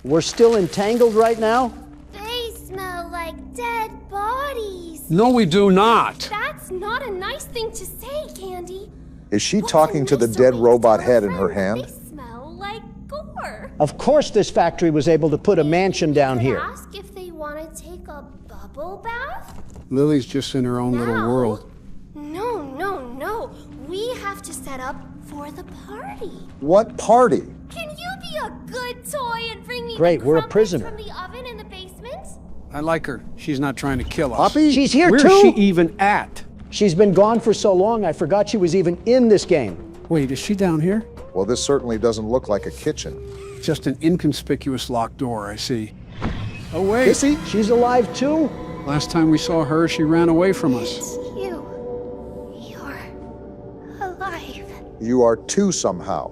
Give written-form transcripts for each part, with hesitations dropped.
We're still entangled right now? They smell like dead bodies. No, we do not. That's not a nice thing to say, Candy. Is she What's talking a to the nicer dead way to robot tell a head in her friend hand? They smell like gore. Of course this factory was able to put a mansion down here. Ask if they want to take a bubble bath? Lily's just in her own little Now? world. No. We have to set up for the party. What party? Can you be a good toy and bring me Great, the we're a crumpets prisoner. from the oven in the basement? I like her. She's not trying to kill us. Poppy? She's here Where's too? she even at? She's been gone for so long, I forgot she was even in this game. Wait, is she down here? Well, this certainly doesn't look like a kitchen. Just an inconspicuous locked door, I see. Oh, wait. Kissy? She's alive too? Last time we saw her, she ran away from us. It's you. You're alive. You are too somehow.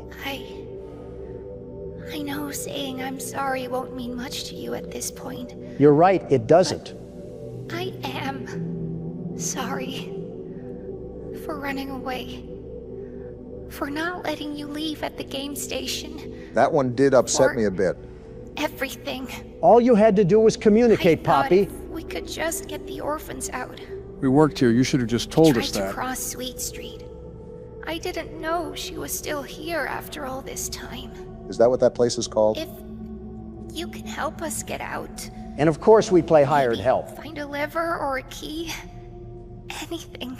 I know saying I'm sorry won't mean much to you at this point. You're right, it doesn't. I am sorry for running away. For not letting you leave at the game station. That one did upset me a bit. Everything. All you had to do was communicate, I thought Poppy. if we could just get the orphans out. We worked here. You should have just told Tried us to that. cross Sweet Street. I didn't know she was still here after all this time. Is that what that place is called? If you can help us get out. And of course we play hired maybe help. Find a lever or a key. Anything.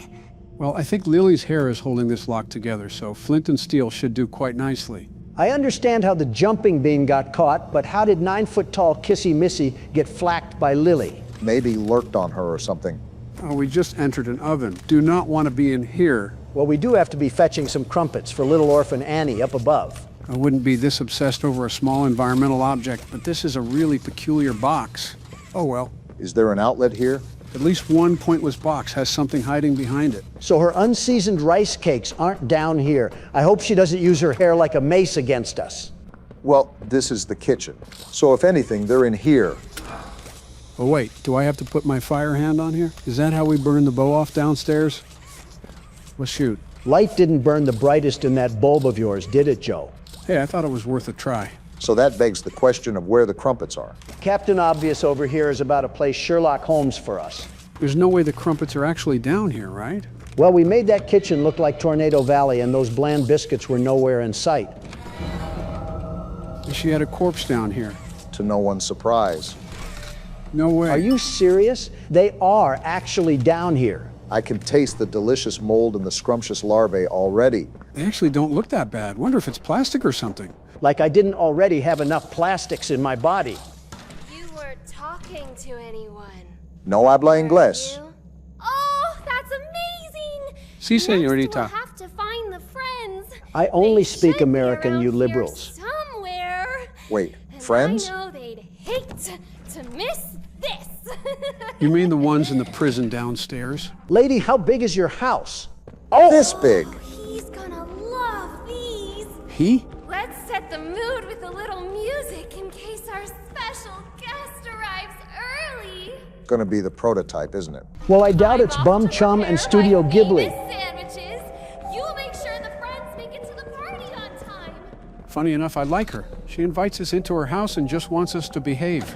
Well, I think Lily's hair is holding this lock together, so flint and steel should do quite nicely. I understand how the jumping bean got caught, but how did 9-foot-tall Kissy Missy get flacked by Lily? Maybe lurked on her or something. Oh, we just entered an oven. Do not want to be in here. Well, we do have to be fetching some crumpets for little orphan Annie up above. I wouldn't be this obsessed over a small environmental object, but this is a really peculiar box. Oh well. Is there an outlet here? At least one pointless box has something hiding behind it. So her unseasoned rice cakes aren't down here. I hope she doesn't use her hair like a mace against us. Well, this is the kitchen. So if anything, they're in here. Oh wait, do I have to put my fire hand on here? Is that how we burn the bow off downstairs? Let's shoot. Light didn't burn the brightest in that bulb of yours, did it, Joe? Hey, I thought it was worth a try. So that begs the question of where the crumpets are. Captain Obvious over here is about to play Sherlock Holmes for us. There's no way the crumpets are actually down here, right? Well, we made that kitchen look like Tornado Valley, and those bland biscuits were nowhere in sight. She had a corpse down here. To no one's surprise. No way. Are you serious? They are actually down here. I can taste the delicious mold and the scrumptious larvae already. They actually don't look that bad. Wonder if it's plastic or something. Like I didn't already have enough plastics in my body. You were talking to anyone. No habla inglés. You? Oh, that's amazing! Si, Next señorita. we'll have to find the friends. I only They speak should be American, around you here liberals. Somewhere. Wait, And friends? I know they'd hate to miss this. You mean the ones in the prison downstairs? Lady, how big is your house? This big. He's gonna love these. He? Let's set the mood with a little music in case our special guest arrives early. Gonna be the prototype, isn't it? Well, I doubt I'm it's off Bum to Chum prepare and Studio my Ghibli. famous sandwiches. You'll make sure the friends make it to the party on time. Funny enough, I like her. She invites us into her house and just wants us to behave.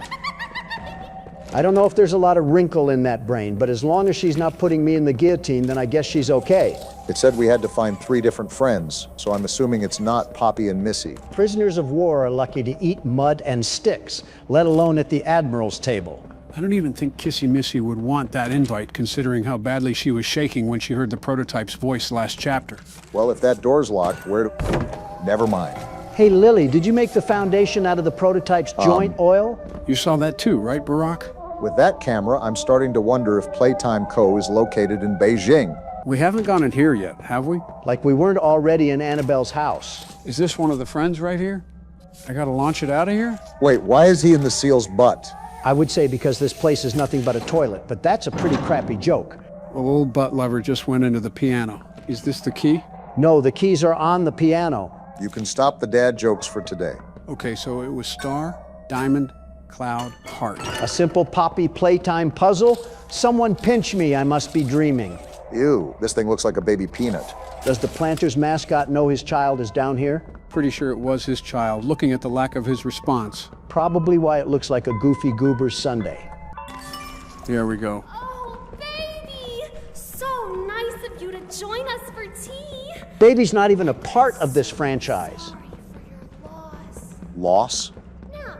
I don't know if there's a lot of wrinkle in that brain, but as long as she's not putting me in the guillotine, then I guess she's okay. It said we had to find 3 different friends, so I'm assuming it's not Poppy and Missy. Prisoners of war are lucky to eat mud and sticks, let alone at the Admiral's table. I don't even think Kissy Missy would want that invite, considering how badly she was shaking when she heard the prototype's voice last chapter. Well, if that door's locked, where do... Never mind. Hey, Lily, did you make the foundation out of the prototype's joint oil? You saw that too, right, Barack? With that camera, I'm starting to wonder if Playtime Co. is located in Beijing. We haven't gone in here yet, have we? Like we weren't already in Annabelle's house. Is this one of the friends right here? I gotta launch it out of here? Wait, why is he in the seal's butt? I would say because this place is nothing but a toilet, but that's a pretty crappy joke. Well, old butt lover just went into the piano. Is this the key? No, the keys are on the piano. You can stop the dad jokes for today. Okay, so it was star, diamond, cloud, heart. A simple Poppy Playtime puzzle? Someone pinch me, I must be dreaming. Ew, this thing looks like a baby peanut. Does the Planters mascot know his child is down here? Pretty sure it was his child, looking at the lack of his response. Probably why it looks like a Goofy Goober sundae. There we go. Oh, baby! So nice of you to join us for tea. Baby's not even a part of this franchise. Sorry for your loss. Loss? Now,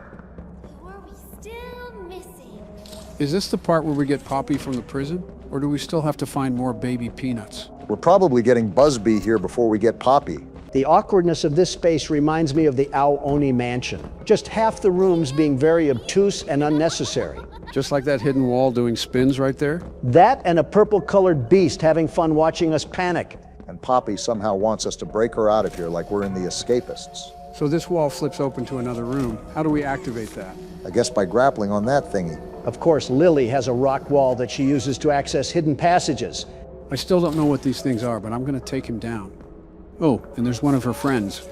who are we still missing? Is this the part where we get Poppy from the prison? Or do we still have to find more baby peanuts? We're probably getting Busby here before we get Poppy. The awkwardness of this space reminds me of the Ao Oni mansion. Just half the rooms being very obtuse and unnecessary. Just like that hidden wall doing spins right there? That and a purple-colored beast having fun watching us panic. And Poppy somehow wants us to break her out of here like we're in the Escapists. So this wall flips open to another room. How do we activate that? I guess by grappling on that thingy. Of course, Lily has a rock wall that she uses to access hidden passages. I still don't know what these things are, but I'm gonna take him down. Oh, and there's one of her friends.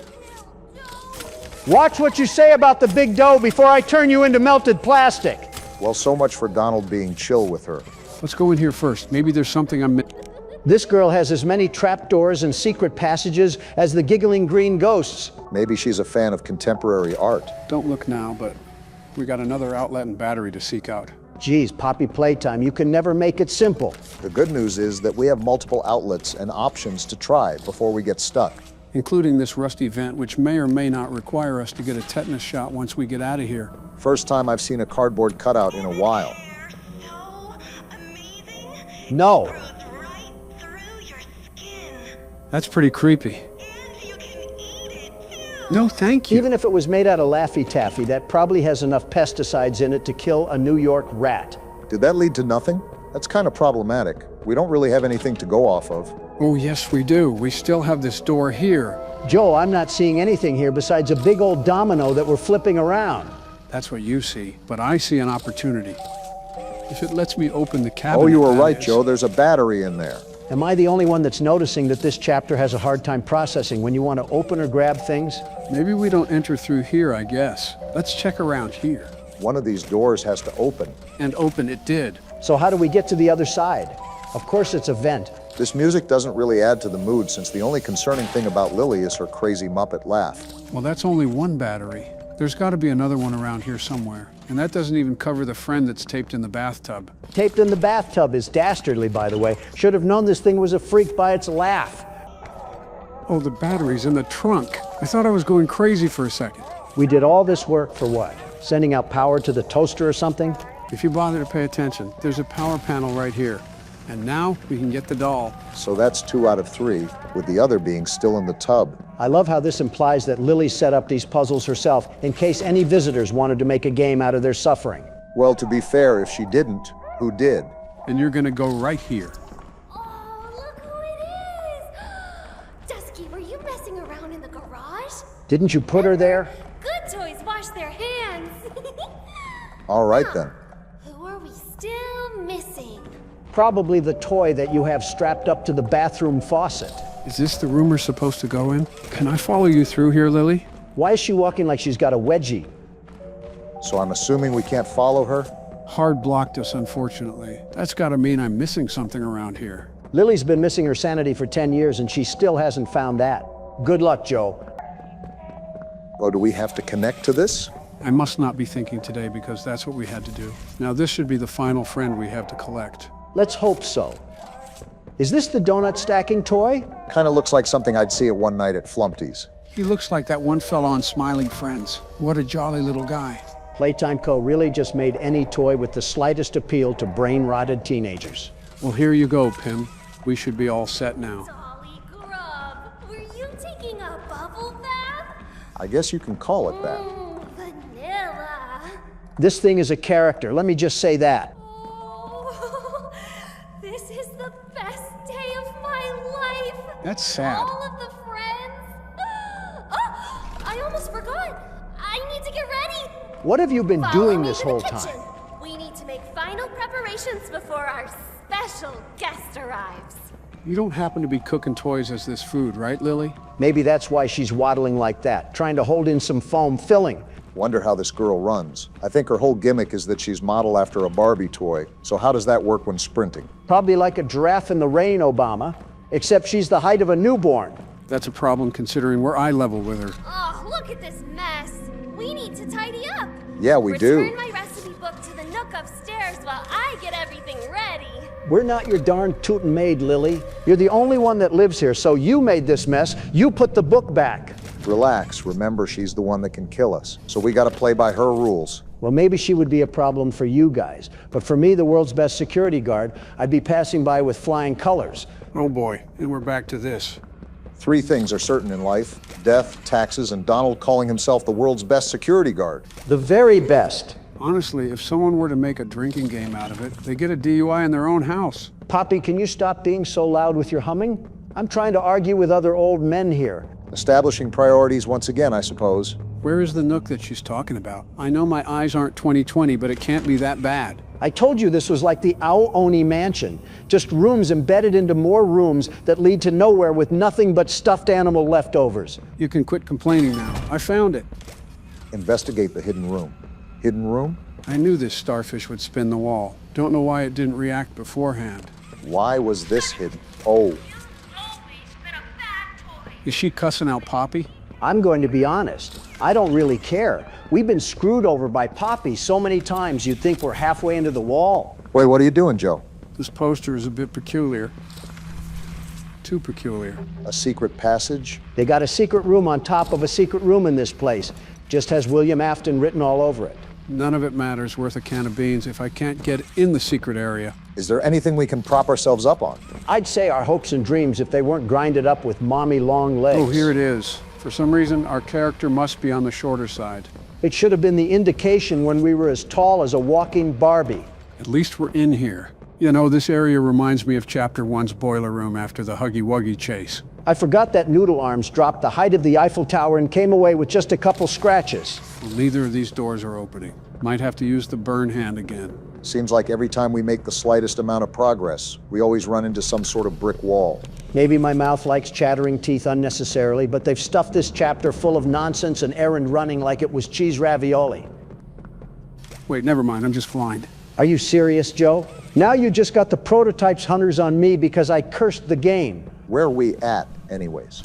Watch what you say about the big dough before I turn you into melted plastic. Well, so much for Donald being chill with her. Let's go in here first. Maybe there's something I'm missing. This girl has as many trapdoors and secret passages as the giggling green ghosts. Maybe she's a fan of contemporary art. Don't look now, but we got another outlet and battery to seek out. Geez, Poppy Playtime, you can never make it simple. The good news is that we have multiple outlets and options to try before we get stuck. Including this rusty vent, which may or may not require us to get a tetanus shot once we get out of here. First time I've seen a cardboard cutout in a while. No. That's pretty creepy. No, thank you. Even if it was made out of Laffy Taffy, that probably has enough pesticides in it to kill a New York rat. Did that lead to nothing? That's kind of problematic. We don't really have anything to go off of. Oh, yes, we do. We still have this door here. Joe, I'm not seeing anything here besides a big old domino that we're flipping around. That's what you see, but I see an opportunity. If it lets me open the cabinet. Oh, you were that right, is. Joe. There's a battery in there. Am I the only one that's noticing that this chapter has a hard time processing when you want to open or grab things? Maybe we don't enter through here, I guess. Let's check around here. One of these doors has to open. And open it did. So how do we get to the other side? Of course it's a vent. This music doesn't really add to the mood since the only concerning thing about Lily is her crazy Muppet laugh. Well, that's only one battery. There's got to be another one around here somewhere. And that doesn't even cover the friend that's taped in the bathtub. Taped in the bathtub is dastardly, by the way. Should have known this thing was a freak by its laugh. Oh, the battery's in the trunk. I thought I was going crazy for a second. We did all this work for what? Sending out power to the toaster or something? If you bother to pay attention, there's a power panel right here. And now we can get the doll. So that's 2 out of 3, with the other being still in the tub. I love how this implies that Lily set up these puzzles herself in case any visitors wanted to make a game out of their suffering. Well, to be fair, if she didn't, who did? And you're gonna go right here. Oh, look who it is! Dusky, were you messing around in the garage? Didn't you put her there? Good toys wash their hands. All right then. Who are we still missing? Probably the toy that you have strapped up to the bathroom faucet. Is this the room we're supposed to go in? Can I follow you through here, Lily? Why is she walking like she's got a wedgie? So I'm assuming we can't follow her? Hard blocked us, unfortunately. That's gotta mean I'm missing something around here. Lily's been missing her sanity for 10 years and she still hasn't found that. Good luck, Joe. Oh, do we have to connect to this? I must not be thinking today because that's what we had to do. Now this should be the final friend we have to collect. Let's hope so. Is this the donut stacking toy? Kind of looks like something I'd see at one night at Flumpty's. He looks like that one fella on Smiling Friends. What a jolly little guy. Playtime Co. really just made any toy with the slightest appeal to brain-rotted teenagers. Well, here you go, Pim. We should be all set now. Dolly Grub, were you taking a bubble bath? I guess you can call it that. Vanilla. This thing is a character, let me just say that. Oh, this is the best day of my life. That's sad. All of the friends. Oh, I almost forgot. I need to get ready. What have you been Follow doing me this to the whole kitchen. time? We need to make final preparations before our special guest arrives. You don't happen to be cooking toys as this food, right, Lily? Maybe that's why she's waddling like that, trying to hold in some foam filling. Wonder how this girl runs. I think her whole gimmick is that she's modeled after a Barbie toy. So how does that work when sprinting? Probably like a giraffe in the rain, Obama, except she's the height of a newborn. That's a problem considering we're eye level with her. Oh, look at this mess. We need to tidy up. Yeah, we do. Return my recipe book to the nook upstairs while I get everything ready. We're not your darn tootin' maid, Lily. You're the only one that lives here, so you made this mess. You put the book back. Relax. Remember, she's the one that can kill us. So we gotta play by her rules. Well, maybe she would be a problem for you guys. But for me, the world's best security guard, I'd be passing by with flying colors. Oh boy, and we're back to this. 3 things are certain in life: death, taxes, and Donald calling himself the world's best security guard. The very best. Honestly, if someone were to make a drinking game out of it, they get a DUI in their own house. Poppy, can you stop being so loud with your humming? I'm trying to argue with other old men here. Establishing priorities once again, I suppose. Where is the nook that she's talking about? I know my eyes aren't 20/20, but it can't be that bad. I told you this was like the Ao-Oni mansion. Just rooms embedded into more rooms that lead to nowhere with nothing but stuffed animal leftovers. You can quit complaining now. I found it. Investigate the hidden room. Hidden room? I knew this starfish would spin the wall. Don't know why it didn't react beforehand. Why was this hidden? Oh, Is she cussing out Poppy? I'm going to be honest. I don't really care. We've been screwed over by Poppy so many times you'd think we're halfway into the wall. wait, what are you doing, Joe? This poster is a bit peculiar. Too peculiar. A secret passage? They got a secret room on top of a secret room in this place. Just has William Afton written all over it. None of it matters worth a can of beans if I can't get in the secret area. Is there anything we can prop ourselves up on? I'd say our hopes and dreams if they weren't grinded up with mommy long legs. Oh, here it is. For some reason, our character must be on the shorter side. It should have been the indication when we were as tall as a walking Barbie. At least we're in here. You know, this area reminds me of Chapter 1's boiler room after the Huggy Wuggy chase. I forgot that Noodle Arms dropped the height of the Eiffel Tower and came away with just a couple scratches. Well, neither of these doors are opening. Might have to use the burn hand again. Seems like every time we make the slightest amount of progress, we always run into some sort of brick wall. Maybe my mouth likes chattering teeth unnecessarily, but they've stuffed this chapter full of nonsense and errand running like it was cheese ravioli. Wait, never mind, I'm just blind. Are you serious, Joe? Now you just got the prototypes hunters on me because I cursed the game. Where are we at, anyways?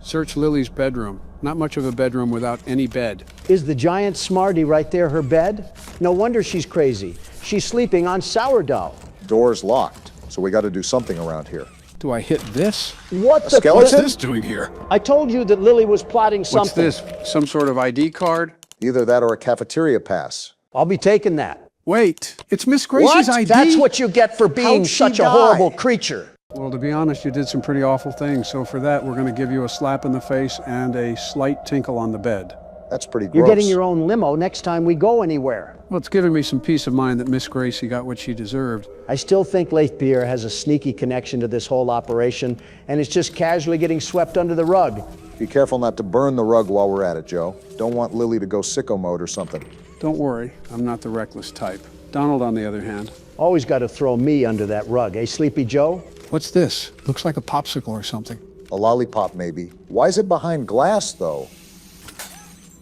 Search Lily's bedroom. Not much of a bedroom without any bed. Is the giant Smarty right there her bed? No wonder she's crazy. She's sleeping on sourdough. Door's locked, so we gotta do something around here. Do I hit this? What the? skeleton? What's this doing here? I told you that Lily was plotting something. What's this? Some sort of ID card? Either that or a cafeteria pass. I'll be taking that. Wait, it's Miss Gracie's ID? That's what you get for being How'd she such a die? horrible creature. Well, to be honest, you did some pretty awful things, so for that, we're going to give you a slap in the face and a slight tinkle on the bed. That's pretty gross. You're getting your own limo next time we go anywhere. Well, it's giving me some peace of mind that Miss Gracie got what she deserved. I still think Leithpierre has a sneaky connection to this whole operation, and it's just casually getting swept under the rug. Be careful not to burn the rug while we're at it, Joe. Don't want Lily to go sicko mode or something. Don't worry, I'm not the reckless type. Donald, on the other hand. Always got to throw me under that rug, eh, Sleepy Joe? What's this? Looks like a popsicle or something. A lollipop, maybe. Why is it behind glass, though?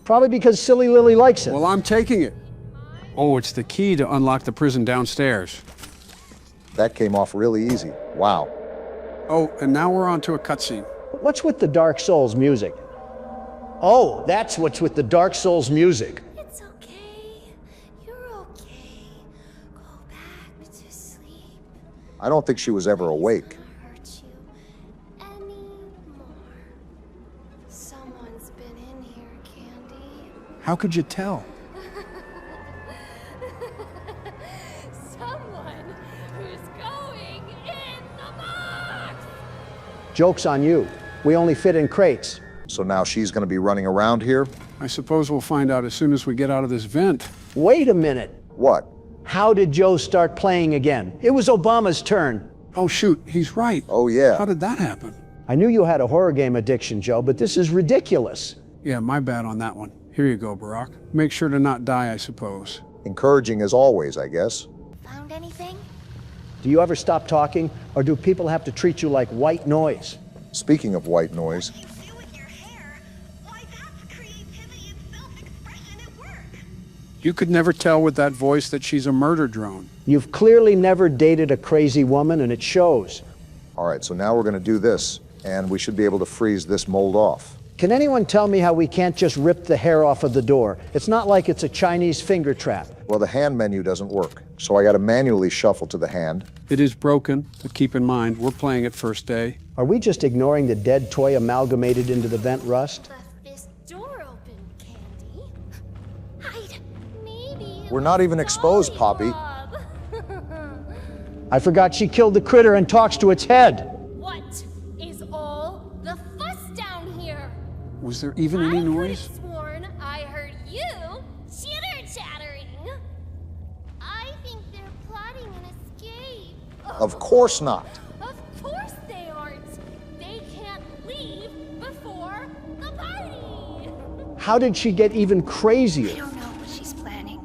Probably because Silly Lily likes it. Well, I'm taking it. Oh, it's the key to unlock the prison downstairs. That came off really easy. Wow. Oh, and now we're on to a cutscene. What's with the Dark Souls music? Oh, that's what's with the Dark Souls music. It's okay. You're okay. Go back to sleep. I don't think she was ever awake. Hurt you anymore. Someone's been in here, Candy. How could you tell? Someone who's going in the box. Joke's on you. We only fit in crates. So now she's gonna be running around here? I suppose we'll find out as soon as we get out of this vent. Wait a minute. What? How did Joe start playing again? It was Obama's turn. Oh, shoot, he's right. Oh, yeah. How did that happen? I knew you had a horror game addiction, Joe, but this is ridiculous. Yeah, my bad on that one. Here you go, Barack. Make sure to not die, I suppose. Encouraging as always, I guess. Found anything? Do you ever stop talking, or do people have to treat you like white noise? Speaking of white noise, Do with your hair? Why, that's creativity and self-expression at work. You could never tell with that voice that she's a murder drone. You've clearly never dated a crazy woman, and it shows. all right, so now we're gonna do this. and we should be able to freeze this mold off. Can anyone tell me how we can't just rip the hair off of the door? It's not like it's a Chinese finger trap. Well, the hand menu doesn't work, so I got to manually shuffle to the hand. It is broken, but keep in mind, we're playing it first day. Are we just ignoring the dead toy amalgamated into the vent rust? Left this door open, Candy. Hide. Maybe. We're not even exposed, Poppy. I forgot she killed the critter and talks to its head. What is all the fuss down here? Was there even any noise? I could've sworn I heard you chitter-chattering. I think they're plotting an escape. Of course not. Of course they aren't. They can't leave before the party. How did she get even I crazier? don't know what she's planning,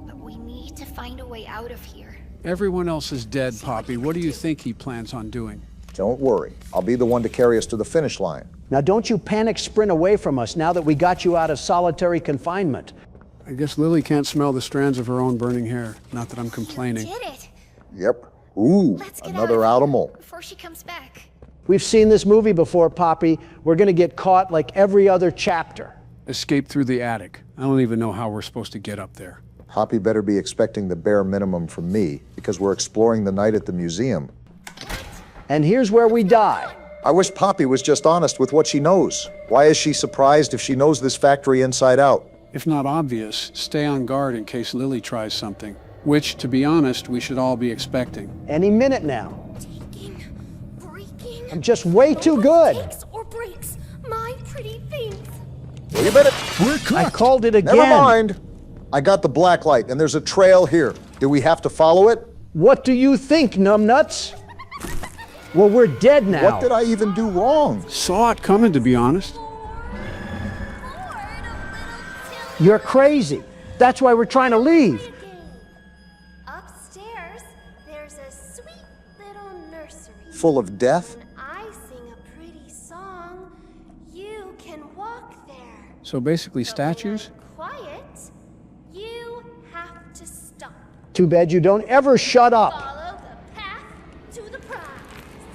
but we need to find a way out of here. Everyone else is dead, Poppy. What do you think he plans on doing? Don't worry. I'll be the one to carry us to the finish line. Now don't you panic sprint away from us now that we got you out of solitary confinement. I guess Lily can't smell the strands of her own burning hair. Not that I'm complaining. Did it? Yep. Ooh, Let's get another out of animal. here before she comes back. We've seen this movie before, Poppy. We're gonna get caught like every other chapter. Escape through the attic. I don't even know how we're supposed to get up there. Poppy better be expecting the bare minimum from me, because we're exploring the night at the museum. And here's where we die. I wish Poppy was just honest with what she knows. Why is she surprised if she knows this factory inside out? If not obvious, stay on guard in case Lily tries something. Which, to be honest, we should all be expecting. Any minute now. Taking, breaking. I'm just way too good. Takes or breaks my pretty things. Well, you better. I called it again. Never mind. I got the black light, and there's a trail here. Do we have to follow it? What do you think, numbnuts? Well, we're dead now. What did I even do wrong? Saw it coming, to be honest. You're crazy. That's why we're trying to leave. Upstairs, there's a sweet little nursery. Full of death? When I sing a pretty song, you can walk there. So basically But statues? when I'm quiet, you have to stop. Too bad you don't ever shut up. Follow the path to the prize.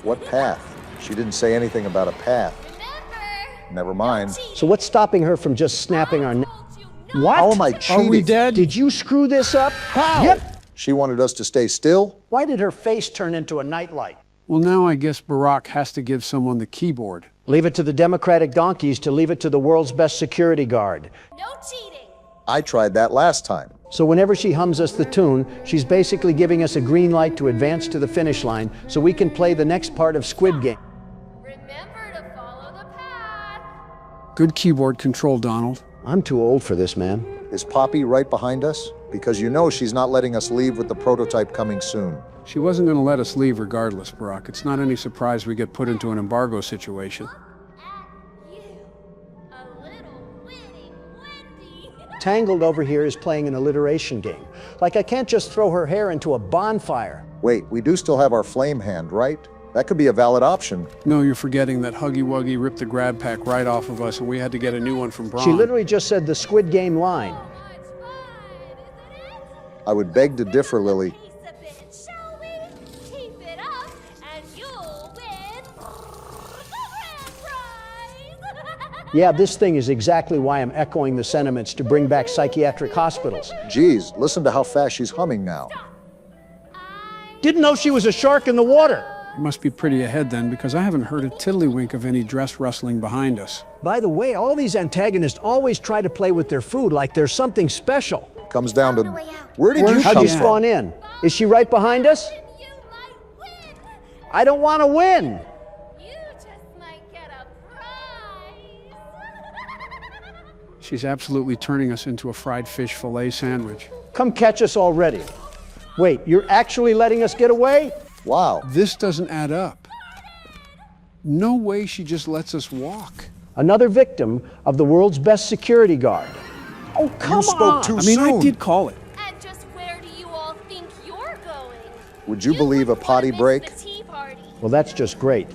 What path? She didn't say anything about a path. Remember, Never mind. So what's stopping her from just snapping our neck? told you not What? How am I Are cheating? we dead? Did you screw this up? How? Yep. She wanted us to stay still? Why did her face turn into a nightlight? Well, now I guess Barack has to give someone the keyboard. Leave it to the Democratic donkeys to leave it to the world's best security guard. no cheating. I tried that last time. So whenever she hums us the tune, she's basically giving us a green light to advance to the finish line so we can play the next part of Squid Game. Remember to follow the path. Good keyboard control, Donald. I'm too old for this, man. Is Poppy right behind us? Because you know she's not letting us leave with the prototype coming soon. She wasn't going to let us leave regardless, Barack. It's not any surprise we get put into an embargo situation. At you, a little witty Wendy. Tangled over here is playing an alliteration game. Like I can't just throw her hair into a bonfire. Wait, we do still have our flame hand, right? That could be a valid option. No, you're forgetting that Huggy Wuggy ripped the grab pack right off of us and we had to get a new one from Braun. She literally just said the Squid Game line. So much fun, isn't it? I would beg to differ, Lily. Pace a bit, shall we? Keep it up, and you'll win the grand prize. Yeah, this thing is exactly why I'm echoing the sentiments to bring back psychiatric hospitals. Geez, listen to how fast she's humming now. Didn't know she was a shark in the water. You must be pretty ahead then, because I haven't heard a tiddlywink of any dress rustling behind us. By the way, all these antagonists always try to play with their food like there's something special. Comes down to, Found a way out. where did you How'd come you from? spawn in? Is she right behind us? You might win. I don't want to win. You just might get a prize. She's absolutely turning us into a fried fish fillet sandwich. Come catch us already. Wait, you're actually letting us get away? Wow. This doesn't add up. No way she just lets us walk. Another victim of the world's best security guard. Oh, come You spoke on. too I mean, I soon. did call it. And just where do you all think you're going? Would you believe a wouldn't potty wanna break? miss the tea party. Well, that's just great.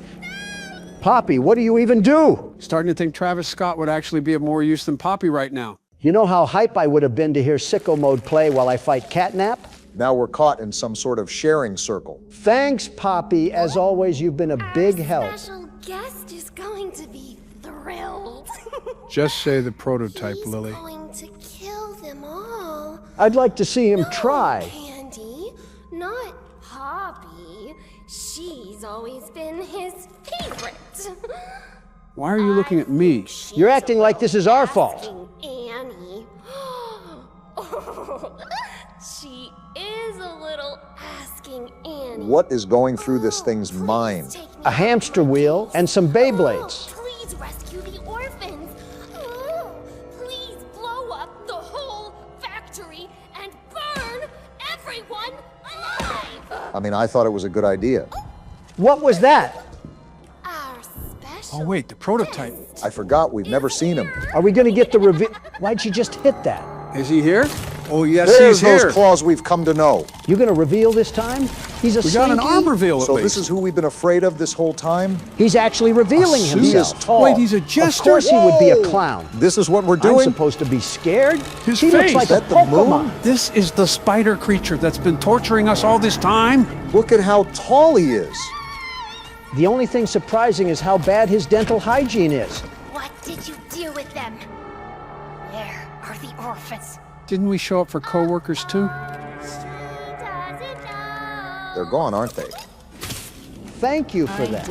Poppy, what do you even do? Starting to think Travis Scott would actually be of more use than Poppy right now. You know how hype I would have been to hear sicko mode play while I fight catnap? Now we're caught in some sort of sharing circle. Thanks, Poppy. As always, you've been a big help. Special guest is going to be thrilled. Just say the prototype, He's Lily. going to kill them all. I'd like to see him try. Candy, not Poppy. She's always been his favorite. Why are you looking at me? You're acting like this is our fault. Asking Annie. She is a little asking Annie. What is going through this thing's mind? Please take me A hamster wheel and some Beyblades. Please rescue the orphans. Please blow up the whole factory and burn everyone alive. I mean, I thought it was a good idea. What was that? Our special. Oh, wait, the prototype. I forgot we've never seen him. Are we going to get the reveal? Why'd she just hit that? Is he here? Oh, yes, There's he's here. those claws we've come to know. You going to reveal this time? He's a We got an slinky? arm reveal at So least. this is who we've been afraid of this whole time? He's actually revealing A suit? He is himself. tall. Wait, he's a Of jester? course he would be a Whoa! clown. This is what we're I'm doing? supposed to be scared? His he face. looks like Is a that the moon? Pokemon. This is the spider creature that's been torturing us all this time. Look at how tall he is. The only thing surprising is how bad his dental hygiene is. What did you do with them? Where are the orphans? Didn't we show up for co-workers too? They're gone, aren't they? Thank you for that.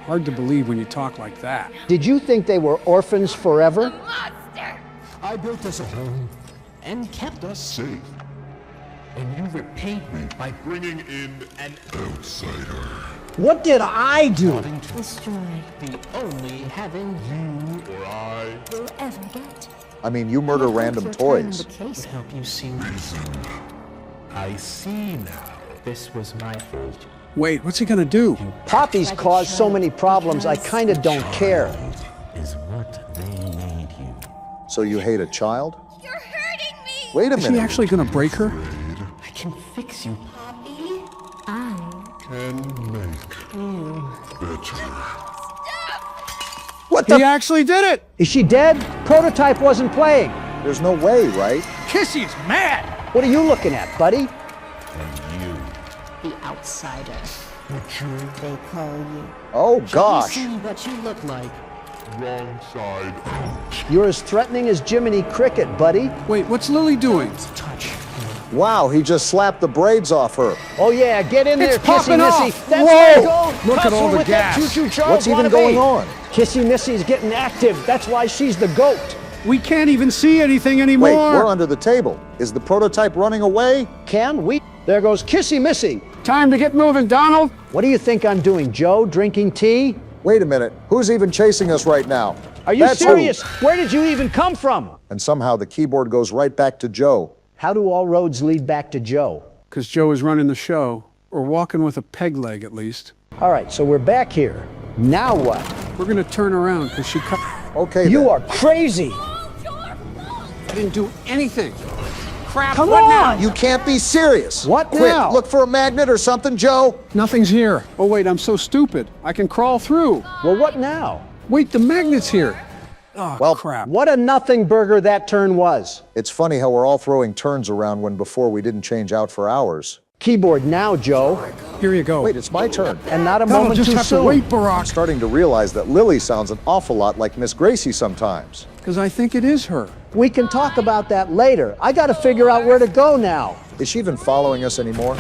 Hard to believe when you talk like that. Did you think they were orphans forever? Monster! I built us a home and kept us safe. And you repaid me by Bringing in an outsider. What did I do? destroy the only heaven you Or I will ever get. I mean, you murder random toys. The case help you see. I see now. This was my fault. Wait, what's he gonna do? Poppy's caused so many problems, I kind of don't care. Is what they made you. So you hate a child? You're hurting me! Wait a Is he minute. actually gonna break her? I can fix you. Can make better. What He the? actually did it! Is she dead? Prototype wasn't playing. There's no way, right? Kissy's mad! What are you looking at, buddy? The outsider, Butcher. they call you. Oh, You gosh. see what you look like. Wrong side out. You're as threatening as Jiminy Cricket, buddy. Wait, what's Lily doing? Touch. Wow, he just slapped the braids off her. Oh yeah, get in there, It's popping Kissy Missy. off. That's Whoa! where to go. Look at Hustle all the with that gas. choo-choo Charles What's even wannabe. going on? Kissy Missy's getting active. That's why she's the goat. We can't even see anything anymore. Wait, we're under the table. Is the prototype running away? Can we? There goes Kissy Missy. Time to get moving, Donald. What do you think I'm doing, Joe? Drinking tea? Wait a minute. Who's even chasing us right now? Are you That's who. serious? Where did you even come from? And somehow the keyboard goes right back to Joe. How do all roads lead back to Joe? Because Joe is running the show, or walking with a peg leg at least. All right, so we're back here. Now what? We're gonna turn around because she cut. Okay, You then. are crazy. I didn't do anything. Crap, Come what on. now? You can't be serious. What Quick, now? look for a magnet or something, Joe. Nothing's here. Oh wait, I'm so stupid. I can crawl through. Well, what now? Wait, the magnet's here. Oh, Well, crap. What a nothing burger that turn was. It's funny how we're all throwing turns around when before we didn't change out for hours. Keyboard now, Joe. Here you go. Wait, it's my turn. And not a Donald, moment just too have soon. to wait, I'm Barack. starting to realize that Lily sounds an awful lot like Miss Gracie sometimes. Because I think it is her. We can talk about that later. I got to figure out where to go now. Is she even following us anymore?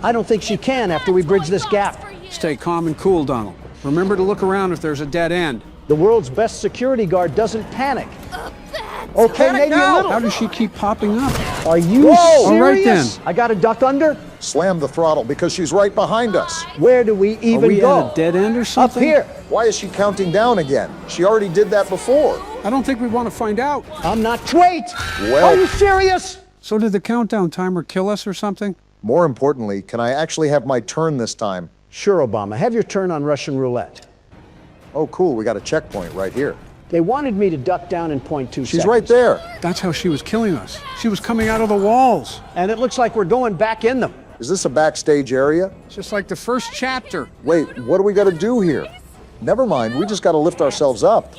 I don't think she can after we bridge this gap. Stay calm and cool, Donald. Remember to look around if there's a dead end. The world's best security guard doesn't panic. Okay, Panic maybe now. a little. How does she keep popping up? Are you Whoa! All right, serious? then. I got to duck under? Slam the throttle because she's right behind us. Where do we Are even we go? at a dead end or Up something? here. Why is she counting down again? She already did that before. I don't think we want to find out. I'm not. Wait! Well- Are you serious? So did the countdown timer kill us or something? More importantly, can I actually have my turn this time? Sure, Obama. Have your turn on Russian roulette. Oh, cool, we got a checkpoint right here. They wanted me to duck down in 0.2 She's seconds. right there. That's how she was killing us. She was coming out of the walls. And it looks like we're going back in them. Is this a backstage area? Just like the first chapter. Wait, what do we got to do here? Never mind, we just got to lift ourselves up.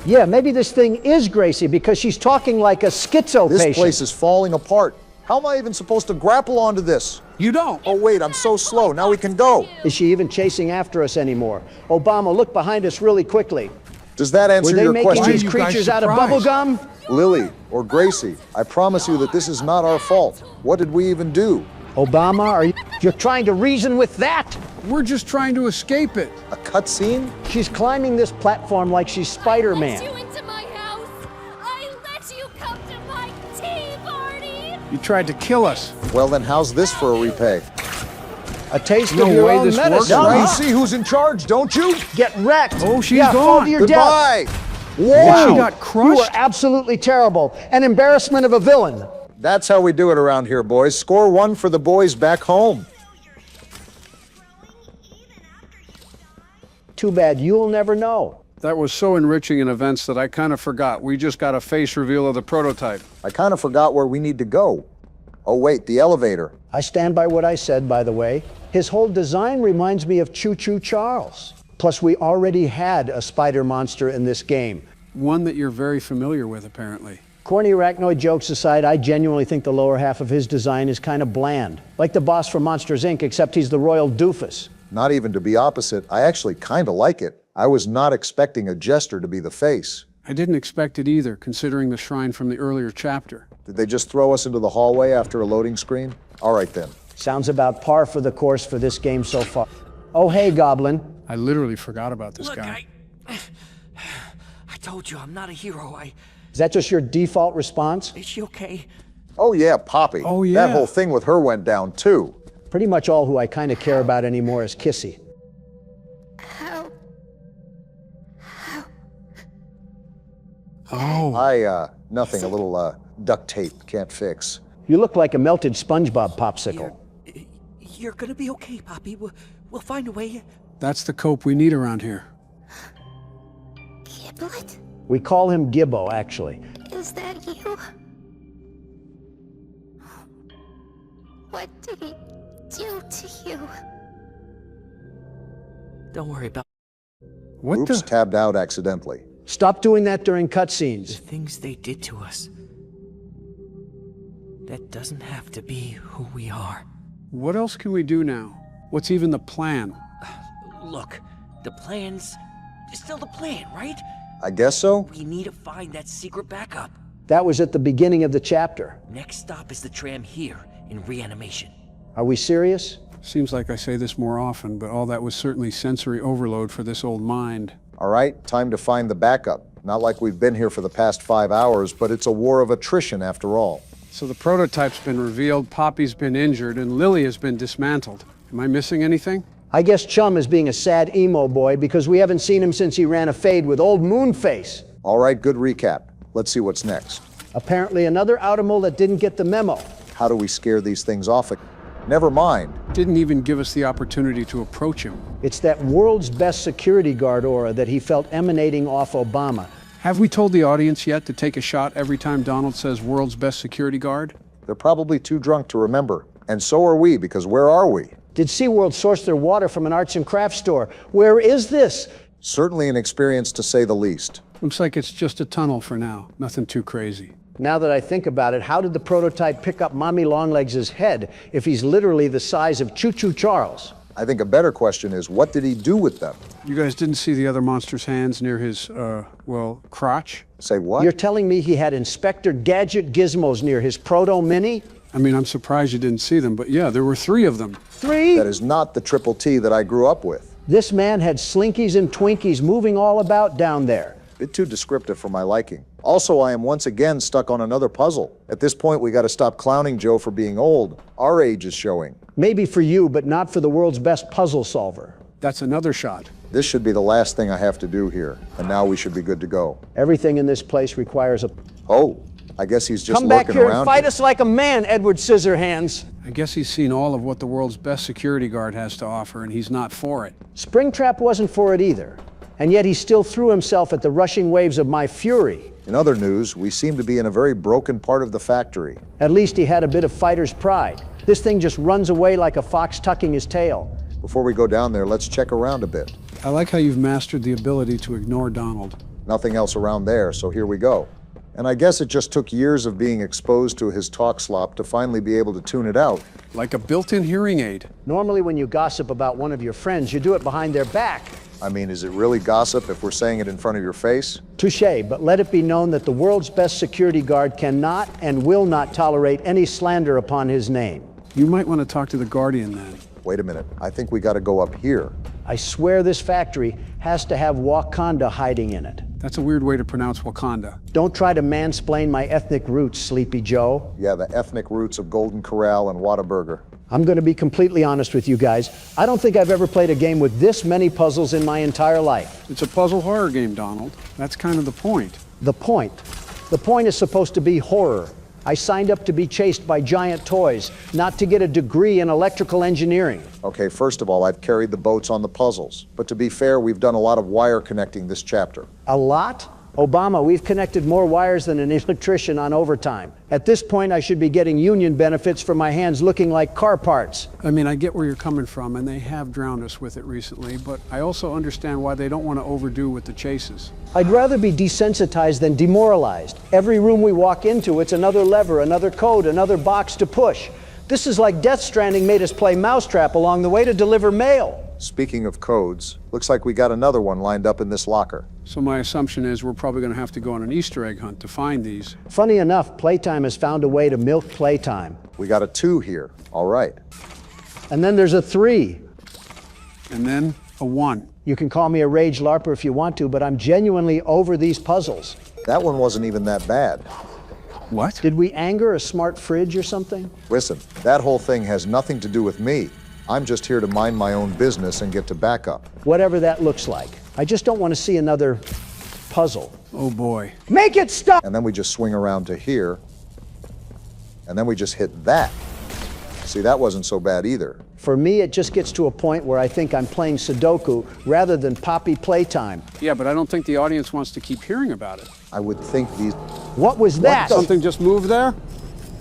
Yeah, maybe this thing is Gracie because she's talking like a schizo This patient. place is falling apart. How am I even supposed to grapple onto this? You don't. Oh, wait, I'm so slow. Now we can go. Is she even chasing after us anymore? Obama, look behind us really quickly. Does that Were answer they your making question? these you guys creatures out of surprised? bubble gum? Lily or Gracie, I promise you that this is not our fault. What did we even do? Obama, you're trying to reason with that? We're just trying to escape it. A cutscene? She's climbing this platform like she's Spider-Man. I let you into my house. I let you come to my tea party. You tried to kill us. Well, then how's this for a repay? A taste No of your way own this works. medicine. Now you huh? see who's in charge, don't you? Get wrecked. Oh, she's yeah, fall gone. to your Goodbye. death. Whoa. She got crushed? You are absolutely terrible. An embarrassment of a villain. That's how we do it around here, boys. Score one for the boys back home. Too bad you'll never know. That was so enriching in events that I kind of forgot. We just got a face reveal of the prototype. I kind of forgot where we need to go. Oh, wait, the elevator. I stand by what I said, by the way. His whole design reminds me of Choo Choo Charles. Plus, we already had a spider monster in this game. One that you're very familiar with, apparently. Corny arachnoid jokes aside, I genuinely think the lower half of his design is kind of bland. Like the boss from Monsters, Inc., except he's the royal doofus. Not even to be opposite, I actually kind of like it. I was not expecting a jester to be the face. I didn't expect it either, considering the shrine from the earlier chapter. Did they just throw us into the hallway after a loading screen? All right then. Sounds about par for the course for this game so far. Oh, hey, Goblin. I literally forgot about this Look, guy. I told you I'm not a hero. Is that just your default response? Is she okay? Oh yeah, Poppy. Oh, yeah. That whole thing with her went down too. Pretty much all who I kind of care about anymore is Kissy. Oh, Nothing, a little duct tape can't fix. You look like a melted SpongeBob popsicle. You're gonna be okay, Poppy. We'll find a way. that's the cope we need around here. Giblet? We call him Gibbo, actually. Is that you? What did he do to you? Don't worry about What Oops, the? tabbed out accidentally. Stop doing that during the cutscenes. things they did to us. That doesn't have to be who we are. What else can we do now? What's even the plan? Look, the plan's still the plan, right? I guess so? We need to find that secret backup. That was at the beginning of the chapter. Next stop is the tram here in reanimation. Are we serious? Seems like I say this more often, but all that was certainly sensory overload for this old mind. All right, time to find the backup. Not like we've been here for the past 5 hours, but it's a war of attrition after all. So the prototype's been revealed, Poppy's been injured, and Lily has been dismantled. Am I missing anything? I guess Chum is being a sad emo boy because we haven't seen him since he ran a fade with old Moonface. All right, good recap. Let's see what's next. Apparently another Outimal that didn't get the memo. How do we scare these things off? Never mind. Didn't even give us the opportunity to approach him. It's that world's best security guard aura that he felt emanating off Obama. Have we told the audience yet to take a shot every time Donald says world's best security guard? They're probably too drunk to remember. And so are we, because where are we? Did SeaWorld source their water from an arts and crafts store? Where is this? Certainly an experience to say the least. Looks like it's just a tunnel for now. Nothing too crazy. Now that I think about it, how did the prototype pick up Mommy Longlegs' head if he's literally the size of Choo Choo Charles? I think a better question is, what did he do with them? You guys didn't see the other monster's hands near his, crotch? Say what? You're telling me he had Inspector Gadget gizmos near his Proto-Mini? I mean, I'm surprised you didn't see them, but yeah, there were 3 of them. 3? That is not the triple T that I grew up with. This man had Slinkies and Twinkies moving all about down there. Bit too descriptive for my liking. Also, I am once again stuck on another puzzle. At this point, we gotta stop clowning Joe for being old. Our age is showing. Maybe for you, but not for the world's best puzzle solver. That's another shot. This should be the last thing I have to do here, and now we should be good to go. Everything in this place requires a... Oh, I guess he's just Come back lurking here around. and fight us like a man, Edward Scissorhands. I guess he's seen all of what the world's best security guard has to offer, and he's not for it. Springtrap wasn't for it either. And yet he still threw himself at the rushing waves of my fury. In other news, we seem to be in a very broken part of the factory. At least he had a bit of fighter's pride. This thing just runs away like a fox tucking his tail. Before we go down there, let's check around a bit. I like how you've mastered the ability to ignore Donald. Nothing else around there, so here we go. And I guess it just took years of being exposed to his talk slop to finally be able to tune it out. Like a built-in hearing aid. Normally when you gossip about one of your friends, you do it behind their back. I mean, is it really gossip if we're saying it in front of your face? Touché, but let it be known that the world's best security guard cannot and will not tolerate any slander upon his name. You might want to talk to the Guardian then. Wait a minute, I think we gotta go up here. I swear this factory has to have Wakanda hiding in it. That's a weird way to pronounce Wakanda. Don't try to mansplain my ethnic roots, Sleepy Joe. Yeah, the ethnic roots of Golden Corral and Whataburger. I'm going to be completely honest with you guys. I don't think I've ever played a game with this many puzzles in my entire life. It's a puzzle horror game, Donald. That's kind of the point. The point? The point is supposed to be horror. I signed up to be chased by giant toys, not to get a degree in electrical engineering. Okay, first of all, I've carried the boats on the puzzles. But to be fair, we've done a lot of wire connecting this chapter. A lot? Obama, we've connected more wires than an electrician on overtime. At this point, I should be getting union benefits for my hands looking like car parts. I mean, I get where you're coming from, and they have drowned us with it recently, but I also understand why they don't want to overdo with the chases. I'd rather be desensitized than demoralized. Every room we walk into, it's another lever, another code, another box to push. This is like Death Stranding made us play Mousetrap along the way to deliver mail. Speaking of codes, looks like we got another one lined up in this locker. So my assumption is we're probably going to have to go on an Easter egg hunt to find these. Funny enough, Playtime has found a way to milk Playtime. We got a 2 here. All right. And then there's a 3. And then a 1. You can call me a rage LARPer if you want to, but I'm genuinely over these puzzles. That one wasn't even that bad. What? Did we anger a smart fridge or something? Listen, that whole thing has nothing to do with me. I'm just here to mind my own business and get to backup. Whatever that looks like. I just don't want to see another puzzle. Oh boy. Make it stop! And then we just swing around to here. And then we just hit that. See, that wasn't so bad either. For me, it just gets to a point where I think I'm playing Sudoku rather than Poppy Playtime. Yeah, but I don't think the audience wants to keep hearing about it. I would think these... What was that? Something just moved there?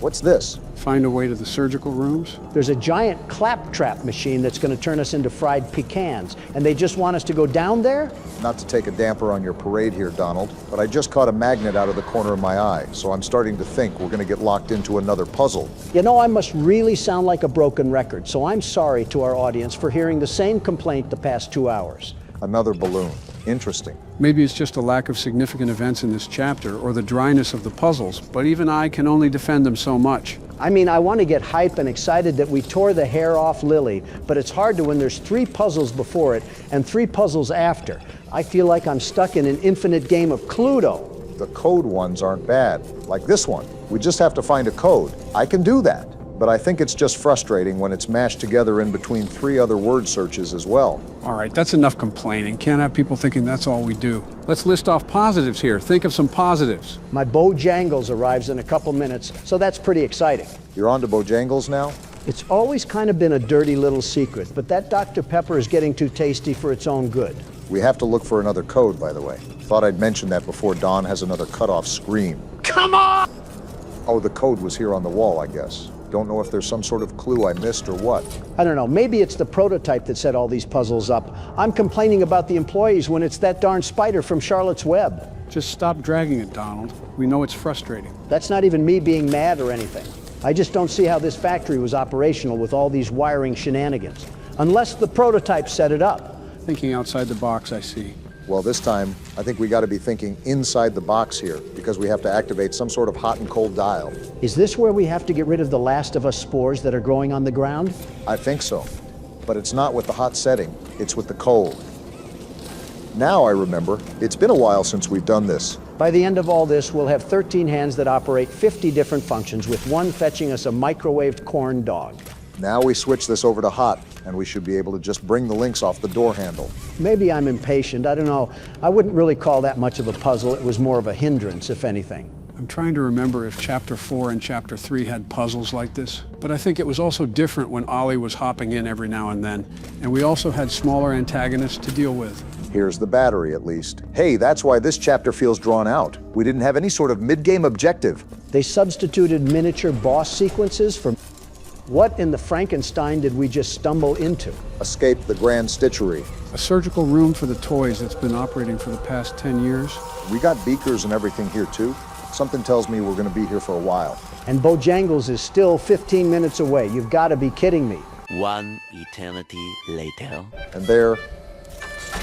What's this? Find a way to the surgical rooms? There's a giant claptrap machine that's going to turn us into fried pecans, and they just want us to go down there? Not to take a damper on your parade here, Donald, but I just caught a magnet out of the corner of my eye, so I'm starting to think we're going to get locked into another puzzle. You know, I must really sound like a broken record, so I'm sorry to our audience for hearing the same complaint the past 2 hours. Another balloon. Interesting. Maybe it's just a lack of significant events in this chapter, or the dryness of the puzzles, but even I can only defend them so much. I mean, I want to get hype and excited that we tore the hair off Lily, but it's hard to when there's 3 puzzles before it and 3 puzzles after. I feel like I'm stuck in an infinite game of Cluedo. The code ones aren't bad, like this one. We just have to find a code. I can do that, but I think it's just frustrating when it's mashed together in between 3 other word searches as well. All right, that's enough complaining. Can't have people thinking that's all we do. Let's list off positives here. Think of some positives. My Bojangles arrives in a couple minutes, so that's pretty exciting. You're on to Bojangles now? It's always kind of been a dirty little secret, but that Dr. Pepper is getting too tasty for its own good. We have to look for another code, by the way. Thought I'd mention that before Don has another cutoff scream. Come on! Oh, the code was here on the wall, I guess. Don't know if there's some sort of clue I missed or what. I don't know, maybe it's the prototype that set all these puzzles up. I'm complaining about the employees when it's that darn spider from Charlotte's Web. Just stop dragging it, Donald. We know it's frustrating. That's not even me being mad or anything. I just don't see how this factory was operational with all these wiring shenanigans. Unless the prototype set it up. Thinking outside the box, I see. Well, this time, I think we got to be thinking inside the box here, because we have to activate some sort of hot and cold dial. Is this where we have to get rid of the Last of Us spores that are growing on the ground? I think so. But it's not with the hot setting, it's with the cold. Now I remember, it's been a while since we've done this. By the end of all this, we'll have 13 hands that operate 50 different functions, with one fetching us a microwaved corn dog. Now we switch this over to hot, and we should be able to just bring the links off the door handle. Maybe I'm impatient, I don't know. I wouldn't really call that much of a puzzle. It was more of a hindrance, if anything. I'm trying to remember if Chapter 4 and Chapter 3 had puzzles like this, but I think it was also different when Ollie was hopping in every now and then, and we also had smaller antagonists to deal with. Here's the battery, at least. Hey, that's why this chapter feels drawn out. We didn't have any sort of mid-game objective. They substituted miniature boss sequences for... What in the Frankenstein did we just stumble into? Escape the Grand Stitchery. A surgical room for the toys that's been operating for the past 10 years. We got beakers and everything here, too. Something tells me we're going to be here for a while. And Bojangles is still 15 minutes away. You've got to be kidding me. One eternity later. And there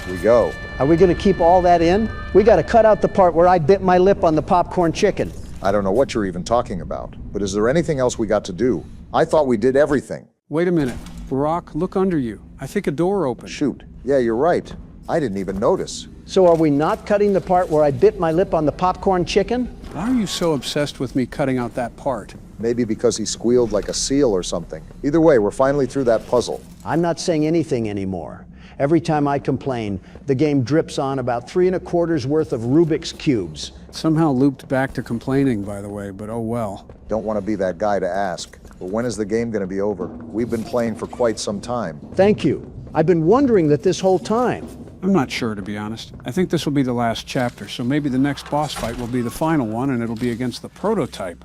we go. Are we going to keep all that in? We got to cut out the part where I bit my lip on the popcorn chicken. I don't know what you're even talking about, but is there anything else we got to do? I thought we did everything. Wait a minute. Barack, look under you. I think a door opened. Shoot. Yeah, you're right. I didn't even notice. So are we not cutting the part where I bit my lip on the popcorn chicken? Why are you so obsessed with me cutting out that part? Maybe because he squealed like a seal or something. Either way, we're finally through that puzzle. I'm not saying anything anymore. Every time I complain, the game drips on about 3 1/4 worth of Rubik's Cubes. Somehow looped back to complaining, by the way, but oh well. Don't want to be that guy to ask. But when is the game going to be over? We've been playing for quite some time. Thank you. I've been wondering that this whole time. I'm not sure, to be honest. I think this will be the last chapter, so maybe the next boss fight will be the final one, and it'll be against the prototype.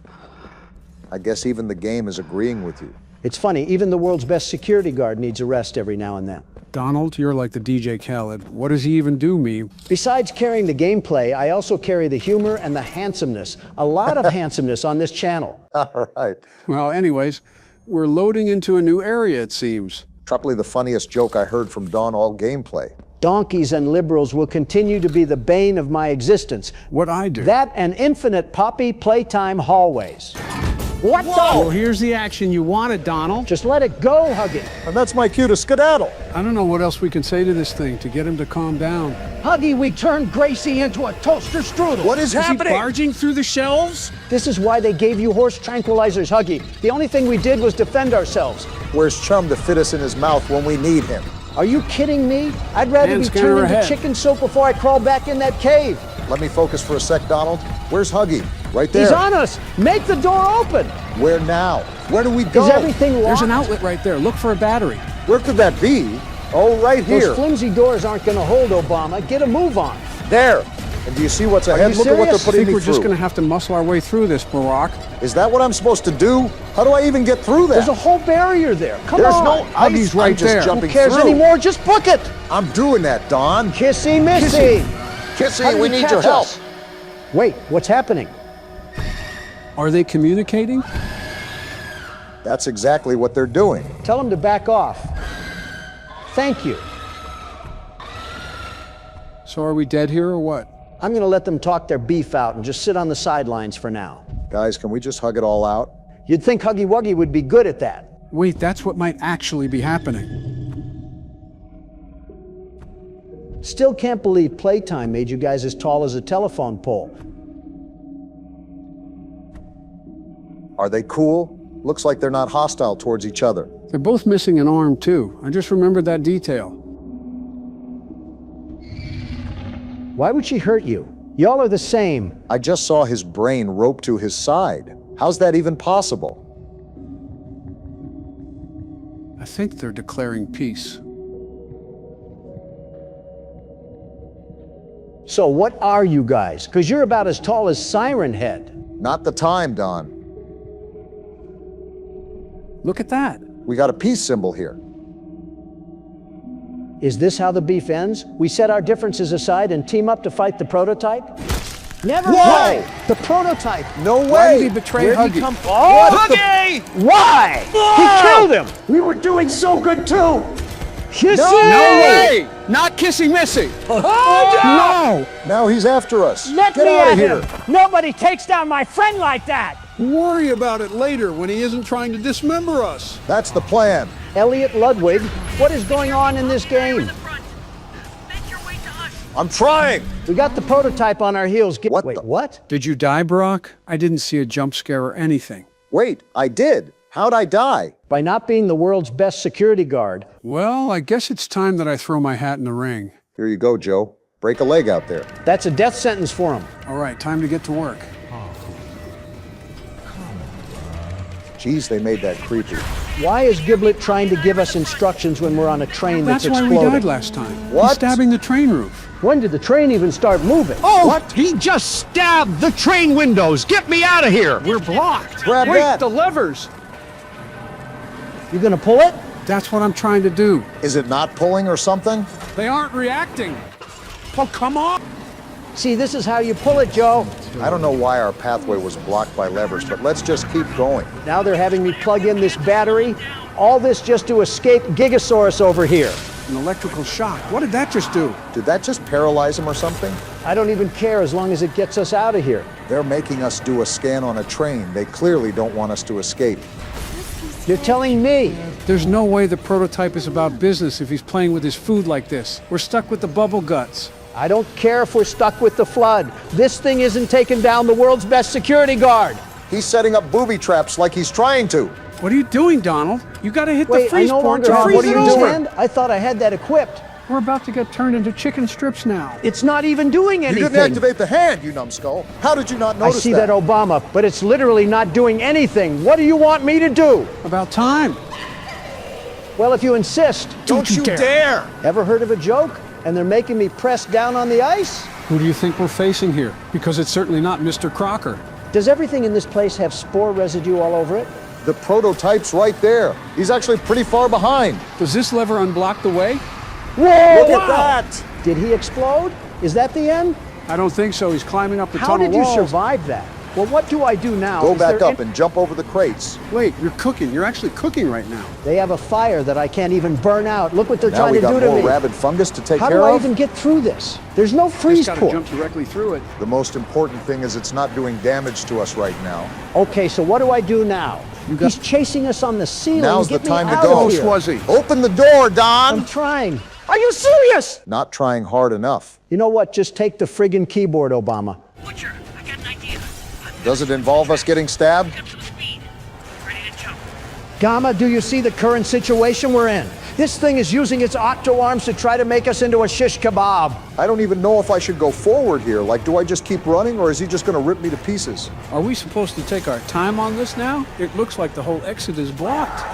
I guess even the game is agreeing with you. It's funny, even the world's best security guard needs a rest every now and then. Donald, you're like the DJ Khaled. What does he even do, me? Besides carrying the gameplay, I also carry the humor and the handsomeness. A lot of handsomeness on this channel. All right. Well, anyways, we're loading into a new area, it seems. Probably the funniest joke I heard from Don all gameplay. Donkeys and liberals will continue to be the bane of my existence. What I do? That and infinite Poppy Playtime hallways. What Well, the? here's the action you wanted, Donald. Just let it go, Huggy. And that's my cue to skedaddle. I don't know what else we can say to this thing to get him to calm down. Huggy, we turned Gracie into a toaster strudel. What is happening? Barging through the shelves? This is why they gave you horse tranquilizers, Huggy. The only thing we did was defend ourselves. Where's Chum to fit us in his mouth when we need him? Are you kidding me? I'd rather Hand be scanner turned into ahead. chicken soup before I crawl back in that cave. Let me focus for a sec, Donald. Where's Huggy? Right there. He's on us. Make the door open. Where now? Where do we go? Is everything locked? There's an outlet right there. Look for a battery. Where could that be? Oh, right here. Those flimsy doors aren't going to hold, Obama. Get a move on. There. And do you see what's ahead? you Look at what they're serious? I putting think me we're just through. going to have to muscle our way through this, Barack. Is that what I'm supposed to do? How do I even get through that? There's a whole barrier there. Come There's on. no ice. Huggy's right I'm just there. jumping Who cares through. anymore? Just book it. I'm doing that, Don. Kissy missy. Kissy, How did we he need catch your help. us? Wait, what's happening? Are they communicating? That's exactly what they're doing. Tell them to back off. Thank you. So are we dead here or what? I'm going to let them talk their beef out and just sit on the sidelines for now. Guys, can we just hug it all out? You'd think Huggy Wuggy would be good at that. Wait, that's what might actually be happening. Still can't believe Playtime made you guys as tall as a telephone pole. Are they cool? Looks like they're not hostile towards each other. They're both missing an arm, too. I just remembered that detail. Why would she hurt you? Y'all are the same. I just saw his brain roped to his side. How's that even possible? I think they're declaring peace. So what are you guys? Because you're about as tall as Siren Head. Not the time, Don. Look at that. We got a peace symbol here. Is this how the beef ends? We set our differences aside and team up to fight the prototype? Never Whoa! mind. The prototype. No way! Why did he betray Where'd Huggy? he come from? Oh, Huggy! Why? He killed him. We were doing so good too. Kissy! No way! Not Kissy Missy! No! Now he's after us. Let Get me out at of here. him. Nobody takes down my friend like that. Worry about it later when he isn't trying to dismember us. That's the plan. Elliot Ludwig, what is going on in this game? I'm trying. We got the prototype on our heels. What Wait, the- what? Did you die, Barack? I didn't see a jump scare or anything. Wait, I did. How'd I die? By not being the world's best security guard. Well, I guess it's time that I throw my hat in the ring. Here you go, Joe. Break a leg out there. That's a death sentence for him. All right, time to get to work. Geez, they made that creepy. Why is Giblet trying to give us instructions when we're on a train that's That's why exploding? we died last time. What? He's stabbing the train roof. When did the train even start moving? Oh, What? he just stabbed the train windows. Get me out of here. We're blocked. Grab Wait, that. the levers. You gonna pull it? That's what I'm trying to do. Is it not pulling or something? They aren't reacting. Oh, come on. See, this is how you pull it, Joe. I don't know why our pathway was blocked by levers, but let's just keep going. Now they're having me plug in this battery. All this just to escape Gigasaurus over here. An electrical shock. What did that just do? Did that just paralyze him or something? I don't even care as long as it gets us out of here. They're making us do a scan on a train. They clearly don't want us to escape. You're telling me? There's no way the prototype is about business if he's playing with his food like this. We're stuck with the bubble guts. I don't care if we're stuck with the flood. This thing isn't taking down the world's best security guard. He's setting up booby traps like he's trying to. What are you doing, Donald? You gotta hit Wait, the freeze I no point longer to have freeze what it are you over. doing? I thought I had that equipped. We're about to get turned into chicken strips now. It's not even doing You anything. didn't activate the hand, you numbskull. How did you not I notice see that, Obama, but it's literally not doing anything. What do you want me to do? About time. Well, if you insist. Don't you dare! Ever heard of a joke? And they're making me press down on the ice? Who do you think we're facing here? Because it's certainly not Mr. Crocker. Does everything in this place have spore residue all over it? The prototype's right there. He's actually pretty far behind. Does this lever unblock the way? Whoa! Look at that! Did he explode? Is that the end? I don't think so. He's climbing up the How tunnel did you walls. survive that? Well, what do I do now? Go Is back there up and jump over the crates. Wait, you're cooking. You're actually cooking right now. They have a fire that I can't even burn out. Look what they're Now trying we to got do to more me. rabid fungus to take How care do I of. even get through this? There's no freeze Just gotta port. jump directly through it. The most important thing is it's not doing damage to us right now. Okay, so what do I do now? He's chasing us on the ceiling. Now's Get the me time to out go. of here. Swuzzy. Open the door, Don! I'm trying. Are you serious? Not trying hard enough. You know what? Just take the friggin' keyboard, Obama. Butcher, I got an idea. Does it involve us getting stabbed? Up to speed. Ready to jump. Gamma, do you see the current situation we're in? This thing is using its octo arms to try to make us into a shish kebab. I don't even know if I should go forward here. Like, do I just keep running, or is he just going to rip me to pieces? Are we supposed to take our time on this now? It looks like the whole exit is blocked.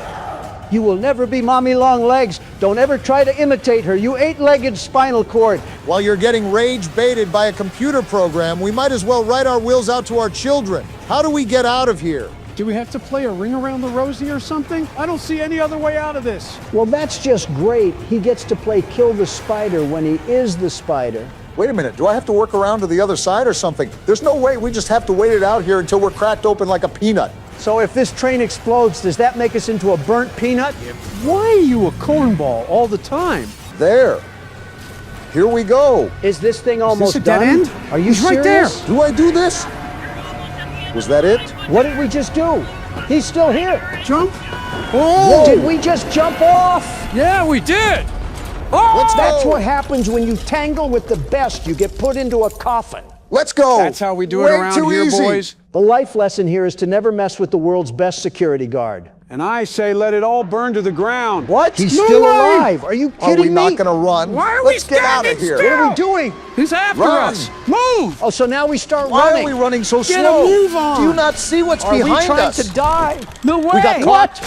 You will never be Mommy Long Legs. Don't ever try to imitate her, you eight-legged spinal cord. While you're getting rage-baited by a computer program, we might as well write our wills out to our children. How do we get out of here? Do we have to play a ring around the rosy or something? I don't see any other way out of this. Well, that's just great. He gets to play Kill the Spider when he is the spider. Wait a minute, do I have to work around to the other side or something? There's no way we just have to wait it out here until we're cracked open like a peanut. So if this train explodes, does that make us into a burnt peanut? Why are you a cornball all the time? There. Here we go. Is this thing almost a dead done? end? Are you He's right serious? there. Do I do this? Was that it? What did we just do? He's still here. Jump? Oh! Did we just jump off? Yeah, we did. Oh! Let's That's go. what happens when you tangle with the best. You get put into a coffin. Let's go. That's how we do it Way around too here, easy. boys. The life lesson here is to never mess with the world's best security guard. And I say let it all burn to the ground. What? He's No still way. alive. Are you Are kidding we me? not going to run? Why are Let's we get out of standing here. still? What are we doing? He's after Run. us. Move! Oh, so now we start Why running. are we running so Get slow? a move on. Do you not see what's Are we behind trying us? to die? No way. We got caught.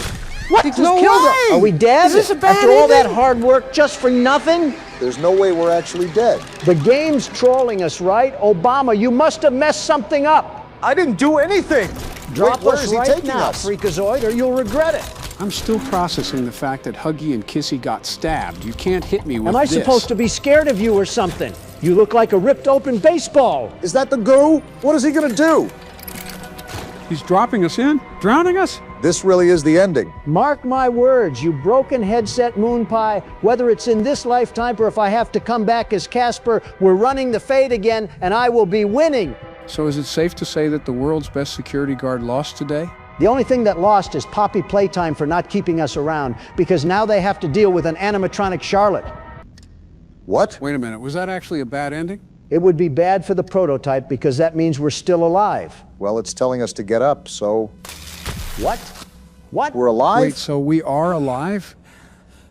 What? He just No killed way. us. Are we dead? Is this a bad After all that ending? hard work just for nothing? There's no way we're actually dead. The game's trolling us, right? Obama, you must have messed something up. I didn't do anything. Drop Wait, where us is he right taking now, us? Freakazoid, or you'll regret it. I'm still processing the fact that Huggy and Kissy got stabbed. You can't hit me with Am I this. supposed to be scared of you or something? You look like a ripped open baseball. Is that the goo? What is he going to do? He's dropping us in? Drowning us? This really is the ending. Mark my words, you broken headset moon pie, whether it's in this lifetime or if I have to come back as Casper, we're running the fade again and I will be winning. So is it safe to say that the world's best security guard lost today? The only thing that lost is Poppy Playtime for not keeping us around, because now they have to deal with an animatronic Charlotte. What? Wait a minute, was that actually a bad ending? It would be bad for the prototype because that means we're still alive. Well, it's telling us to get up, so What? What? we're alive? Wait, so we are alive?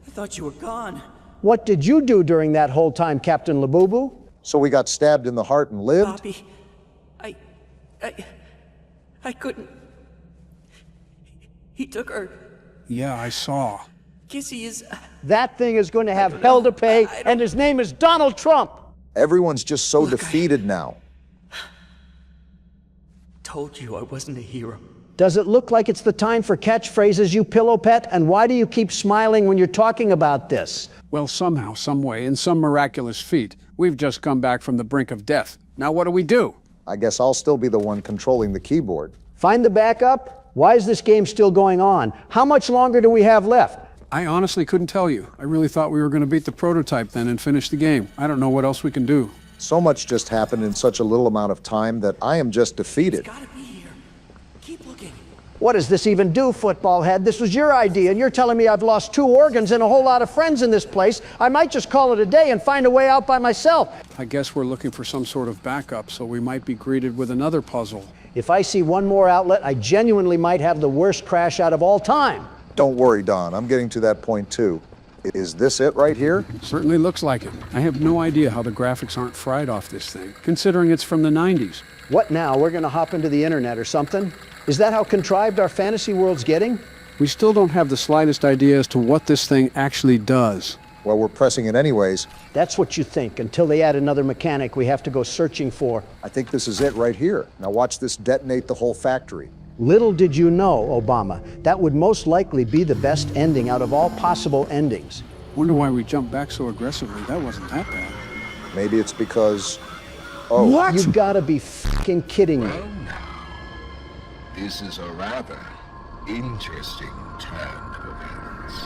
I thought you were gone. What did you do during that whole time, Captain Labubu? So we got stabbed in the heart and lived? Poppy, I couldn't. He took her. Yeah, I saw. Kissy is. That thing is going to have hell to pay, and his name is Donald Trump. Everyone's just so defeated now. Told you I wasn't a hero. Does it look like it's the time for catchphrases, you pillow pet? And why do you keep smiling when you're talking about this? Well, somehow, some way, in some miraculous feat, we've just come back from the brink of death. Now what do we do? I guess I'll still be the one controlling the keyboard. Find the backup? Why is this game still going on? How much longer do we have left? I honestly couldn't tell you. I really thought we were going to beat the prototype then and finish the game. I don't know what else we can do. So much just happened in such a little amount of time that I am just defeated. It's gotta be here. Keep looking. What does this even do, football head? This was your idea, and you're telling me I've lost 2 organs and a whole lot of friends in this place. I might just call it a day and find a way out by myself. I guess we're looking for some sort of backup, so we might be greeted with another puzzle. If I see one more outlet, I genuinely might have the worst crash out of all time. Don't worry, Don. I'm getting to that point, too. Is this it right here? Certainly looks like it. I have no idea how the graphics aren't fried off this thing, considering it's from the 90s. What now? We're going to hop into the internet or something? Is that how contrived our fantasy world's getting? We still don't have the slightest idea as to what this thing actually does. Well, we're pressing it anyways. That's what you think, until they add another mechanic we have to go searching for. I think this is it right here. Now watch this detonate the whole factory. Little did you know, Obama, that would most likely be the best ending out of all possible endings. Wonder why we jumped back so aggressively. That wasn't that bad. Maybe it's because... Oh. What? You gotta be f***ing kidding me. Well, now, this is a rather interesting turn of events.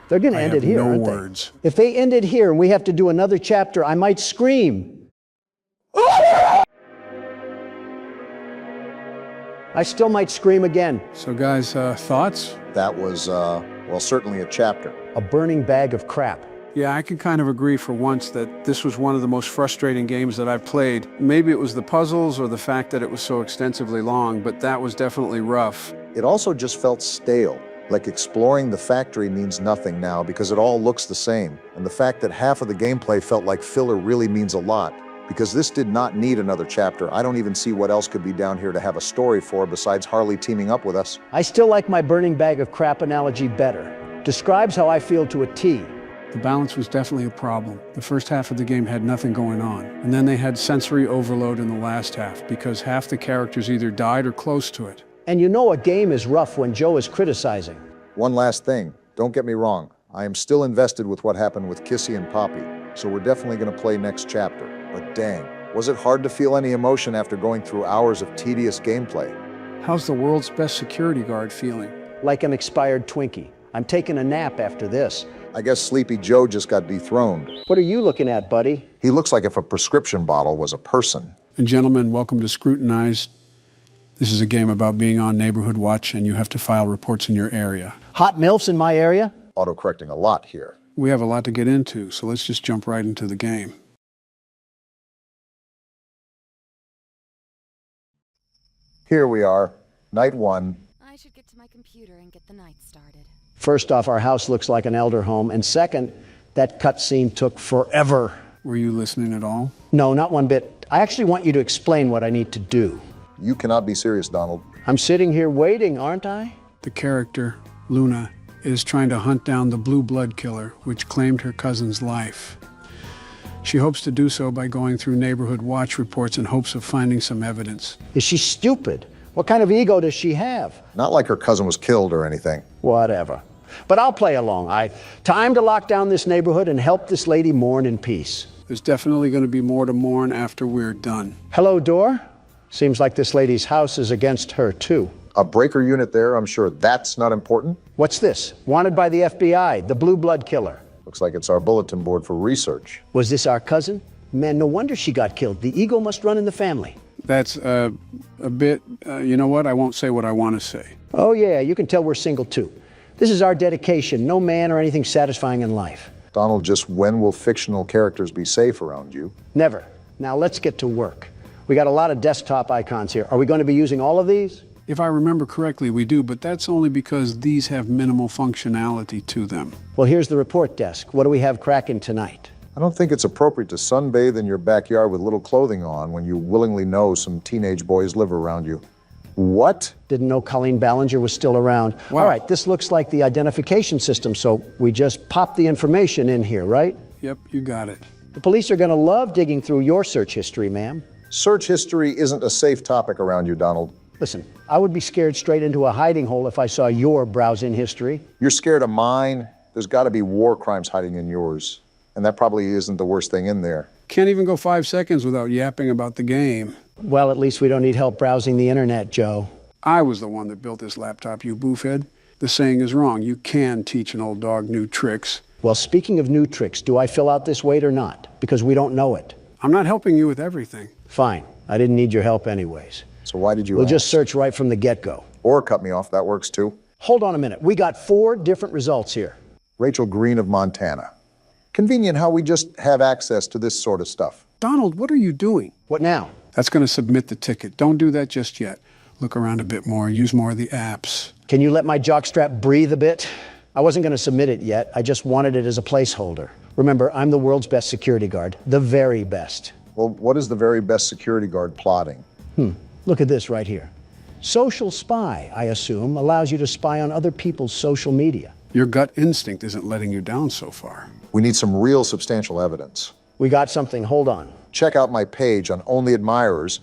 They're gonna end it here, no aren't words. they? If they end it here and we have to do another chapter, I might scream. I still might scream again. So guys, thoughts? That was, well, certainly a chapter. A burning bag of crap. Yeah, I can kind of agree for once that this was one of the most frustrating games that I've played. Maybe it was the puzzles or the fact that it was so extensively long, but that was definitely rough. It also just felt stale. Like exploring the factory means nothing now because it all looks the same. And the fact that half of the gameplay felt like filler really means a lot. Because this did not need another chapter. I don't even see what else could be down here to have a story for besides Harley teaming up with us. I still like my burning bag of crap analogy better. Describes how I feel to a T. The balance was definitely a problem. The first half of the game had nothing going on. And then they had sensory overload in the last half because half the characters either died or close to it. And you know a game is rough when Joe is criticizing. One last thing. Don't get me wrong. I am still invested with what happened with Kissy and Poppy. So we're definitely going to play next chapter. But dang, was it hard to feel any emotion after going through hours of tedious gameplay? How's the world's best security guard feeling? Like an expired Twinkie. I'm taking a nap after this. I guess Sleepy Joe just got dethroned. What are you looking at, buddy? He looks like if a prescription bottle was a person. And gentlemen, welcome to Scrutinize. This is a game about being on Neighborhood Watch, and you have to file reports in your area. Hot MILFs in my area? Autocorrecting a lot here. We have a lot to get into, so let's just jump right into the game. Here we are, night 1. I should get to my computer and get the night started. First off, our house looks like an elder home. And second, that cutscene took forever. Were you listening at all? No, not one bit. I actually want you to explain what I need to do. You cannot be serious, Donald. I'm sitting here waiting, aren't I? The character, Luna, is trying to hunt down the blue blood killer, which claimed her cousin's life. She hopes to do so by going through Neighborhood Watch reports in hopes of finding some evidence. Is she stupid? What kind of ego does she have? Not like her cousin was killed or anything. Whatever. But I'll play along. Time to lock down this neighborhood and help this lady mourn in peace. There's definitely going to be more to mourn after we're done. Hello, door? Seems like this lady's house is against her, too. A breaker unit there, I'm sure that's not important. What's this? Wanted by the FBI, the blue blood killer. Looks like it's our bulletin board for research. Was this our cousin? Man, no wonder she got killed. The ego must run in the family. That's a bit, you know what? I won't say what I want to say. Oh, yeah, you can tell we're single, too. This is our dedication. No man or anything satisfying in life. Donald, just when will fictional characters be safe around you? Never. Now let's get to work. We got a lot of desktop icons here. Are we going to be using all of these? If I remember correctly, we do, but that's only because these have minimal functionality to them. Well, here's the report desk. What do we have cracking tonight? I don't think it's appropriate to sunbathe in your backyard with little clothing on when you willingly know some teenage boys live around you. What? Didn't know Colleen Ballinger was still around. Wow. All right, this looks like the identification system, so we just pop the information in here, right? Yep, you got it. The police are going to love digging through your search history, ma'am. Search history isn't a safe topic around you, Donald. Listen, I would be scared straight into a hiding hole if I saw your browsing history. You're scared of mine. There's got to be war crimes hiding in yours. And that probably isn't the worst thing in there. Can't even go 5 seconds without yapping about the game. Well, at least we don't need help browsing the internet, Joe. I was the one that built this laptop, you boofhead. The saying is wrong. You can teach an old dog new tricks. Well, speaking of new tricks, do I fill out this weight or not? Because we don't know it. I'm not helping you with everything. Fine. I didn't need your help anyways. So why did you We'll ask? just search right from the get-go. Or cut me off, that works too. Hold on a minute. We got 4 different results here. Rachel Green of Montana. Convenient how we just have access to this sort of stuff. Donald, what are you doing? What now? That's going to submit the ticket. Don't do that just yet. Look around a bit more. Use more of the apps. Can you let my jockstrap breathe a bit? I wasn't going to submit it yet. I just wanted it as a placeholder. Remember, I'm the world's best security guard. The very best. Well, what is the very best security guard plotting? Look at this right here. Social spy, I assume, allows you to spy on other people's social media. Your gut instinct isn't letting you down so far. We need some real substantial evidence. We got something. Hold on. Check out my page on Only Admirers.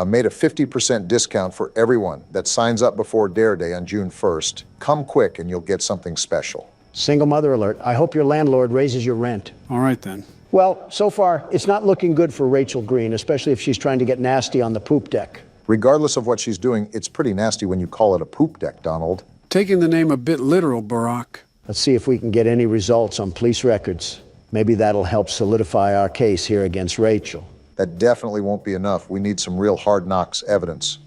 Made a 50% discount for everyone that signs up before Dare Day on June 1st. Come quick and you'll get something special. Single mother alert. I hope your landlord raises your rent. All right, then. Well, so far, it's not looking good for Rachel Green, especially if she's trying to get nasty on the poop deck. Regardless of what she's doing, it's pretty nasty when you call it a poop deck, Donald. Taking the name a bit literal, Barack. Let's see if we can get any results on police records. Maybe that'll help solidify our case here against Rachel. That definitely won't be enough. We need some real hard knocks evidence.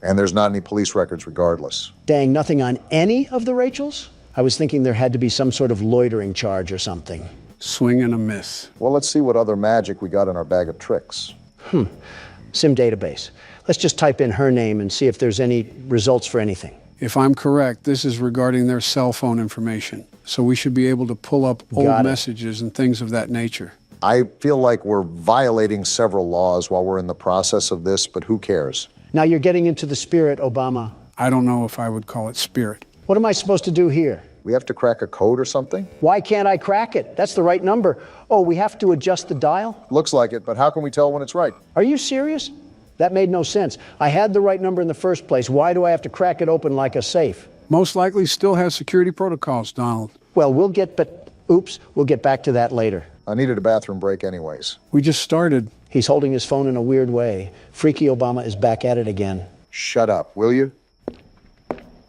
And there's not any police records regardless. Dang, nothing on any of the Rachels? I was thinking there had to be some sort of loitering charge or something. Swing and a miss. Well, let's see what other magic we got in our bag of tricks. SIM database. Let's just type in her name and see if there's any results for anything. If I'm correct, this is regarding their cell phone information. So we should be able to pull up old messages and things of that nature. I feel like we're violating several laws while we're in the process of this, but who cares? Now you're getting into the spirit, Obama. I don't know if I would call it spirit. What am I supposed to do here? We have to crack a code or something? Why can't I crack it? That's the right number. Oh, we have to adjust the dial? Looks like it, but how can we tell when it's right? Are you serious? That made no sense. I had the right number in the first place. Why do I have to crack it open like a safe? Most likely still has security protocols, Donald. Well, we'll get back to that later. I needed a bathroom break anyways. We just started. He's holding his phone in a weird way. Freaky Obama is back at it again. Shut up, will you?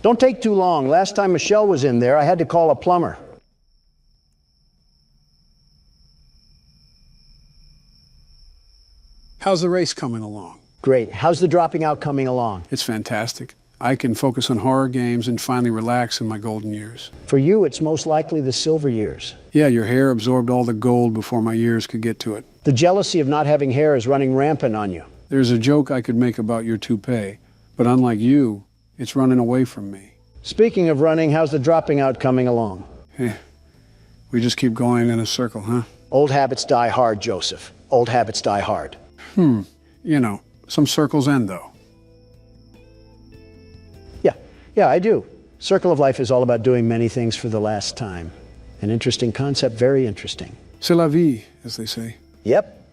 Don't take too long. Last time Michelle was in there, I had to call a plumber. How's the race coming along? Great. How's the dropping out coming along? It's fantastic. I can focus on horror games and finally relax in my golden years. For you, it's most likely the silver years. Yeah, your hair absorbed all the gold before my years could get to it. The jealousy of not having hair is running rampant on you. There's a joke I could make about your toupee, but unlike you, it's running away from me. Speaking of running, how's the dropping out coming along? We just keep going in a circle, huh? Old habits die hard, Joseph. Old habits die hard. You know, some circles end, though. Yeah, I do. Circle of life is all about doing many things for the last time. An interesting concept, very interesting. C'est la vie, as they say. Yep.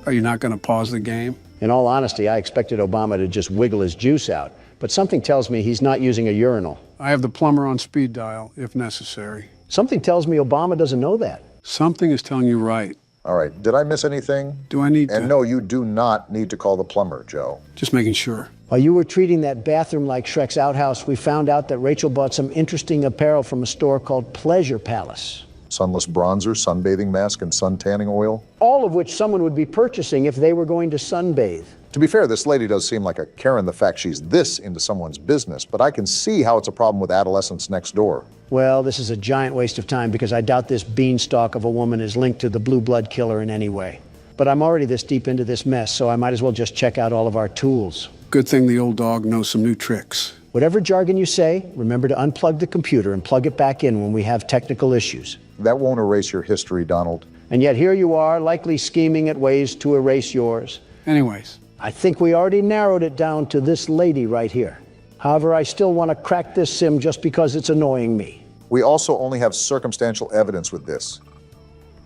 Are you not going to pause the game? In all honesty, I expected Obama to just wiggle his juice out, but something tells me he's not using a urinal. I have the plumber on speed dial, if necessary. Something tells me Obama doesn't know that. Something is telling you right. All right, did I miss anything? Do I need to? And no, you do not need to call the plumber, Joe. Just making sure. While you were treating that bathroom like Shrek's outhouse, we found out that Rachel bought some interesting apparel from a store called Pleasure Palace. Sunless bronzer, sunbathing mask, and sun tanning oil. All of which someone would be purchasing if they were going to sunbathe. To be fair, this lady does seem like a Karen the fact she's this into someone's business, but I can see how it's a problem with adolescents next door. Well, this is a giant waste of time because I doubt this beanstalk of a woman is linked to the blue blood killer in any way. But I'm already this deep into this mess, so I might as well just check out all of our tools. Good thing the old dog knows some new tricks. Whatever jargon you say, remember to unplug the computer and plug it back in when we have technical issues. That won't erase your history, Donald. And yet here you are, likely scheming at ways to erase yours. Anyways. I think we already narrowed it down to this lady right here. However, I still want to crack this sim just because it's annoying me. We also only have circumstantial evidence with this.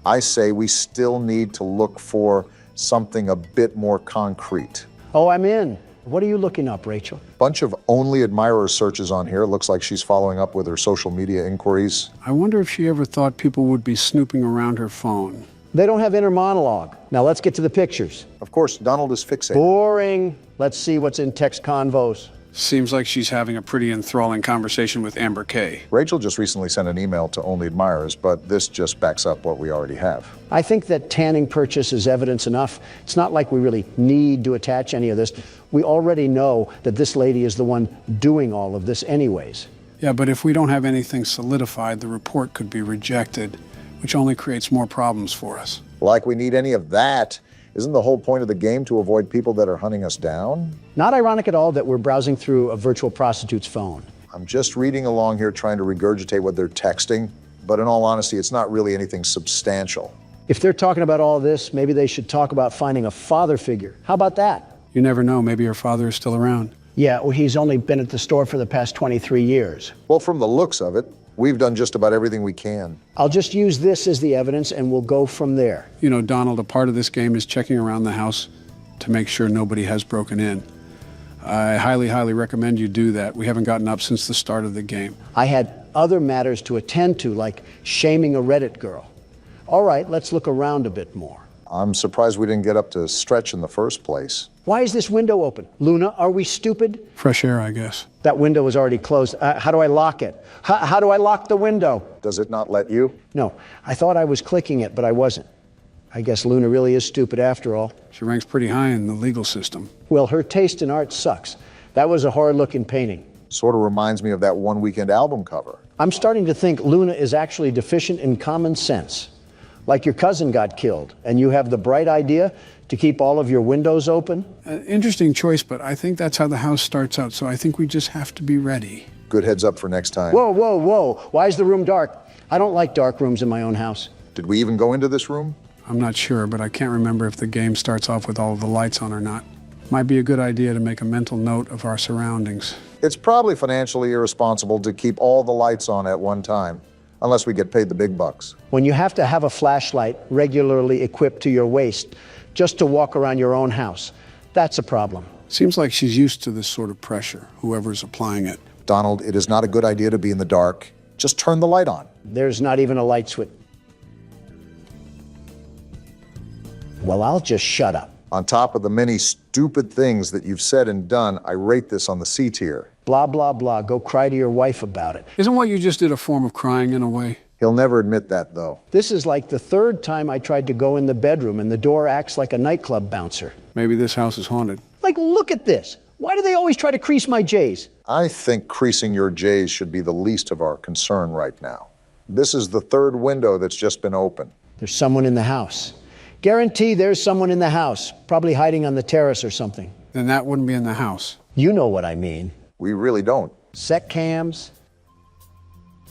I say we still need to look for something a bit more concrete. Oh, I'm in. What are you looking up, Rachel? Bunch of only admirer searches on here. Looks like she's following up with her social media inquiries. I wonder if she ever thought people would be snooping around her phone. They don't have inner monologue. Now let's get to the pictures. Of course, Donald is fixated. Boring. Let's see what's in text convos. Seems like she's having a pretty enthralling conversation with Amber Kay. Rachel just recently sent an email to only admirers, but this just backs up what we already have. I think that tanning purchase is evidence enough. It's not like we really need to attach any of this. We already know that this lady is the one doing all of this anyways. Yeah, but if we don't have anything solidified, the report could be rejected, which only creates more problems for us. Like we need any of that. Isn't the whole point of the game to avoid people that are hunting us down? Not ironic at all that we're browsing through a virtual prostitute's phone. I'm just reading along here trying to regurgitate what they're texting, but in all honesty, it's not really anything substantial. If they're talking about all this, maybe they should talk about finding a father figure. How about that? You never know, maybe her father is still around. Yeah, well, he's only been at the store for the past 23 years. Well, from the looks of it, we've done just about everything we can. I'll just use this as the evidence and we'll go from there. You know, Donald, a part of this game is checking around the house to make sure nobody has broken in. I highly recommend you do that. We haven't gotten up since the start of the game. I had other matters to attend to, like shaming a Reddit girl. All right, let's look around a bit more. I'm surprised we didn't get up to stretch in the first place. Why is this window open? Luna, are we stupid? Fresh air, I guess. That window is already closed. How do I lock it? How do I lock the window? Does it not let you? No, I thought I was clicking it, but I wasn't. I guess Luna really is stupid after all. She ranks pretty high in the legal system. Well, her taste in art sucks. That was a horror-looking painting. Sort of reminds me of that One Weekend album cover. I'm starting to think Luna is actually deficient in common sense. Like your cousin got killed, and you have the bright idea to keep all of your windows open? Interesting choice, but I think that's how the house starts out, so I think we just have to be ready. Good heads up for next time. Whoa. Why is the room dark? I don't like dark rooms in my own house. Did we even go into this room? I'm not sure, but I can't remember if the game starts off with all of the lights on or not. Might be a good idea to make a mental note of our surroundings. It's probably financially irresponsible to keep all the lights on at one time, unless we get paid the big bucks. When you have to have a flashlight regularly equipped to your waist just to walk around your own house, that's a problem. Seems like she's used to this sort of pressure, whoever's applying it. Donald, it is not a good idea to be in the dark. Just turn the light on. There's not even a light switch. Well, I'll just shut up. On top of the many stupid things that you've said and done, I rate this on the C tier. Blah, blah, blah. Go cry to your wife about it. Isn't what you just did a form of crying in a way? He'll never admit that, though. This is like the third time I tried to go in the bedroom and the door acts like a nightclub bouncer. Maybe this house is haunted. Like, look at this. Why do they always try to crease my J's? I think creasing your J's should be the least of our concern right now. This is the third window that's just been opened. There's someone in the house. Guarantee there's someone in the house, probably hiding on the terrace or something. Then that wouldn't be in the house. You know what I mean. We really don't. Set cams.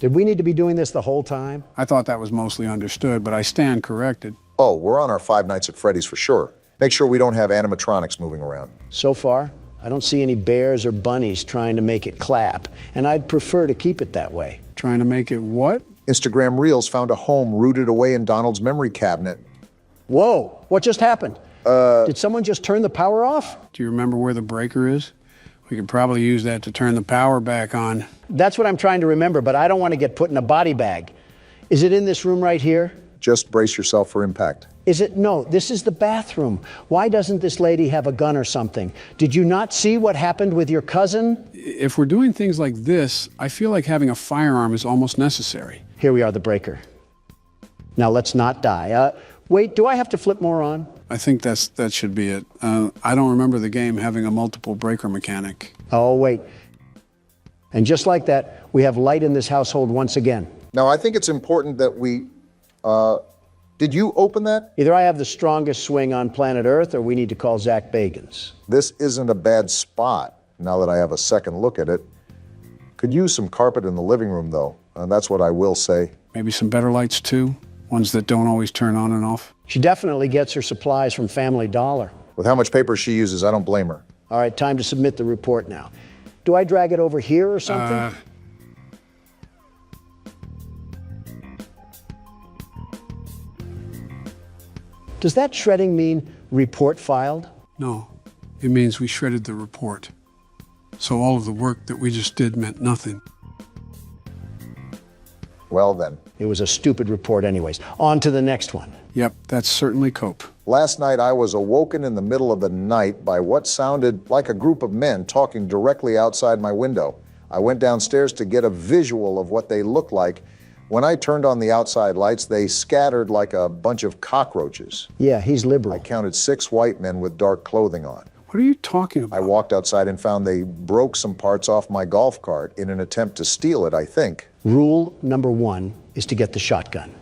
Did we need to be doing this the whole time? I thought that was mostly understood, but I stand corrected. Oh, we're on our Five Nights at Freddy's for sure. Make sure we don't have animatronics moving around. So far, I don't see any bears or bunnies trying to make it clap, and I'd prefer to keep it that way. Trying to make it what? Instagram Reels found a home rooted away in Donald's memory cabinet. Whoa, what just happened? Did someone just turn the power off? Do you remember where the breaker is? We could probably use that to turn the power back on. That's what I'm trying to remember, but I don't want to get put in a body bag. Is it in this room right here? Just brace yourself for impact. Is it? No, this is the bathroom. Why doesn't this lady have a gun or something? Did you not see what happened with your cousin? If we're doing things like this, I feel like having a firearm is almost necessary. Here we are, the breaker. Now let's not die. Wait, do I have to flip more on? I think that should be it. I don't remember the game having a multiple breaker mechanic. Oh, wait. And just like that, we have light in this household once again. Now, I think it's important that we, did you open that? Either I have the strongest swing on planet Earth or we need to call Zach Bagans. This isn't a bad spot, now that I have a second look at it. Could use some carpet in the living room, though. That's what I will say. Maybe some better lights, too? Ones that don't always turn on and off? She definitely gets her supplies from Family Dollar. With how much paper she uses, I don't blame her. All right, time to submit the report now. Do I drag it over here or something? Does that shredding mean report filed? No. It means we shredded the report. So all of the work that we just did meant nothing. Well then. It was a stupid report anyways. On to the next one. Yep, that's certainly cope. Last night I was awoken in the middle of the night by what sounded like a group of men talking directly outside my window. I went downstairs to get a visual of what they looked like. When I turned on the outside lights, they scattered like a bunch of cockroaches. Yeah, he's liberal. I counted 6 white men with dark clothing on. What are you talking about? I walked outside and found they broke some parts off my golf cart in an attempt to steal it, I think. Rule number 1 is to get the shotgun.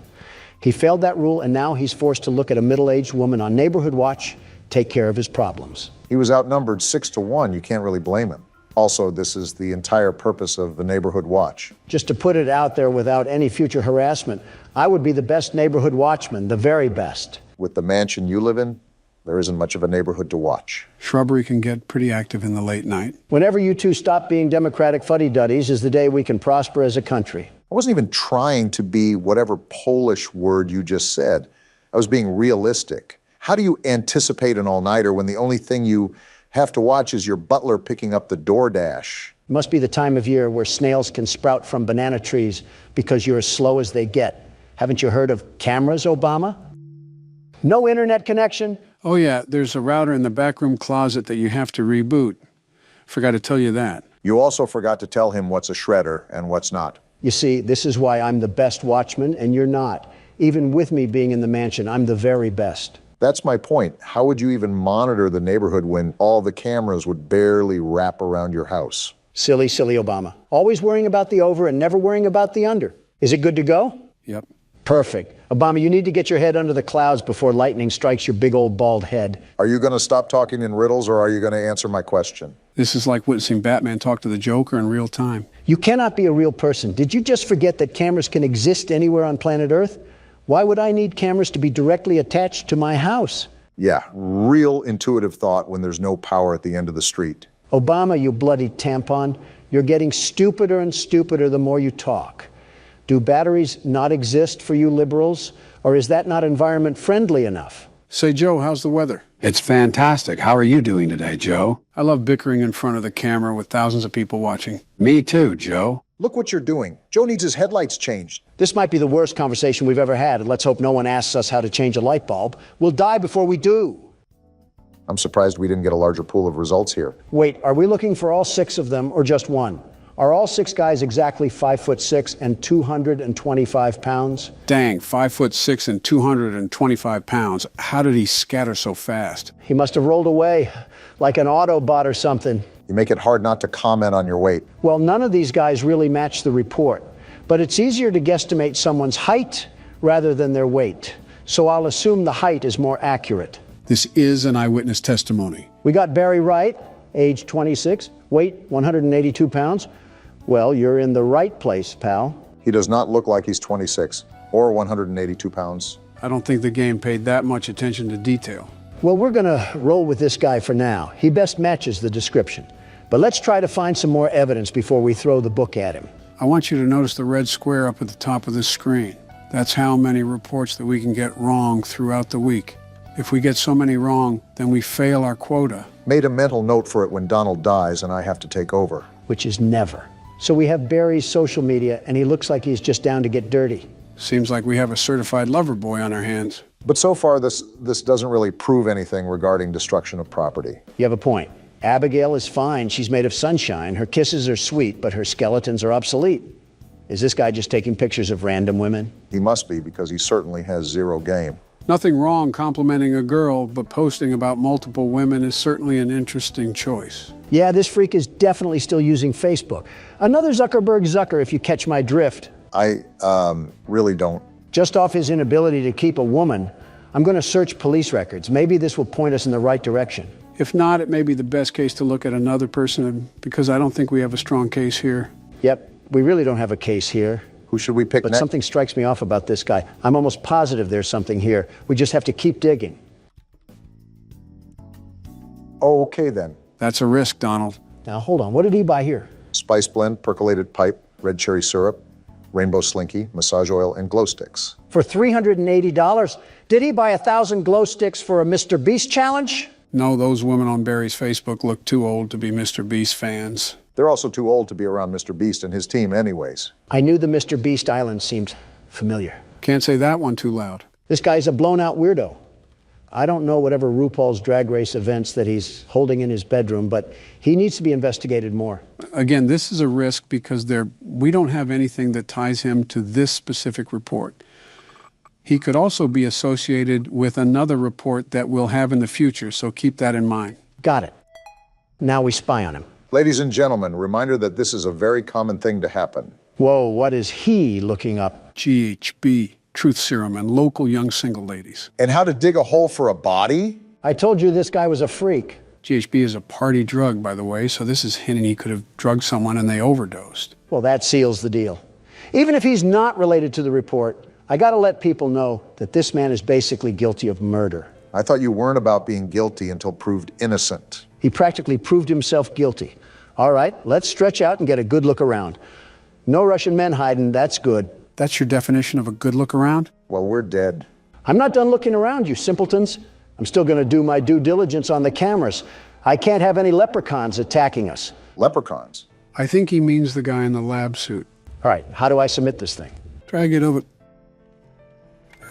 He failed that rule, and now he's forced to look at a middle-aged woman on neighborhood watch, take care of his problems. He was outnumbered 6-1. You can't really blame him. Also, this is the entire purpose of the neighborhood watch. Just to put it out there without any future harassment, I would be the best neighborhood watchman, the very best. With the mansion you live in, there isn't much of a neighborhood to watch. Shrubbery can get pretty active in the late night. Whenever you two stop being Democratic fuddy-duddies is the day we can prosper as a country. I wasn't even trying to be whatever Polish word you just said. I was being realistic. How do you anticipate an all-nighter when the only thing you have to watch is your butler picking up the DoorDash? It must be the time of year where snails can sprout from banana trees because you're as slow as they get. Haven't you heard of cameras, Obama? No internet connection? Oh yeah, there's a router in the backroom closet that you have to reboot. Forgot to tell you that. You also forgot to tell him what's a shredder and what's not. You see, this is why I'm the best watchman and you're not. Even with me being in the mansion, I'm the very best. That's my point. How would you even monitor the neighborhood when all the cameras would barely wrap around your house? Silly, silly Obama. Always worrying about the over and never worrying about the under. Is it good to go? Yep. Perfect. Obama, you need to get your head under the clouds before lightning strikes your big old bald head. Are you going to stop talking in riddles or are you going to answer my question? This is like witnessing Batman talk to the Joker in real time. You cannot be a real person. Did you just forget that cameras can exist anywhere on planet Earth? Why would I need cameras to be directly attached to my house? Yeah, real intuitive thought when there's no power at the end of the street. Obama, you bloody tampon, you're getting stupider and stupider the more you talk. Do batteries not exist for you liberals, or is that not environment friendly enough? Say, Joe, how's the weather? It's fantastic. How are you doing today, Joe? I love bickering in front of the camera with thousands of people watching. Me too, Joe. Look what you're doing. Joe needs his headlights changed. This might be the worst conversation we've ever had, and let's hope no one asks us how to change a light bulb. We'll die before we do. I'm surprised we didn't get a larger pool of results here. Wait, are we looking for all 6 of them or just one? Are all 6 guys exactly 5'6" and 225 pounds? Dang, 5'6" and 225 pounds. How did he scatter so fast? He must have rolled away like an Autobot or something. You make it hard not to comment on your weight. Well, none of these guys really match the report, but it's easier to guesstimate someone's height rather than their weight. So I'll assume the height is more accurate. This is an eyewitness testimony. We got Barry Wright, age 26, weight 182 pounds. Well, you're in the right place, pal. He does not look like he's 26 or 182 pounds. I don't think the game paid that much attention to detail. Well, we're gonna roll with this guy for now. He best matches the description. But let's try to find some more evidence before we throw the book at him. I want you to notice the red square up at the top of this screen. That's how many reports that we can get wrong throughout the week. If we get so many wrong, then we fail our quota. Made a mental note for it when Donald dies and I have to take over. Which is never. So we have Barry's social media, and he looks like he's just down to get dirty. Seems like we have a certified lover boy on our hands. But so far, this doesn't really prove anything regarding destruction of property. You have a point. Abigail is fine. She's made of sunshine. Her kisses are sweet, but her skeletons are obsolete. Is this guy just taking pictures of random women? He must be, because he certainly has zero game. Nothing wrong complimenting a girl, but posting about multiple women is certainly an interesting choice. Yeah, this freak is definitely still using Facebook. Another Zuckerberg Zucker, if you catch my drift. I really don't. Just off his inability to keep a woman, I'm going to search police records. Maybe this will point us in the right direction. If not, it may be the best case to look at another person, because I don't think we have a strong case here. Yep, we really don't have a case here. Who should we pick But next? something strikes me off about this guy. I'm almost positive there's something here. We just have to keep digging. Oh, okay then. That's a risk, Donald. Now, hold on. What did he buy here? Spice blend, percolated pipe, red cherry syrup, rainbow slinky, massage oil, and glow sticks. For $380? Did he buy 1,000 glow sticks for a Mr. Beast challenge? No, those women on Barry's Facebook look too old to be Mr. Beast fans. They're also too old to be around Mr. Beast and his team anyways. I knew the Mr. Beast Island seemed familiar. Can't say that one too loud. This guy's a blown-out weirdo. I don't know whatever RuPaul's Drag Race events that he's holding in his bedroom, but he needs to be investigated more. Again, this is a risk because we don't have anything that ties him to this specific report. He could also be associated with another report that we'll have in the future, so keep that in mind. Got it. Now we spy on him. Ladies and gentlemen, reminder that this is a very common thing to happen. Whoa, what is he looking up? GHB, Truth Serum, and local young single ladies. And how to dig a hole for a body? I told you this guy was a freak. GHB is a party drug, by the way, so this is hinting he could have drugged someone and they overdosed. Well, that seals the deal. Even if he's not related to the report, I gotta let people know that this man is basically guilty of murder. I thought you weren't about being guilty until proved innocent. He practically proved himself guilty. All right, let's stretch out and get a good look around. No Russian men hiding, that's good. That's your definition of a good look around? Well, we're dead. I'm not done looking around, you simpletons. I'm still gonna do my due diligence on the cameras. I can't have any leprechauns attacking us. Leprechauns? I think he means the guy in the lab suit. All right, how do I submit this thing? Drag it over.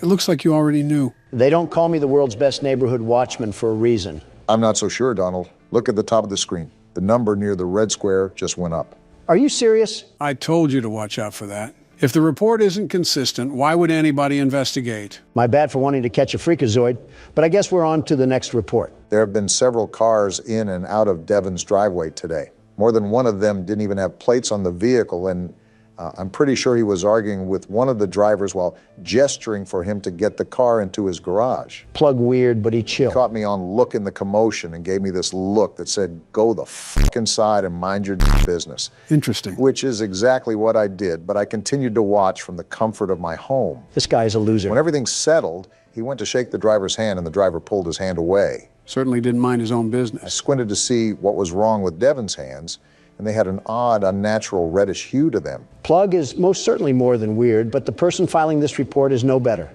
It looks like you already knew. They don't call me the world's best neighborhood watchman for a reason. I'm not so sure, Donald. Look at the top of the screen. The number near the red square just went up. Are you serious? I told you to watch out for that. If the report isn't consistent, why would anybody investigate? My bad for wanting to catch a freakazoid, but I guess we're on to the next report. There have been several cars in and out of Devon's driveway today. More than one of them didn't even have plates on the vehicle, and I'm pretty sure he was arguing with one of the drivers while gesturing for him to get the car into his garage. Plug weird, but he chill. He caught me on look in the commotion and gave me this look that said, go the f inside and mind your business. Interesting. Which is exactly what I did, but I continued to watch from the comfort of my home. This guy's a loser. When everything settled, he went to shake the driver's hand and the driver pulled his hand away. Certainly didn't mind his own I business. squinted to see what was wrong with Devon's hands, and they had an odd, unnatural reddish hue to them. Plug is most certainly more than weird, but the person filing this report is no better.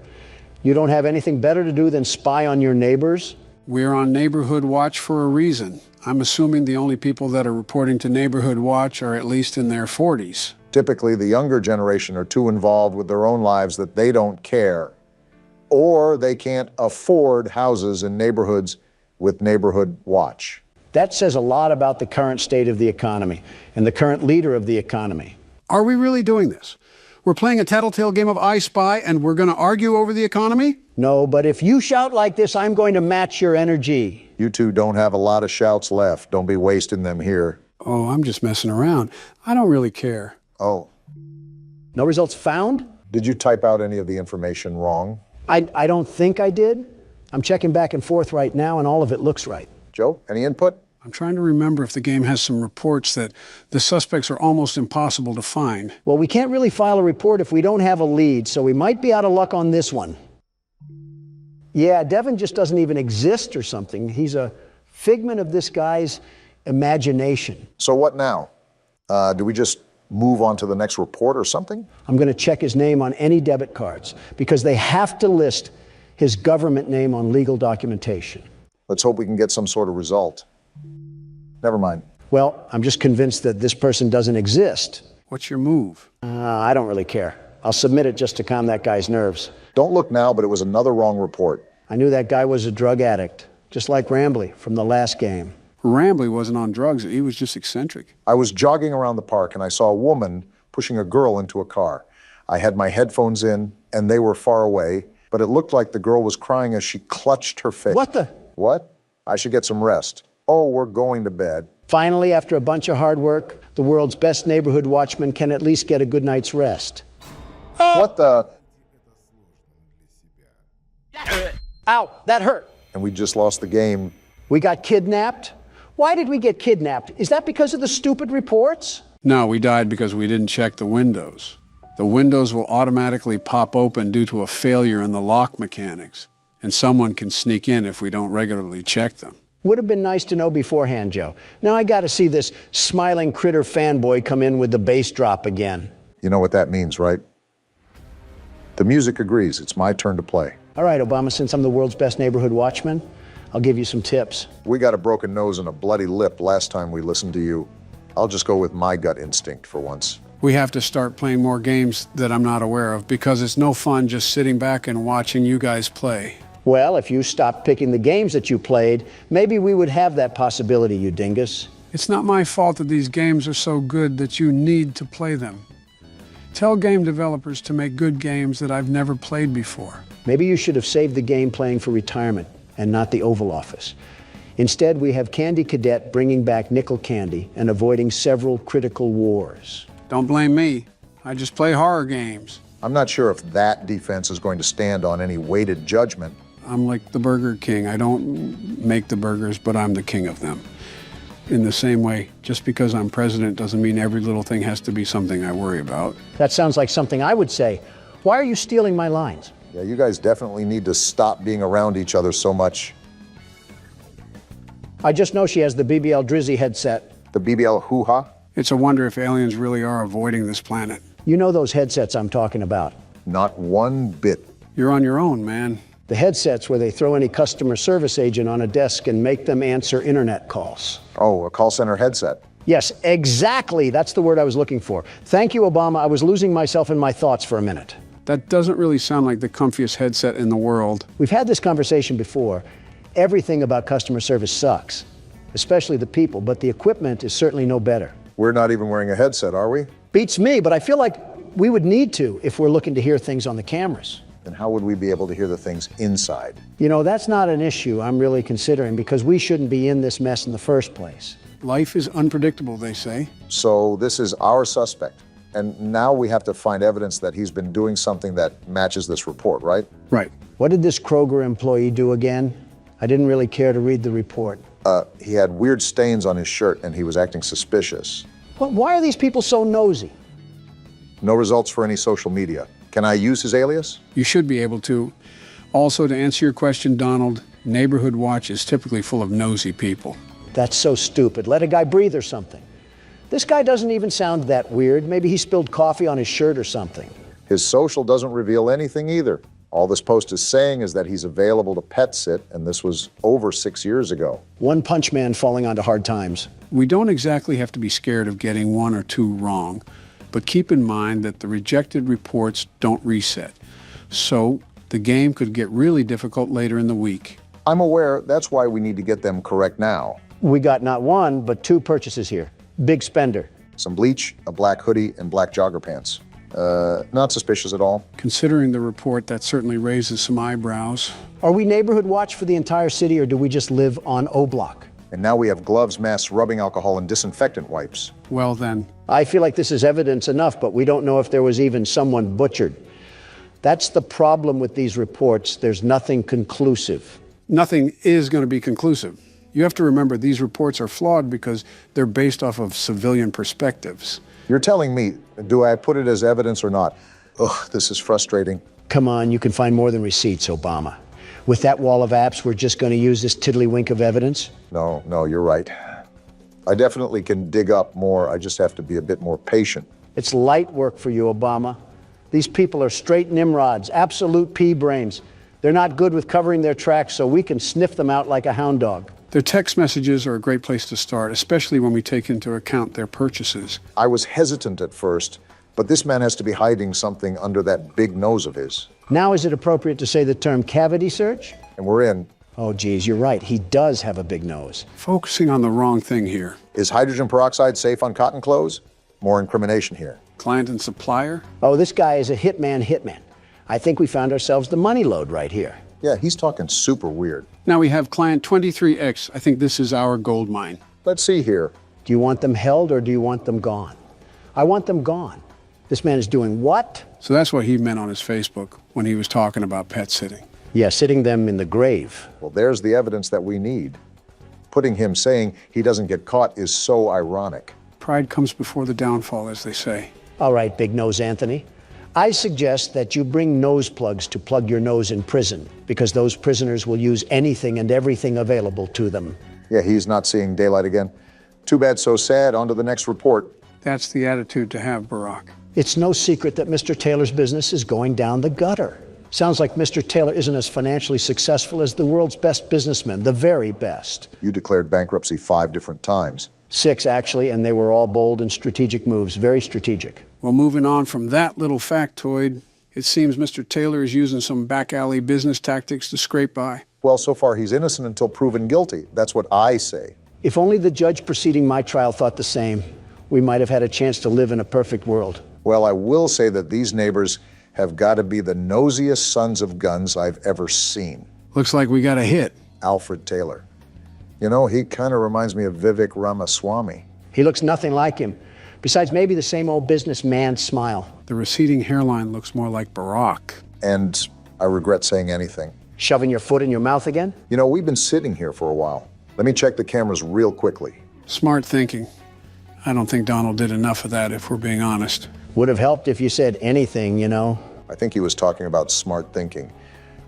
You don't have anything better to do than spy on your neighbors? We're on Neighborhood Watch for a reason. I'm assuming the only people that are reporting to Neighborhood Watch are at least in their 40s. Typically, the younger generation are too involved with their own lives that they don't care, or they can't afford houses in neighborhoods with Neighborhood Watch. That says a lot about the current state of the economy and the current leader of the economy. Are we really doing this? We're playing a tattletale game of I Spy and we're going to argue over the economy? No, but if you shout like this, I'm going to match your energy. You two don't have a lot of shouts left. Don't be wasting them here. Oh, I'm just messing around. I don't really care. Oh. No results found? Did you type out any of the information wrong? I don't think I did. I'm checking back and forth right now, and all of it looks right. Joe, any input? I'm trying to remember if the game has some reports that the suspects are almost impossible to find. Well, we can't really file a report if we don't have a lead, so we might be out of luck on this one. Yeah, Devon just doesn't even exist or something. He's a figment of this guy's imagination. So what now? Do we just move on to the next report or something? I'm going to check his name on any debit cards because they have to list his government name on legal documentation. Let's hope we can get some sort of result. Never mind. Well, I'm just convinced that this person doesn't exist. What's your move? I don't really care. I'll submit it just to calm that guy's nerves. Don't look now, but it was another wrong report. I knew that guy was a drug addict, just like Rambley from the last game. Rambley wasn't on drugs. He was just eccentric. I was jogging around the park and I saw a woman pushing a girl into a car. I had my headphones in and they were far away, but it looked like the girl was crying as she clutched her face. What the? What? I should get some rest. Oh, we're going to bed. Finally, after a bunch of hard work, the world's best neighborhood watchman can at least get a good night's rest. What the? Ow, that hurt. And we just lost the game. We got kidnapped? Why did we get kidnapped? Is that because of the stupid reports? No, we died because we didn't check the windows. The windows will automatically pop open due to a failure in the lock mechanics, and someone can sneak in if we don't regularly check them. Would have been nice to know beforehand, Joe. Now I got to see this smiling critter fanboy come in with the bass drop again. You know what that means, right? The music agrees. It's my turn to play. All right, Obama, since I'm the world's best neighborhood watchman, I'll give you some tips. We got a broken nose and a bloody lip last time we listened to you. I'll just go with my gut instinct for once. We have to start playing more games that I'm not aware of, because it's no fun just sitting back and watching you guys play. Well, if you stopped picking the games that you played, maybe we would have that possibility, you dingus. It's not my fault that these games are so good that you need to play them. Tell game developers to make good games that I've never played before. Maybe you should have saved the game playing for retirement and not the Oval Office. Instead, we have Candy Cadet bringing back nickel candy and avoiding several critical wars. Don't blame me. I just play horror games. I'm not sure if that defense is going to stand on any weighted judgment. I'm like the Burger King. I don't make the burgers, but I'm the king of them. In the same way, just because I'm president doesn't mean every little thing has to be something I worry about. That sounds like something I would say. Why are you stealing my lines? Yeah, you guys definitely need to stop being around each other so much. I just know she has the BBL Drizzy headset. The BBL hoo-ha? It's a wonder if aliens really are avoiding this planet. You know those headsets I'm talking about. Not one bit. You're on your own, man. The headsets where they throw any customer service agent on a desk and make them answer internet calls. Oh, a call center headset. Yes, exactly. That's the word I was looking for. Thank you, Obama. I was losing myself in my thoughts for a minute. That doesn't really sound like the comfiest headset in the world. We've had this conversation before. Everything about customer service sucks, especially the people, but the equipment is certainly no better. We're not even wearing a headset, are we? Beats me, but I feel like we would need to if we're looking to hear things on the cameras. Then how would we be able to hear the things inside? You know, that's not an issue I'm really considering, because we shouldn't be in this mess in the first place. Life is unpredictable, they say. So this is our suspect. And now we have to find evidence that he's been doing something that matches this report, right? Right. What did this Kroger employee do again? I didn't really care to read the report. He had weird stains on his shirt and he was acting suspicious. Well, why are these people so nosy? No results for any social media. Can I use his alias? You should be able to. Also, to answer your question, Donald, Neighborhood Watch is typically full of nosy people. That's so stupid. Let a guy breathe or something. This guy doesn't even sound that weird. Maybe he spilled coffee on his shirt or something. His social doesn't reveal anything either. All this post is saying is that he's available to pet sit, and this was over 6 years ago. One punch man falling onto hard times. We don't exactly have to be scared of getting one or two wrong, but keep in mind that the rejected reports don't reset. So the game could get really difficult later in the week. I'm aware. That's why we need to get them correct now. We got not one, but two purchases here. Big spender. Some bleach, a black hoodie, and black jogger pants. Not suspicious at all. Considering the report, that certainly raises some eyebrows. Are we Neighborhood Watch for the entire city, or do we just live on O Block? And now we have gloves, masks, rubbing alcohol, and disinfectant wipes. Well then. I feel like this is evidence enough, but we don't know if there was even someone butchered. That's the problem with these reports. There's nothing conclusive. Nothing is going to be conclusive. You have to remember these reports are flawed because they're based off of civilian perspectives. You're telling me, do I put it as evidence or not? Ugh, this is frustrating. Come on, you can find more than receipts, Obama. With that wall of apps, we're just going to use this tiddlywink of evidence? No, you're right. I definitely can dig up more. I just have to be a bit more patient. It's light work for you, Obama. These people are straight Nimrods, absolute pea-brains. They're not good with covering their tracks, so we can sniff them out like a hound dog. Their text messages are a great place to start, especially when we take into account their purchases. I was hesitant at first, but this man has to be hiding something under that big nose of his. Now is it appropriate to say the term cavity search? And we're in. Oh, geez, you're right. He does have a big nose. Focusing on the wrong thing here. Is hydrogen peroxide safe on cotton clothes? More incrimination here. Client and supplier? Oh, this guy is a hitman. I think we found ourselves the money load right here. Yeah, he's talking super weird. Now we have client 23X. I think this is our gold mine. Let's see here. Do you want them held or do you want them gone? I want them gone. This man is doing what? So that's what he meant on his Facebook when he was talking about pet sitting. Yeah, sitting them in the grave. Well, there's the evidence that we need. Putting him saying he doesn't get caught is so ironic. Pride comes before the downfall, as they say. All right, Big Nose Anthony. I suggest that you bring nose plugs to plug your nose in prison, because those prisoners will use anything and everything available to them. Yeah, he's not seeing daylight again. Too bad, so sad. On to the next report. That's the attitude to have, Barack. It's no secret that Mr. Taylor's business is going down the gutter. Sounds like Mr. Taylor isn't as financially successful as the world's best businessmen, the very best. You declared bankruptcy 5 different times. 6, actually, and they were all bold and strategic moves, very strategic. Well, moving on from that little factoid, it seems Mr. Taylor is using some back alley business tactics to scrape by. Well, so far he's innocent until proven guilty. That's what I say. If only the judge preceding my trial thought the same, we might have had a chance to live in a perfect world. Well, I will say that these neighbors have got to be the nosiest sons of guns I've ever seen. Looks like we got a hit. Alfred Taylor. You know, he kind of reminds me of Vivek Ramaswamy. He looks nothing like him. Besides maybe the same old businessman smile. The receding hairline looks more like Barack. And I regret saying anything. Shoving your foot in your mouth again? You know, we've been sitting here for a while. Let me check the cameras real quickly. Smart thinking. I don't think Donald did enough of that, if we're being honest. Would have helped if you said anything, you know. I think he was talking about smart thinking.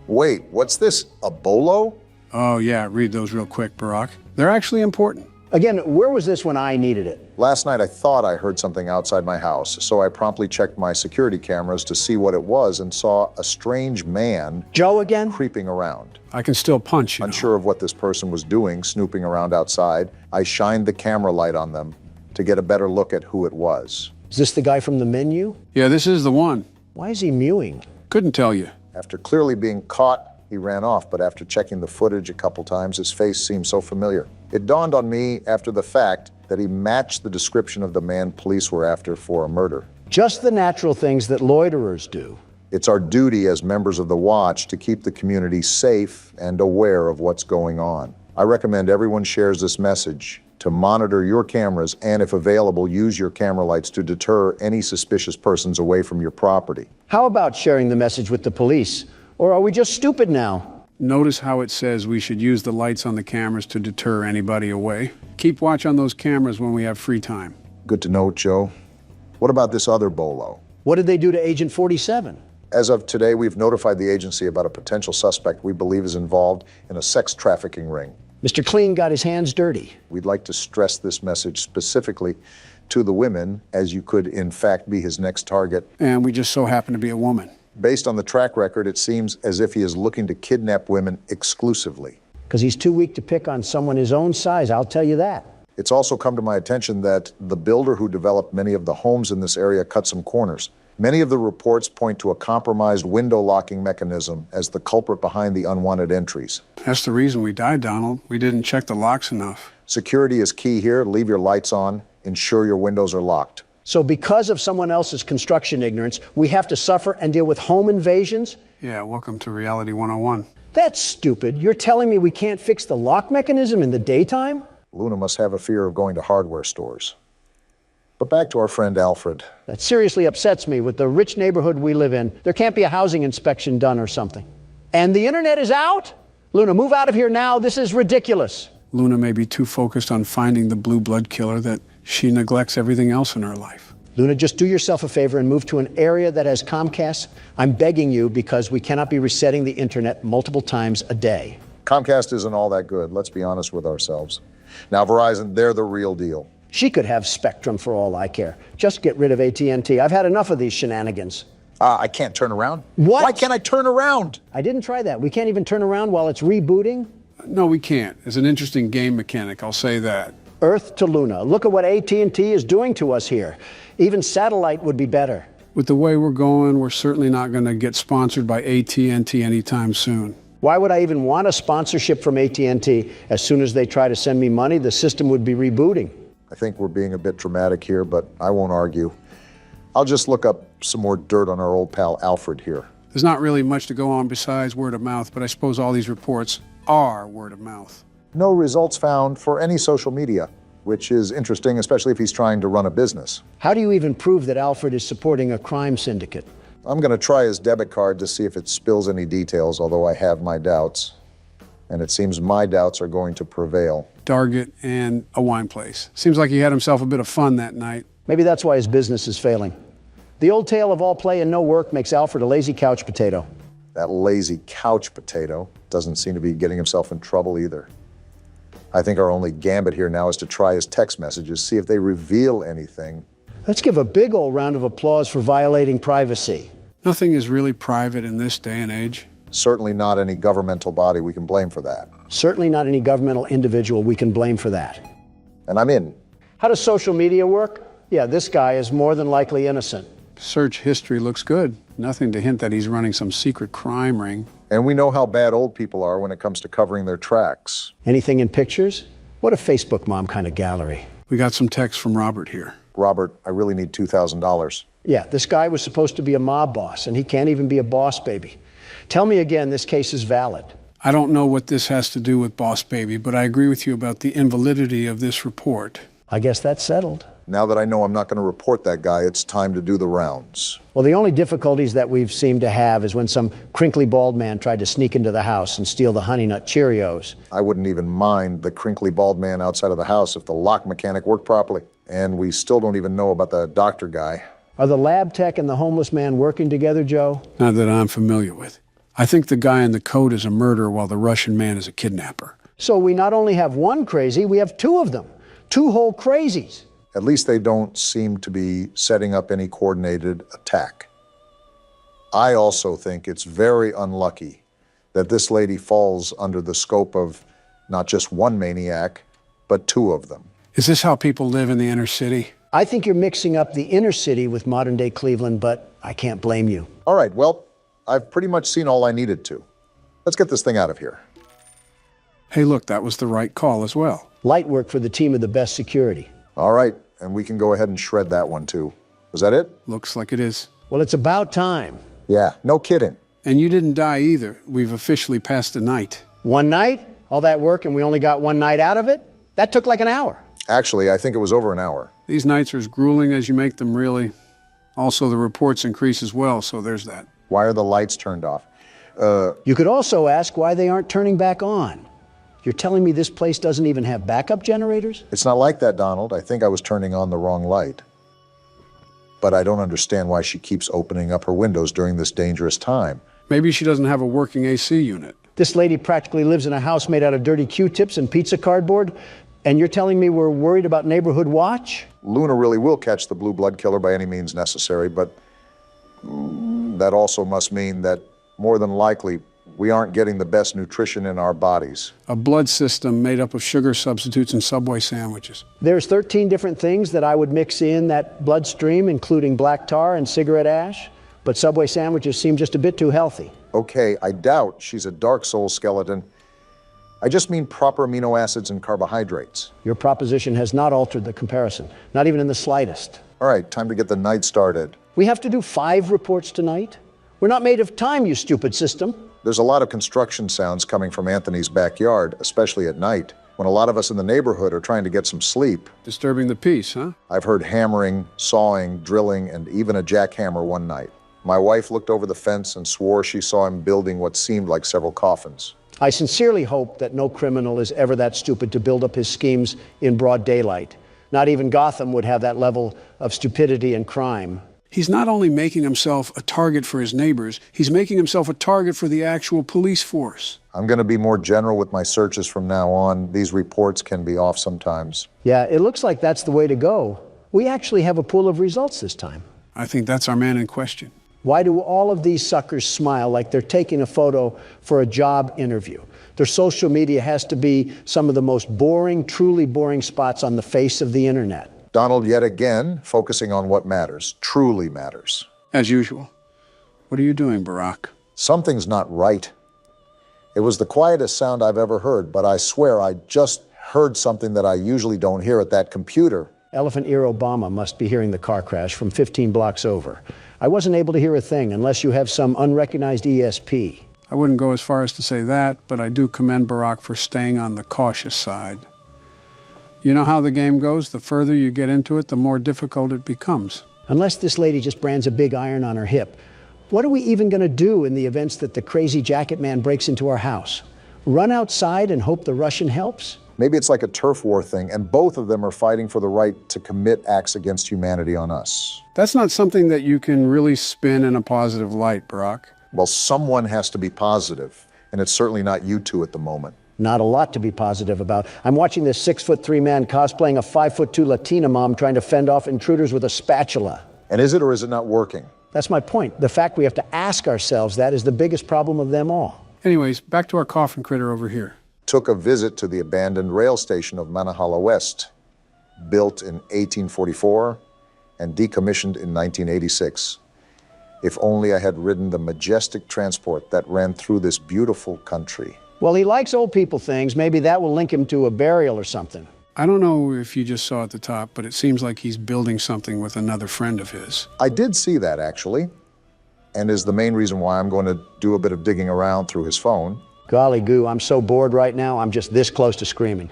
Wait, what's this? A bolo? Oh, yeah, read those real quick, Barack. They're actually important. Again, where was this when I needed it? Last night I thought I heard something outside my house, so I promptly checked my security cameras to see what it was and saw a strange man... Joe again? ...creeping around. I can still punch, you know. Unsure of what this person was doing, snooping around outside, I shined the camera light on them to get a better look at who it was. Is this the guy from the menu? Yeah, this is the one. Why is he mewing? Couldn't tell you. After clearly being caught, he ran off, but after checking the footage a couple times, his face seemed so familiar. It dawned on me after the fact that he matched the description of the man police were after for a murder. Just the natural things that loiterers do. It's our duty as members of the Watch to keep the community safe and aware of what's going on. I recommend everyone shares this message to monitor your cameras and, if available, use your camera lights to deter any suspicious persons away from your property. How about sharing the message with the police? Or are we just stupid now? Notice how it says we should use the lights on the cameras to deter anybody away. Keep watch on those cameras when we have free time. Good to know, Joe. What about this other bolo? What did they do to Agent 47? As of today, we've notified the agency about a potential suspect we believe is involved in a sex trafficking ring. Mr. Clean got his hands dirty. We'd like to stress this message specifically to the women, as you could in fact be his next target. And we just so happen to be a woman. Based on the track record, it seems as if he is looking to kidnap women exclusively. Because he's too weak to pick on someone his own size, I'll tell you that. It's also come to my attention that the builder who developed many of the homes in this area cut some corners. Many of the reports point to a compromised window locking mechanism as the culprit behind the unwanted entries. That's the reason we died, Donald. We didn't check the locks enough. Security is key here. Leave your lights on. Ensure your windows are locked. So because of someone else's construction ignorance, we have to suffer and deal with home invasions? Yeah, welcome to Reality 101. That's stupid. You're telling me we can't fix the lock mechanism in the daytime? Luna must have a fear of going to hardware stores. But back to our friend Alfred. That seriously upsets me. With the rich neighborhood we live in, there can't be a housing inspection done or something. And the internet is out? Luna, move out of here now. This is ridiculous. Luna may be too focused on finding the blue blood killer that she neglects everything else in her life. Luna, just do yourself a favor and move to an area that has Comcast. I'm begging you, because we cannot be resetting the internet multiple times a day. Comcast isn't all that good. Let's be honest with ourselves. Now, Verizon, they're the real deal. She could have Spectrum for all I care. Just get rid of AT&T. I've had enough of these shenanigans. I can't turn around. What? Why can't I turn around? I didn't try that. We can't even turn around while it's rebooting? No, we can't. It's an interesting game mechanic, I'll say that. Earth to Luna. Look at what AT&T is doing to us here. Even satellite would be better. With the way we're going, we're certainly not going to get sponsored by AT&T anytime soon. Why would I even want a sponsorship from AT&T? As soon as they try to send me money, the system would be rebooting. I think we're being a bit dramatic here, but I won't argue. I'll just look up some more dirt on our old pal Alfred here. There's not really much to go on besides word of mouth, but I suppose all these reports are word of mouth. No results found for any social media, which is interesting, especially if he's trying to run a business. How do you even prove that Alfred is supporting a crime syndicate? I'm going to try his debit card to see if it spills any details, although I have my doubts. And it seems my doubts are going to prevail. Target and a wine place. Seems like he had himself a bit of fun that night. Maybe that's why his business is failing. The old tale of all play and no work makes Alfred a lazy couch potato. That lazy couch potato doesn't seem to be getting himself in trouble either. I think our only gambit here now is to try his text messages, see if they reveal anything. Let's give a big old round of applause for violating privacy. Nothing is really private in this day and age. Certainly not any governmental body we can blame for that. Certainly not any governmental individual we can blame for that. And I'm in. How does social media work? Yeah, this guy is more than likely innocent. Search history looks good. Nothing to hint that he's running some secret crime ring. And we know how bad old people are when it comes to covering their tracks. Anything in pictures? What a Facebook mom kind of gallery. We got some text from Robert here. Robert, I really need $2,000. Yeah, this guy was supposed to be a mob boss, and he can't even be a boss baby. Tell me again, this case is valid. I don't know what this has to do with Boss Baby, but I agree with you about the invalidity of this report. I guess that's settled. Now that I know I'm not going to report that guy, it's time to do the rounds. Well, the only difficulties that we've seemed to have is when some crinkly bald man tried to sneak into the house and steal the Honey Nut Cheerios. I wouldn't even mind the crinkly bald man outside of the house if the lock mechanic worked properly. And we still don't even know about the doctor guy. Are the lab tech and the homeless man working together, Joe? Not that I'm familiar with. I think the guy in the coat is a murderer while the Russian man is a kidnapper. So we not only have one crazy, we have two of them. Two whole crazies. At least they don't seem to be setting up any coordinated attack. I also think it's very unlucky that this lady falls under the scope of not just one maniac, but two of them. Is this how people live in the inner city? I think you're mixing up the inner city with modern-day Cleveland, but I can't blame you. All right, well, I've pretty much seen all I needed to. Let's get this thing out of here. Hey, look, that was the right call as well. Light work for the team of the best security. All right, and we can go ahead and shred that one too. Was that it? Looks like it is. Well, it's about time. Yeah, no kidding. And you didn't die either. We've officially passed the night. One night? All that work and we only got one night out of it? That took like an hour. Actually, I think it was over an hour. These nights are as grueling as you make them, really. Also, the reports increase as well, so there's that. Why are the lights turned off? You could also ask why they aren't turning back on. You're telling me this place doesn't even have backup generators? It's not like that, Donald. I think I was turning on the wrong light. But I don't understand why she keeps opening up her windows during this dangerous time. Maybe she doesn't have a working AC unit. This lady practically lives in a house made out of dirty Q-tips and pizza cardboard, and you're telling me we're worried about neighborhood watch? Luna really will catch the blue blood killer by any means necessary, but that also must mean that more than likely we aren't getting the best nutrition in our bodies. A blood system made up of sugar substitutes and Subway sandwiches. There's 13 different things that I would mix in that bloodstream, including black tar and cigarette ash, but Subway sandwiches seem just a bit too healthy. Okay, I doubt she's a Dark Soul skeleton. I just mean proper amino acids and carbohydrates. Your proposition has not altered the comparison, not even in the slightest. All right, time to get the night started. We have to do 5 reports tonight? We're not made of time, you stupid system. There's a lot of construction sounds coming from Anthony's backyard, especially at night, when a lot of us in the neighborhood are trying to get some sleep. Disturbing the peace, huh? I've heard hammering, sawing, drilling, and even a jackhammer one night. My wife looked over the fence and swore she saw him building what seemed like several coffins. I sincerely hope that no criminal is ever that stupid to build up his schemes in broad daylight. Not even Gotham would have that level of stupidity and crime. He's not only making himself a target for his neighbors, he's making himself a target for the actual police force. I'm going to be more general with my searches from now on. These reports can be off sometimes. Yeah, it looks like that's the way to go. We actually have a pool of results this time. I think that's our man in question. Why do all of these suckers smile like they're taking a photo for a job interview? Their social media has to be some of the most boring, truly boring spots on the face of the internet. Donald, yet again, focusing on what matters, truly matters. As usual. What are you doing, Barack? Something's not right. It was the quietest sound I've ever heard, but I swear I just heard something that I usually don't hear at that computer. Elephant Ear Obama must be hearing the car crash from 15 blocks over. I wasn't able to hear a thing unless you have some unrecognized ESP. I wouldn't go as far as to say that, but I do commend Barack for staying on the cautious side. You know how the game goes? The further you get into it, the more difficult it becomes. Unless this lady just brands a big iron on her hip, what are we even going to do in the events that the crazy jacket man breaks into our house? Run outside and hope the Russian helps? Maybe it's like a turf war thing, and both of them are fighting for the right to commit acts against humanity on us. That's not something that you can really spin in a positive light, Barack. Well, someone has to be positive, and it's certainly not you two at the moment. Not a lot to be positive about. I'm watching this 6'3" man cosplaying a 5'2" Latina mom trying to fend off intruders with a spatula. And is it or is it not working? That's my point. The fact we have to ask ourselves that is the biggest problem of them all. Anyways, back to our coffin critter over here. Took a visit to the abandoned rail station of Manahala West, built in 1844 and decommissioned in 1986. If only I had ridden the majestic transport that ran through this beautiful country. Well, he likes old people things. Maybe that will link him to a burial or something. I don't know if you just saw at the top, but it seems like he's building something with another friend of his. I did see that, actually, and is the main reason why I'm going to do a bit of digging around through his phone. Golly goo, I'm so bored right now, I'm just this close to screaming.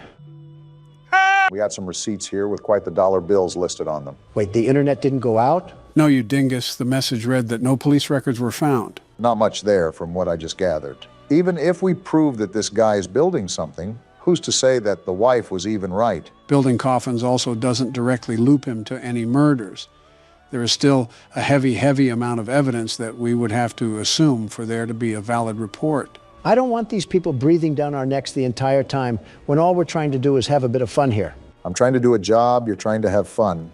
We got some receipts here with quite the dollar bills listed on them. Wait, the internet didn't go out? No, you dingus. The message read that no police records were found. Not much there from what I just gathered. Even if we prove that this guy is building something, who's to say that the wife was even right? Building coffins also doesn't directly loop him to any murders. There is still a heavy amount of evidence that we would have to assume for there to be a valid report. I don't want these people breathing down our necks the entire time when all we're trying to do is have a bit of fun here. I'm trying to do a job, you're trying to have fun.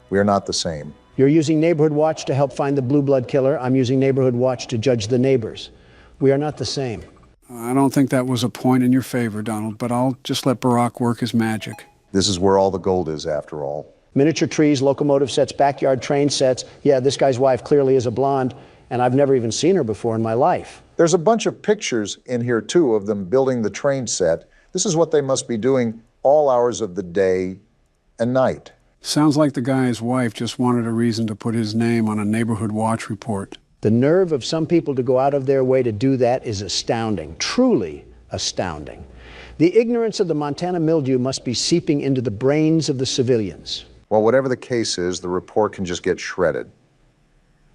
We are not the same. You're using Neighborhood Watch to help find the Blue Blood killer. I'm using Neighborhood Watch to judge the neighbors. We are not the same. I don't think that was a point in your favor, Donald, but I'll just let Barack work his magic. This is where all the gold is, after all. Miniature trees, locomotive sets, backyard train sets. Yeah, this guy's wife clearly is a blonde, and I've never even seen her before in my life. There's a bunch of pictures in here, too, of them building the train set. This is what they must be doing all hours of the day and night. Sounds like the guy's wife just wanted a reason to put his name on a Neighborhood Watch report. The nerve of some people to go out of their way to do that is astounding, truly astounding. The ignorance of the Montana mildew must be seeping into the brains of the civilians. Well, whatever the case is, the report can just get shredded.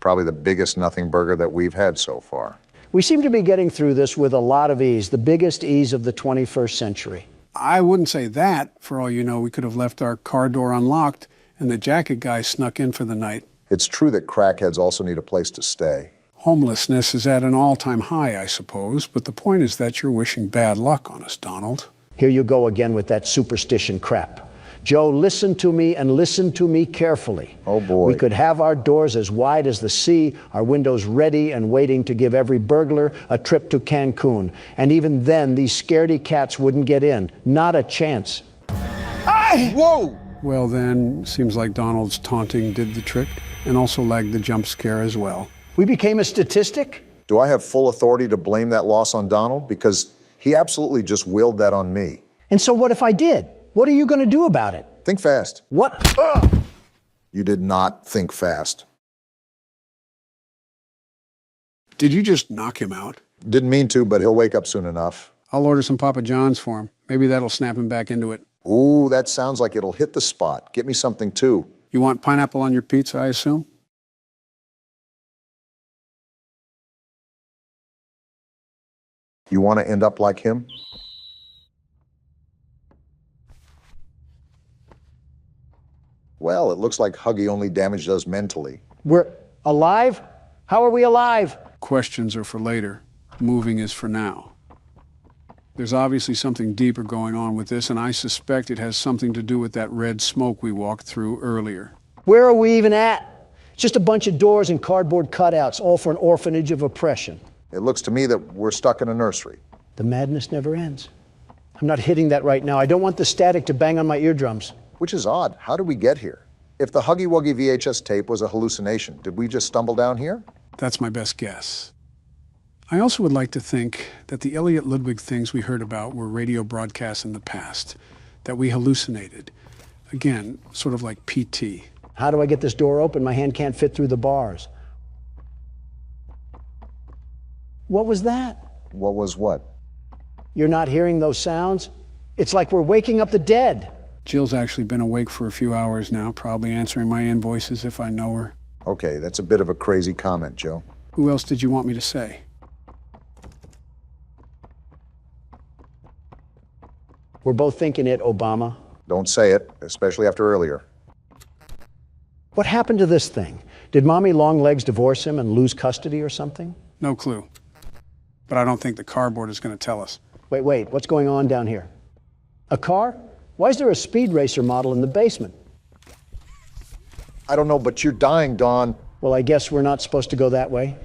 Probably the biggest nothing burger that we've had so far. We seem to be getting through this with a lot of ease, the biggest ease of the 21st century. I wouldn't say that. For all you know, we could have left our car door unlocked and the jacket guy snuck in for the night. It's true that crackheads also need a place to stay. Homelessness is at an all-time high, I suppose, but the point is that you're wishing bad luck on us, Donald. Here you go again with that superstition crap. Joe, listen to me and listen to me carefully. Oh, boy. We could have our doors as wide as the sea, our windows ready and waiting to give every burglar a trip to Cancun. And even then, these scaredy cats wouldn't get in. Not a chance. Whoa! Well then, seems like Donald's taunting did the trick, and also lagged the jump scare as well. We became a statistic? Do I have full authority to blame that loss on Donald? Because he absolutely just willed that on me. And so what if I did? What are you going to do about it? Think fast. What? You did not think fast. Did you just knock him out? Didn't mean to, but he'll wake up soon enough. I'll order some Papa John's for him. Maybe that'll snap him back into it. Ooh, that sounds like it'll hit the spot. Get me something, too. You want pineapple on your pizza, I assume? You want to end up like him? Well, it looks like Huggy only damaged us mentally. We're alive? How are we alive? Questions are for later. Moving is for now. There's obviously something deeper going on with this, and I suspect it has something to do with that red smoke we walked through earlier. Where are we even at? It's just a bunch of doors and cardboard cutouts, all for an orphanage of oppression. It looks to me that we're stuck in a nursery. The madness never ends. I'm not hitting that right now. I don't want the static to bang on my eardrums. Which is odd. How did we get here? If the Huggy Wuggy VHS tape was a hallucination, did we just stumble down here? That's my best guess. I also would like to think that the Elliot Ludwig things we heard about were radio broadcasts in the past, that we hallucinated. Again, sort of like PT. How do I get this door open? My hand can't fit through the bars. What was that? What was what? You're not hearing those sounds? It's like we're waking up the dead. Jill's actually been awake for a few hours now, probably answering my invoices if I know her. Okay, that's a bit of a crazy comment, Joe. Who else did you want me to say? We're both thinking it, Obama. Don't say it, especially after earlier. What happened to this thing? Did Mommy Longlegs divorce him and lose custody or something? No clue. But I don't think the cardboard is going to tell us. Wait, what's going on down here? A car? Why is there a speed racer model in the basement? I don't know, but you're dying, Dawn. Well, I guess we're not supposed to go that way.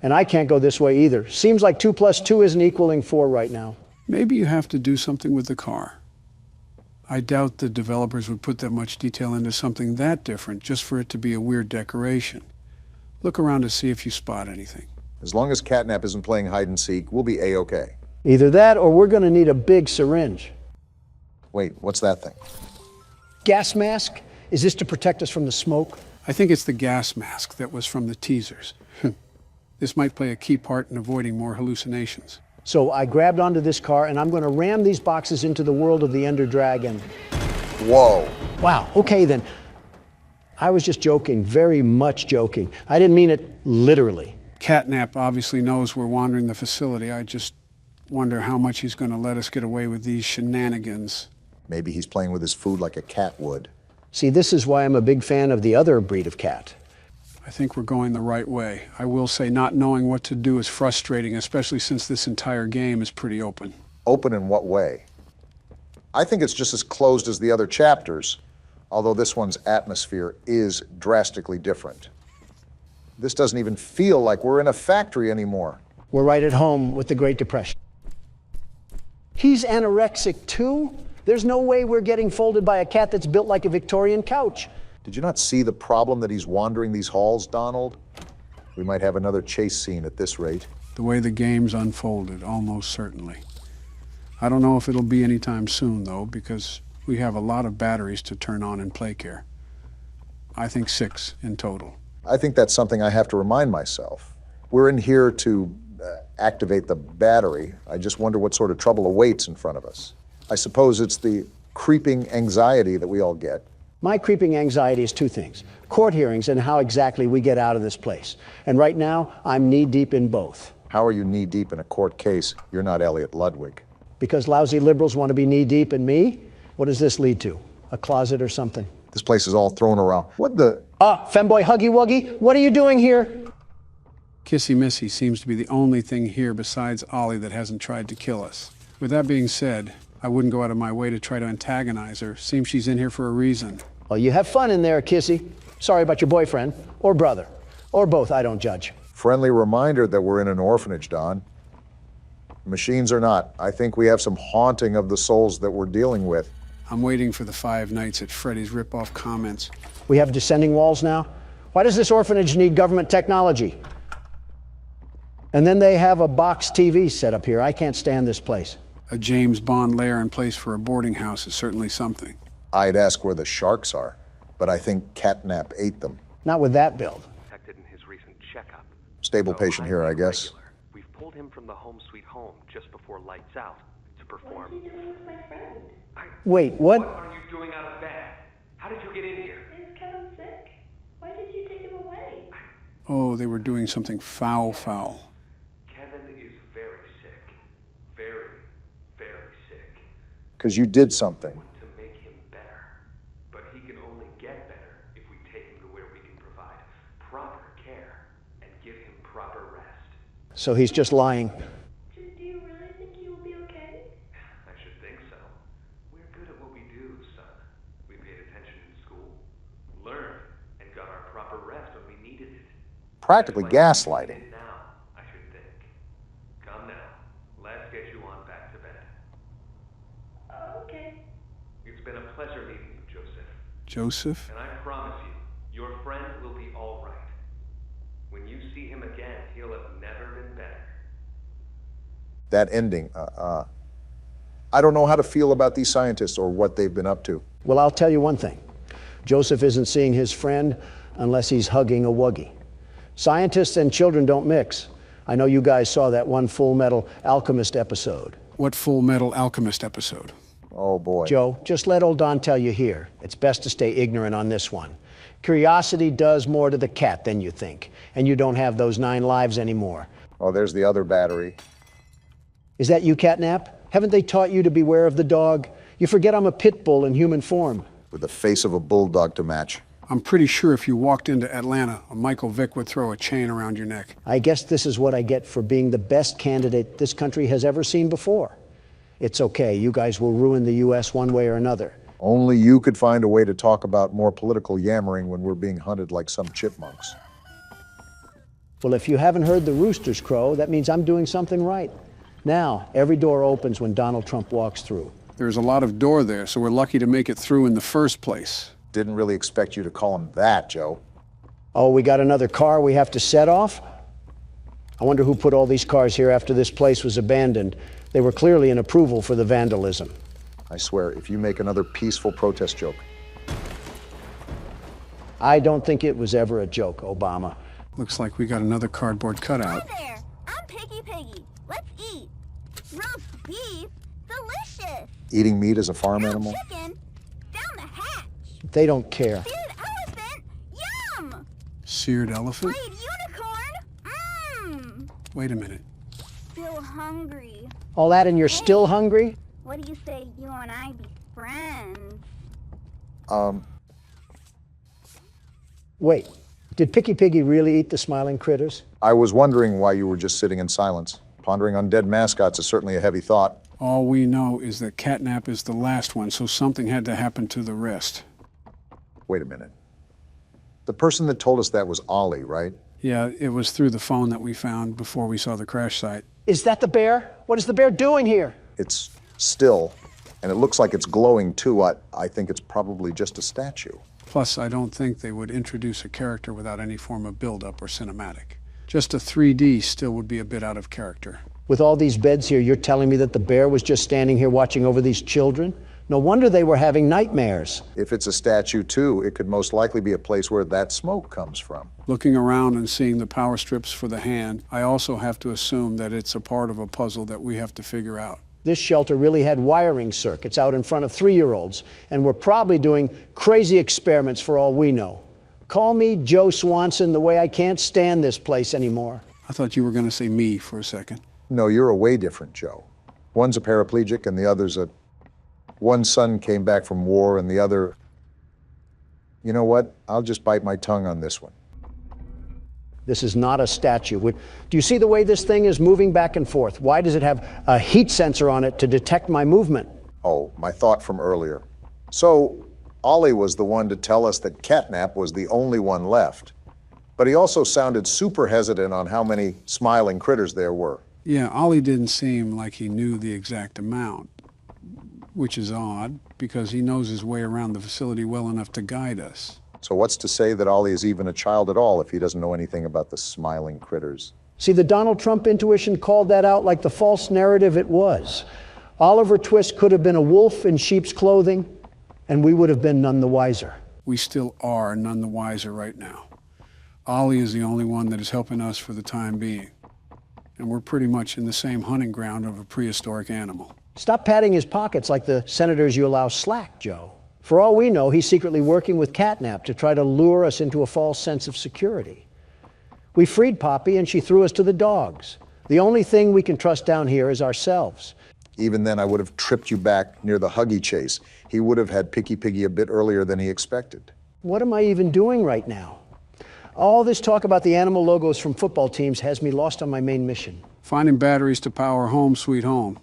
And I can't go this way either. Seems like 2 + 2 isn't equaling 4 right now. Maybe you have to do something with the car. I doubt the developers would put that much detail into something that different just for it to be a weird decoration. Look around to see if you spot anything. As long as Catnap isn't playing hide and seek, we'll be A-okay. Either that or we're going to need a big syringe. Wait, what's that thing? Gas mask? Is this to protect us from the smoke? I think it's the gas mask that was from the teasers. This might play a key part in avoiding more hallucinations. So I grabbed onto this car and I'm going to ram these boxes into the world of the Ender Dragon. Whoa. Wow, okay then. I was just joking, very much joking. I didn't mean it literally. Catnap obviously knows we're wandering the facility. I just wonder how much he's going to let us get away with these shenanigans. Maybe he's playing with his food like a cat would. See, this is why I'm a big fan of the other breed of cat. I think we're going the right way. I will say not knowing what to do is frustrating, especially since this entire game is pretty open. Open in what way? I think it's just as closed as the other chapters, although this one's atmosphere is drastically different. This doesn't even feel like we're in a factory anymore. We're right at home with the Great Depression. He's anorexic too? There's no way we're getting folded by a cat that's built like a Victorian couch. Did you not see the problem that he's wandering these halls, Donald? We might have another chase scene at this rate. The way the game's unfolded, almost certainly. I don't know if it'll be anytime soon, though, because we have a lot of batteries to turn on in Playcare. I think 6 in total. I think that's something I have to remind myself. We're in here to activate the battery. I just wonder what sort of trouble awaits in front of us. I suppose it's the creeping anxiety that we all get. My creeping anxiety is 2 things: court hearings and how exactly we get out of this place. And right now, I'm knee-deep in both. How are you knee-deep in a court case? You're not Elliot Ludwig. Because lousy liberals want to be knee-deep in me? What does this lead to? A closet or something? This place is all thrown around. What the? Femboy Huggy Wuggy, what are you doing here? Kissy Missy seems to be the only thing here besides Ollie that hasn't tried to kill us. With that being said, I wouldn't go out of my way to try to antagonize her. Seems she's in here for a reason. Well, you have fun in there, Kissy. Sorry about your boyfriend, or brother, or both, I don't judge. Friendly reminder that we're in an orphanage, Don. Machines or not, I think we have some haunting of the souls that we're dealing with. I'm waiting for the 5 Nights at Freddy's rip-off comments. We have descending walls now? Why does this orphanage need government technology? And then they have a box TV set up here. I can't stand this place. A James Bond lair in place for a boarding house is certainly something. I'd ask where the sharks are, but I think Catnap ate them. Not with that build. Detected in his recent checkup. Stable patient here, I guess. Regular. We've pulled him from the home sweet home just before lights out to perform. What are you doing with my friend? Wait, what? What are you doing out of bed? How did you get in here? Is Kevin sick? Why did you take him away? Oh, they were doing something foul. Kevin is very sick. Very, very sick. Because you did something. To make him better. But he can only get better if we take him to where we can provide proper care and give him proper rest. So he's just lying. Do you really think he will be okay? I should think so. We're good at what we do, son. We paid attention in school, learned, and got our proper rest when we needed it. Practically gaslighting. Now, I should think. Come now. Let's get you on back to bed. Okay. It's been a pleasure meeting you, Joseph. Joseph? And I promise you, your friend will be all right. When you see him again, he'll have never been better. That ending, I don't know how to feel about these scientists or what they've been up to. Well, I'll tell you one thing. Joseph isn't seeing his friend unless he's hugging a wuggy. Scientists and children don't mix. I know you guys saw that one Full Metal Alchemist episode. What Full Metal Alchemist episode? Oh, boy. Joe, just let old Don tell you here. It's best to stay ignorant on this one. Curiosity does more to the cat than you think, and you don't have those 9 lives anymore. Oh, there's the other battery. Is that you, Catnap? Haven't they taught you to beware of the dog? You forget I'm a pit bull in human form. With the face of a bulldog to match. I'm pretty sure if you walked into Atlanta, a Michael Vick would throw a chain around your neck. I guess this is what I get for being the best candidate this country has ever seen before. It's okay, you guys will ruin the U.S. one way or another. Only you could find a way to talk about more political yammering when we're being hunted like some chipmunks. Well, if you haven't heard the roosters crow, that means I'm doing something right. Now, every door opens when Donald Trump walks through. There's a lot of door there, so we're lucky to make it through in the first place. Didn't really expect you to call him that, Joe. Oh, we got another car we have to set off? I wonder who put all these cars here after this place was abandoned. They were clearly an approval for the vandalism. I swear, if you make another peaceful protest joke. I don't think it was ever a joke, Obama. Looks like we got another cardboard cutout. Hi there, I'm Piggy. Let's eat. Roast beef, delicious. Eating meat as a farm animal? Chicken, down the hatch. They don't care. Seared elephant, yum. Seared elephant? Fried unicorn, Wait a minute. Still hungry. All that and you're still hungry? What do you say you and I be friends? Wait, did Piggy really eat the smiling critters? I was wondering why you were just sitting in silence. Pondering on dead mascots is certainly a heavy thought. All we know is that Catnap is the last one, so something had to happen to the rest. Wait a minute. The person that told us that was Ollie, right? Yeah, it was through the phone that we found before we saw the crash site. Is that the bear? What is the bear doing here? It's still, and it looks like it's glowing too. I think it's probably just a statue. Plus, I don't think they would introduce a character without any form of build-up or cinematic. Just a 3D still would be a bit out of character. With all these beds here, you're telling me that the bear was just standing here watching over these children? No wonder they were having nightmares. If it's a statue too, it could most likely be a place where that smoke comes from. Looking around and seeing the power strips for the hand, I also have to assume that it's a part of a puzzle that we have to figure out. This shelter really had wiring circuits out in front of 3-year-olds, and we're probably doing crazy experiments for all we know. Call me Joe Swanson the way I can't stand this place anymore. I thought you were going to say me for a second. No, you're a way different Joe. One's a paraplegic and the other's a... One son came back from war and the other... You know what? I'll just bite my tongue on this one. This is not a statue. Do you see the way this thing is moving back and forth? Why does it have a heat sensor on it to detect my movement? Oh, my thought from earlier. So, Ollie was the one to tell us that Catnap was the only one left. But he also sounded super hesitant on how many smiling critters there were. Yeah, Ollie didn't seem like he knew the exact amount, which is odd, because he knows his way around the facility well enough to guide us. So what's to say that Ollie is even a child at all if he doesn't know anything about the smiling critters? See, the Donald Trump intuition called that out like the false narrative it was. Oliver Twist could have been a wolf in sheep's clothing, and we would have been none the wiser. We still are none the wiser right now. Ollie is the only one that is helping us for the time being. And we're pretty much in the same hunting ground of a prehistoric animal. Stop patting his pockets like the senators you allow slack, Joe. For all we know, he's secretly working with Catnap to try to lure us into a false sense of security. We freed Poppy and she threw us to the dogs. The only thing we can trust down here is ourselves. Even then, I would have tripped you back near the Huggy chase. He would have had Piggy a bit earlier than he expected. What am I even doing right now? All this talk about the animal logos from football teams has me lost on my main mission. Finding batteries to power Home Sweet Home,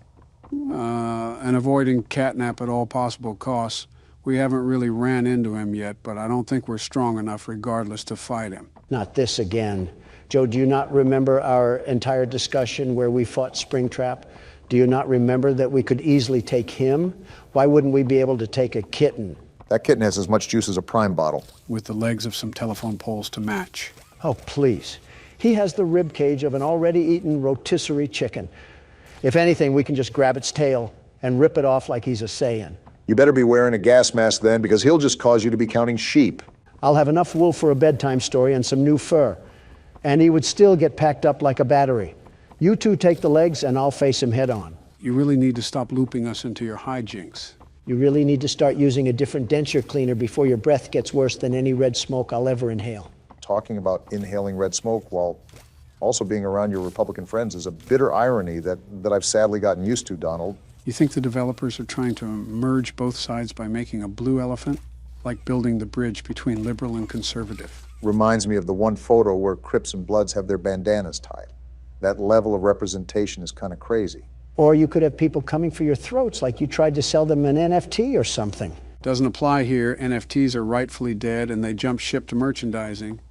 and avoiding Catnap at all possible costs. We haven't really ran into him yet, but I don't think we're strong enough regardless to fight him. Not this again. Joe, do you not remember our entire discussion where we fought Springtrap? Do you not remember that we could easily take him? Why wouldn't we be able to take a kitten? That kitten has as much juice as a Prime bottle. With the legs of some telephone poles to match. Oh, please. He has the rib cage of an already eaten rotisserie chicken. If anything, we can just grab its tail and rip it off like he's a Saiyan. You better be wearing a gas mask then, because he'll just cause you to be counting sheep. I'll have enough wool for a bedtime story and some new fur. And he would still get packed up like a battery. You two take the legs and I'll face him head on. You really need to stop looping us into your hijinks. You really need to start using a different denture cleaner before your breath gets worse than any red smoke I'll ever inhale. Talking about inhaling red smoke while also being around your Republican friends is a bitter irony that I've sadly gotten used to, Donald. You think the developers are trying to merge both sides by making a blue elephant? Like building the bridge between liberal and conservative. Reminds me of the one photo where Crips and Bloods have their bandanas tied. That level of representation is kind of crazy. Or you could have people coming for your throats like you tried to sell them an NFT or something. Doesn't apply here. NFTs are rightfully dead and they jump ship to merchandising.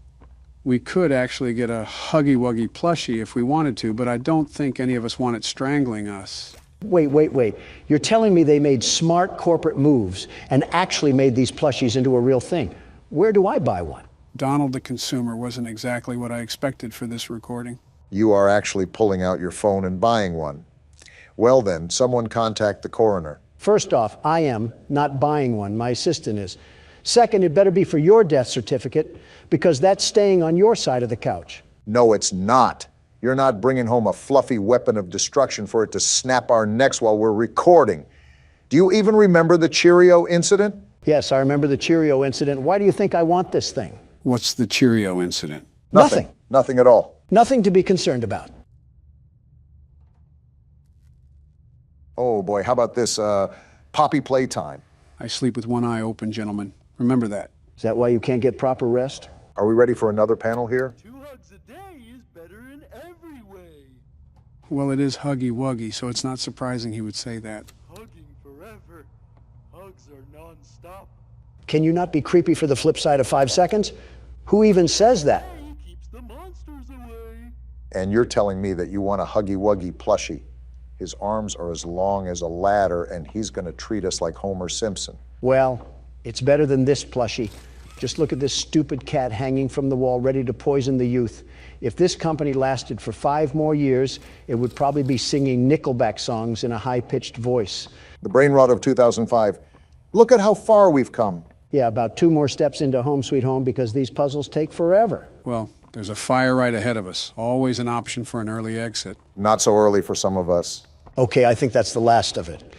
We could actually get a Huggy Wuggy plushie if we wanted to, but I don't think any of us want it strangling us. Wait. You're telling me they made smart corporate moves and actually made these plushies into a real thing. Where do I buy one? Donald the consumer wasn't exactly what I expected for this recording. You are actually pulling out your phone and buying one. Well then, someone contact the coroner. First off, I am not buying one. My assistant is. Second, it better be for your death certificate, because that's staying on your side of the couch. No, it's not. You're not bringing home a fluffy weapon of destruction for it to snap our necks while we're recording. Do you even remember the Cheerio incident? Yes, I remember the Cheerio incident. Why do you think I want this thing? What's the Cheerio incident? Nothing. Nothing at all. Nothing to be concerned about. Oh boy, how about this, Poppy Playtime? I sleep with one eye open, gentlemen. Remember that. Is that why you can't get proper rest? Are we ready for another panel here? 2 hugs a day is better in every way. Well, it is Huggy Wuggy, so it's not surprising he would say that. Hugging forever. Hugs are non-stop. Can you not be creepy for the flip side of 5 seconds? Who even says that? Keeps the monsters away. And you're telling me that you want a Huggy Wuggy plushie. His arms are as long as a ladder, and he's going to treat us like Homer Simpson. Well, it's better than this plushie. Just look at this stupid cat hanging from the wall, ready to poison the youth. If this company lasted for 5 more years, it would probably be singing Nickelback songs in a high-pitched voice. The brain rot of 2005. Look at how far we've come. Yeah, about 2 more steps into Home Sweet Home, because these puzzles take forever. Well, there's a fire right ahead of us. Always an option for an early exit. Not so early for some of us. Okay, I think that's the last of it.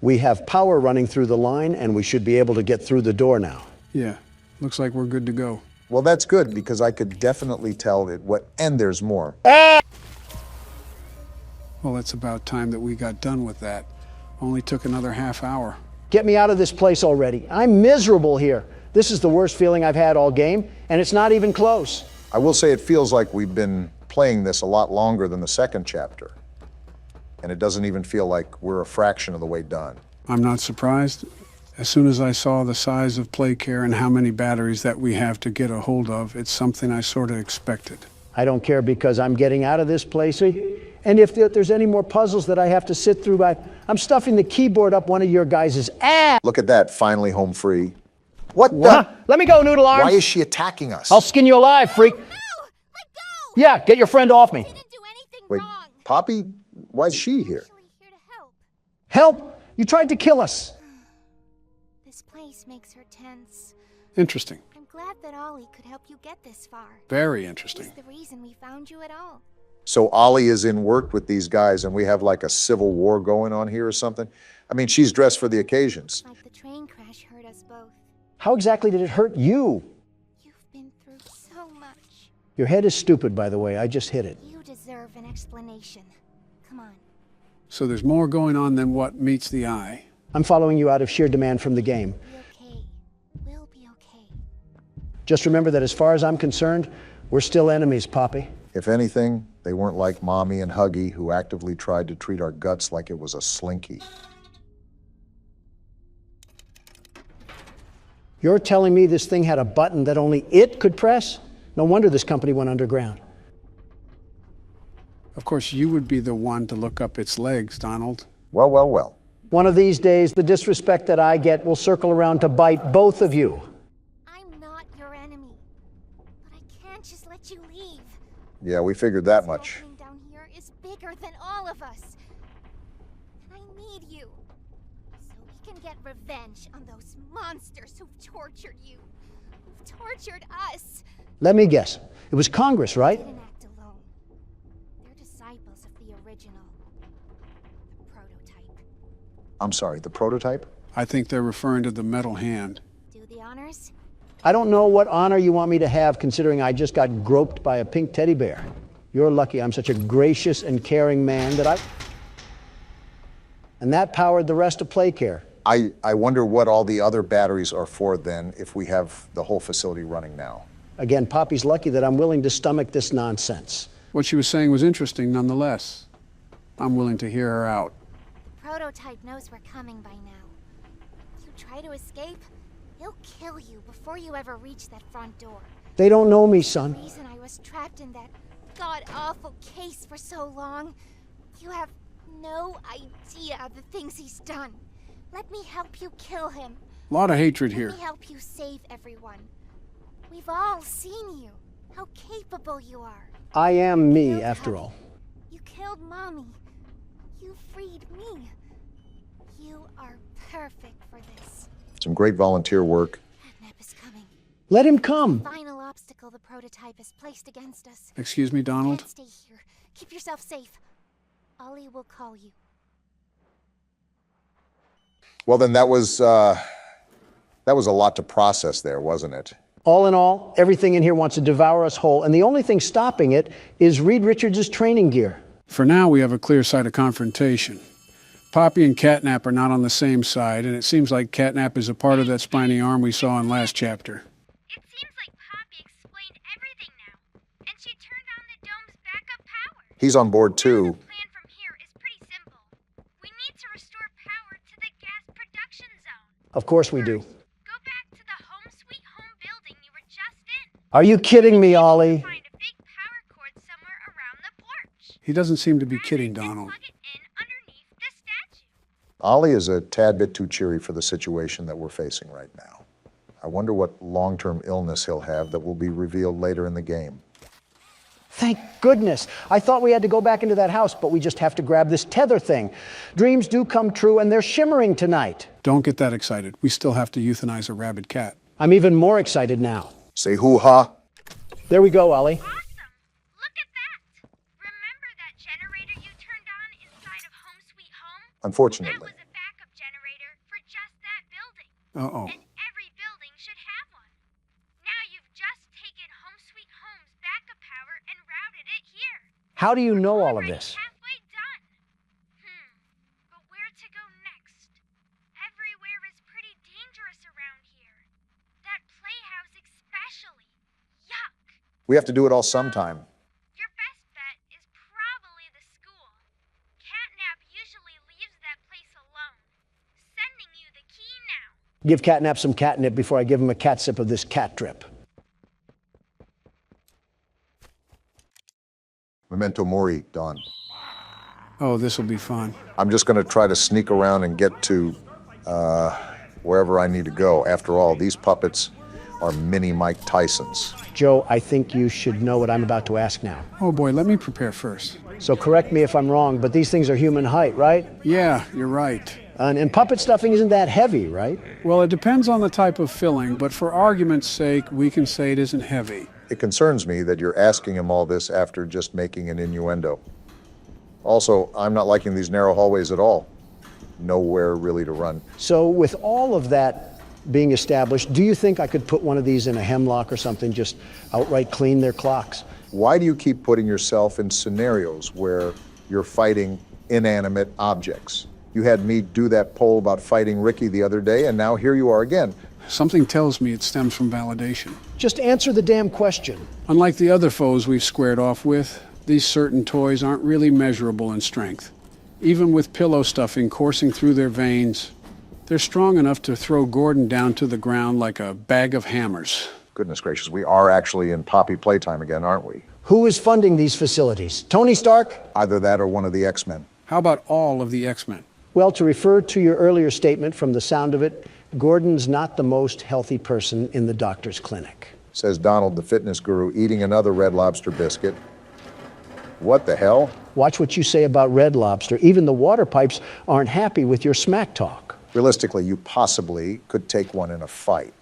We have power running through the line, and we should be able to get through the door now. Yeah, looks like we're good to go. Well, that's good, because I could definitely tell it and there's more. Well, it's about time that we got done with that. Only took another half hour. Get me out of this place already. I'm miserable here. This is the worst feeling I've had all game, and it's not even close. I will say it feels like we've been playing this a lot longer than the second chapter. And it doesn't even feel like we're a fraction of the way done. I'm not surprised. As soon as I saw the size of Playcare and how many batteries that we have to get a hold of, it's something I sort of expected. I don't care, because I'm getting out of this place. And if there's any more puzzles that I have to sit through, I'm stuffing the keyboard up one of your guys' ass. Look at that, finally home free. What the? Let me go, Noodle Arms. Why is she attacking us? I'll skin you alive, freak. No! Let go! Yeah, get your friend off me. I didn't do anything Wait, wrong. Poppy, why is she here? Actually here to help. Help! You tried to kill us. This place makes her tense. Interesting. I'm glad that Ollie could help you get this far. Very interesting. He's the reason we found you at all. So Ollie is in work with these guys and we have like a civil war going on here or something? I mean, she's dressed for the occasions. Like the train crash hurt us both. How exactly did it hurt you? You've been through so much. Your head is stupid, by the way. I just hit it. You deserve an explanation. Come on. So there's more going on than what meets the eye. I'm following you out of sheer demand from the game. Be okay. We'll be okay. Just remember that as far as I'm concerned, we're still enemies, Poppy. If anything, they weren't like Mommy and Huggy, who actively tried to treat our guts like it was a slinky. You're telling me this thing had a button that only it could press? No wonder this company went underground. Of course, you would be the one to look up its legs, Donald. Well, well, well. One of these days, the disrespect that I get will circle around to bite both of you. I'm not your enemy. But I can't just let you leave. Yeah, we figured that much. What's happening down here is bigger than all of us. And I need you. So we can get revenge on those monsters who've tortured you. Who've tortured us. Let me guess. It was Congress, right? They didn't act alone. They're disciples of the original. The prototype. I'm sorry, the prototype? I think they're referring to the metal hand. Do the honors? I don't know what honor you want me to have, considering I just got groped by a pink teddy bear. You're lucky I'm such a gracious and caring man that And that powered the rest of Playcare. I wonder what all the other batteries are for then, if we have the whole facility running now. Again, Poppy's lucky that I'm willing to stomach this nonsense. What she was saying was interesting nonetheless. I'm willing to hear her out. The prototype knows we're coming by now. You try to escape, he'll kill you before you ever reach that front door. They don't know me, son. The reason I was trapped in that god-awful case for so long, you have no idea the things he's done. Let me help you kill him. A lot of hatred here. Let me help you save everyone. We've all seen you, how capable you are. I am me, Killed after Honey. all. You killed Mommy. You freed me. You are perfect for this. Some great volunteer work. Catnap is coming. Let him come. Final obstacle the prototype has placed against us. Excuse me, Donald? Can't stay here. Keep yourself safe. Ollie will call you. Well, then that was a lot to process there, wasn't it? All in all, everything in here wants to devour us whole, and the only thing stopping it is Reed Richards' training gear. For now, we have a clear side of confrontation. Poppy and Catnap are not on the same side, and it seems like Catnap is a part of that spiny arm we saw in last chapter. It seems like Poppy explained everything now, and she turned on the dome's backup power. He's on board too. The plan from here is pretty simple. We need to restore power to the gas production zone. Of course we do. Go back to the home sweet home building you were just in. Are you kidding me, Ollie? Find a big power cord somewhere around the porch. He doesn't seem to be kidding, Donald. Plug it in underneath the statue. Ollie is a tad bit too cheery for the situation that we're facing right now. I wonder what long-term illness he'll have that will be revealed later in the game. Thank goodness. I thought we had to go back into that house, but we just have to grab this tether thing. Dreams do come true, and they're shimmering tonight. Don't get that excited. We still have to euthanize a rabid cat. I'm even more excited now. Say hoo-ha. There we go, Ollie. Awesome! Look at that! Remember that generator you turned on inside of Home Sweet Home? That Unfortunately. was a backup generator for just that building. Uh-oh. And every building should have one. Now you've just taken Home Sweet Home's backup power and routed it here. How do you know all of Already this? halfway done. But where to go next? Everywhere is pretty dangerous around here. That playhouse especially. Yuck. We have to do it all sometime. Your best bet is probably the school. Catnap usually leaves that place alone. Sending you the key now. Give Catnap some catnip before I give him a cat sip of this cat drip. Memento mori, Don. Oh, this will be fun. I'm just going to try to sneak around and get to wherever I need to go. After all, these puppets are mini Mike Tysons. Joe, I think you should know what I'm about to ask now. Oh boy, let me prepare first. So correct me if I'm wrong, but these things are human height, right? Yeah, you're right. And puppet stuffing isn't that heavy, right? Well, it depends on the type of filling, but for argument's sake, we can say it isn't heavy. It concerns me that you're asking him all this after just making an innuendo. Also, I'm not liking these narrow hallways at all. Nowhere really to run. So with all of that being established, do you think I could put one of these in a hemlock or something, just outright clean their clocks? Why do you keep putting yourself in scenarios where you're fighting inanimate objects? You had me do that poll about fighting Ricky the other day, and now here you are again. Something tells me it stems from validation. Just answer the damn question. Unlike the other foes we've squared off with, these certain toys aren't really measurable in strength. Even with pillow stuffing coursing through their veins, they're strong enough to throw Gordon down to the ground like a bag of hammers. Goodness gracious, we are actually in Poppy Playtime again, aren't we? Who is funding these facilities? Tony Stark? Either that or one of the X-Men. How about all of the X-Men? Well, to refer to your earlier statement, from the sound of it, Gordon's not the most healthy person in the doctor's clinic. Says Donald, the fitness guru, eating another Red Lobster biscuit. What the hell? Watch what you say about Red Lobster. Even the water pipes aren't happy with your smack talk. Realistically, you possibly could take one in a fight.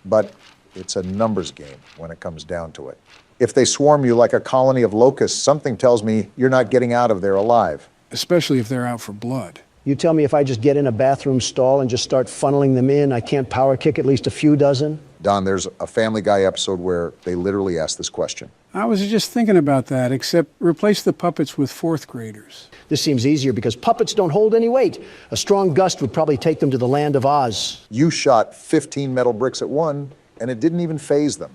But it's a numbers game when it comes down to it. If they swarm you like a colony of locusts, something tells me you're not getting out of there alive. Especially if they're out for blood. You tell me if I just get in a bathroom stall and just start funneling them in, I can't power kick at least a few dozen? Don, there's a Family Guy episode where they literally ask this question. I was just thinking about that, except replace the puppets with fourth graders. This seems easier because puppets don't hold any weight. A strong gust would probably take them to the land of Oz. You shot 15 metal bricks at one, and it didn't even faze them.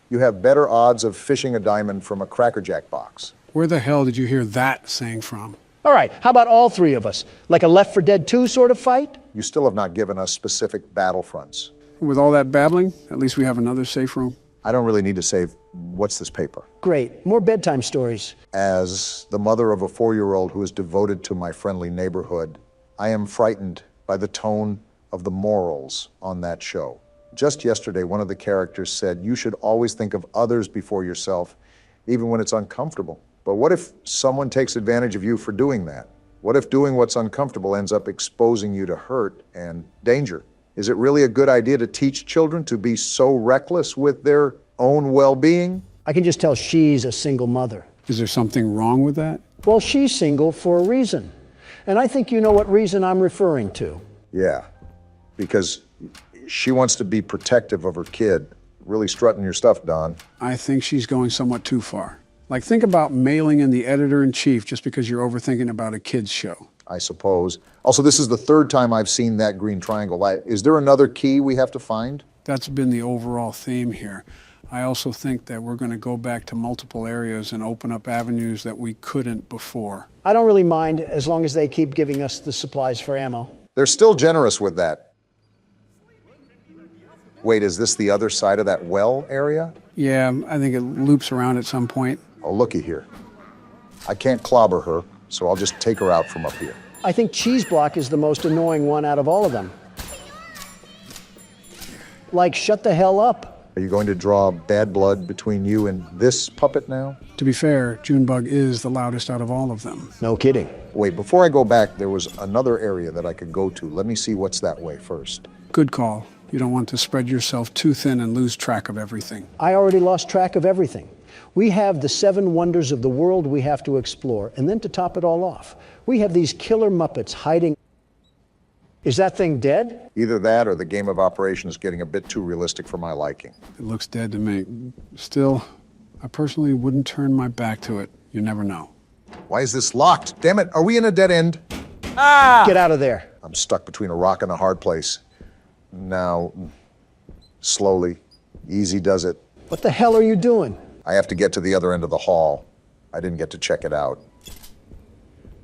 You have better odds of fishing a diamond from a Cracker Jack box. Where the hell did you hear that saying from? All right, how about all three of us? Like a Left 4 Dead 2 sort of fight? You still have not given us specific battlefronts. With all that babbling, at least we have another safe room. I don't really need to save. What's this paper? Great. More bedtime stories. As the mother of a 4-year-old who is devoted to my friendly neighborhood, I am frightened by the tone of the morals on that show. Just yesterday, one of the characters said, you should always think of others before yourself, even when it's uncomfortable. But what if someone takes advantage of you for doing that? What if doing what's uncomfortable ends up exposing you to hurt and danger? Is it really a good idea to teach children to be so reckless with their own well-being? I can just tell she's a single mother. Is there something wrong with that? Well, she's single for a reason. And I think you know what reason I'm referring to. Yeah, because she wants to be protective of her kid. Really strutting your stuff, Don. I think she's going somewhat too far. Like, think about mailing in the editor-in-chief just because you're overthinking about a kid's show. I suppose. Also, this is the third time I've seen that green triangle. Is there another key we have to find? That's been the overall theme here. I also think that we're going to go back to multiple areas and open up avenues that we couldn't before. I don't really mind as long as they keep giving us the supplies for ammo. They're still generous with that. Wait, is this the other side of that well area? Yeah, I think it loops around at some point. Oh, looky here. I can't clobber her, so I'll just take her out from up here. I think Cheese Block is the most annoying one out of all of them. Like, shut the hell up. Are you going to draw bad blood between you and this puppet now? To be fair, Junebug is the loudest out of all of them. No kidding. Wait, before I go back, there was another area that I could go to. Let me see what's that way first. Good call. You don't want to spread yourself too thin and lose track of everything. I already lost track of everything. We have the 7 wonders of the world we have to explore, and then to top it all off, we have these killer Muppets hiding. Is that thing dead? Either that or the game of operation is getting a bit too realistic for my liking. It looks dead to me. Still, I personally wouldn't turn my back to it. You never know. Why is this locked? Damn it, are we in a dead end? Get out of there. I'm stuck between a rock and a hard place. Now, slowly, easy does it. What the hell are you doing? I have to get to the other end of the hall. I didn't get to check it out.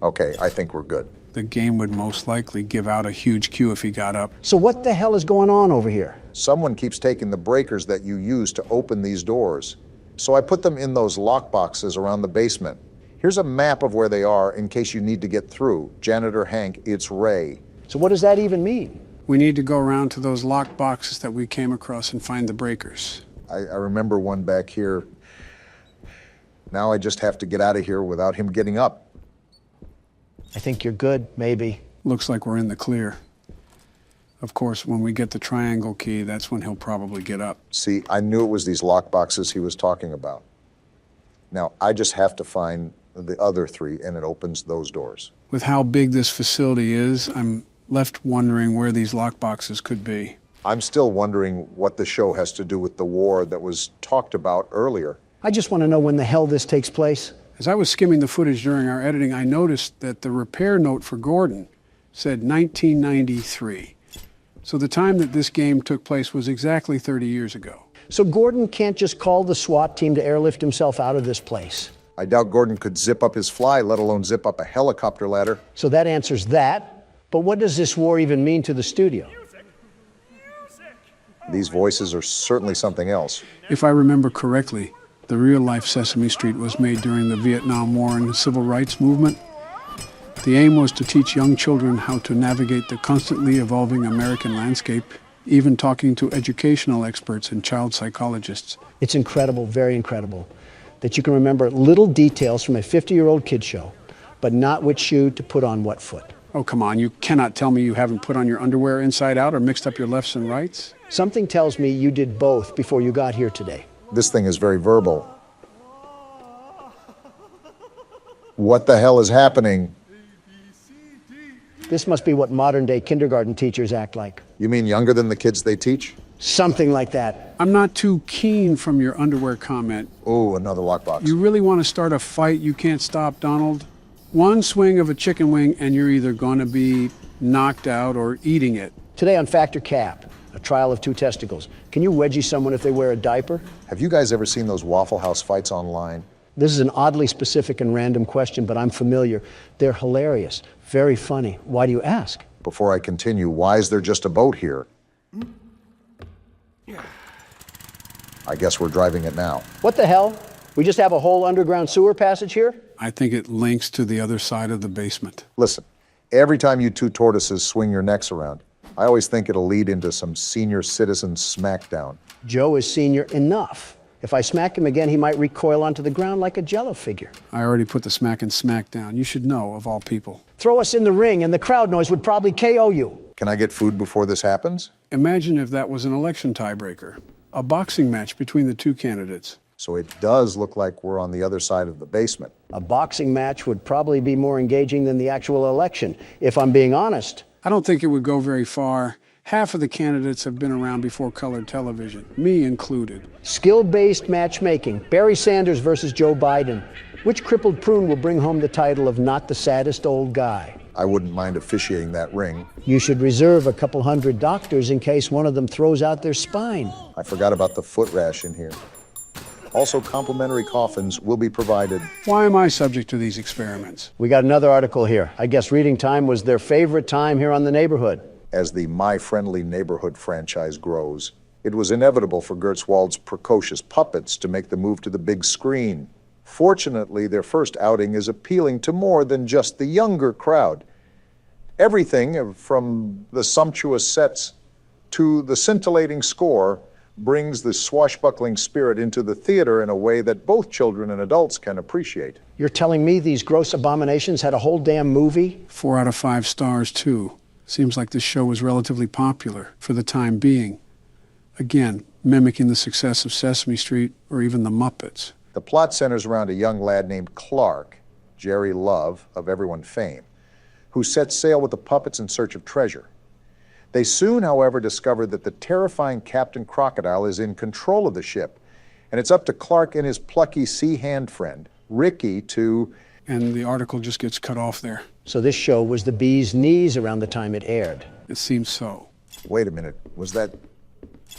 Okay, I think we're good. The game would most likely give out a huge cue if he got up. So what the hell is going on over here? Someone keeps taking the breakers that you use to open these doors. So I put them in those lock boxes around the basement. Here's a map of where they are in case you need to get through. Janitor Hank, it's Ray. So what does that even mean? We need to go around to those lock boxes that we came across and find the breakers. I remember one back here. Now I just have to get out of here without him getting up. I think you're good, maybe. Looks like we're in the clear. Of course, when we get the triangle key, that's when he'll probably get up. See, I knew it was these lock boxes he was talking about. Now, I just have to find the other 3, and it opens those doors. With how big this facility is, I'm left wondering where these lock boxes could be. I'm still wondering what the show has to do with the war that was talked about earlier. I just want to know when the hell this takes place. As I was skimming the footage during our editing, I noticed that the repair note for Gordon said 1993. So the time that this game took place was exactly 30 years ago. So Gordon can't just call the SWAT team to airlift himself out of this place. I doubt Gordon could zip up his fly, let alone zip up a helicopter ladder. So that answers that. But what does this war even mean to the studio? These voices are certainly something else. If I remember correctly, the real-life Sesame Street was made during the Vietnam War and the Civil Rights Movement. The aim was to teach young children how to navigate the constantly evolving American landscape, even talking to educational experts and child psychologists. It's incredible, very incredible, that you can remember little details from a 50-year-old kid show, but not which shoe to put on what foot. Oh, come on, you cannot tell me you haven't put on your underwear inside out or mixed up your lefts and rights? Something tells me you did both before you got here today. This thing is very verbal. What the hell is happening? This must be what modern-day kindergarten teachers act like. You mean younger than the kids they teach? Something like that. I'm not too keen from your underwear comment. Oh, another lockbox. You really want to start a fight you can't stop, Donald? One swing of a chicken wing and you're either going to be knocked out or eating it. Today on Factor Cap, a trial of 2 testicles. Can you wedgie someone if they wear a diaper? Have you guys ever seen those Waffle House fights online? This is an oddly specific and random question, but I'm familiar. They're hilarious, very funny. Why do you ask? Before I continue, why is there just a boat here? I guess we're driving it now. What the hell? We just have a whole underground sewer passage here? I think it links to the other side of the basement. Listen, every time you two tortoises swing your necks around, I always think it'll lead into some senior citizen smackdown. Joe is senior enough. If I smack him again, he might recoil onto the ground like a Jello figure. I already put the smack and smack down. You should know, of all people. Throw us in the ring and the crowd noise would probably KO you. Can I get food before this happens? Imagine if that was an election tiebreaker. A boxing match between the two candidates. So it does look like we're on the other side of the basement. A boxing match would probably be more engaging than the actual election, if I'm being honest. I don't think it would go very far. Half of the candidates have been around before colored television, me included. Skill-based matchmaking. Barry Sanders versus Joe Biden. Which crippled prune will bring home the title of not the saddest old guy? I wouldn't mind officiating that ring. You should reserve a couple hundred doctors in case one of them throws out their spine. I forgot about the foot rash in here. Also, complimentary coffins will be provided. Why am I subject to these experiments? We got another article here. I guess reading time was their favorite time here on The Neighborhood. As the My Friendly Neighborhood franchise grows, it was inevitable for Gertzwald's precocious puppets to make the move to the big screen. Fortunately, their first outing is appealing to more than just the younger crowd. Everything from the sumptuous sets to the scintillating score brings the swashbuckling spirit into the theater in a way that both children and adults can appreciate. You're telling me these gross abominations had a whole damn movie? 4 out of 5 stars, too. Seems like this show was relatively popular for the time being. Again, mimicking the success of Sesame Street or even the Muppets. The plot centers around a young lad named Clark, Jerry Love, of everyone fame, who sets sail with the puppets in search of treasure. They soon, however, discover that the terrifying Captain Crocodile is in control of the ship, and it's up to Clark and his plucky sea hand friend, Ricky, to... And the article just gets cut off there. So this show was the bee's knees around the time it aired. It seems so. Wait a minute, was that...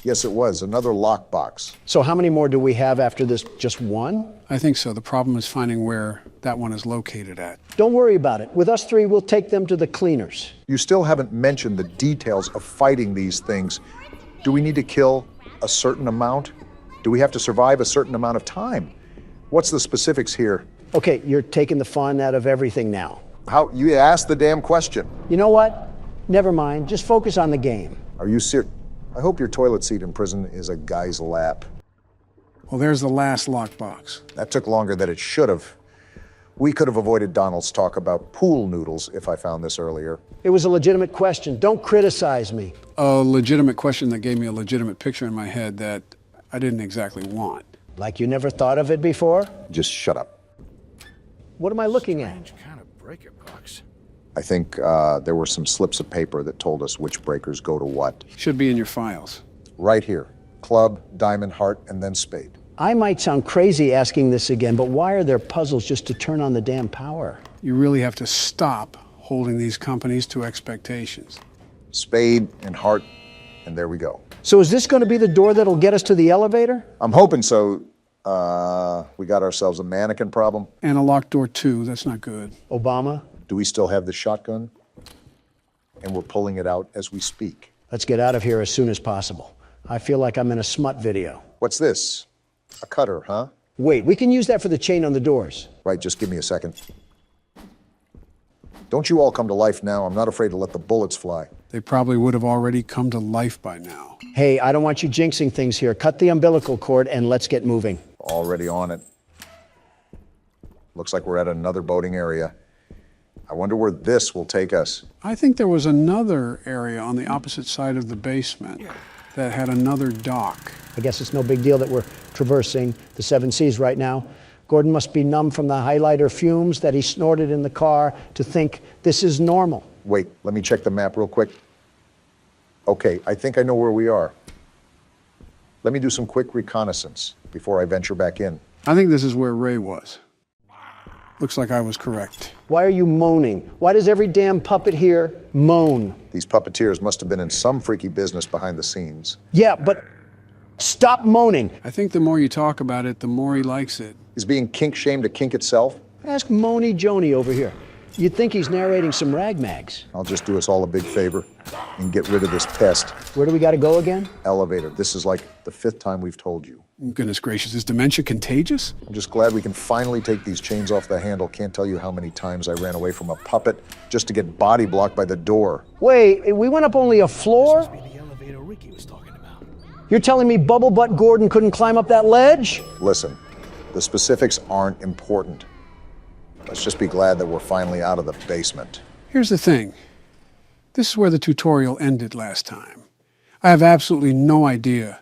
Yes, it was, another lockbox. So how many more do we have after this? Just one? I think so. The problem is finding where that one is located at. Don't worry about it. With us 3, we'll take them to the cleaners. You still haven't mentioned the details of fighting these things. Do we need to kill a certain amount? Do we have to survive a certain amount of time? What's the specifics here? Okay, you're taking the fun out of everything now. How? You asked the damn question. You know what? Never mind. Just focus on the game. Are you serious? I hope your toilet seat in prison is a guy's lap. Well, there's the last lockbox. That took longer than it should have. We could have avoided Donald's talk about pool noodles if I found this earlier. It was a legitimate question. Don't criticize me. A legitimate question that gave me a legitimate picture in my head that I didn't exactly want. Like you never thought of it before? Just shut up. What am I looking at? Kind of breaker box. I think there were some slips of paper that told us which breakers go to what. Should be in your files. Right here. Club, diamond, heart, and then spade. I might sound crazy asking this again, but why are there puzzles just to turn on the damn power? You really have to stop holding these companies to expectations. Spade and heart, and there we go. So is this going to be the door that'll get us to the elevator? I'm hoping so. We got ourselves a mannequin problem. And a locked door, too. That's not good. Obama? Do we still have the shotgun? And we're pulling it out as we speak. Let's get out of here as soon as possible. I feel like I'm in a smut video. What's this? A cutter, huh? Wait, we can use that for the chain on the doors. Right, just give me a second. Don't you all come to life now? I'm not afraid to let the bullets fly. They probably would have already come to life by now. Hey, I don't want you jinxing things here. Cut the umbilical cord and let's get moving. Already on it. Looks like we're at another boating area. I wonder where this will take us. I think there was another area on the opposite side of the basement that had another dock. I guess it's no big deal that we're traversing the 7 seas right now. Gordon must be numb from the highlighter fumes that he snorted in the car to think this is normal. Wait, let me check the map real quick. Okay, I think I know where we are. Let me do some quick reconnaissance before I venture back in. I think this is where Ray was. Looks like I was correct. Why are you moaning? Why does every damn puppet here moan? These puppeteers must have been in some freaky business behind the scenes. Yeah, but stop moaning. I think the more you talk about it, the more he likes it. Is being kink-shamed a kink itself? Ask Moany Joni over here. You'd think he's narrating some ragmags. I'll just do us all a big favor and get rid of this pest. Where do we got to go again? Elevator. This is like the 5th time we've told you. Goodness gracious, is dementia contagious? I'm just glad we can finally take these chains off the handle. Can't tell you how many times I ran away from a puppet just to get body blocked by the door. Wait, we went up only a floor? Must be the elevator Ricky was talking about. You're telling me Bubble Butt Gordon couldn't climb up that ledge? Listen, the specifics aren't important. Let's just be glad that we're finally out of the basement. Here's the thing. This is where the tutorial ended last time. I have absolutely no idea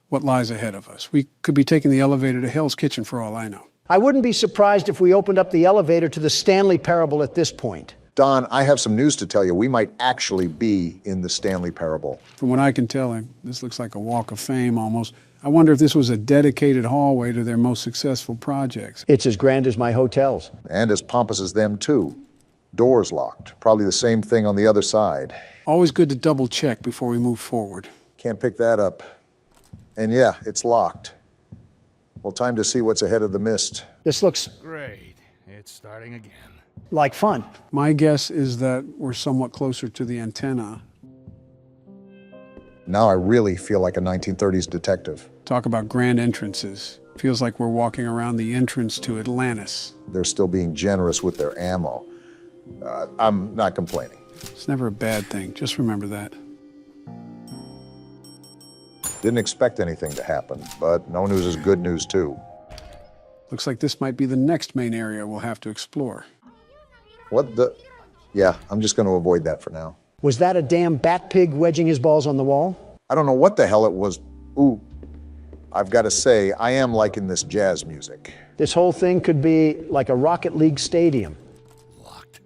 what lies ahead of us. We could be taking the elevator to Hell's Kitchen for all I know. I wouldn't be surprised if we opened up the elevator to the Stanley Parable at this point. Don, I have some news to tell you. We might actually be in the Stanley Parable. From what I can tell, this looks like a walk of fame almost. I wonder if this was a dedicated hallway to their most successful projects. It's as grand as my hotels. And as pompous as them, too. Doors locked. Probably the same thing on the other side. Always good to double check before we move forward. Can't pick that up. And yeah, it's locked. Well, time to see what's ahead of the mist. This looks Great. It's starting again. like fun. My guess is that we're somewhat closer to the antenna. Now I really feel like a 1930s detective. Talk about grand entrances. Feels like we're walking around the entrance to Atlantis. They're still being generous with their ammo. I'm not complaining. It's never a bad thing. Just remember that. Didn't expect anything to happen, but no news is good news, too. Looks like this might be the next main area we'll have to explore. What the? Yeah, I'm just going to avoid that for now. Was that a damn bat pig wedging his balls on the wall? I don't know what the hell it was. Ooh, I've got to say, I am liking this jazz music. This whole thing could be like a Rocket League stadium. Locked.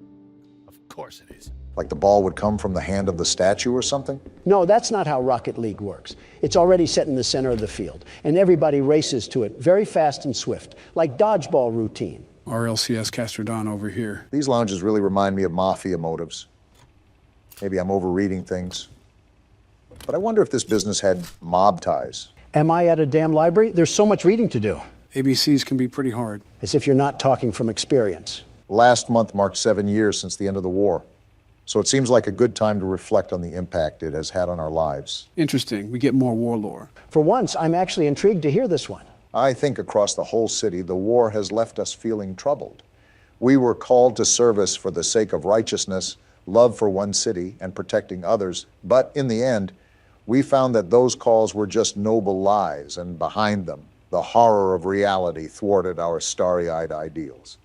Of course it is. Like the ball would come from the hand of the statue or something? No, that's not how Rocket League works. It's already set in the center of the field, and everybody races to it very fast and swift, like dodgeball routine. RLCS Castrodon over here. These lounges really remind me of mafia motives. Maybe I'm overreading things. But I wonder if this business had mob ties. Am I at a damn library? There's so much reading to do. ABCs can be pretty hard. As if you're not talking from experience. Last month marked 7 years since the end of the war. So it seems like a good time to reflect on the impact it has had on our lives. Interesting. We get more war lore. For once, I'm actually intrigued to hear this one. I think across the whole city, the war has left us feeling troubled. We were called to service for the sake of righteousness, love for one city, and protecting others. But in the end, we found that those calls were just noble lies, and behind them, the horror of reality thwarted our starry-eyed ideals.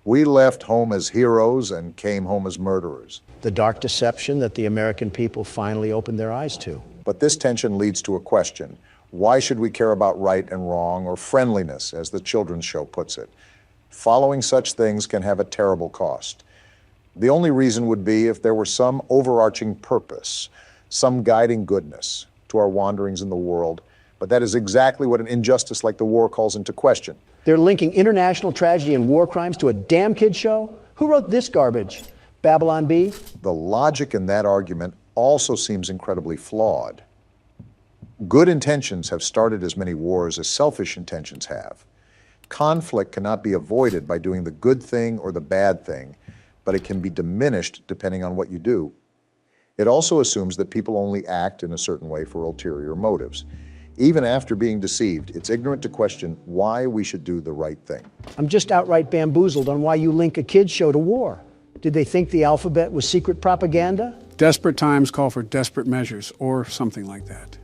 We left home as heroes and came home as murderers. The dark deception that the American people finally opened their eyes to. But this tension leads to a question. Why should we care about right and wrong, or friendliness, as the children's show puts it? Following such things can have a terrible cost. The only reason would be if there were some overarching purpose, some guiding goodness to our wanderings in the world. But that is exactly what an injustice like the war calls into question. They're linking international tragedy and war crimes to a damn kid show? Who wrote this garbage? Babylon Bee? The logic in that argument also seems incredibly flawed. Good intentions have started as many wars as selfish intentions have. Conflict cannot be avoided by doing the good thing or the bad thing, but it can be diminished depending on what you do. It also assumes that people only act in a certain way for ulterior motives. Even after being deceived, it's ignorant to question why we should do the right thing. I'm just outright bamboozled on why you link a kid's show to war. Did they think the alphabet was secret propaganda? Desperate times call for desperate measures, or something like that.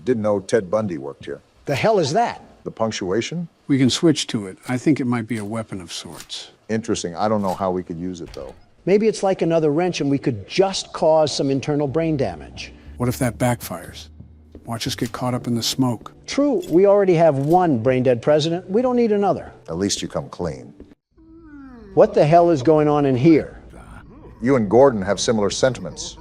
Didn't know Ted Bundy worked here. The hell is that? The punctuation? We can switch to it. I think it might be a weapon of sorts. Interesting. I don't know how we could use it, though. Maybe it's like another wrench and we could just cause some internal brain damage. What if that backfires? Watch us get caught up in the smoke. True, we already have one brain-dead president. We don't need another. At least you come clean. What the hell is going on in here? You and Gordon have similar sentiments.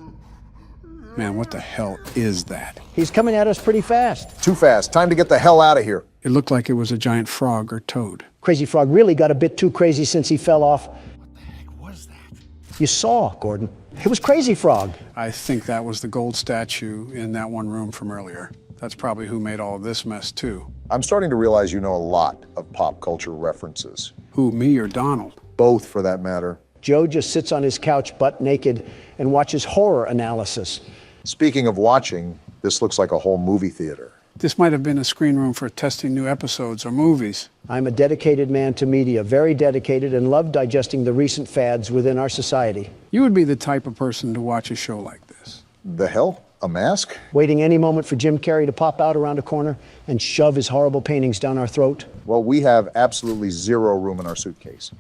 Man, what the hell is that? He's coming at us pretty fast. Too fast. Time to get the hell out of here. It looked like it was a giant frog or toad. Crazy Frog really got a bit too crazy since he fell off. What the heck was that? You saw, Gordon. It was Crazy Frog. I think that was the gold statue in that one room from earlier. That's probably who made all of this mess, too. I'm starting to realize you know a lot of pop culture references. Who, me or Donald? Both, for that matter. Joe just sits on his couch butt naked and watches horror analysis. Speaking of watching, this looks like a whole movie theater. This might have been a screen room for testing new episodes or movies. I'm a dedicated man to media, very dedicated, and love digesting the recent fads within our society. You would be the type of person to watch a show like this. The hell? A mask? Waiting any moment for Jim Carrey to pop out around a corner and shove his horrible paintings down our throat? Well, we have absolutely zero room in our suitcase.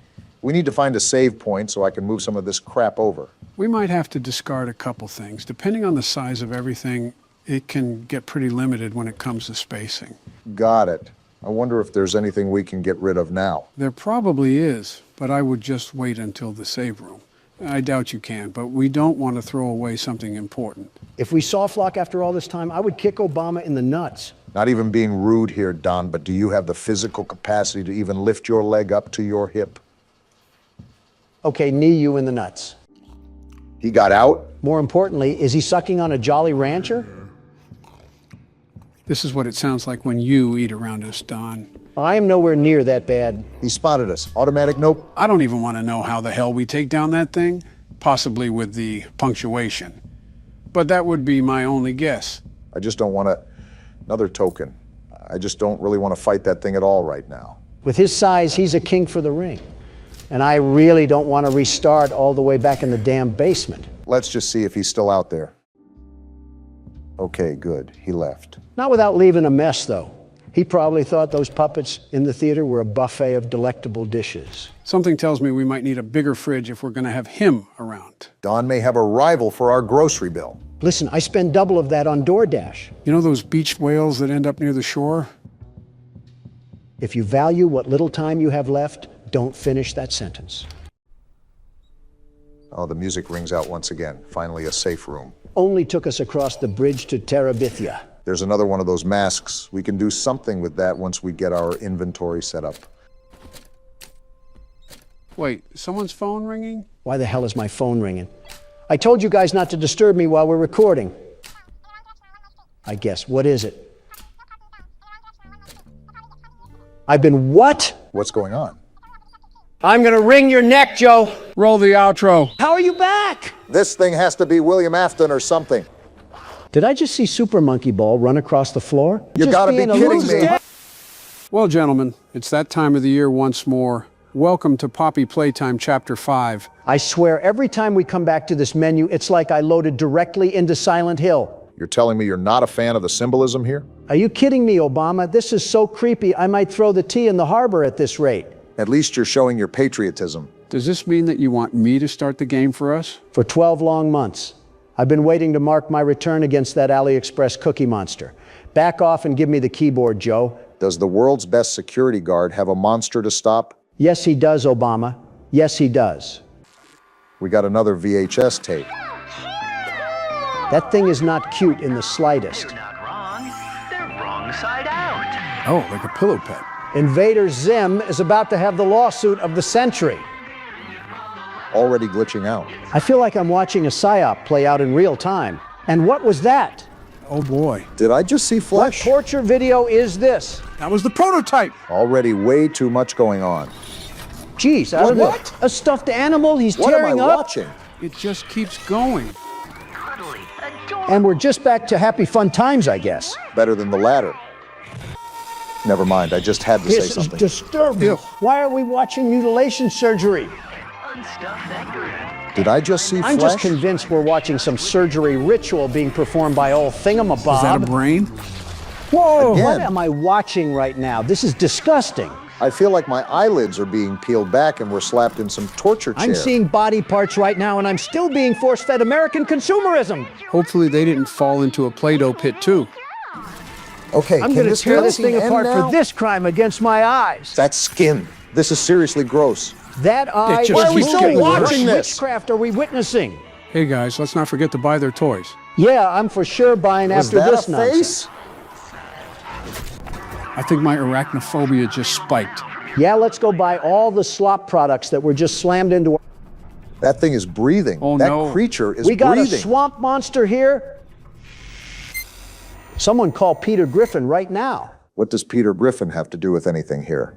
We need to find a save point so I can move some of this crap over. We might have to discard a couple things. Depending on the size of everything, it can get pretty limited when it comes to spacing. Got it. I wonder if there's anything we can get rid of now. There probably is, but I would just wait until the save room. I doubt you can, but we don't want to throw away something important. If we saw Flock after all this time, I would kick Obama in the nuts. Not even being rude here, Don, but do you have the physical capacity to even lift your leg up to your hip? Okay, knee you in the nuts. He got out? More importantly, is he sucking on a Jolly Rancher? This is what it sounds like when you eat around us, Don. I am nowhere near that bad. He spotted us. Automatic nope. I don't even want to know how the hell we take down that thing, possibly with the punctuation. But that would be my only guess. I just don't want another token. I just don't really want to fight that thing at all right now. With his size, he's a king for the ring. And I really don't want to restart all the way back in the damn basement. Let's just see if he's still out there. Okay, good. He left. Not without leaving a mess, though. He probably thought those puppets in the theater were a buffet of delectable dishes. Something tells me we might need a bigger fridge if we're going to have him around. Don may have a rival for our grocery bill. Listen, I spend double of that on DoorDash. You know those beach whales that end up near the shore? If you value what little time you have left, don't finish that sentence. Oh, the music rings out once again. Finally, a safe room. Only took us across the bridge to Terabithia. There's another one of those masks. We can do something with that once we get our inventory set up. Wait, someone's phone ringing? Why the hell is my phone ringing? I told you guys not to disturb me while we're recording. I guess. What is it? I've been what? What's going on? I'm gonna wring your neck, Joe. Roll the outro. How are you back? This thing has to be William Afton or something. Did I just see Super Monkey Ball run across the floor? You gotta be kidding me. Well, gentlemen, it's that time of the year once more. Welcome to Poppy Playtime Chapter 5. I swear, every time we come back to this menu, it's like I loaded directly into Silent Hill. You're telling me you're not a fan of the symbolism here? Are you kidding me, Obama? This is so creepy, I might throw the tea in the harbor at this rate. At least you're showing your patriotism. Does this mean that you want me to start the game for us? For 12 long months. I've been waiting to mark my return against that AliExpress cookie monster. Back off and give me the keyboard, Joe. Does the world's best security guard have a monster to stop? Yes, he does, Obama. Yes, he does. We got another VHS tape. That thing is not cute in the slightest. You're not wrong. They're wrong side out. Oh, like a pillow pet. Invader Zim is about to have the lawsuit of the century. Already glitching out. I feel like I'm watching a psyop play out in real time. And what was that? Oh boy. Did I just see flesh? What torture video is this? That was the prototype. Already way too much going on. Jeez, out of What? a stuffed animal he's What am I tearing up. watching? It just keeps going. Cuddly, adorable. And we're just back to happy fun times, I guess. Better than the latter. Never mind, I just had to say This is something. disturbing. Ew. Why are we watching mutilation surgery? Unstuffed Edgar. Did I just see I'm flesh? just convinced we're watching some surgery ritual being performed by old Thingamabob. Is that a brain? Whoa! Again. What am I watching right now? This is disgusting. I feel like my eyelids are being peeled back and we're slapped in some torture chair. I'm seeing body parts right now, and I'm still being force-fed American consumerism. Hopefully they didn't fall into a Play-Doh pit too. Okay, I'm can going to this tear this cutscene thing end apart now? for this crime against my eyes. That's skin. This is seriously gross. That eye just is Why are we moving. still watching What this? witchcraft are we witnessing? Hey guys, let's not forget to buy their toys. Yeah, I'm for sure buying Was after that this a nonsense. face? I think my arachnophobia just spiked. Yeah, let's go buy all the slop products that were just slammed into. That thing is breathing. Oh, that no. creature is We got breathing. a swamp monster here. Someone call Peter Griffin right now. What does Peter Griffin have to do with anything here?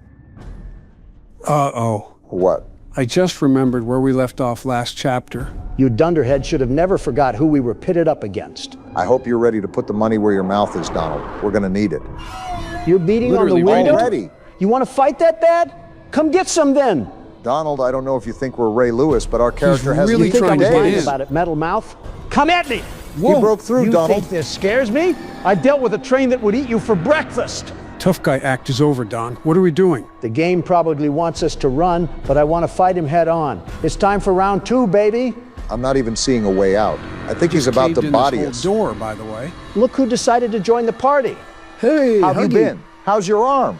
Uh-oh. What? I just remembered where we left off last chapter. You dunderhead should have never forgot who we were pitted up against. I hope you're ready to put the money where your mouth is, Donald. We're gonna need it. You're beating Literally on the window? Already. You want to fight that bad? Come get some then. Donald, I don't know if you think we're Ray Lewis, but our character has really You think I'm trying to get lying in. about it, metal mouth? Come at me! He broke through, You Donald. think this scares me? I dealt with a train that would eat you for breakfast. Tough guy act is over, Don. What are we doing? The game probably wants us to run, but I want to fight him head on. It's time for round 2, baby. I'm not even seeing a way out. I think he's about Caved to in body this us. whole door, by the way. Look who decided to join the party. Hey, How have you been? How's your arm?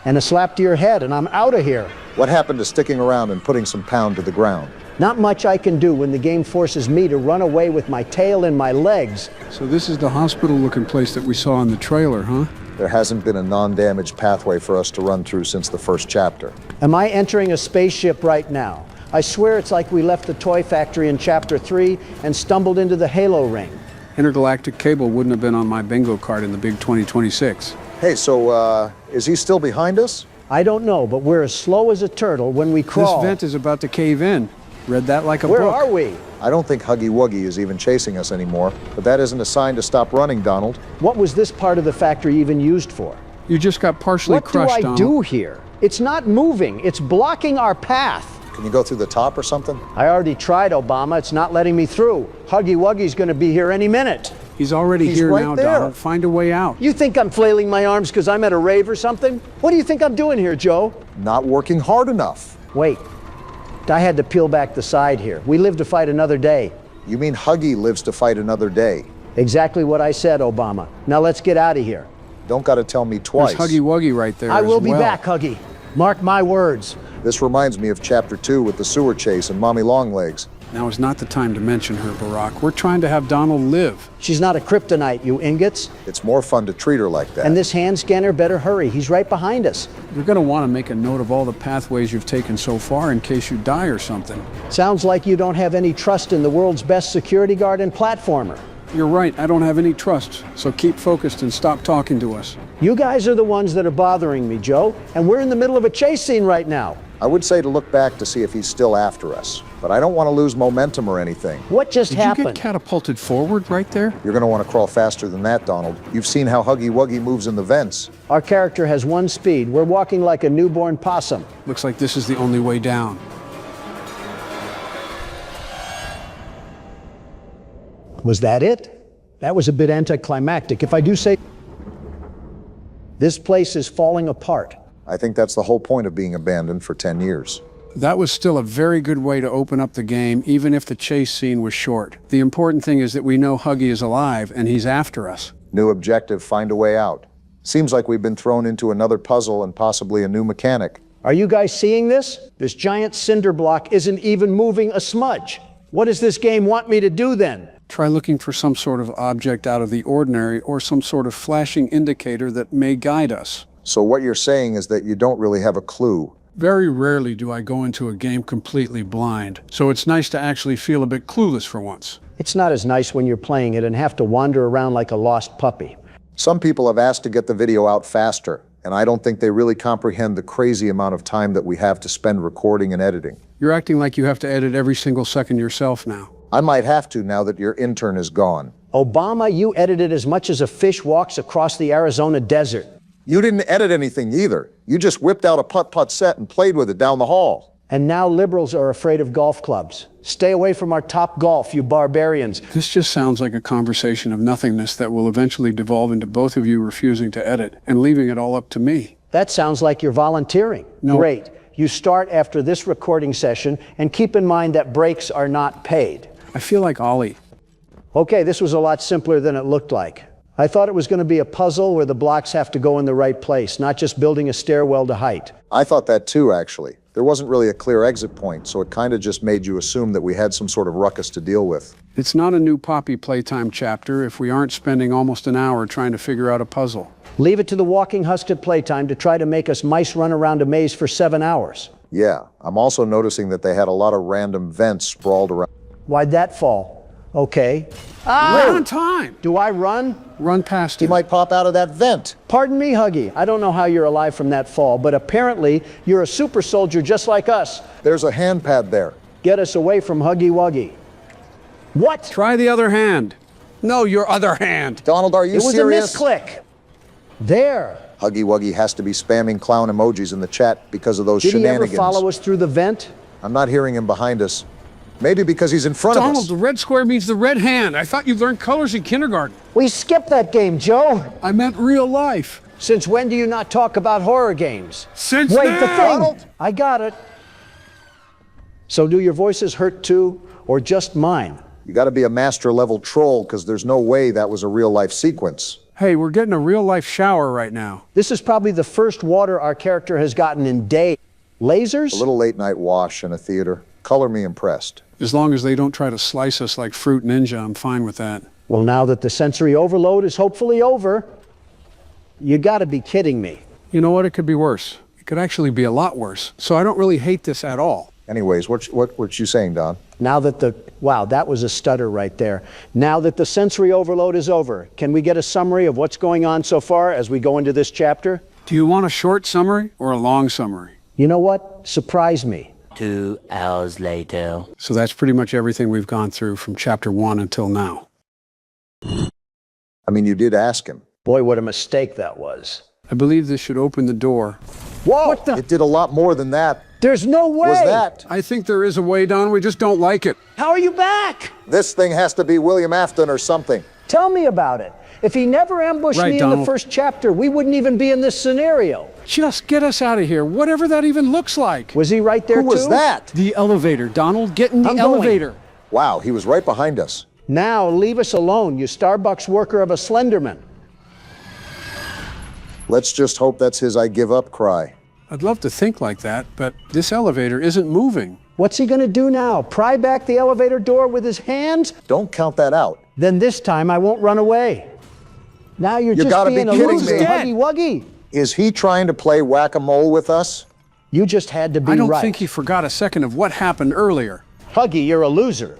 And a slap to your head, and I'm out of here. What happened to sticking around and putting some pound to the ground? Not much I can do when the game forces me to run away with my tail in my legs. So this is the hospital-looking place that we saw in the trailer, huh? There hasn't been a non-damaged pathway for us to run through since the first chapter. Am I entering a spaceship right now? I swear it's like we left the toy factory in Chapter 3 and stumbled into the Halo ring. Intergalactic cable wouldn't have been on my bingo card in the big 2026. Hey, so, is he still behind us? I don't know, but we're as slow as a turtle when we crawl. This vent is about to cave in. Read that like a Where book. are we? I don't think Huggy Wuggy is even chasing us anymore, but that isn't a sign to stop running, Donald. What was this part of the factory even used for? You just got partially What crushed, do I Donald. do here? It's not moving. It's blocking our path. Can you go through the top or something? I already tried, Obama. It's not letting me through. Huggy Wuggy's going to be here any minute. He's already He's here right now, there. Donald. Find a way out. You think I'm flailing my arms because I'm at a rave or something? What do you think I'm doing here, Joe? Not working hard enough. Wait. I had to peel back the side here. We live to fight another day. You mean Huggy lives to fight another day? Exactly what I said, Obama. Now let's get out of here. Don't gotta tell me twice. There's Huggy Wuggy right there I will as be well. back, Huggy. Mark my words. This reminds me of Chapter 2 with the sewer chase and Mommy Longlegs. Now is not the time to mention her, Barack. We're trying to have Donald live. She's not a kryptonite, you ingots. It's more fun to treat her like that. And this hand scanner better hurry. He's right behind us. You're going to want to make a note of all the pathways you've taken so far in case you die or something. Sounds like you don't have any trust in the world's best security guard and platformer. You're right, I don't have any trust, so keep focused and stop talking to us. You guys are the ones that are bothering me, Joe, and we're in the middle of a chase scene right now. I would say to look back to see if he's still after us, but I don't want to lose momentum or anything. What just Did happened? you get catapulted forward right there? You're going to want to crawl faster than that, Donald. You've seen how Huggy Wuggy moves in the vents. Our character has one speed. We're walking like a newborn possum. Looks like this is the only way down. Was that it? That was a bit anticlimactic. If I do say, this place is falling apart. I think that's the whole point of being abandoned for 10 years. That was still a very good way to open up the game, even if the chase scene was short. The important thing is that we know Huggy is alive and he's after us. New objective, find a way out. Seems like we've been thrown into another puzzle and possibly a new mechanic. Are you guys seeing this? This giant cinder block isn't even moving a smudge. What does this game want me to do then? Try looking for some sort of object out of the ordinary or some sort of flashing indicator that may guide us. So what you're saying is that you don't really have a clue. Very rarely do I go into a game completely blind, so it's nice to actually feel a bit clueless for once. It's not as nice when you're playing it and have to wander around like a lost puppy. Some people have asked to get the video out faster, and I don't think they really comprehend the crazy amount of time that we have to spend recording and editing. You're acting like you have to edit every single second yourself now. I might have to now that your intern is gone. Obama, you edited as much as a fish walks across the Arizona desert. You didn't edit anything either. You just whipped out a putt-putt set and played with it down the hall. And now liberals are afraid of golf clubs. Stay away from our top golf, you barbarians. This just sounds like a conversation of nothingness that will eventually devolve into both of you refusing to edit and leaving it all up to me. That sounds like you're volunteering. No. Great. You start after this recording session, and keep in mind that breaks are not paid. I feel like Ollie. Okay, this was a lot simpler than it looked like. I thought it was going to be a puzzle where the blocks have to go in the right place, not just building a stairwell to height. I thought that too, actually. There wasn't really a clear exit point, so it kind of just made you assume that we had some sort of ruckus to deal with. It's not a new Poppy Playtime chapter if we aren't spending almost an hour trying to figure out a puzzle. Leave it to the walking husk at Playtime to try to make us mice run around a maze for 7 hours. Yeah, I'm also noticing that they had a lot of random vents sprawled around. Why'd that fall? Okay. Right on time. Do I run? Run past He him. might pop out of that vent. Pardon me, Huggy. I don't know how you're alive from that fall, but apparently you're a super soldier just like us. There's a hand pad there. Get us away from Huggy Wuggy. What? Try the other hand. No, your other hand. Donald, are you It was serious? a misclick. There. Huggy Wuggy has to be spamming clown emojis in the chat because of those Did he ever shenanigans. follow us through the vent? I'm not hearing him behind us. Maybe because he's in front of Donald, us. the red square means the red hand. I thought you learned colors in kindergarten. We skipped that game, Joe. I meant real life. Since when do you not talk about horror games? Since Wait, now. the thing. I got it. So do your voices hurt too, or just mine? You got to be a master level troll because there's no way that was a real life sequence. Hey, we're getting a real life shower right now. This is probably the first water our character has gotten in days. Lasers? A little late night wash in a theater. Color me impressed. As long as they don't try to slice us like Fruit Ninja, I'm fine with that. Well, now that the sensory overload is hopefully over, you gotta be kidding me. You know what? It could be worse. It could actually be a lot worse. So I don't really hate this at all. Anyways, what you saying, Don? Now that wow, that was a stutter right there. Now that the sensory overload is over, can we get a summary of what's going on so far as we go into this chapter? Do you want a short summary or a long summary? You know what? Surprise me. 2 hours later. So that's pretty much everything we've gone through from chapter 1 until now. I mean, you did ask him. Boy, what a mistake that was. I believe this should open the door. Whoa! What the? It did a lot more than that. There's no way! Was that? I think there is a way, Don. We just don't like it. How are you back? This thing has to be William Afton or something. Tell me about it. If he never ambushed Right, me in Donald. the first chapter, we wouldn't even be in this scenario. Just get us out of here, whatever that even looks like. Was he right there Who was too? that? The elevator, Donald. Get in the I'm going. elevator. Wow, he was right behind us. Now leave us alone, you Starbucks worker of a Slenderman. Let's just hope that's his I give up cry. I'd love to think like that, but this elevator isn't moving. What's he gonna do now? Pry back the elevator door with his hands? Don't count that out. Then this time I won't run away. Now you're just gotta be being a kidding loser, me. Huggy Wuggy. Is he trying to play whack-a-mole with us? You just had to be I don't right. think he forgot a second of what happened earlier. Huggy, you're a loser.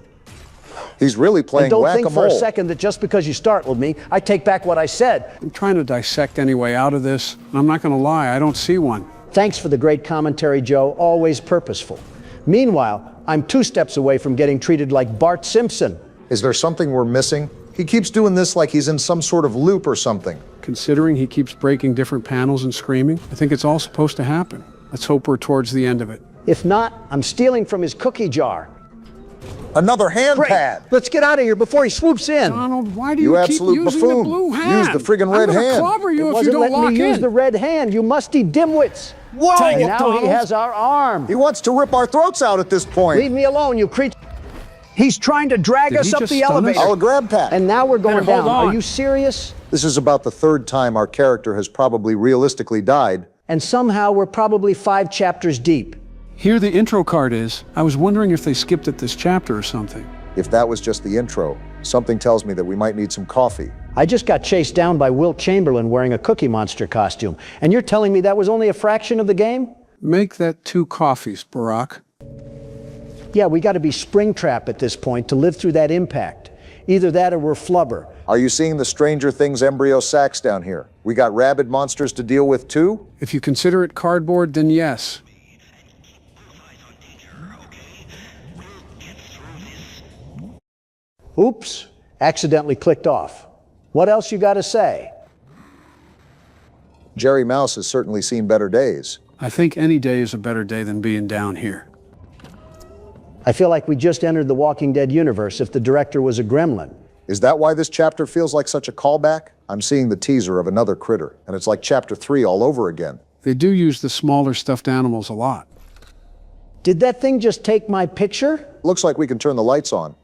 He's really And playing don't whack-a-mole. think for a second that just because you startled me, I take back what I said. I'm trying to dissect any way out of this, and I'm not going to lie, I don't see one. Thanks for the great commentary, Joe. Always purposeful. Meanwhile, I'm 2 steps away from getting treated like Bart Simpson. Is there something we're missing? He keeps doing this like he's in some sort of loop or something. Considering he keeps breaking different panels and screaming, I think it's all supposed to happen. Let's hope we're towards the end of it. If not, I'm stealing from his cookie jar. Another hand Great. pad. Let's get out of here before he swoops in. Donald, why do You you keep absolute using buffoon. the blue hand? Use the friggin' red I'm gonna hand. clobber you if you Wasn't don't letting lock me use in. the red hand, you musty dimwits. Whoa! Dang it, Now Donald. he has our arm. He wants to rip our throats out at this point. Leave me alone, you creature. He's trying to drag Did us he up just the stun us? elevator. Our grab pack. And now we're going Better hold down. on. Are you serious? This is about the 3rd time our character has probably realistically died. And somehow we're probably 5 chapters deep. Here the intro card is. I was wondering if they skipped at this chapter or something. If that was just the intro, something tells me that we might need some coffee. I just got chased down by Wilt Chamberlain wearing a Cookie Monster costume. And you're telling me that was only a fraction of the game? Make that 2 coffees, Barack. Yeah, we got to be Springtrap at this point to live through that impact. Either that or we're flubber. Are you seeing the Stranger Things embryo sacs down here? We got rabid monsters to deal with too? If you consider it cardboard, then yes. Oops, accidentally clicked off. What else you got to say? Jerry Mouse has certainly seen better days. I think any day is a better day than being down here. I feel like we just entered the Walking Dead universe if the director was a gremlin. Is that why this chapter feels like such a callback? I'm seeing the teaser of another critter, and it's like chapter 3 all over again. They do use the smaller stuffed animals a lot. Did that thing just take my picture? Looks like we can turn the lights on.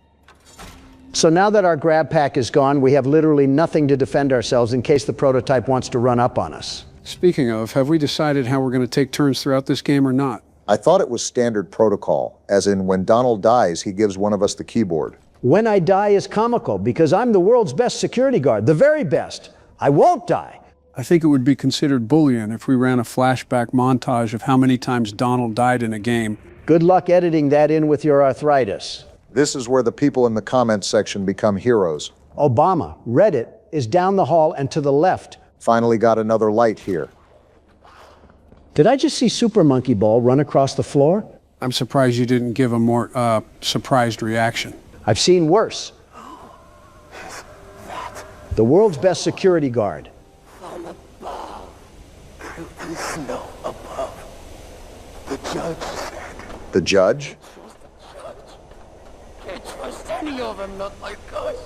So now that our grab pack is gone, we have literally nothing to defend ourselves in case the prototype wants to run up on us. Speaking of, have we decided how we're going to take turns throughout this game or not? I thought it was standard protocol, as in when Donald dies, he gives one of us the keyboard. When I die is comical because I'm the world's best security guard, the very best. I won't die. I think it would be considered bullying if we ran a flashback montage of how many times Donald died in a game. Good luck editing that in with your arthritis. This is where the people in the comments section become heroes. Obama, Reddit, is down the hall and to the left. Finally got another light here. Did I just see Super Monkey Ball run across the floor? I'm surprised you didn't give a more surprised reaction. I've seen worse. The world's best security guard. From above, through the snow above, the judge said. The judge? Can't trust any of them, not like us.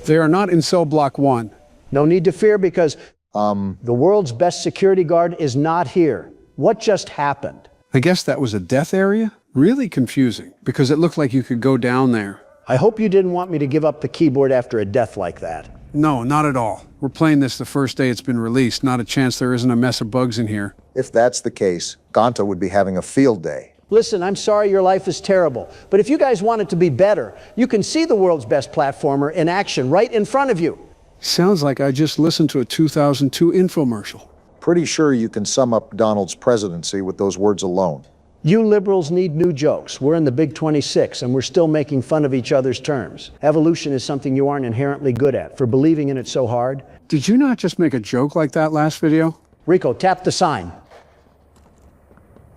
They are not in cell block 1. No need to fear because the world's best security guard is not here. What just happened? I guess that was a death area? Really confusing, because it looked like you could go down there. I hope you didn't want me to give up the keyboard after a death like that. No, not at all. We're playing this the first day it's been released. Not a chance there isn't a mess of bugs in here. If that's the case, Ganta would be having a field day. Listen, I'm sorry your life is terrible, but if you guys want it to be better, you can see the world's best platformer in action right in front of you. Sounds like I just listened to a 2002 infomercial. Pretty sure you can sum up Donald's presidency with those words alone. You liberals need new jokes. We're in the Big 26, and we're still making fun of each other's terms. Evolution is something you aren't inherently good at, for believing in it so hard. Did you not just make a joke like that last video? Rico, tap the sign.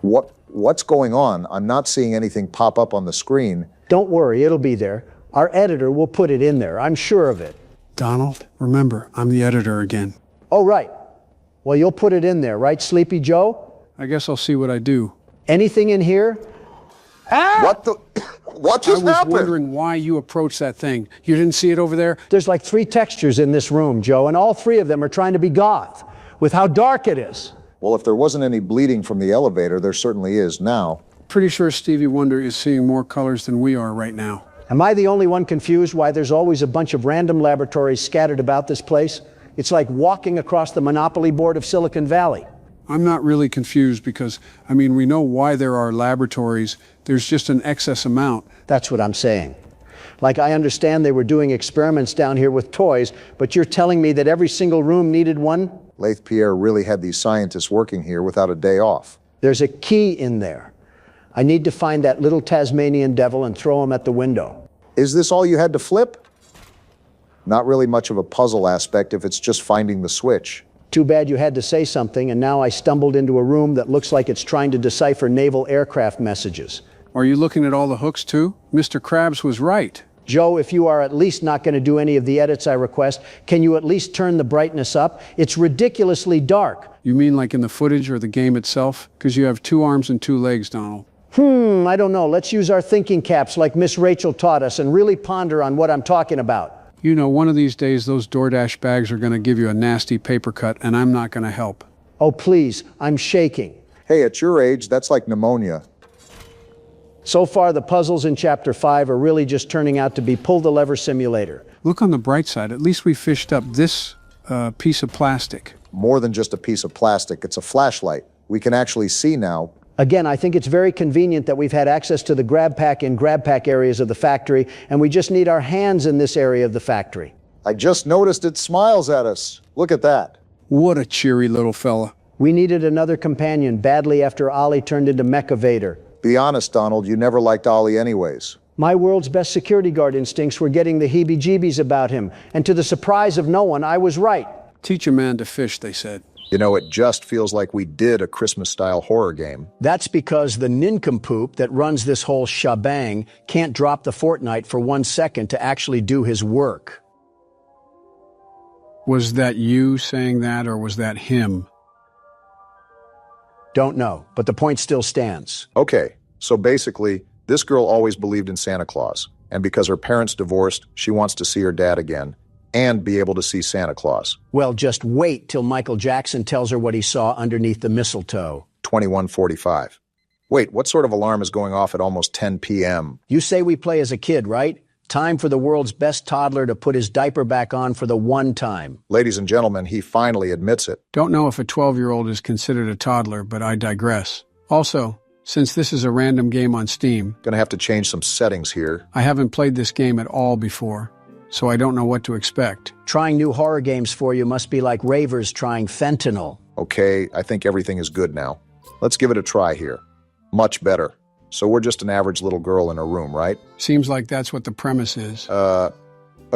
What's going on? I'm not seeing anything pop up on the screen. Don't worry, it'll be there. Our editor will put it in there. I'm sure of it. Donald, remember, I'm the editor again. Oh, right. Well, you'll put it in there, right, Sleepy Joe? I guess I'll see what I do. Anything in here? Ah! What just happened? I was wondering why you approached that thing. You didn't see it over there? There's like 3 textures in this room, Joe, and all 3 of them are trying to be goth, with how dark it is. Well, if there wasn't any bleeding from the elevator, there certainly is now. Pretty sure Stevie Wonder is seeing more colors than we are right now. Am I the only one confused why there's always a bunch of random laboratories scattered about this place? It's like walking across the Monopoly board of Silicon Valley. I'm not really confused because, I mean, we know why there are laboratories. There's just an excess amount. That's what I'm saying. Like, I understand they were doing experiments down here with toys, but you're telling me that every single room needed one? Laith Pierre really had these scientists working here without a day off. There's a key in there. I need to find that little Tasmanian devil and throw him at the window. Is this all you had to flip? Not really much of a puzzle aspect if it's just finding the switch. Too bad you had to say something, and now I stumbled into a room that looks like it's trying to decipher naval aircraft messages. Are you looking at all the hooks too? Mr. Krabs was right. Joe, if you are at least not going to do any of the edits I request, can you at least turn the brightness up? It's ridiculously dark. You mean like in the footage or the game itself? Because you have 2 arms and 2 legs, Donald. I don't know. Let's use our thinking caps like Miss Rachel taught us and really ponder on what I'm talking about. You know, one of these days those DoorDash bags are going to give you a nasty paper cut, and I'm not going to help. Oh, please, I'm shaking. Hey, at your age, that's like pneumonia. So far, the puzzles in Chapter 5 are really just turning out to be pull-the-lever simulator. Look on the bright side. At least we fished up this piece of plastic. More than just a piece of plastic. It's a flashlight. We can actually see now. Again, I think it's very convenient that we've had access to the grab pack and grab pack areas of the factory, and we just need our hands in this area of the factory. I just noticed it smiles at us. Look at that. What a cheery little fella. We needed another companion badly after Ollie turned into Mecha Vader. Be honest, Donald, you never liked Ollie anyways. My world's best security guard instincts were getting the heebie-jeebies about him, and to the surprise of no one, I was right. Teach a man to fish, they said. You know, it just feels like we did a Christmas-style horror game. That's because the nincompoop that runs this whole shebang can't drop the Fortnite for 1 second to actually do his work. Was that you saying that, or was that him? Don't know, but the point still stands. Okay, so basically, this girl always believed in Santa Claus, and because her parents divorced, she wants to see her dad again, and be able to see Santa Claus. Well, just wait till Michael Jackson tells her what he saw underneath the mistletoe. 21:45. Wait, what sort of alarm is going off at almost 10 p.m.? You say we play as a kid, right? Time for the world's best toddler to put his diaper back on for the one time. Ladies and gentlemen, he finally admits it. Don't know if a 12-year-old is considered a toddler, but I digress. Also, since this is a random game on Steam, Gonna have to change some settings here. I haven't played this game at all before, so I don't know what to expect. Trying new horror games for you must be like ravers trying fentanyl. Okay, I think everything is good now. Let's give it a try here. Much better. So we're just an average little girl in a room, right? Seems like that's what the premise is. A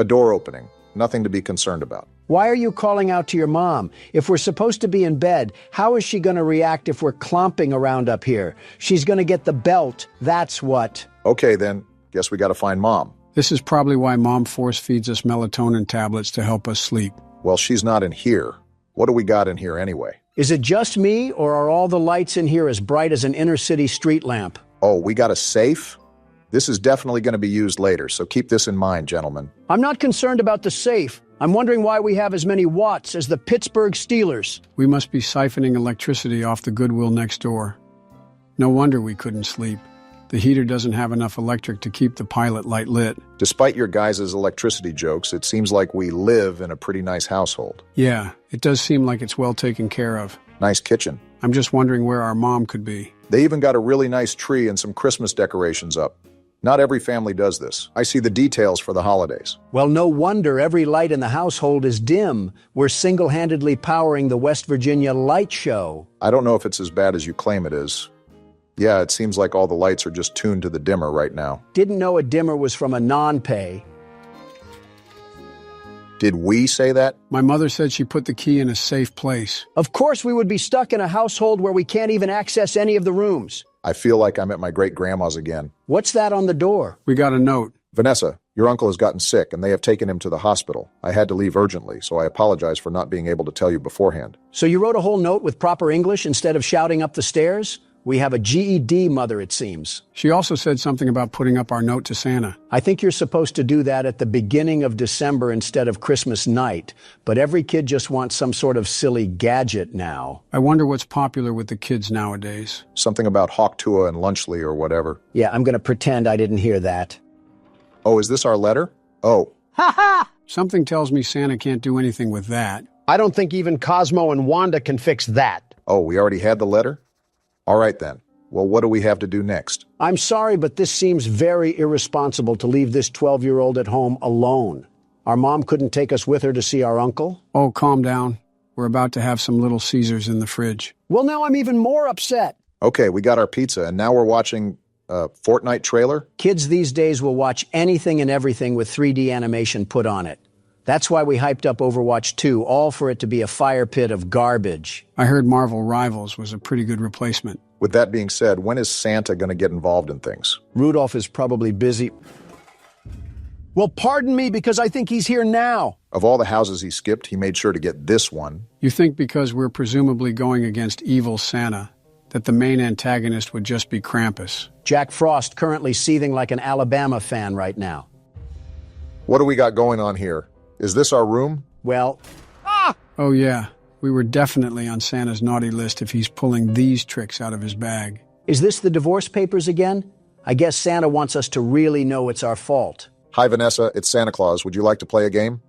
door opening. Nothing to be concerned about. Why are you calling out to your mom? If we're supposed to be in bed, how is she going to react if we're clomping around up here? She's going to get the belt, that's what. Okay, then. Guess we gotta find Mom. This is probably why Mom force feeds us melatonin tablets to help us sleep. Well, she's not in here. What do we got in here anyway? Is it just me, or are all the lights in here as bright as an inner-city street lamp? Oh, we got a safe? This is definitely going to be used later, so keep this in mind, gentlemen. I'm not concerned about the safe. I'm wondering why we have as many watts as the Pittsburgh Steelers. We must be siphoning electricity off the Goodwill next door. No wonder we couldn't sleep. The heater doesn't have enough electric to keep the pilot light lit. Despite your guys' electricity jokes, it seems like we live in a pretty nice household. Yeah, it does seem like it's well taken care of. Nice kitchen. I'm just wondering where our mom could be. They even got a really nice tree and some Christmas decorations up. Not every family does this. I see the details for the holidays. Well, no wonder every light in the household is dim. We're single-handedly powering the West Virginia light show. I don't know if it's as bad as you claim it is. Yeah, it seems like all the lights are just tuned to the dimmer right now. Didn't know a dimmer was from a non-pay. Did we say that? My mother said she put the key in a safe place. Of course we would be stuck in a household where we can't even access any of the rooms. I feel like I'm at my great-grandma's again. What's that on the door? We got a note. Vanessa, your uncle has gotten sick and they have taken him to the hospital. I had to leave urgently, so I apologize for not being able to tell you beforehand. So you wrote a whole note with proper English instead of shouting up the stairs? We have a GED mother, it seems. She also said something about putting up our note to Santa. I think you're supposed to do that at the beginning of December instead of Christmas night, but every kid just wants some sort of silly gadget now. I wonder what's popular with the kids nowadays. Something about Hawk Tuah and Lunchley or whatever. Yeah, I'm going to pretend I didn't hear that. Oh, is this our letter? Oh. Ha ha! Something tells me Santa can't do anything with that. I don't think even Cosmo and Wanda can fix that. Oh, we already had the letter? All right, then. Well, what do we have to do next? I'm sorry, but this seems very irresponsible to leave this 12-year-old at home alone. Our mom couldn't take us with her to see our uncle? Oh, calm down. We're about to have some Little Caesars in the fridge. Well, now I'm even more upset. Okay, we got our pizza, and now we're watching a Fortnite trailer? Kids these days will watch anything and everything with 3D animation put on it. That's why we hyped up Overwatch 2, all for it to be a fire pit of garbage. I heard Marvel Rivals was a pretty good replacement. With that being said, when is Santa going to get involved in things? Rudolph is probably busy. Well, pardon me, because I think he's here now. Of all the houses he skipped, he made sure to get this one. You think because we're presumably going against evil Santa, that the main antagonist would just be Krampus? Jack Frost currently seething like an Alabama fan right now. What do we got going on here? Is this our room? Well... Oh yeah, we were definitely on Santa's naughty list if he's pulling these tricks out of his bag. Is this the divorce papers again? I guess Santa wants us to really know it's our fault. Hi, Vanessa. It's Santa Claus. Would you like to play a game?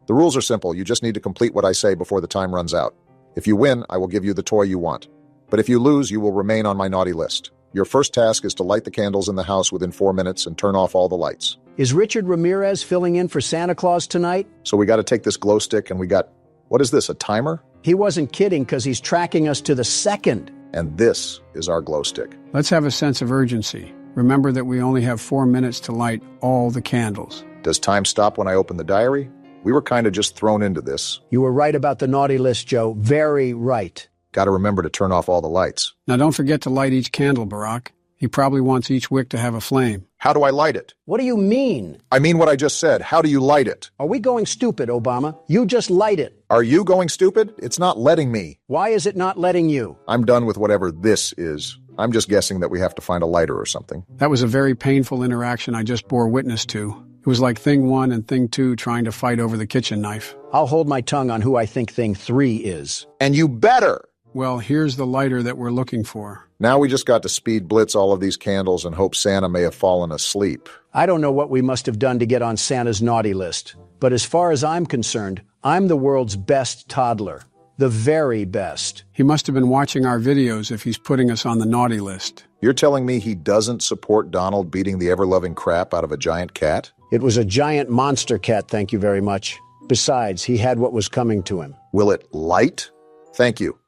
The rules are simple. You just need to complete what I say before the time runs out. If you win, I will give you the toy you want. But if you lose, you will remain on my naughty list. Your first task is to light the candles in the house within 4 minutes and turn off all the lights. Is Richard Ramirez filling in for Santa Claus tonight? So we got to take this glow stick and we got... What is this, a timer? He wasn't kidding because he's tracking us to the second. And this is our glow stick. Let's have a sense of urgency. Remember that we only have 4 minutes to light all the candles. Does time stop when I open the diary? We were kind of just thrown into this. You were right about the naughty list, Joe. Very right. Got to remember to turn off all the lights. Now don't forget to light each candle, Barack. He probably wants each wick to have a flame. How do I light it? What do you mean? I mean what I just said. How do you light it? Are we going stupid, Obama? You just light it. Are you going stupid? It's not letting me. Why is it not letting you? I'm done with whatever this is. I'm just guessing that we have to find a lighter or something. That was a very painful interaction I just bore witness to. It was like Thing 1 and Thing 2 trying to fight over the kitchen knife. I'll hold my tongue on who I think Thing 3 is. And you better! Well, here's the lighter that we're looking for. Now we just got to speed blitz all of these candles and hope Santa may have fallen asleep. I don't know what we must have done to get on Santa's naughty list. But as far as I'm concerned, I'm the world's best toddler. The very best. He must have been watching our videos if he's putting us on the naughty list. You're telling me he doesn't support Donald beating the ever-loving crap out of a giant cat? It was a giant monster cat, thank you very much. Besides, he had what was coming to him. Will it light? Thank you.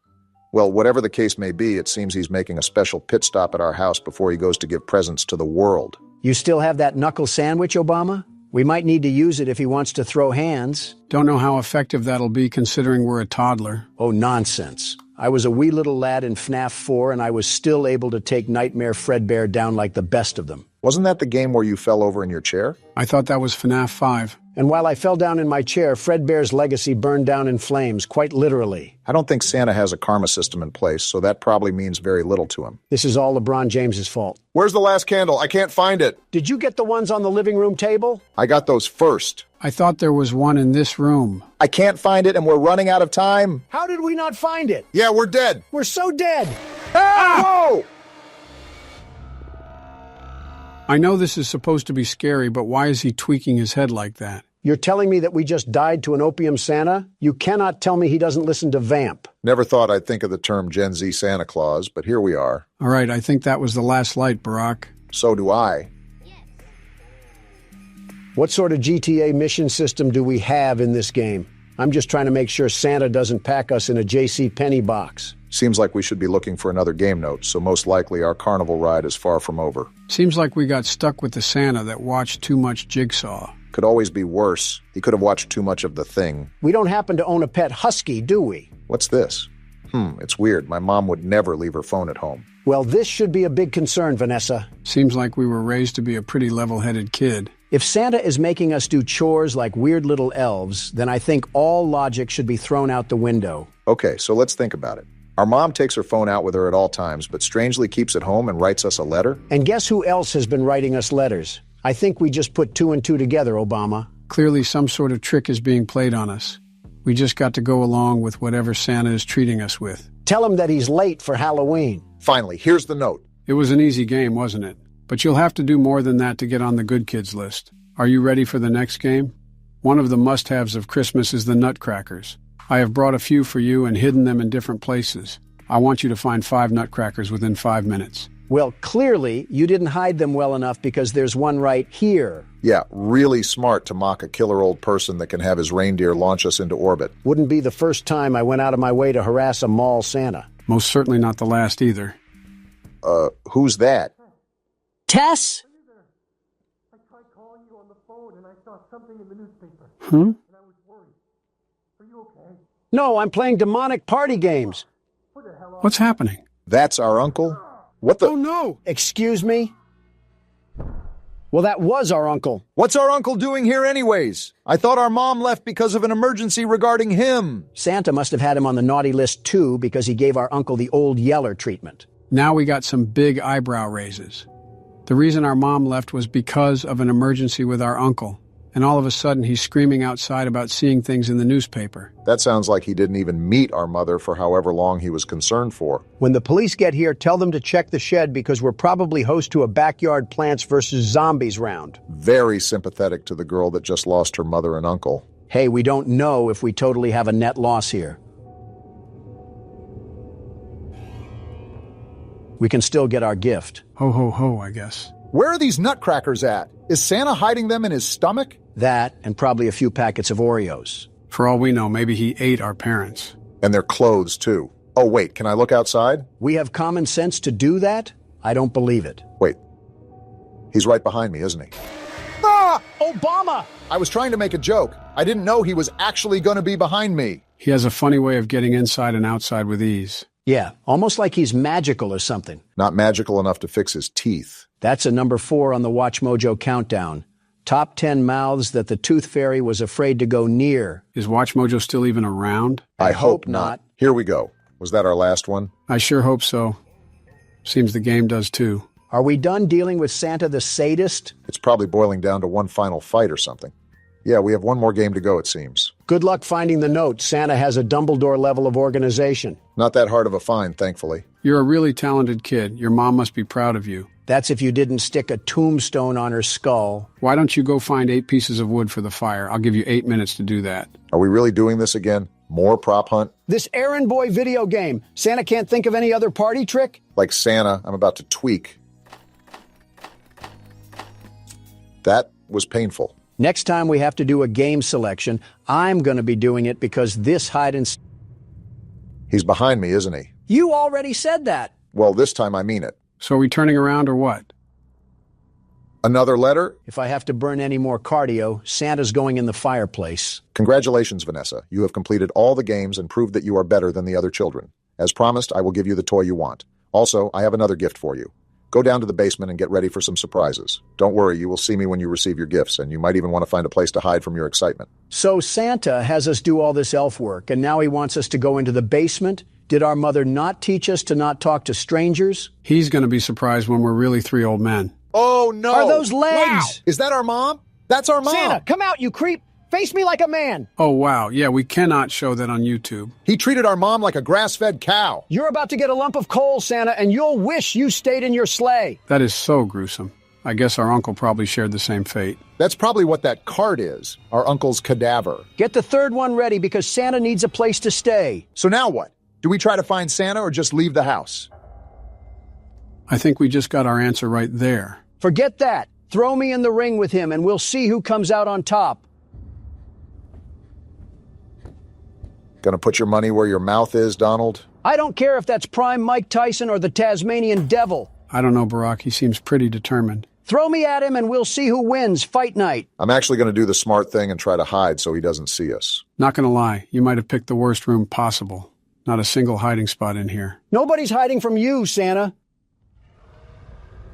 Well, whatever the case may be, it seems he's making a special pit stop at our house before he goes to give presents to the world. You still have that knuckle sandwich, Obama? We might need to use it if he wants to throw hands. Don't know how effective that'll be considering we're a toddler. Oh, nonsense. I was a wee little lad in FNAF 4, and I was still able to take Nightmare Fredbear down like the best of them. Wasn't that the game where you fell over in your chair? I thought that was FNAF 5. And while I fell down in my chair, Fredbear's legacy burned down in flames, quite literally. I don't think Santa has a karma system in place, so that probably means very little to him. This is all LeBron James's fault. Where's the last candle? I can't find it. Did you get the ones on the living room table? I got those first. I thought there was one in this room. I can't find it and we're running out of time. How did we not find it? Yeah, we're dead. We're so dead. Whoa! I know this is supposed to be scary, but why is he tweaking his head like that? You're telling me that we just died to an opium Santa? You cannot tell me he doesn't listen to Vamp. Never thought I'd think of the term Gen Z Santa Claus, but here we are. All right, I think that was the last light, Barack. So do I. What sort of GTA mission system do we have in this game? I'm just trying to make sure Santa doesn't pack us in a J.C. Penney box. Seems like we should be looking for another game note, so most likely our carnival ride is far from over. Seems like we got stuck with the Santa that watched too much Jigsaw. Could always be worse. He could have watched too much of The Thing. We don't happen to own a pet husky, do we? What's this? It's weird. My mom would never leave her phone at home. Well, this should be a big concern, Vanessa. Seems like we were raised to be a pretty level-headed kid. If Santa is making us do chores like weird little elves, then I think all logic should be thrown out the window. Okay, so let's think about it. Our mom takes her phone out with her at all times, but strangely keeps it home and writes us a letter? And guess who else has been writing us letters? I think we just put 2 and 2 together, Obama. Clearly some sort of trick is being played on us. We just got to go along with whatever Santa is treating us with. Tell him that he's late for Halloween. Finally, here's the note. It was an easy game, wasn't it? But you'll have to do more than that to get on the good kids list. Are you ready for the next game? One of the must-haves of Christmas is the nutcrackers. I have brought a few for you and hidden them in different places. I want you to find 5 nutcrackers within 5 minutes. Well, clearly, you didn't hide them well enough because there's one right here. Yeah, really smart to mock a killer old person that can have his reindeer launch us into orbit. Wouldn't be the first time I went out of my way to harass a mall Santa. Most certainly not the last either. Who's that? Tess? I tried calling you on the phone and I saw something in the newspaper. Hmm? And I was worried. Are you okay? No, I'm playing demonic party games. What's happening? That's our uncle? What the? Oh, no! Excuse me? Well, that was our uncle. What's our uncle doing here anyways? I thought our mom left because of an emergency regarding him. Santa must have had him on the naughty list too because he gave our uncle the old yeller treatment. Now we got some big eyebrow raises. The reason our mom left was because of an emergency with our uncle. And all of a sudden he's screaming outside about seeing things in the newspaper. That sounds like he didn't even meet our mother for however long he was concerned for. When the police get here, tell them to check the shed because we're probably host to a backyard Plants vs. Zombies round. Very sympathetic to the girl that just lost her mother and uncle. Hey, we don't know if we totally have a net loss here. We can still get our gift. Ho, ho, ho, I guess. Where are these nutcrackers at? Is Santa hiding them in his stomach? That, and probably a few packets of Oreos. For all we know, maybe he ate our parents. And their clothes, too. Oh, wait, can I look outside? We have common sense to do that? I don't believe it. Wait. He's right behind me, isn't he? Ah! Obama! I was trying to make a joke. I didn't know he was actually going to be behind me. He has a funny way of getting inside and outside with ease. Yeah, almost like he's magical or something. Not magical enough to fix his teeth. That's a number 4 on the Watch Mojo countdown. Top 10 mouths that the Tooth Fairy was afraid to go near. Is Watch Mojo still even around? I hope not. Here we go. Was that our last one? I sure hope so. Seems the game does too. Are we done dealing with Santa the sadist? It's probably boiling down to one final fight or something. Yeah, we have one more game to go, it seems. Good luck finding the note. Santa has a Dumbledore level of organization. Not that hard of a find, thankfully. You're a really talented kid. Your mom must be proud of you. That's if you didn't stick a tombstone on her skull. Why don't you go find 8 pieces of wood for the fire? I'll give you 8 minutes to do that. Are we really doing this again? More prop hunt? This errand boy video game. Santa can't think of any other party trick? Like Santa, I'm about to tweak. That was painful. Next time we have to do a game selection, I'm going to be doing it because this hide and... He's behind me, isn't he? You already said that. Well, this time I mean it. So are we turning around or what? Another letter? If I have to burn any more cardio, Santa's going in the fireplace. Congratulations, Vanessa. You have completed all the games and proved that you are better than the other children. As promised, I will give you the toy you want. Also, I have another gift for you. Go down to the basement and get ready for some surprises. Don't worry, you will see me when you receive your gifts, and you might even want to find a place to hide from your excitement. So Santa has us do all this elf work, and now he wants us to go into the basement? Did our mother not teach us to not talk to strangers? He's going to be surprised when we're really 3 old men. Oh, no! Are those legs? Wow. Is that our mom? That's our mom! Santa, come out, you creep! Face me like a man! Oh, wow. Yeah, we cannot show that on YouTube. He treated our mom like a grass-fed cow. You're about to get a lump of coal, Santa, and you'll wish you stayed in your sleigh. That is so gruesome. I guess our uncle probably shared the same fate. That's probably what that card is, our uncle's cadaver. Get the third one ready because Santa needs a place to stay. So now what? Do we try to find Santa or just leave the house? I think we just got our answer right there. Forget that. Throw me in the ring with him and we'll see who comes out on top. Gonna put your money where your mouth is, Donald? I don't care if that's prime Mike Tyson or the Tasmanian Devil. I don't know, Barack. He seems pretty determined. Throw me at him and we'll see who wins. Fight night. I'm actually gonna do the smart thing and try to hide so he doesn't see us. Not gonna lie, you might have picked the worst room possible. Not a single hiding spot in here. Nobody's hiding from you, Santa.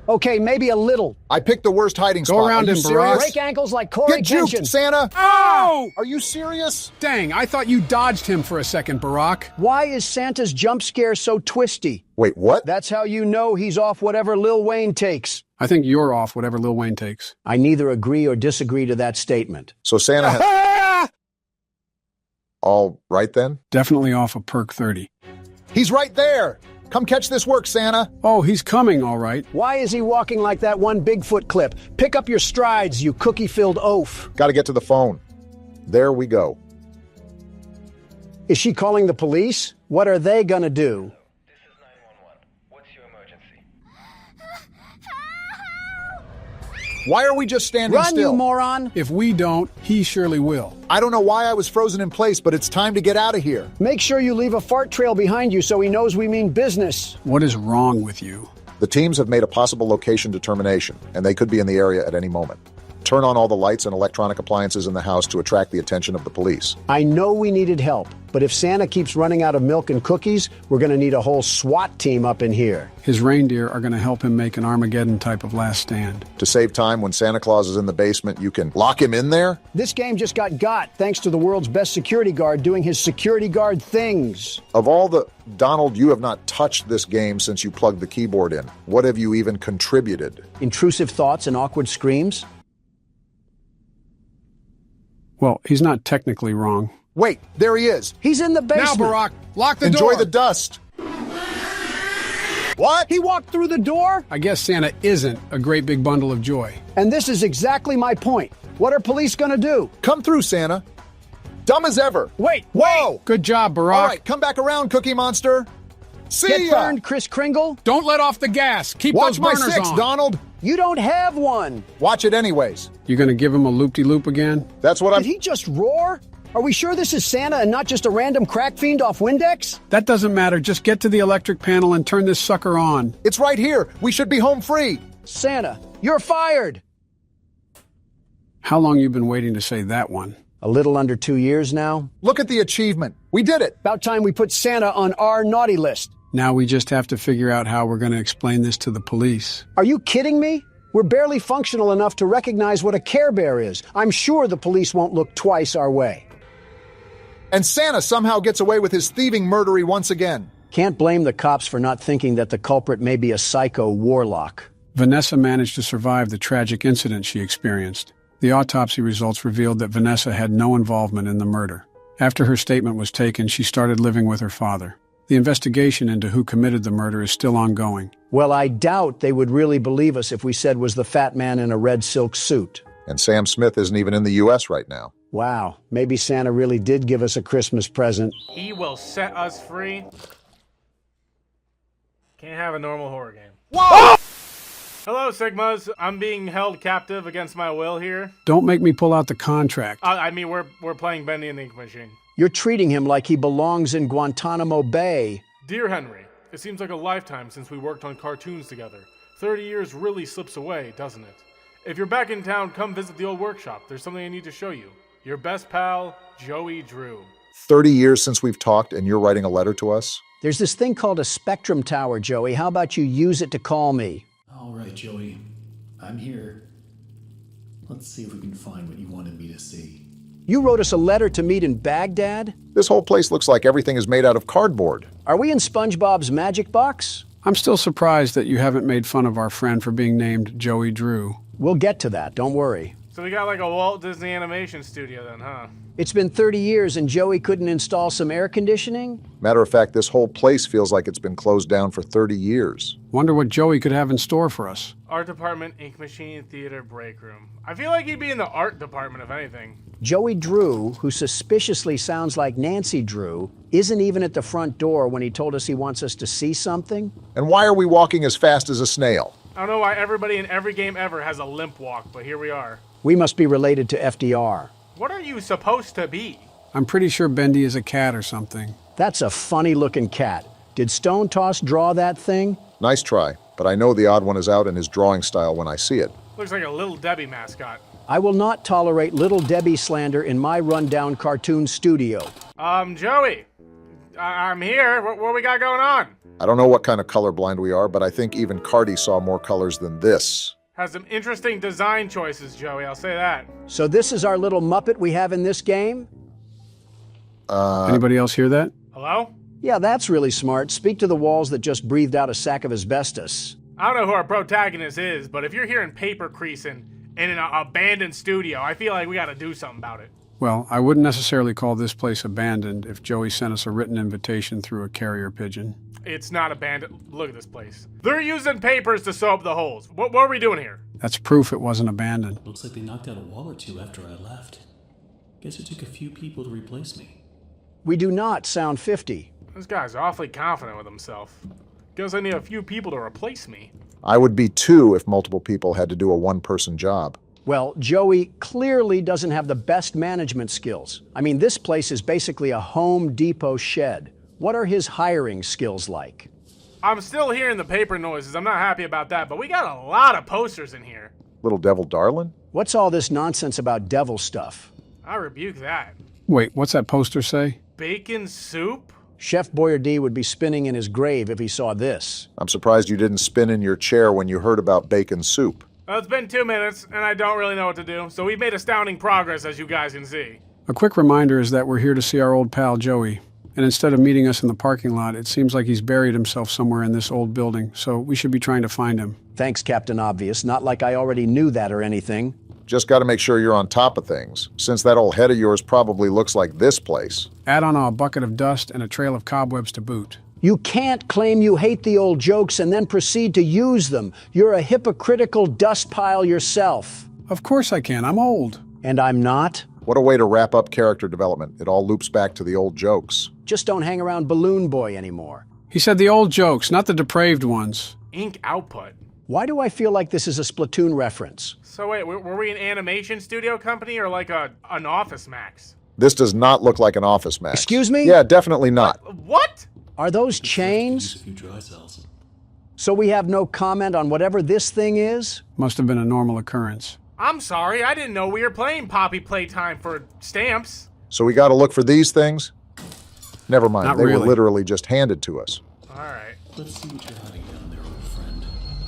Okay, maybe a little. I picked the worst hiding spot. Go around him, Barack. Break ankles like Corey Get juked, Kenshin. Santa! Oh! Are you serious? Dang, I thought you dodged him for a second, Barack. Why is Santa's jump scare so twisty? Wait, what? That's how you know he's off whatever Lil Wayne takes. I think you're off whatever Lil Wayne takes. I neither agree or disagree to that statement. So Santa has... All right then? Definitely off a perk 30. He's right there! Come catch this work, Santa! Oh, he's coming, all right. Why is he walking like that one Bigfoot clip? Pick up your strides, you cookie-filled oaf. Gotta get to the phone. There we go. Is she calling the police? What are they gonna do? This is 911. What's your emergency? Why are we just standing Run, still? you moron! If we don't, he surely will. I don't know why I was frozen in place, but it's time to get out of here. Make sure you leave a fart trail behind you so he knows we mean business. What is wrong with you? The teams have made a possible location determination, and they could be in the area at any moment. Turn on all the lights and electronic appliances in the house to attract the attention of the police. I know we needed help, but if Santa keeps running out of milk and cookies, we're gonna need a whole SWAT team up in here. His reindeer are going to help him make an Armageddon type of last stand. To save time, when Santa Claus is in the basement, you can lock him in there? This game just got thanks to the world's best security guard doing his security guard things. Of all the... Donald, you have not touched this game since you plugged the keyboard in. What have you even contributed? Intrusive thoughts and awkward screams? Well, he's not technically wrong. Wait, there he is. He's in the basement. Now, Barack, lock the Enjoy door. the dust. What? He walked through the door? I guess Santa isn't a great big bundle of joy. And this is exactly my point. What are police gonna do? Come through, Santa. Dumb as ever. Wait, Whoa! Good job, Barack. All right, come back around, Cookie Monster. See Get ya! burned, Kris Kringle? Don't let off the gas. Keep Watch those my burners six, on. Donald. You don't have one. Watch it anyways. You going to give him a loop-de-loop again? That's what I'm... Did he just roar? Are we sure this is Santa and not just a random crack fiend off Windex? That doesn't matter. Just get to the electric panel and turn this sucker on. It's right here. We should be home free. Santa, you're fired. How long you been waiting to say that one? A little under 2 years now. Look at the achievement. We did it. About time we put Santa on our naughty list. Now we just have to figure out how we're going to explain this to the police. Are you kidding me? We're barely functional enough to recognize what a Care Bear is. I'm sure the police won't look twice our way. And Santa somehow gets away with his thieving murdery once again. Can't blame the cops for not thinking that the culprit may be a psycho warlock. Vanessa managed to survive the tragic incident she experienced. The autopsy results revealed that Vanessa had no involvement in the murder. After her statement was taken, she started living with her father. The investigation into who committed the murder is still ongoing. Well, I doubt they would really believe us if we said was the fat man in a red silk suit. And Sam Smith isn't even in the U.S. right now. Wow, maybe Santa really did give us a Christmas present. He will set us free. Can't have a normal horror game. Whoa! Hello, Sigmas. I'm being held captive against my will here. Don't make me pull out the contract. I mean, we're playing Bendy and the Ink Machine. You're treating him like he belongs in Guantanamo Bay. Dear Henry, It seems like a lifetime since we worked on cartoons together. 30 years really slips away, doesn't it? If you're back in town, come visit the old workshop. There's something I need to show you. Your best pal, Joey Drew. 30 years since we've talked and you're writing a letter to us? There's this thing called a spectrum tower, Joey. How about you use it to call me? All right, Joey. I'm here. Let's see if we can find what you wanted me to see. You wrote us a letter to meet in Baghdad? This whole place looks like everything is made out of cardboard. Are we in SpongeBob's magic box? I'm still surprised that you haven't made fun of our friend for being named Joey Drew. We'll get to that, don't worry. So we got like a Walt Disney animation studio then, huh? It's been 30 years and Joey couldn't install some air conditioning? Matter of fact, this whole place feels like it's been closed down for 30 years. Wonder what Joey could have in store for us. Art department, ink machine, theater, break room. I feel like he'd be in the art department, if anything. Joey Drew, who suspiciously sounds like Nancy Drew, isn't even at the front door when he told us he wants us to see something? And why are we walking as fast as a snail? I don't know why everybody in every game ever has a limp walk, but here we are. We must be related to FDR. What are you supposed to be? I'm pretty sure Bendy is a cat or something. That's a funny-looking cat. Did Stone Toss draw that thing? Nice try, but I know the odd one is out in his drawing style when I see it. Looks like a Little Debbie mascot. I will not tolerate Little Debbie slander in my rundown cartoon studio. Joey, I'm here. What we got going on? I don't know what kind of colorblind we are, but I think even Cardi saw more colors than this. Has some interesting design choices, Joey, I'll say that. So this is our little Muppet we have in this game? Anybody else hear that? Hello? Yeah, that's really smart. Speak to the walls that just breathed out a sack of asbestos. I don't know who our protagonist is, but if you're hearing paper creasing in an abandoned studio, I feel like we gotta do something about it. Well, I wouldn't necessarily call this place abandoned if Joey sent us a written invitation through a carrier pigeon. It's not abandoned. Look at this place. They're using papers to sew up the holes. What are we doing here? That's proof it wasn't abandoned. Looks like they knocked out a wall or two after I left. Guess it took a few people to replace me. We do not sound 50. This guy's awfully confident with himself. Guess I need a few people to replace me. I would be 2 if multiple people had to do a one-person job. Well, Joey clearly doesn't have the best management skills. I mean, this place is basically a Home Depot shed. What are his hiring skills like? I'm still hearing the paper noises. I'm not happy about that, but we got a lot of posters in here. Little Devil Darlin'? What's all this nonsense about devil stuff? I rebuke that. Wait, what's that poster say? Bacon soup? Chef Boyardee would be spinning in his grave if he saw this. I'm surprised you didn't spin in your chair when you heard about bacon soup. Well, it's been 2 minutes, and I don't really know what to do, so we've made astounding progress, as you guys can see. A quick reminder is that we're here to see our old pal Joey. And instead of meeting us in the parking lot, it seems like he's buried himself somewhere in this old building, so we should be trying to find him. Thanks, Captain Obvious. Not like I already knew that or anything. Just got to make sure you're on top of things, since that old head of yours probably looks like this place. Add on a bucket of dust and a trail of cobwebs to boot. You can't claim you hate the old jokes and then proceed to use them. You're a hypocritical dust pile yourself. Of course I can. I'm old. And I'm not? What a way to wrap up character development. It all loops back to the old jokes. Just don't hang around Balloon Boy anymore. He said the old jokes, not the depraved ones. Ink output. Why do I feel like this is a Splatoon reference? So wait, were we an animation studio company or like an Office Max? This does not look like an Office Max. Excuse me? Yeah, definitely not. What? Are those chains? A few dry cells. So we have no comment on whatever this thing is? Must have been a normal occurrence. I'm sorry, I didn't know we were playing Poppy Playtime for stamps. So we got to look for these things? Never mind, Not they really. were literally just handed to us. All right. Let's see what you're hiding down there, old friend.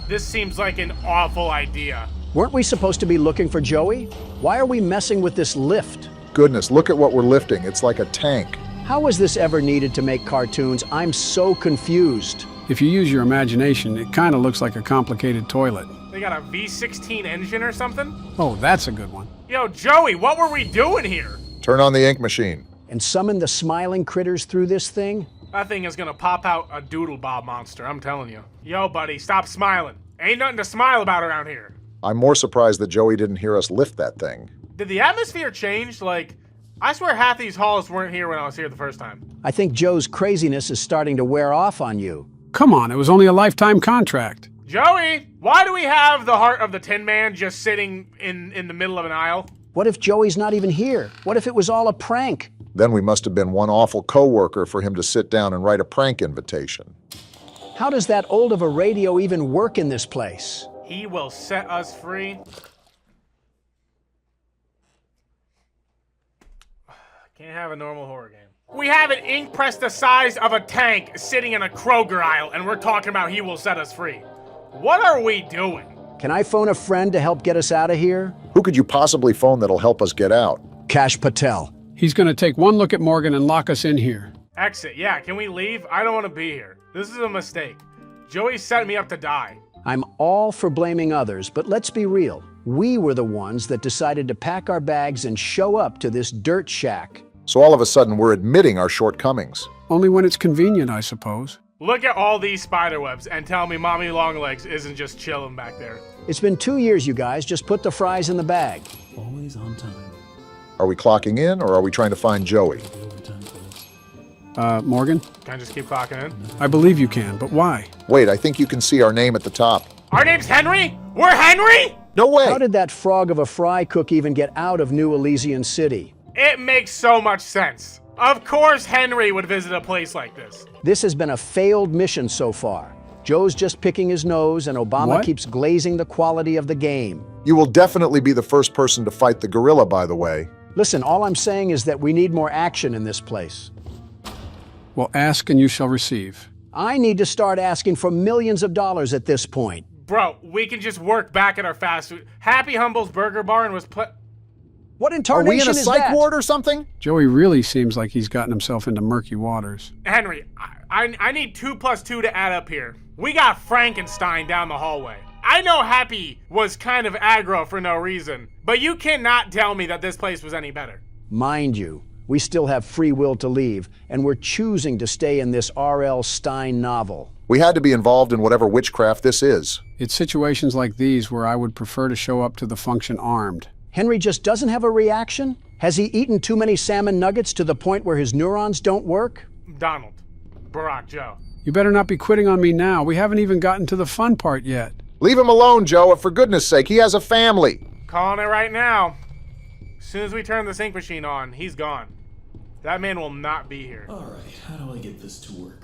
This seems like an awful idea. Weren't we supposed to be looking for Joey? Why are we messing with this lift? Goodness, look at what we're lifting. It's like a tank. How was this ever needed to make cartoons? I'm so confused. If you use your imagination, it kind of looks like a complicated toilet. They got a V16 engine or something? Oh, that's a good one. Yo, Joey, what were we doing here? Turn on the ink machine. And summon the smiling critters through this thing? That thing is gonna pop out a doodle bob monster, I'm telling you. Yo, buddy, stop smiling. Ain't nothing to smile about around here. I'm more surprised that Joey didn't hear us lift that thing. Did the atmosphere change? Like, I swear half these halls weren't here when I was here the first time. I think Joe's craziness is starting to wear off on you. Come on, it was only a lifetime contract. Joey, why do we have the heart of the Tin Man just sitting in the middle of an aisle? What if Joey's not even here? What if it was all a prank? Then we must have been one awful coworker for him to sit down and write a prank invitation. How does that old of a radio even work in this place? He will set us free. Can't have a normal horror game. We have an ink press the size of a tank sitting in a Kroger aisle, and we're talking about he will set us free. What are we doing? Can I phone a friend to help get us out of here? Who could you possibly phone that'll help us get out? Kash Patel. He's going to take one look at Morgan and lock us in here. Exit. Yeah, can we leave? I don't want to be here. This is a mistake. Joey set me up to die. I'm all for blaming others, but let's be real. We were the ones that decided to pack our bags and show up to this dirt shack. So all of a sudden, we're admitting our shortcomings. Only when it's convenient, I suppose. Look at all these spider webs and tell me Mommy Longlegs isn't just chilling back there. It's been 2 years, you guys. Just put the fries in the bag. Always on time. Are we clocking in, or are we trying to find Joey? Morgan? Can I just keep clocking in? I believe you can, but why? Wait, I think you can see our name at the top. Our name's Henry? We're Henry? No way! How did that frog of a fry cook even get out of New Elysian City? It makes so much sense. Of course Henry would visit a place like this. This has been a failed mission so far. Joe's just picking his nose, and Obama keeps glazing the quality of the game. You will definitely be the first person to fight the gorilla, by the way. Listen, all I'm saying is that we need more action in this place. Well, ask and you shall receive. I need to start asking for millions of dollars at this point. Bro, we can just work back at our fast food. Happy Humble's Burger Bar and was What in Are tarnation we in a is psych that? ward or something? Joey really seems like he's gotten himself into murky waters. Henry, I need 2 + 2 to add up here. We got Frankenstein down the hallway. I know Happy was kind of aggro for no reason, but you cannot tell me that this place was any better. Mind you, we still have free will to leave, and we're choosing to stay in this R.L. Stine novel. We had to be involved in whatever witchcraft this is. It's situations like these where I would prefer to show up to the function armed. Henry just doesn't have a reaction? Has he eaten too many salmon nuggets to the point where his neurons don't work? Donald, Barack, Joe. You better not be quitting on me now. We haven't even gotten to the fun part yet. Leave him alone, Joe, for goodness sake. He has a family. Calling it right now. As soon as we turn the ink machine on, he's gone. That man will not be here. All right, how do I get this to work?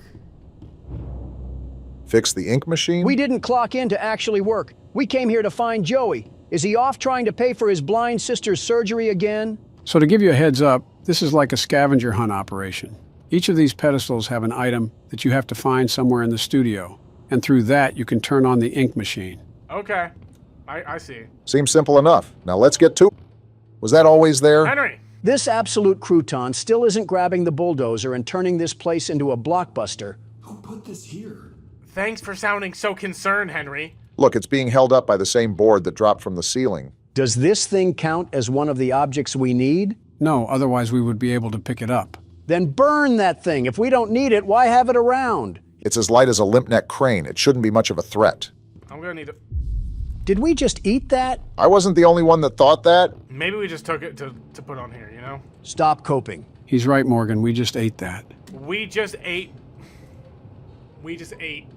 Fix the ink machine? We didn't clock in to actually work. We came here to find Joey. Is he off trying to pay for his blind sister's surgery again? So to give you a heads up, this is like a scavenger hunt operation. Each of these pedestals have an item that you have to find somewhere in the studio, and through that you can turn on the ink machine. Okay, I see. Seems simple enough. Now let's get to it. Was that always there? Henry! This absolute crouton still isn't grabbing the bulldozer and turning this place into a blockbuster. Who put this here? Thanks for sounding so concerned, Henry. Look, it's being held up by the same board that dropped from the ceiling. Does this thing count as one of the objects we need? No, otherwise we would be able to pick it up. Then burn that thing. If we don't need it, why have it around? It's as light as a limp neck crane. It shouldn't be much of a threat. I'm gonna need to... Did we just eat that? I wasn't the only one that thought that. Maybe we just took it to put on here, you know? Stop coping. He's right, Morgan. We just ate that. We just ate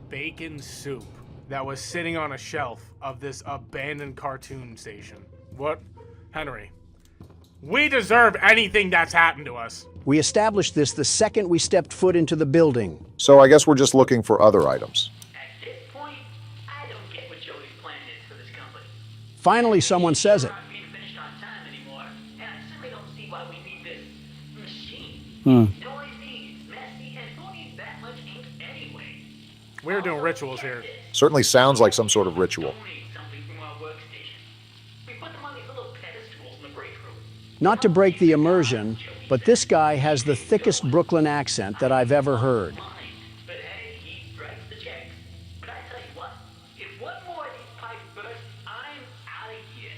bacon soup that was sitting on a shelf of this abandoned cartoon station. What? Henry, we deserve anything that's happened to us. We established this the second we stepped foot into the building. So I guess we're just looking for other items. At this point, I don't get what Joey's plan is for this company. Finally, someone says it. We're not being finished on time anymore, and I simply don't see why we need this machine. Noisy, it's messy, and who needs that much ink anyway? We're doing rituals here. Certainly sounds like some sort of ritual. Something from our workstation. We put them on these little pedestals in the break room. Not to break the immersion, but this guy has the thickest Brooklyn accent that I've ever heard. But hey, he writes the checks. But I tell you what, if one more of these pipes burst, I'm out of here.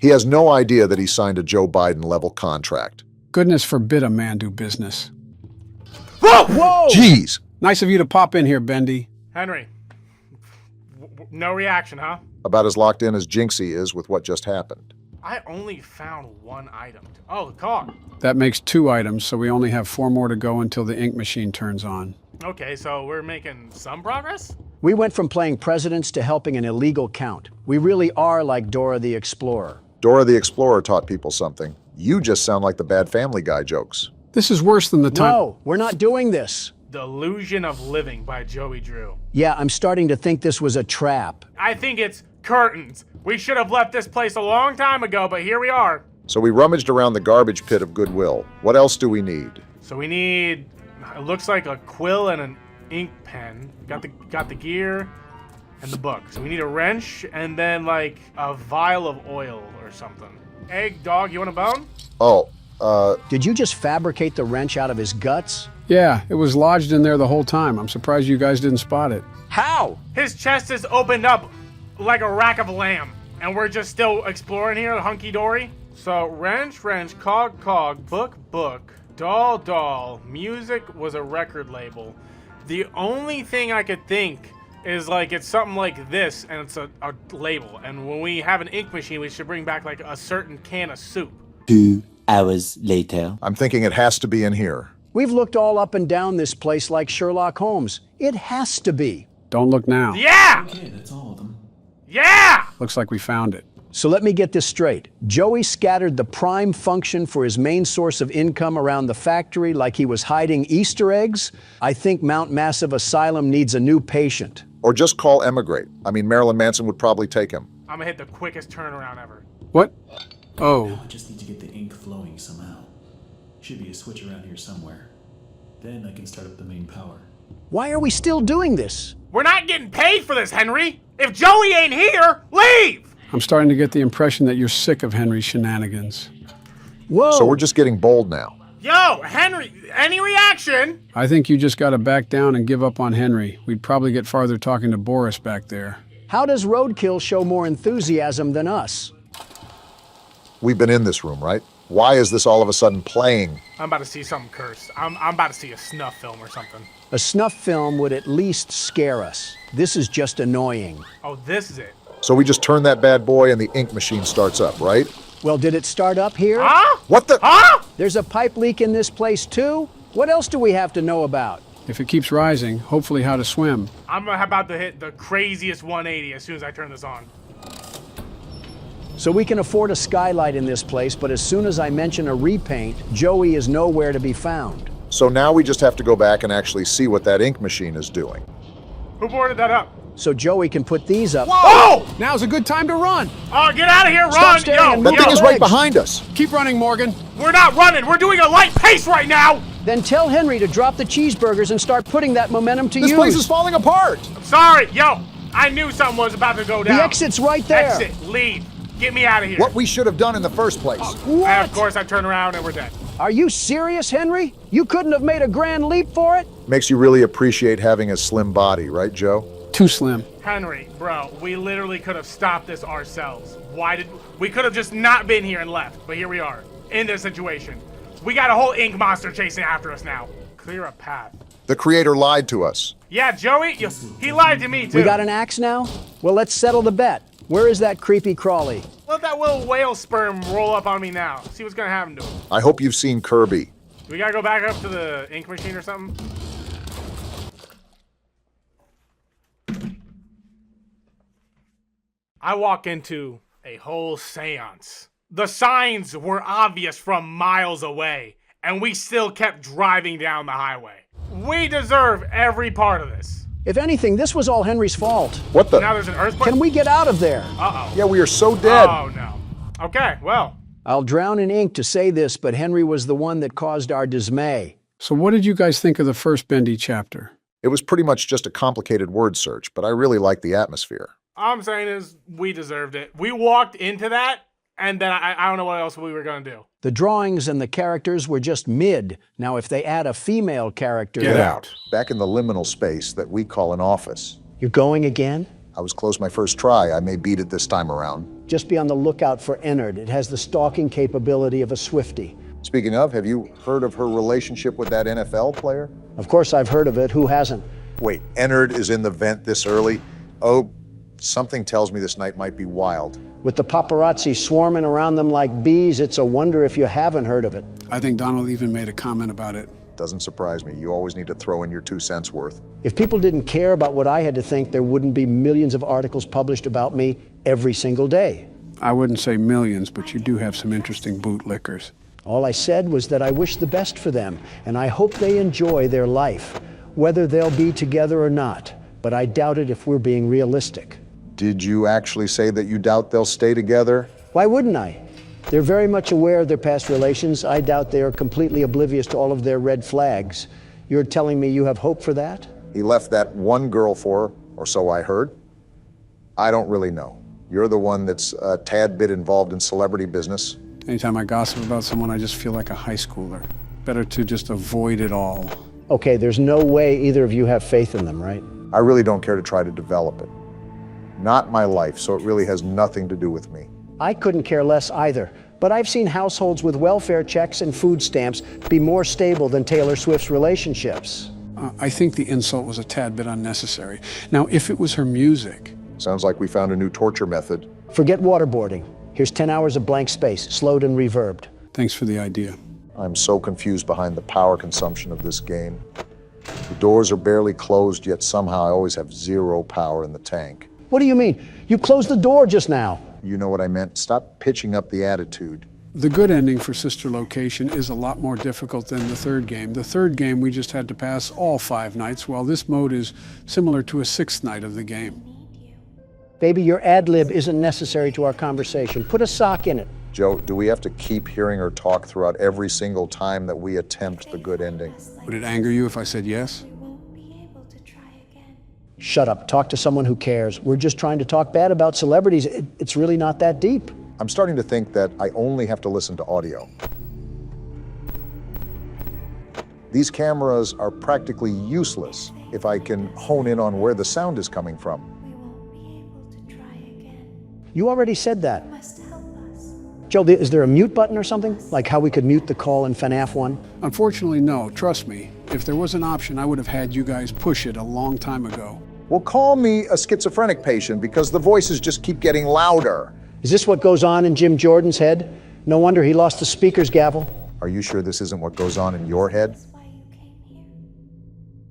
He has no idea that he signed a Joe Biden-level contract. Goodness forbid a man do business. Whoa! Whoa! Jeez! Nice of you to pop in here, Bendy. Henry, no reaction, huh? About as locked in as Jinxie is with what just happened. I only found one item. Oh, the car. That makes 2 items, so we only have 4 more to go until the ink machine turns on. Okay, so we're making some progress? We went from playing presidents to helping an illegal count. We really are like Dora the Explorer. Dora the Explorer taught people something. You just sound like the bad Family Guy jokes. This is worse than the time. No, we're not doing this. The Illusion of Living by Joey Drew. Yeah, I'm starting to think this was a trap. I think it's curtains. We should have left this place a long time ago, but here we are. So we rummaged around the garbage pit of goodwill. What else do we need? So we need, it looks like a quill and an ink pen. Got the gear and the book. So we need a wrench and then like a vial of oil or something. Egg, dog, you want a bone? Oh, Did you just fabricate the wrench out of his guts? Yeah, it was lodged in there the whole time. I'm surprised you guys didn't spot it. How? His chest is opened up like a rack of lamb, and we're just still exploring here, hunky-dory. So, wrench, cog, book, doll, music was a record label. The only thing I could think is like it's something like this, and it's a label. And when we have an ink machine, we should bring back like a certain can of soup. 2 hours later. I'm thinking it has to be in here. We've looked all up and down this place like Sherlock Holmes. It has to be. Don't look now. Yeah! Okay, that's all of them. Yeah! Looks like we found it. So let me get this straight. Joey scattered the prime function for his main source of income around the factory like he was hiding Easter eggs. I think Mount Massive Asylum needs a new patient. Or just call Emigrate. I mean, Marilyn Manson would probably take him. I'm gonna hit the quickest turnaround ever. What? Oh. Now I just need to get the ink flowing somehow. Should be a switch around here somewhere. Then I can start up the main power. Why are we still doing this? We're not getting paid for this, Henry! If Joey ain't here, leave! I'm starting to get the impression that you're sick of Henry's shenanigans. Whoa! So we're just getting bold now. Yo, Henry, any reaction? I think you just gotta back down and give up on Henry. We'd probably get farther talking to Boris back there. How does Roadkill show more enthusiasm than us? We've been in this room, right? Why is this all of a sudden playing? I'm about to see something cursed. I'm about to see a snuff film or something. A snuff film would at least scare us. This is just annoying. Oh, this is it. So we just turn that bad boy and the ink machine starts up, right? Well, did it start up here? Huh? What the? Huh? There's a pipe leak in this place too? What else do we have to know about? If it keeps rising, hopefully how to swim. I'm about to hit the craziest 180 as soon as I turn this on. So we can afford a skylight in this place, but as soon as I mention a repaint, Joey is nowhere to be found. So now we just have to go back and actually see what that ink machine is doing. Who boarded that up? So Joey can put these up. Whoa! Now's a good time to run. Oh, get out of here, Stop run! staring Yo, and That move thing your is right legs. behind us. Keep running, Morgan. We're not running, we're doing a light pace right now! Then tell Henry to drop the cheeseburgers and start putting that momentum to use. This place is falling apart. I'm sorry, yo! I knew something was about to go down. The exit's right there. Exit, leave. Get me out of here. What we should have done in the first place. And of course I turn around and we're dead. Are you serious, Henry? You couldn't have made a grand leap for it? Makes you really appreciate having a slim body, right, Joe? Too slim. Henry, bro, we literally could have stopped this ourselves. We could have just not been here and left, but here we are, in this situation. We got a whole ink monster chasing after us now. Clear a path. The creator lied to us. Yeah, Joey, he lied to me too. We got an axe now? Well, let's settle the bet. Where is that creepy crawly? Let that little whale sperm roll up on me now. See what's gonna happen to him. I hope you've seen Kirby. Do we gotta go back up to the ink machine or something? I walk into a whole seance. The signs were obvious from miles away, and we still kept driving down the highway. We deserve every part of this. If anything, this was all Henry's fault. What the? Now there's an earthquake. Can we get out of there? Uh-oh. Yeah, we are so dead. Oh, no. Okay, well. I'll drown in ink to say this, but Henry was the one that caused our dismay. So what did you guys think of the first Bendy chapter? It was pretty much just a complicated word search, but I really liked the atmosphere. All I'm saying is we deserved it. We walked into that, and then I don't know what else we were going to do. The drawings and the characters were just mid. Now, if they add a female character... Get out. Back in the liminal space that we call an office. You're going again? I was close my first try. I may beat it this time around. Just be on the lookout for Ennard. It has the stalking capability of a Swiftie. Speaking of, have you heard of her relationship with that NFL player? Of course I've heard of it. Who hasn't? Wait, Ennard is in the vent this early? Oh, something tells me this night might be wild. With the paparazzi swarming around them like bees, it's a wonder if you haven't heard of it. I think Donald even made a comment about it. Doesn't surprise me. You always need to throw in your 2 cents worth. If people didn't care about what I had to think, there wouldn't be millions of articles published about me every single day. I wouldn't say millions, but you do have some interesting bootlickers. All I said was that I wish the best for them, and I hope they enjoy their life. whether they'll be together or not, but I doubt it if we're being realistic. Did you actually say that you doubt they'll stay together? Why wouldn't I? They're very much aware of their past relations. I doubt they are completely oblivious to all of their red flags. You're telling me you have hope for that? He left that one girl for her, or so I heard. I don't really know. You're the one that's a tad bit involved in celebrity business. Anytime I gossip about someone, I just feel like a high schooler. Better to just avoid it all. Okay, there's no way either of you have faith in them, right? I really don't care to try to develop it. Not my life, so it really has nothing to do with me. I couldn't care less either, but I've seen households with welfare checks and food stamps be more stable than Taylor Swift's relationships. I think the insult was a tad bit unnecessary. Now, if it was her music... Sounds like we found a new torture method. Forget waterboarding. Here's 10 hours of blank space, slowed and reverbed. Thanks for the idea. I'm so confused behind the power consumption of this game. The doors are barely closed, yet somehow I always have zero power in the tank. What do you mean? You closed the door just now. You know what I meant. Stop pitching up the attitude. The good ending for Sister Location is a lot more difficult than the third game. The third game, we just had to pass all 5 nights, while this mode is similar to a 6th night of the game. Baby, your ad-lib isn't necessary to our conversation. Put a sock in it. Joe, do we have to keep hearing her talk throughout every single time that we attempt the good ending? Would it anger you if I said yes? Shut up. Talk to someone who cares. We're just trying to talk bad about celebrities. It's really not that deep. I'm starting to think that I only have to listen to audio. These cameras are practically useless if I can hone in on where the sound is coming from. You already said that. Joe, is there a mute button or something? Like how we could mute the call in FNAF 1? Unfortunately, no. Trust me. If there was an option, I would have had you guys push it a long time ago. Well, call me a schizophrenic patient because the voices just keep getting louder. Is this what goes on in Jim Jordan's head? No wonder he lost the speaker's gavel. Are you sure this isn't what goes on in your head?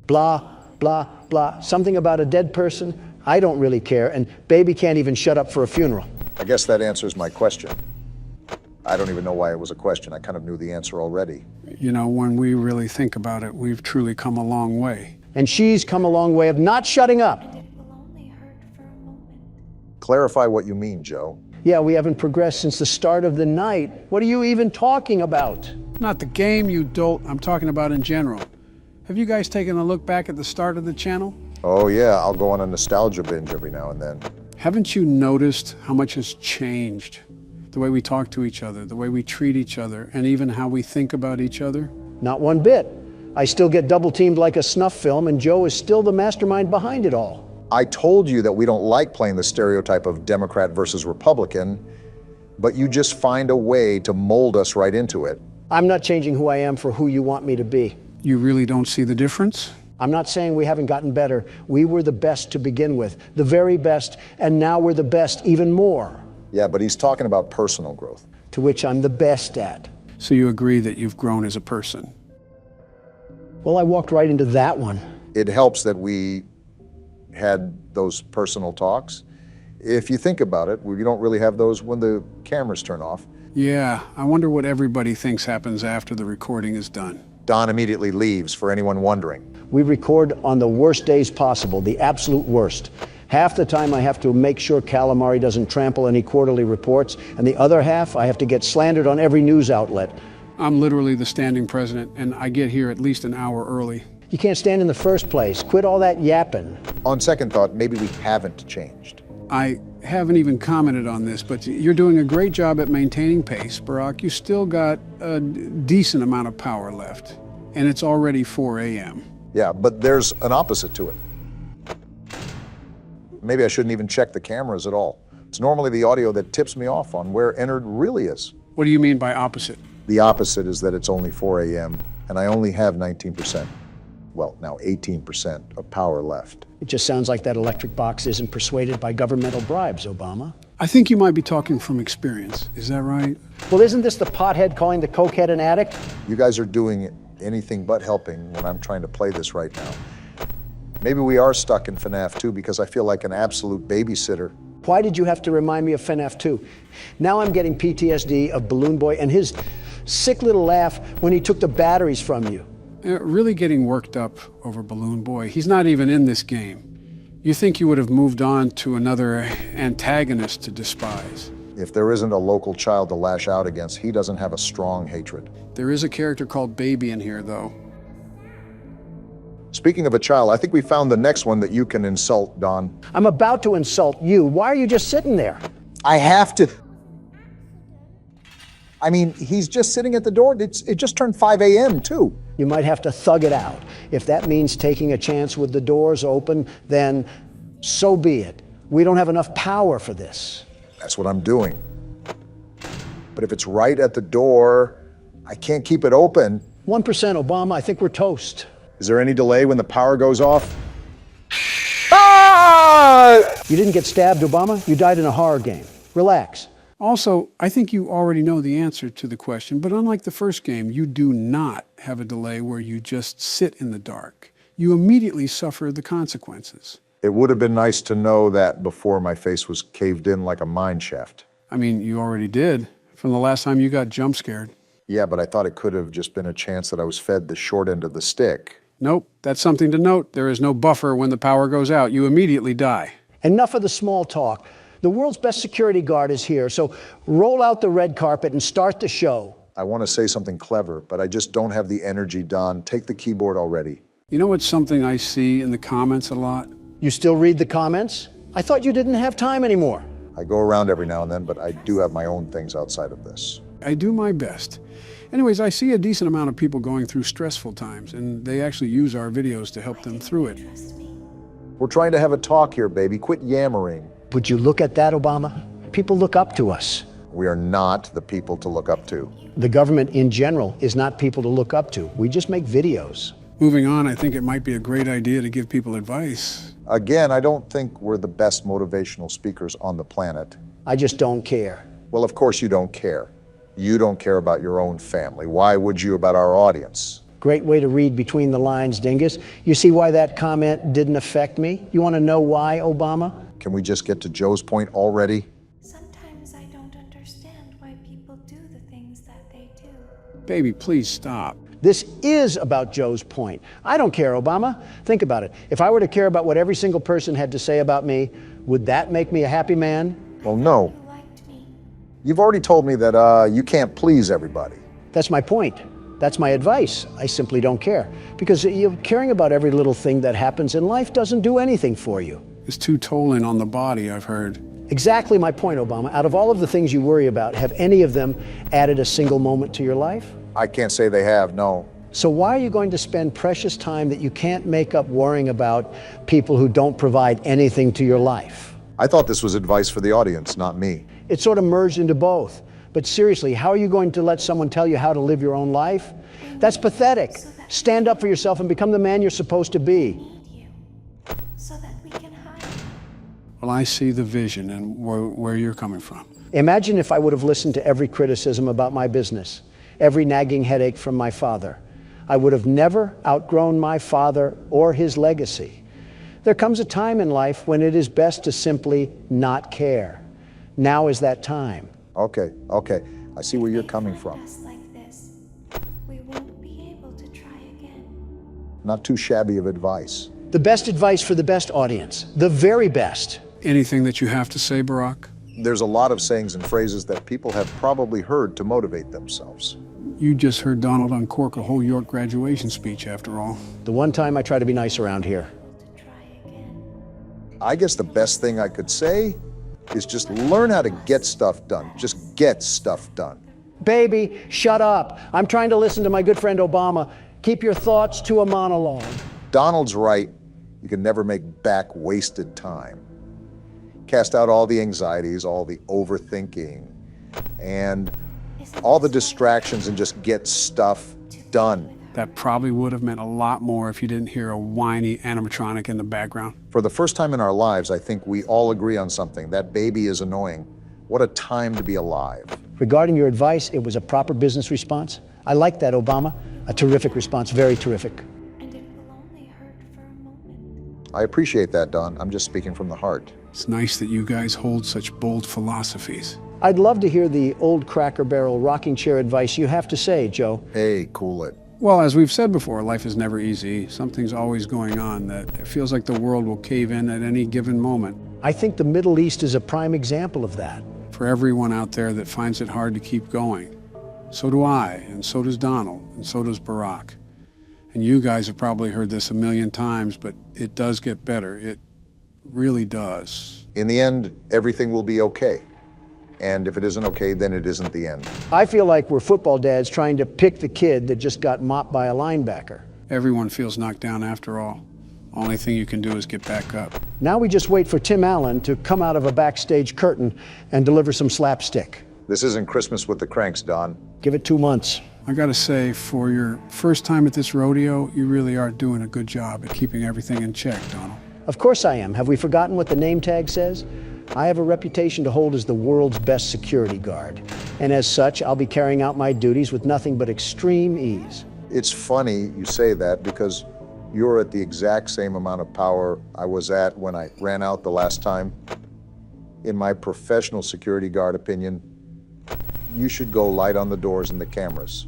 Blah, blah, blah. Something about a dead person? I don't really care, and baby can't even shut up for a funeral. I guess that answers my question. I don't even know why it was a question. I kind of knew the answer already. You know, when we really think about it, we've truly come a long way. And she's come a long way of not shutting up. Clarify what you mean, Joe. Yeah, we haven't progressed since the start of the night. What are you even talking about? Not the game, you dolt. I'm talking about in general. Have you guys taken a look back at the start of the channel? Oh yeah, I'll go on a nostalgia binge every now and then. Haven't you noticed how much has changed? The way we talk to each other, the way we treat each other, and even how we think about each other? Not one bit. I still get double-teamed like a snuff film, and Joe is still the mastermind behind it all. I told you that we don't like playing the stereotype of Democrat versus Republican, but you just find a way to mold us right into it. I'm not changing who I am for who you want me to be. You really don't see the difference? I'm not saying we haven't gotten better. We were the best to begin with, the very best, and now we're the best even more. Yeah, but he's talking about personal growth. To which I'm the best at. So you agree that you've grown as a person? Well, I walked right into that one. It helps that we had those personal talks. If you think about it, we don't really have those when the cameras turn off. Yeah, I wonder what everybody thinks happens after the recording is done. Don immediately leaves, for anyone wondering. We record on the worst days possible, the absolute worst. Half the time I have to make sure Calamari doesn't trample any quarterly reports, and the other half I have to get slandered on every news outlet. I'm literally the standing president, and I get here at least an hour early. You can't stand in the first place. Quit all that yapping. On second thought, maybe we haven't changed. I haven't even commented on this, but you're doing a great job at maintaining pace, Barack. You still got a decent amount of power left, and it's already 4 a.m. Yeah, but there's an opposite to it. Maybe I shouldn't even check the cameras at all. It's normally the audio that tips me off on where Ennard really is. What do you mean by opposite? The opposite is that it's only 4 a.m. and I only have 19%, well, now 18% of power left. It just sounds like that electric box isn't persuaded by governmental bribes, Obama. I think you might be talking from experience. Is that right? Well, isn't this the pothead calling the cokehead an addict? You guys are doing anything but helping when I'm trying to play this right now. Maybe we are stuck in FNAF 2 because I feel like an absolute babysitter. Why did you have to remind me of FNAF 2? Now I'm getting PTSD of Balloon Boy and his sick little laugh when he took the batteries from you. Really getting worked up over Balloon Boy. He's not even in this game. You think you would have moved on to another antagonist to despise. If there isn't a local child to lash out against, he doesn't have a strong hatred. There is a character called Baby in here, though. Speaking of a child, I think we found the next one that you can insult, Don. I'm about to insult you. Why are you just sitting there? I have to. I mean, he's just sitting at the door. It just turned 5 a.m. too. You might have to thug it out. If that means taking a chance with the doors open, then so be it. We don't have enough power for this. That's what I'm doing. But if it's right at the door, I can't keep it open. 1% Obama, I think we're toast. Is there any delay when the power goes off? Ah! You didn't get stabbed, Obama. You died in a horror game. Relax. Also, I think you already know the answer to the question, but unlike the first game, you do not have a delay where you just sit in the dark. You immediately suffer the consequences. It would have been nice to know that before my face was caved in like a mine shaft. I mean, you already did, from the last time you got jump scared. Yeah, but I thought it could have just been a chance that I was fed the short end of the stick. Nope, that's something to note. There is no buffer when the power goes out. You immediately die. Enough of the small talk. The world's best security guard is here, so roll out the red carpet and start the show. I want to say something clever, but I just don't have the energy, Don. Take the keyboard already. You know what's something I see in the comments a lot? You still read the comments? I thought you didn't have time anymore. I go around every now and then, but I do have my own things outside of this. I do my best. Anyways, I see a decent amount of people going through stressful times, and they actually use our videos to help them through it. We're trying to have a talk here, baby. Quit yammering. Would you look at that, Obama? People look up to us. We are not the people to look up to. The government in general is not people to look up to. We just make videos. Moving on, I think it might be a great idea to give people advice. Again, I don't think we're the best motivational speakers on the planet. I just don't care. Well, of course you don't care. You don't care about your own family. Why would you about our audience? Great way to read between the lines, Dingus. You see why that comment didn't affect me? You want to know why, Obama? Can we just get to Joe's point already? Sometimes I don't understand why people do the things that they do. Baby, please stop. This is about Joe's point. I don't care, Obama. Think about it. If I were to care about what every single person had to say about me, would that make me a happy man? Well, no. You've already told me that you can't please everybody. That's my point. That's my advice. I simply don't care. Because caring about every little thing that happens in life doesn't do anything for you. It's too tolling on the body, I've heard. Exactly my point, Obama. Out of all of the things you worry about, have any of them added a single moment to your life? I can't say they have, no. So why are you going to spend precious time that you can't make up worrying about people who don't provide anything to your life? I thought this was advice for the audience, not me. It sort of merged into both. But seriously, how are you going to let someone tell you how to live your own life? That's pathetic. Stand up for yourself and become the man you're supposed to be. Well, I see the vision and where you're coming from. Imagine if I would have listened to every criticism about my business, every nagging headache from my father. I would have never outgrown my father or his legacy. There comes a time in life when it is best to simply not care. Now is that time. Okay. I see where you're coming from. We won't be able to try again. Not too shabby of advice. The best advice for the best audience. The very best. Anything that you have to say, Barack? There's a lot of sayings and phrases that people have probably heard to motivate themselves. You just heard Donald uncork a whole York graduation speech, after all. The one time I try to be nice around here. I guess the best thing I could say is just learn how to get stuff done. Just get stuff done. Baby, shut up. I'm trying to listen to my good friend Obama. Keep your thoughts to a monologue. Donald's right. You can never make back wasted time. Cast out all the anxieties, all the overthinking, and all the distractions and just get stuff done. That probably would have meant a lot more if you didn't hear a whiny animatronic in the background. For the first time in our lives, I think we all agree on something. That baby is annoying. What a time to be alive. Regarding your advice, it was a proper business response. I like that, Obama. A terrific response, very terrific. And it will only hurt for a moment. I appreciate that, Don. I'm just speaking from the heart. It's nice that you guys hold such bold philosophies. I'd love to hear the old Cracker Barrel rocking chair advice you have to say, Joe. Hey, cool it. Well, as we've said before, life is never easy. Something's always going on that it feels like the world will cave in at any given moment. I think the Middle East is a prime example of that. For everyone out there that finds it hard to keep going. So do I, and so does Donald, and so does Barack. And you guys have probably heard this a million times, but it does get better. It really does. In the end, everything will be okay. And if it isn't okay, then it isn't the end. I feel like we're football dads trying to pick the kid that just got mopped by a linebacker. Everyone feels knocked down after all. Only thing you can do is get back up. Now we just wait for Tim Allen to come out of a backstage curtain and deliver some slapstick. This isn't Christmas with the Cranks, Don. Give it 2 months. I gotta say, for your first time at this rodeo, you really are doing a good job at keeping everything in check, Donald. Of course I am. Have we forgotten what the name tag says? I have a reputation to hold as the world's best security guard. And as such, I'll be carrying out my duties with nothing but extreme ease. It's funny you say that because you're at the exact same amount of power I was at when I ran out the last time. In my professional security guard opinion, you should go light on the doors and the cameras.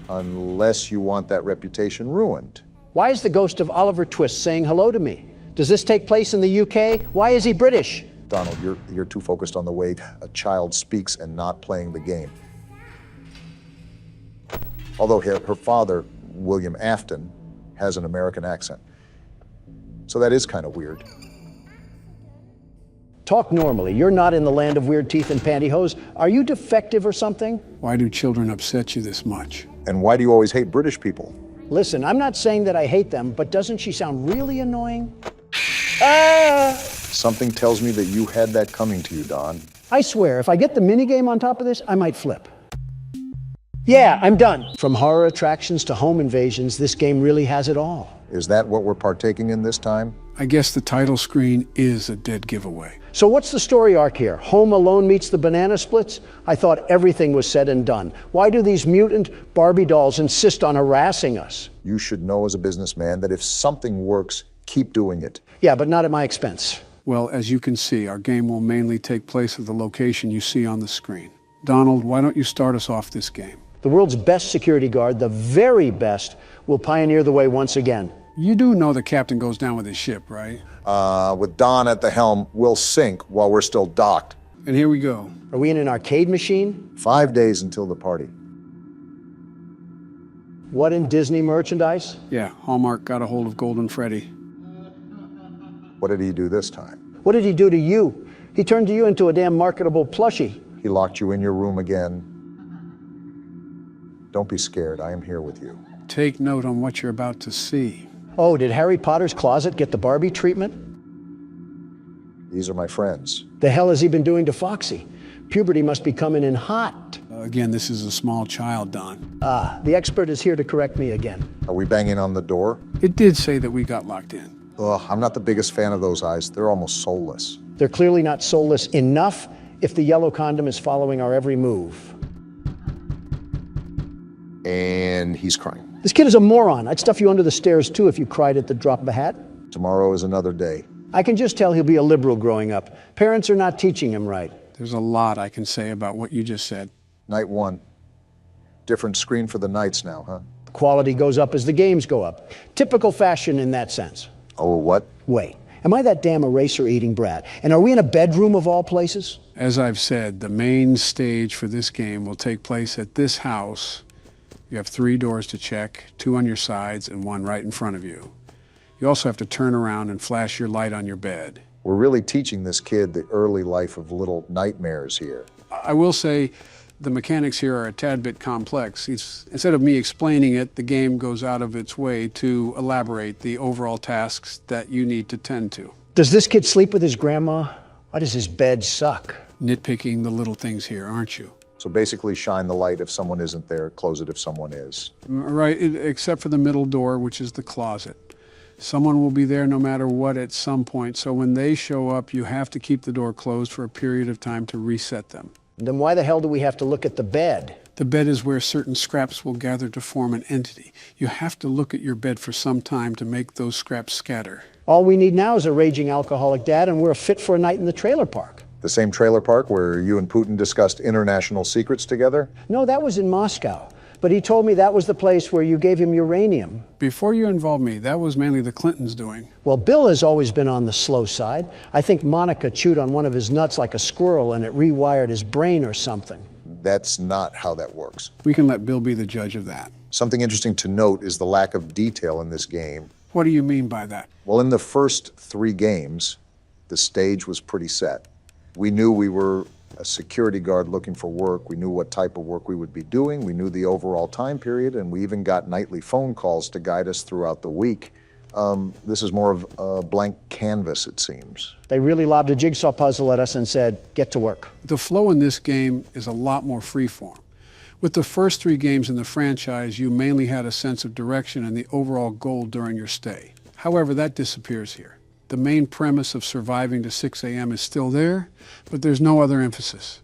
Unless you want that reputation ruined. Why is the ghost of Oliver Twist saying hello to me? Does this take place in the UK? Why is he British? Donald, you're too focused on the way a child speaks and not playing the game. Although her father, William Afton, has an American accent. So that is kind of weird. Talk normally. You're not in the land of weird teeth and pantyhose. Are you defective or something? Why do children upset you this much? And why do you always hate British people? Listen, I'm not saying that I hate them, but doesn't she sound really annoying? Something tells me that you had that coming to you, Don. I swear, if I get the minigame on top of this, I might flip. Yeah, I'm done. From horror attractions to home invasions, this game really has it all. Is that what we're partaking in this time? I guess the title screen is a dead giveaway. So what's the story arc here? Home Alone meets the Banana Splits? I thought everything was said and done. Why do these mutant Barbie dolls insist on harassing us? You should know as a businessman that if something works, keep doing it. Yeah, but not at my expense. Well, as you can see, our game will mainly take place at the location you see on the screen. Donald, why don't you start us off this game? The world's best security guard, the very best, will pioneer the way once again. You do know the captain goes down with his ship, right? With Don at the helm, we'll sink while we're still docked. And here we go. Are we in an arcade machine? 5 days until the party. What in Disney merchandise? Yeah, Hallmark got a hold of Golden Freddy. What did he do this time? What did he do to you? He turned you into a damn marketable plushie. He locked you in your room again. Don't be scared, I am here with you. Take note on what you're about to see. Oh, did Harry Potter's closet get the Barbie treatment? These are my friends. The hell has he been doing to Foxy? Puberty must be coming in hot. Again, this is a small child, Don. Ah, the expert is here to correct me again. Are we banging on the door? It did say that we got locked in. Ugh, I'm not the biggest fan of those eyes. They're almost soulless. They're clearly not soulless enough if the yellow condom is following our every move. And he's crying. This kid is a moron. I'd stuff you under the stairs too if you cried at the drop of a hat. Tomorrow is another day. I can just tell he'll be a liberal growing up. Parents are not teaching him right. There's a lot I can say about what you just said. Night one. Different screen for the nights now, huh? The quality goes up as the games go up. Typical fashion in that sense. Oh, what? Wait, am I that damn eraser-eating brat? And are we in a bedroom of all places? As I've said, the main stage for this game will take place at this house. You have 3 doors to check, 2 on your sides and 1 right in front of you. You also have to turn around and flash your light on your bed. We're really teaching this kid the early life of little nightmares here. I will say the mechanics here are a tad bit complex. Instead of me explaining it, the game goes out of its way to elaborate the overall tasks that you need to tend to. Does this kid sleep with his grandma? Why does his bed suck? Nitpicking the little things here, aren't you? So basically shine the light if someone isn't there, close it if someone is. Right, except for the middle door, which is the closet. Someone will be there no matter what at some point, so when they show up, you have to keep the door closed for a period of time to reset them. Then why the hell do we have to look at the bed? The bed is where certain scraps will gather to form an entity. You have to look at your bed for some time to make those scraps scatter. All we need now is a raging alcoholic dad, and we're fit for a night in the trailer park. The same trailer park where you and Putin discussed international secrets together? No, that was in Moscow. But he told me that was the place where you gave him uranium. Before you involved me, that was mainly the Clintons' doing. Well, Bill has always been on the slow side. I think Monica chewed on one of his nuts like a squirrel and it rewired his brain or something. That's not how that works. We can let Bill be the judge of that. Something interesting to note is the lack of detail in this game. What do you mean by that? Well, in the first 3 games, the stage was pretty set. We knew we were a security guard looking for work. We knew what type of work we would be doing. We knew the overall time period, and we even got nightly phone calls to guide us throughout the week. This is more of a blank canvas, it seems. They really lobbed a jigsaw puzzle at us and said, get to work. The flow in this game is a lot more freeform. With the first 3 games in the franchise, you mainly had a sense of direction and the overall goal during your stay. However, that disappears here. The main premise of surviving to 6 a.m. is still there, but there's no other emphasis.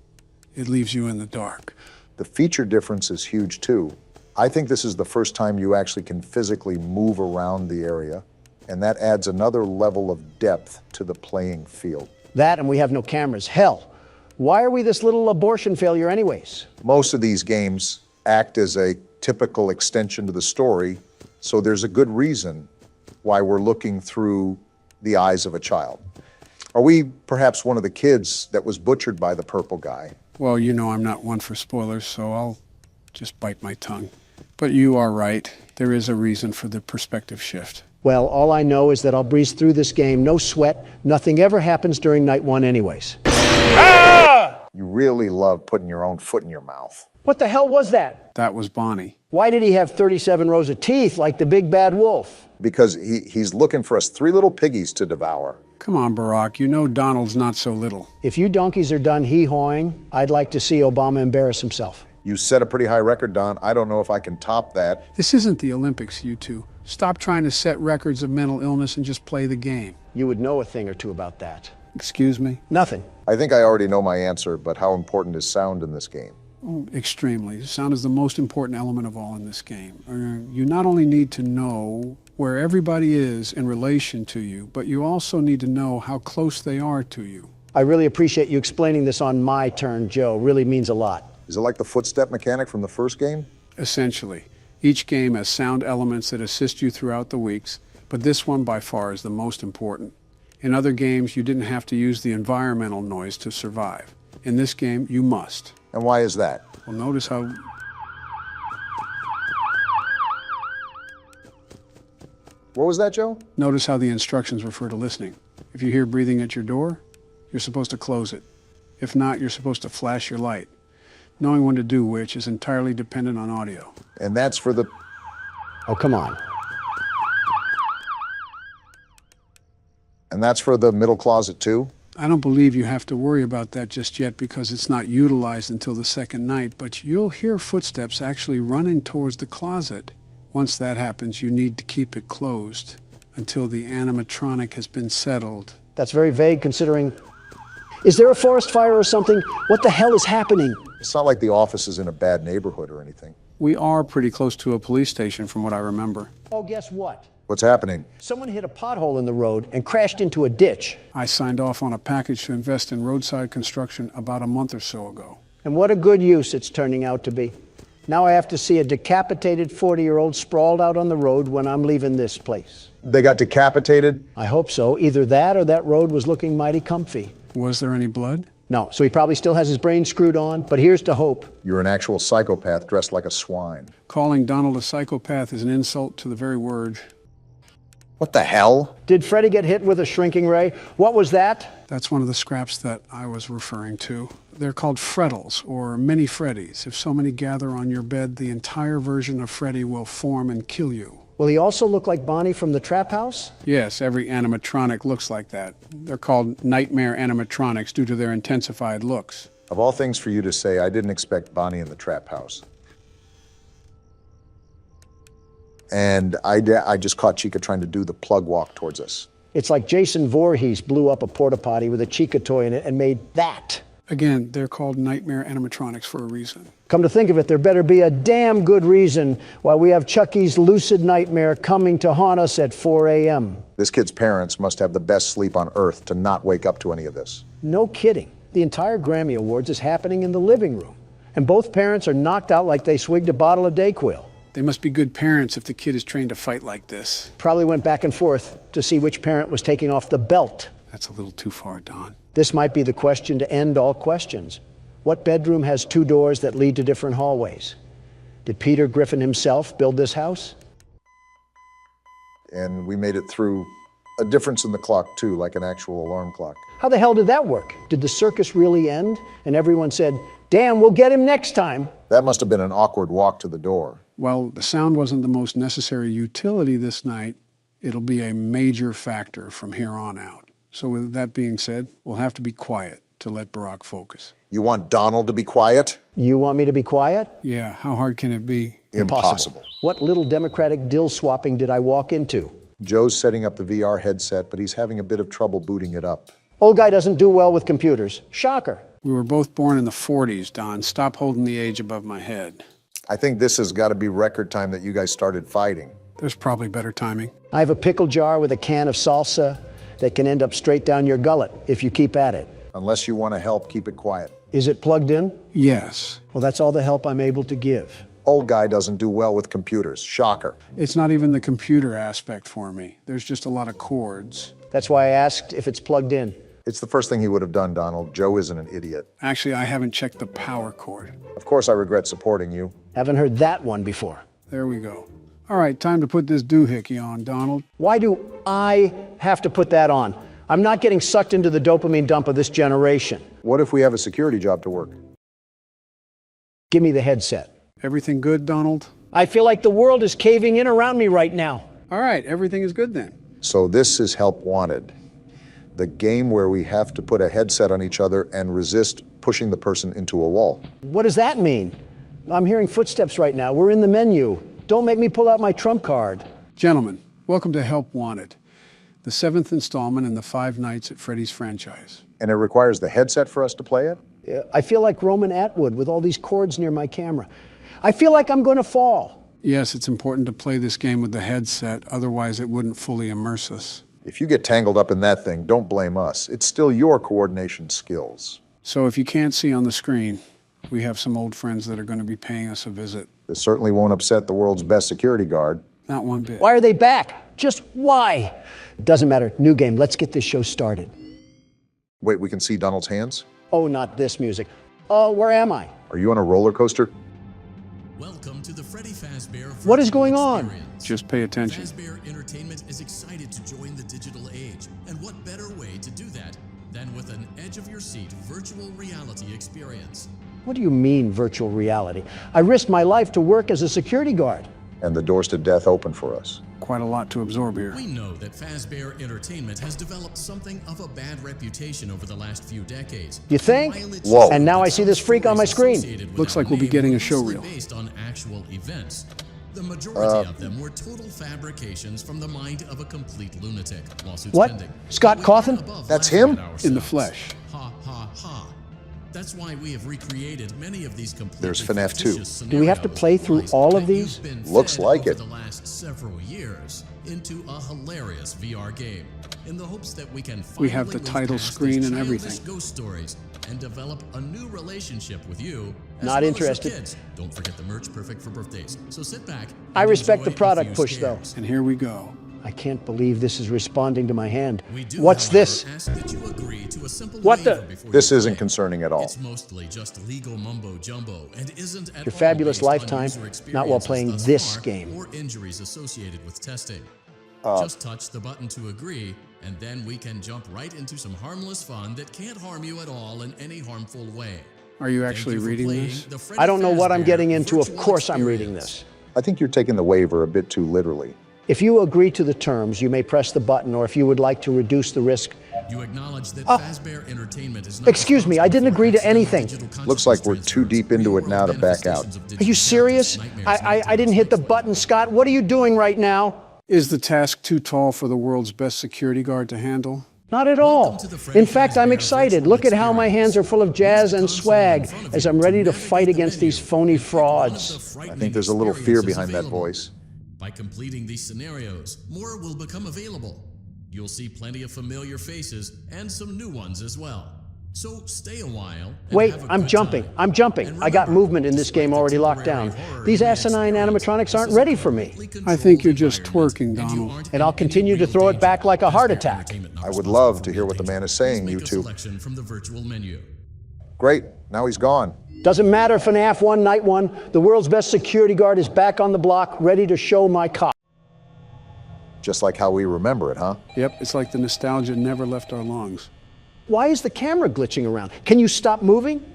It leaves you in the dark. The feature difference is huge too. I think this is the first time you actually can physically move around the area, and that adds another level of depth to the playing field. That and we have no cameras. Hell, why are we this little abortion failure anyways? Most of these games act as a typical extension to the story, so there's a good reason why we're looking through the eyes of a child. Are we perhaps one of the kids that was butchered by the purple guy? Well, you know I'm not one for spoilers, so I'll just bite my tongue. But you are right. There is a reason for the perspective shift. Well, all I know is that I'll breeze through this game, no sweat. Nothing ever happens during night 1 anyways. You really love putting your own foot in your mouth. What the hell was that? That was Bonnie. Why did he have 37 rows of teeth like the big bad wolf? Because he's looking for us 3 little piggies to devour. Come on, Barack, you know Donald's not so little. If you donkeys are done hee-hawing, I'd like to see Obama embarrass himself. You set a pretty high record, Don. I don't know if I can top that. This isn't the Olympics, you two. Stop trying to set records of mental illness and just play the game. You would know a thing or two about that. Excuse me? Nothing. I think I already know my answer, but how important is sound in this game? Oh, extremely. Sound is the most important element of all in this game. You not only need to know where everybody is in relation to you, but you also need to know how close they are to you. I really appreciate you explaining this on my turn, Joe. Really means a lot. Is it like the footstep mechanic from the first game? Essentially. Each game has sound elements that assist you throughout the weeks, but this one by far is the most important. In other games, you didn't have to use the environmental noise to survive. In this game, you must. And why is that? Well, notice how... What was that, Joe? Notice how the instructions refer to listening. If you hear breathing at your door, you're supposed to close it. If not, you're supposed to flash your light. Knowing when to do which is entirely dependent on audio. And that's for the... Oh, come on. And that's for the middle closet, too? I don't believe you have to worry about that just yet because it's not utilized until the second night, but you'll hear footsteps actually running towards the closet. Once that happens, you need to keep it closed until the animatronic has been settled. That's very vague considering... Is there a forest fire or something? What the hell is happening? It's not like the office is in a bad neighborhood or anything. We are pretty close to a police station from what I remember. Oh, guess what? What's happening? Someone hit a pothole in the road and crashed into a ditch. I signed off on a package to invest in roadside construction about a month or so ago. And what a good use it's turning out to be. Now I have to see a decapitated 40-year-old sprawled out on the road when I'm leaving this place. They got decapitated? I hope so. Either that or that road was looking mighty comfy. Was there any blood? No, so he probably still has his brain screwed on, but here's to hope. You're an actual psychopath dressed like a swine. Calling Donald a psychopath is an insult to the very word. What the hell? Did Freddy get hit with a shrinking ray? What was that? That's one of the scraps that I was referring to. They're called Freddles, or mini Freddys. If so many gather on your bed, the entire version of Freddy will form and kill you. Will he also look like Bonnie from the Trap House? Yes, every animatronic looks like that. They're called nightmare animatronics due to their intensified looks. Of all things for you to say, I didn't expect Bonnie in the Trap House. And I just caught Chica trying to do the plug walk towards us. It's like Jason Voorhees blew up a porta potty with a Chica toy in it and made that. Again, they're called nightmare animatronics for a reason. Come to think of it, there better be a damn good reason why we have Chucky's lucid nightmare coming to haunt us at 4 a.m. This kid's parents must have the best sleep on earth to not wake up to any of this. No kidding. The entire Grammy Awards is happening in the living room. And both parents are knocked out like they swigged a bottle of Dayquil. They must be good parents if the kid is trained to fight like this. Probably went back and forth to see which parent was taking off the belt. That's a little too far, Don. This might be the question to end all questions. What bedroom has 2 doors that lead to different hallways? Did Peter Griffin himself build this house? And we made it through a difference in the clock too, like an actual alarm clock. How the hell did that work? Did the circus really end? And everyone said, "Damn, we'll get him next time." That must have been an awkward walk to the door. Well, the sound wasn't the most necessary utility this night. It'll be a major factor from here on out. So with that being said, we'll have to be quiet to let Barack focus. You want Donald to be quiet? You want me to be quiet? Yeah, how hard can it be? Impossible. What little Democratic dill swapping did I walk into? Joe's setting up the VR headset, but he's having a bit of trouble booting it up. Old guy doesn't do well with computers. Shocker. We were both born in the 40s, Don. Stop holding the age above my head. I think this has got to be record time that you guys started fighting. There's probably better timing. I have a pickle jar with a can of salsa that can end up straight down your gullet if you keep at it. Unless you want to help, keep it quiet. Is it plugged in? Yes. Well, that's all the help I'm able to give. Old guy doesn't do well with computers. Shocker. It's not even the computer aspect for me. There's just a lot of cords. That's why I asked if it's plugged in. It's the first thing he would have done, Donald. Joe isn't an idiot. Actually, I haven't checked the power cord. Of course I regret supporting you. Haven't heard that one before. There we go. All right, time to put this doohickey on, Donald. Why do I have to put that on? I'm not getting sucked into the dopamine dump of this generation. What if we have a security job to work? Give me the headset. Everything good, Donald? I feel like the world is caving in around me right now. All right, everything is good then. So this is Help Wanted. The game where we have to put a headset on each other and resist pushing the person into a wall. What does that mean? I'm hearing footsteps right now. We're in the menu. Don't make me pull out my trump card. Gentlemen, welcome to Help Wanted, the 7th installment in the 5 Nights at Freddy's franchise. And it requires the headset for us to play it? I feel like Roman Atwood with all these cords near my camera. I feel like I'm going to fall. Yes, it's important to play this game with the headset, otherwise it wouldn't fully immerse us. If you get tangled up in that thing, don't blame us. It's still your coordination skills. So if you can't see on the screen, we have some old friends that are going to be paying us a visit. This certainly won't upset the world's best security guard. Not one bit. Why are they back? Just why? Doesn't matter. New game. Let's get this show started. Wait, we can see Donald's hands? Oh, not this music. Oh, where am I? Are you on a roller coaster? Welcome to the Freddy Fazbear. What is going on? Just pay attention. Fazbear Entertainment is excited to join the digital age. And what better way to do that than with an edge-of-your-seat virtual reality experience? What do you mean, virtual reality? I risked my life to work as a security guard. And the doors to death open for us. Quite a lot to absorb here. We know that Fazbear Entertainment has developed something of a bad reputation over the last few decades. You think? Whoa. And now I see this freak on my screen. Looks like we'll be getting a show reel. Based on actual events. The majority of them were total fabrications from the mind of a complete lunatic. Lawsuits What? pending. Scott Cawthon? That's him? In the flesh. Ha ha ha. That's why we have recreated many of these completely There's FNAF 2. Do we have to play through all of these? Looks like it. The last several years into a hilarious VR game, in the hopes that we can We have the finally move title past screen these and childish everything. ghost stories and develop a new relationship with you. As Not well as your interested. kids. Don't forget the merch, perfect for birthdays. So sit back. I and respect the enjoy a product few push, though. scares. And here we go. I can't believe this is responding to my hand. We do, What's however, this? ask that you agree to a simple What waiver the- before This you isn't play. concerning at all. It's mostly just legal mumbo jumbo and isn't at Your all fabulous based on lifetime, user not while experiences playing thus this far game. or injuries associated with testing. Uh, Just touch the button to agree, and then we can jump right into some harmless fun that can't harm you at all in any harmful way. Are you Thank actually you for reading playing this? the Freddy I don't know what I'm Fazbear getting into. Of virtual course I'm reading experience. this. I think you're taking the waiver a bit too literally. If you agree to the terms, you may press the button, or if you would like to reduce the risk. You acknowledge that Fazbear Entertainment is not Excuse me, I didn't responsible agree to for accidental anything. digital Looks like we're consciousness too deep into it now to back out. manifestations of Are you digital serious? nightmares, I didn't hit the button, Scott. What are you doing right now? Is the task too tall for the world's best security guard to handle? Not at all. In fact, I'm excited. Look at how my hands are full of jazz and swag as I'm ready to fight against these phony frauds. I think there's a little fear behind that voice. By completing these scenarios, more will become available. You'll see plenty of familiar faces and some new ones as well. So stay a while. And Wait, have a I'm good jumping. time. I'm jumping. And I got remember, movement in this game already locked down. These asinine animatronics aren't ready for me. I think you're just twerking, Donald. And I'll continue to throw it back like a heart attack. I would love to hear what the man is saying, you two. Selection from the virtual menu. Great, now he's gone. Doesn't matter, FNAF 1, Night 1. The world's best security guard is back on the block, ready to show my cock. Just like how we remember it, huh? Yep, it's like the nostalgia never left our lungs. Why is the camera glitching around? Can you stop moving?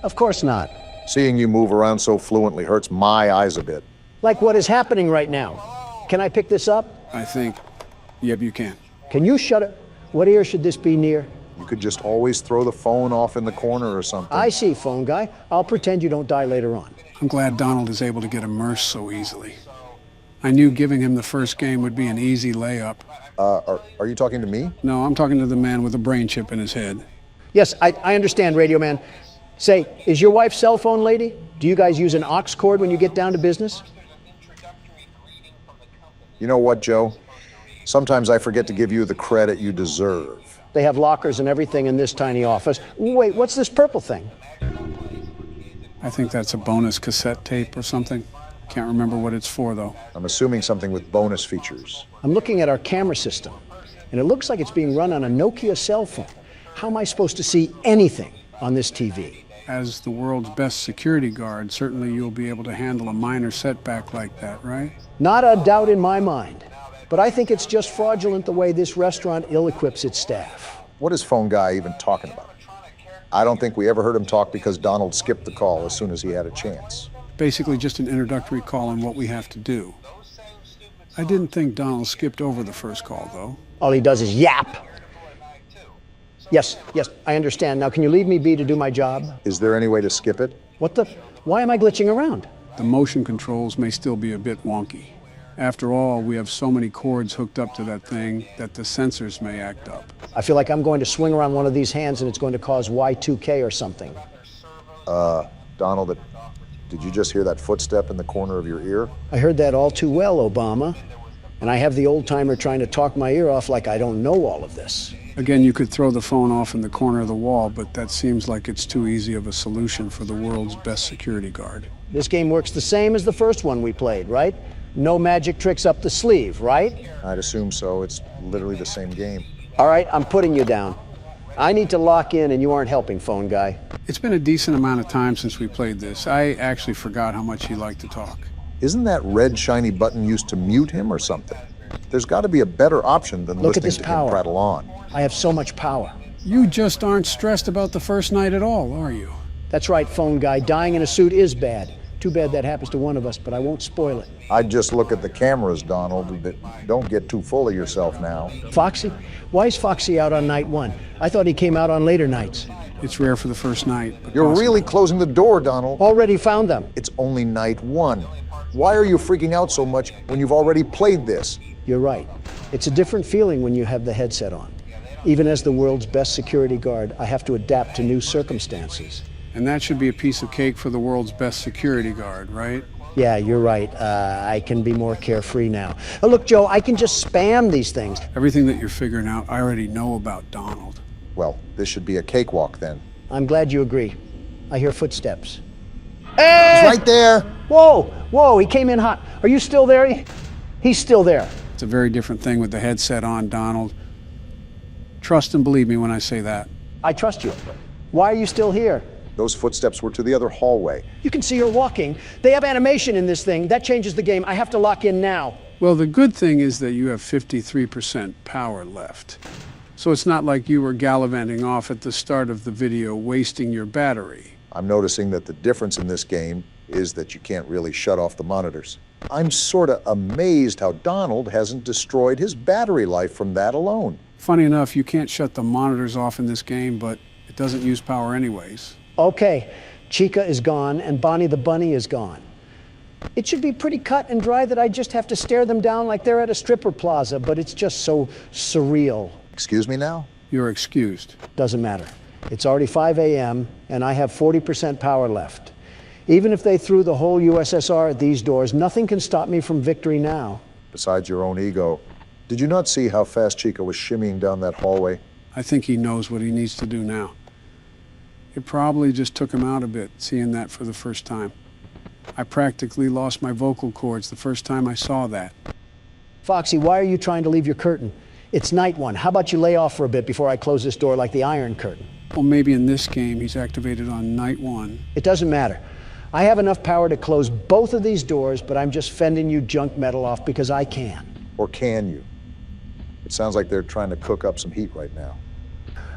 Of course not. Seeing you move around so fluently hurts my eyes a bit. Like what is happening right now. Can I pick this up? I think, yep, you can. Can you shut it? What ear should this be near? You could just always throw the phone off in the corner or something. I see, phone guy. I'll pretend you don't die later on. I'm glad Donald is able to get immersed so easily. I knew giving him the first game would be an easy layup. Are you talking to me? No, I'm talking to the man with a brain chip in his head. Yes, I understand, Radio Man. Say, is your wife's cell phone lady? Do you guys use an aux cord when you get down to business? You know what, Joe? Sometimes I forget to give you the credit you deserve. They have lockers and everything in this tiny office. Wait, what's this purple thing? I think that's a bonus cassette tape or something. Can't remember what it's for, though. I'm assuming something with bonus features. I'm looking at our camera system, and it looks like it's being run on a Nokia cell phone. How am I supposed to see anything on this TV? As the world's best security guard, certainly you'll be able to handle a minor setback like that, right? Not a doubt in my mind. But I think it's just fraudulent the way this restaurant ill-equips its staff. What is phone guy even talking about? I don't think we ever heard him talk because Donald skipped the call as soon as he had a chance. Basically just an introductory call on what we have to do. I didn't think Donald skipped over the first call, though. All he does is yap. Yes, I understand. Now, can you leave me be to do my job? Is there any way to skip it? What the? Why am I glitching around? The motion controls may still be a bit wonky. After all, we have so many cords hooked up to that thing that the sensors may act up. I feel like I'm going to swing around one of these hands and it's going to cause Y2K or something. Donald, did you just hear that footstep in the corner of your ear? I heard that all too well, Obama. And I have the old-timer trying to talk my ear off like I don't know all of this. Again, you could throw the phone off in the corner of the wall, but that seems like it's too easy of a solution for the world's best security guard. This game works the same as the first one we played, right? No magic tricks up the sleeve, right? I'd assume so. It's literally the same game. All right, I'm putting you down. I need to lock in and you aren't helping, phone guy. It's been a decent amount of time since we played this. I actually forgot how much he liked to talk. Isn't that red shiny button used to mute him or something? There's got to be a better option than Look at listening this to power. him prattle on. I have so much power. You just aren't stressed about the first night at all, are you? That's right, phone guy. Dying in a suit is bad. Too bad that happens to one of us, but I won't spoil it. I'd just look at the cameras, Donald. Don't get too full of yourself now. Foxy? Why is Foxy out on night one? I thought he came out on later nights. It's rare for the first night. You're really closing the door, Donald. Already found them. It's only night one. Why are you freaking out so much when you've already played this? You're right. It's a different feeling when you have the headset on. Even as the world's best security guard, I have to adapt to new circumstances. And that should be a piece of cake for the world's best security guard, right? Yeah, you're right. I can be more carefree now. Oh, look, Joe, I can just spam these things. Everything that you're figuring out, I already know about Donald. Well, this should be a cakewalk then. I'm glad you agree. I hear footsteps. Hey! He's right there. Whoa, he came in hot. Are you still there? He's still there. It's a very different thing with the headset on, Donald. Trust and believe me when I say that. I trust you. Why are you still here? Those footsteps were to the other hallway. You can see her walking. They have animation in this thing. That changes the game. I have to lock in now. Well, the good thing is that you have 53% power left. So it's not like you were gallivanting off at the start of the video, wasting your battery. I'm noticing that the difference in this game is that you can't really shut off the monitors. I'm sort of amazed how Donald hasn't destroyed his battery life from that alone. Funny enough, you can't shut the monitors off in this game, but it doesn't use power anyways. Okay, Chica is gone and Bonnie the Bunny is gone. It should be pretty cut and dry that I just have to stare them down like they're at a stripper plaza, but it's just so surreal. Excuse me now? You're excused. Doesn't matter. It's already 5 a.m. and I have 40% power left. Even if they threw the whole USSR at these doors, nothing can stop me from victory now. Besides your own ego, did you not see how fast Chica was shimmying down that hallway? I think he knows what he needs to do now. It probably just took him out a bit, seeing that for the first time. I practically lost my vocal cords the first time I saw that. Foxy, why are you trying to leave your curtain? It's night one. How about you lay off for a bit before I close this door like the Iron Curtain? Well, maybe in this game he's activated on night one. It doesn't matter. I have enough power to close both of these doors, but I'm just fending you junk metal off because I can. Or can you? It sounds like they're trying to cook up some heat right now.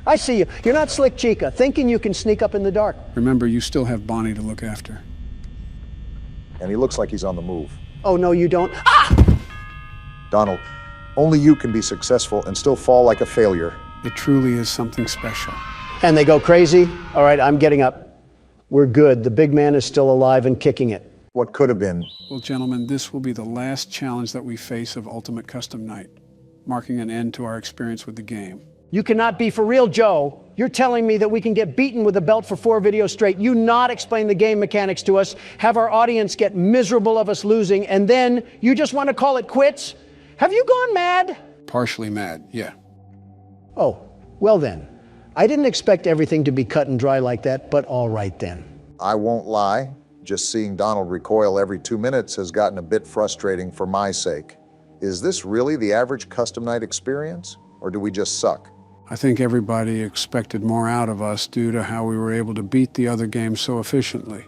I see you. You're not Slick Chica, thinking you can sneak up in the dark. Remember, you still have Bonnie to look after. And he looks like he's on the move. Oh, no, you don't. Ah! Donald, only you can be successful and still fall like a failure. It truly is something special. And they go crazy? All right, I'm getting up. We're good. The big man is still alive and kicking it. What could have been? Well, gentlemen, this will be the last challenge that we face of Ultimate Custom Night, marking an end to our experience with the game. You cannot be for real, Joe. You're telling me that we can get beaten with a belt for 4 videos straight, you not explain the game mechanics to us, have our audience get miserable of us losing, and then you just want to call it quits? Have you gone mad? Partially mad, yeah. Oh, well then. I didn't expect everything to be cut and dry like that, but all right then. I won't lie. Just seeing Donald recoil every 2 minutes has gotten a bit frustrating for my sake. Is this really the average custom night experience, or do we just suck? I think everybody expected more out of us due to how we were able to beat the other games so efficiently.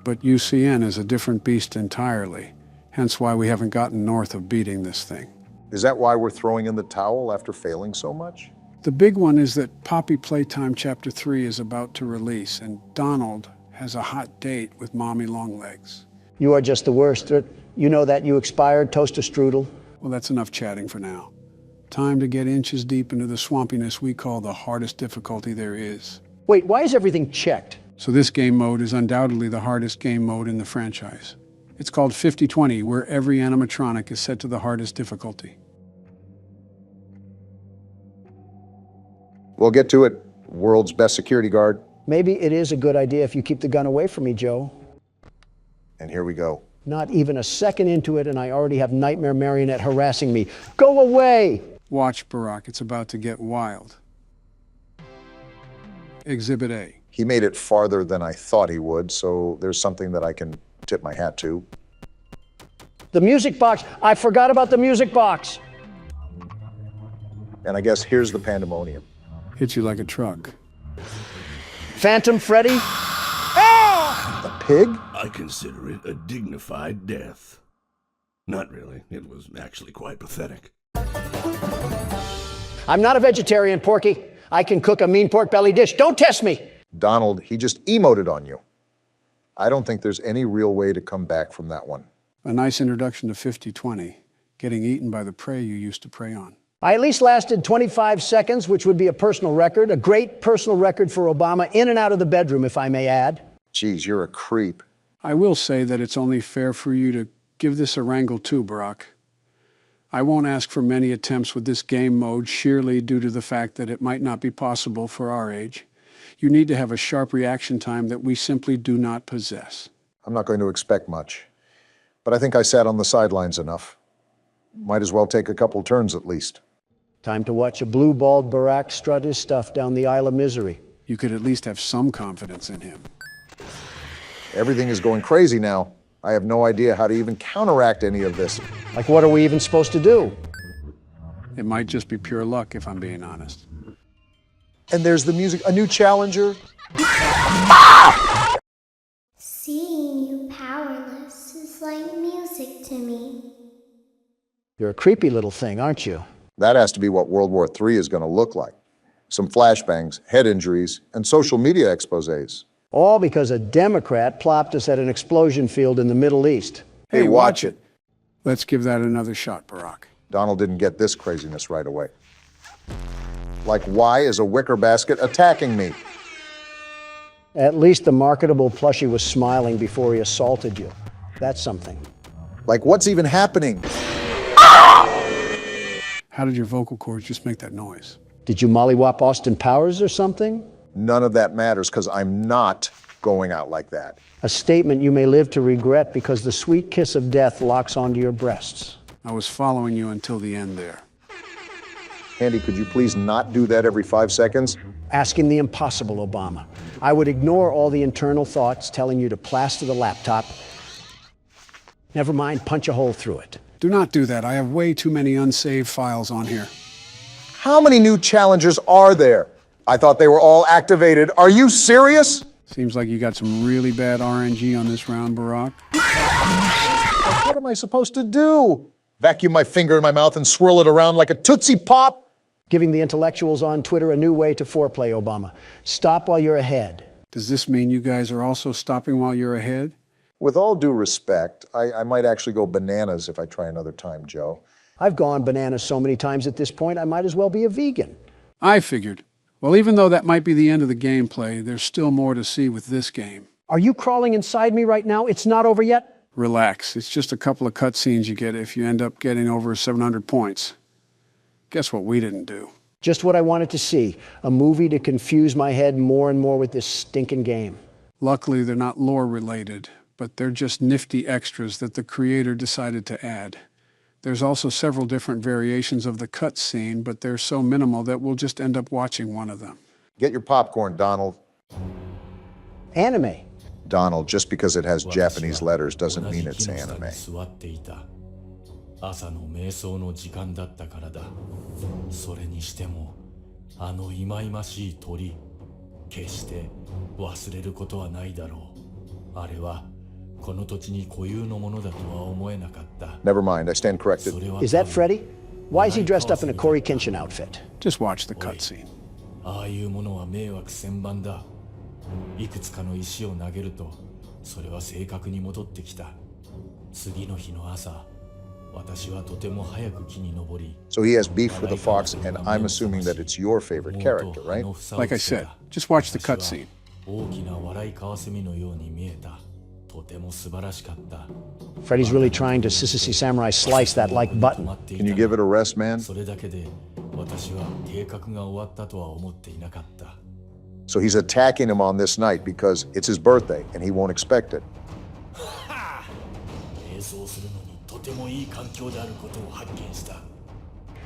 But UCN is a different beast entirely, hence why we haven't gotten north of beating this thing. Is that why we're throwing in the towel after failing so much? The big one is that Poppy Playtime Chapter 3 is about to release, and Donald has a hot date with Mommy Longlegs. You are just the worst. You know that you expired, toaster strudel. Well, that's enough chatting for now. Time to get inches deep into the swampiness we call the hardest difficulty there is. Wait, why is everything checked? So this game mode is undoubtedly the hardest game mode in the franchise. It's called 50-20, where every animatronic is set to the hardest difficulty. We'll get to it, world's best security guard. Maybe it is a good idea if you keep the gun away from me, Joe. And here we go. Not even a second into it, and I already have Nightmare Marionette harassing me. Go away! Watch, Barack, it's about to get wild. Exhibit A. He made it farther than I thought he would, so there's something that I can tip my hat to. The music box. I forgot about the music box. And I guess here's the pandemonium. Hit you like a truck. Phantom Freddy? A pig? I consider it a dignified death. Not really. It was actually quite pathetic. I'm not a vegetarian, Porky. I can cook a mean pork belly dish. Don't test me. Donald, he just emoted on you. I don't think there's any real way to come back from that one. A nice introduction to 50-20, getting eaten by the prey you used to prey on. I at least lasted 25 seconds, which would be a personal record, a great personal record for Obama, in and out of the bedroom, if I may add. Geez, you're a creep. I will say that it's only fair for you to give this a wrangle too, Barack. I won't ask for many attempts with this game mode, sheerly due to the fact that it might not be possible for our age. You need to have a sharp reaction time that we simply do not possess. I'm not going to expect much, but I think I sat on the sidelines enough. Might as well take a couple turns at least. Time to watch a blue-balled Barack strut his stuff down the Isle of Misery. You could at least have some confidence in him. Everything is going crazy now. I have no idea how to even counteract any of this. Like, what are we even supposed to do? It might just be pure luck, if I'm being honest. And there's the music, a new challenger. Seeing you powerless is like music to me. You're a creepy little thing, aren't you? That has to be what World War III is going to look like. Some flashbangs, head injuries, and social media exposés. All because a Democrat plopped us at an explosion field in the Middle East. Hey, watch it. Let's give that another shot, Barack. Donald didn't get this craziness right away. Like, why is a wicker basket attacking me? At least the marketable plushie was smiling before he assaulted you. That's something. Like, what's even happening? How did your vocal cords just make that noise? Did you mollywop Austin Powers or something? None of that matters, because I'm not going out like that. A statement you may live to regret because the sweet kiss of death locks onto your breasts. I was following you until the end there. Andy, could you please not do that every 5 seconds? Asking the impossible, Obama. I would ignore all the internal thoughts telling you to plaster the laptop. Never mind, punch a hole through it. Do not do that. I have way too many unsaved files on here. How many new challengers are there? I thought they were all activated. Are you serious? Seems like you got some really bad RNG on this round, Barack. What am I supposed to do? Vacuum my finger in my mouth and swirl it around like a Tootsie Pop? Giving the intellectuals on Twitter a new way to foreplay, Obama. Stop while you're ahead. Does this mean you guys are also stopping while you're ahead? With all due respect, I might actually go bananas if I try another time, Joe. I've gone bananas so many times at this point, I might as well be a vegan. I figured. Well, even though that might be the end of the gameplay, there's still more to see with this game. Are you crawling inside me right now? It's not over yet? Relax. It's just a couple of cutscenes you get if you end up getting over 700 points. Guess what we didn't do? Just what I wanted to see. A movie to confuse my head more and more with this stinking game. Luckily, they're not lore related, but they're just nifty extras that the creator decided to add. There's also several different variations of the cutscene, but they're so minimal that we'll just end up watching one of them. Get your popcorn, Donald. Anime. Donald, just because it has Japanese letters doesn't mean it's anime. 朝の瞑想の時間だったからだ。それにしても、あの忌々しい鳥、決して忘れることはないだろう。あれはこの土地に固有のものだとは思えなかった。Never mind, I stand corrected. Is that Freddy? Why is he dressed up in a Corey Kenshin outfit? Just watch the cutscene. ああいうものは迷惑千万だ。いくつかの石を投げると、それは正確に戻ってきた。次の日の朝。 So he has beef with the fox, and I'm assuming that it's your favorite character, right? Like I said, just watch the cutscene. Freddy's really trying to Sissy Samurai slice that like button. Can you give it a rest, man? So he's attacking him on this night because it's his birthday, and he won't expect it.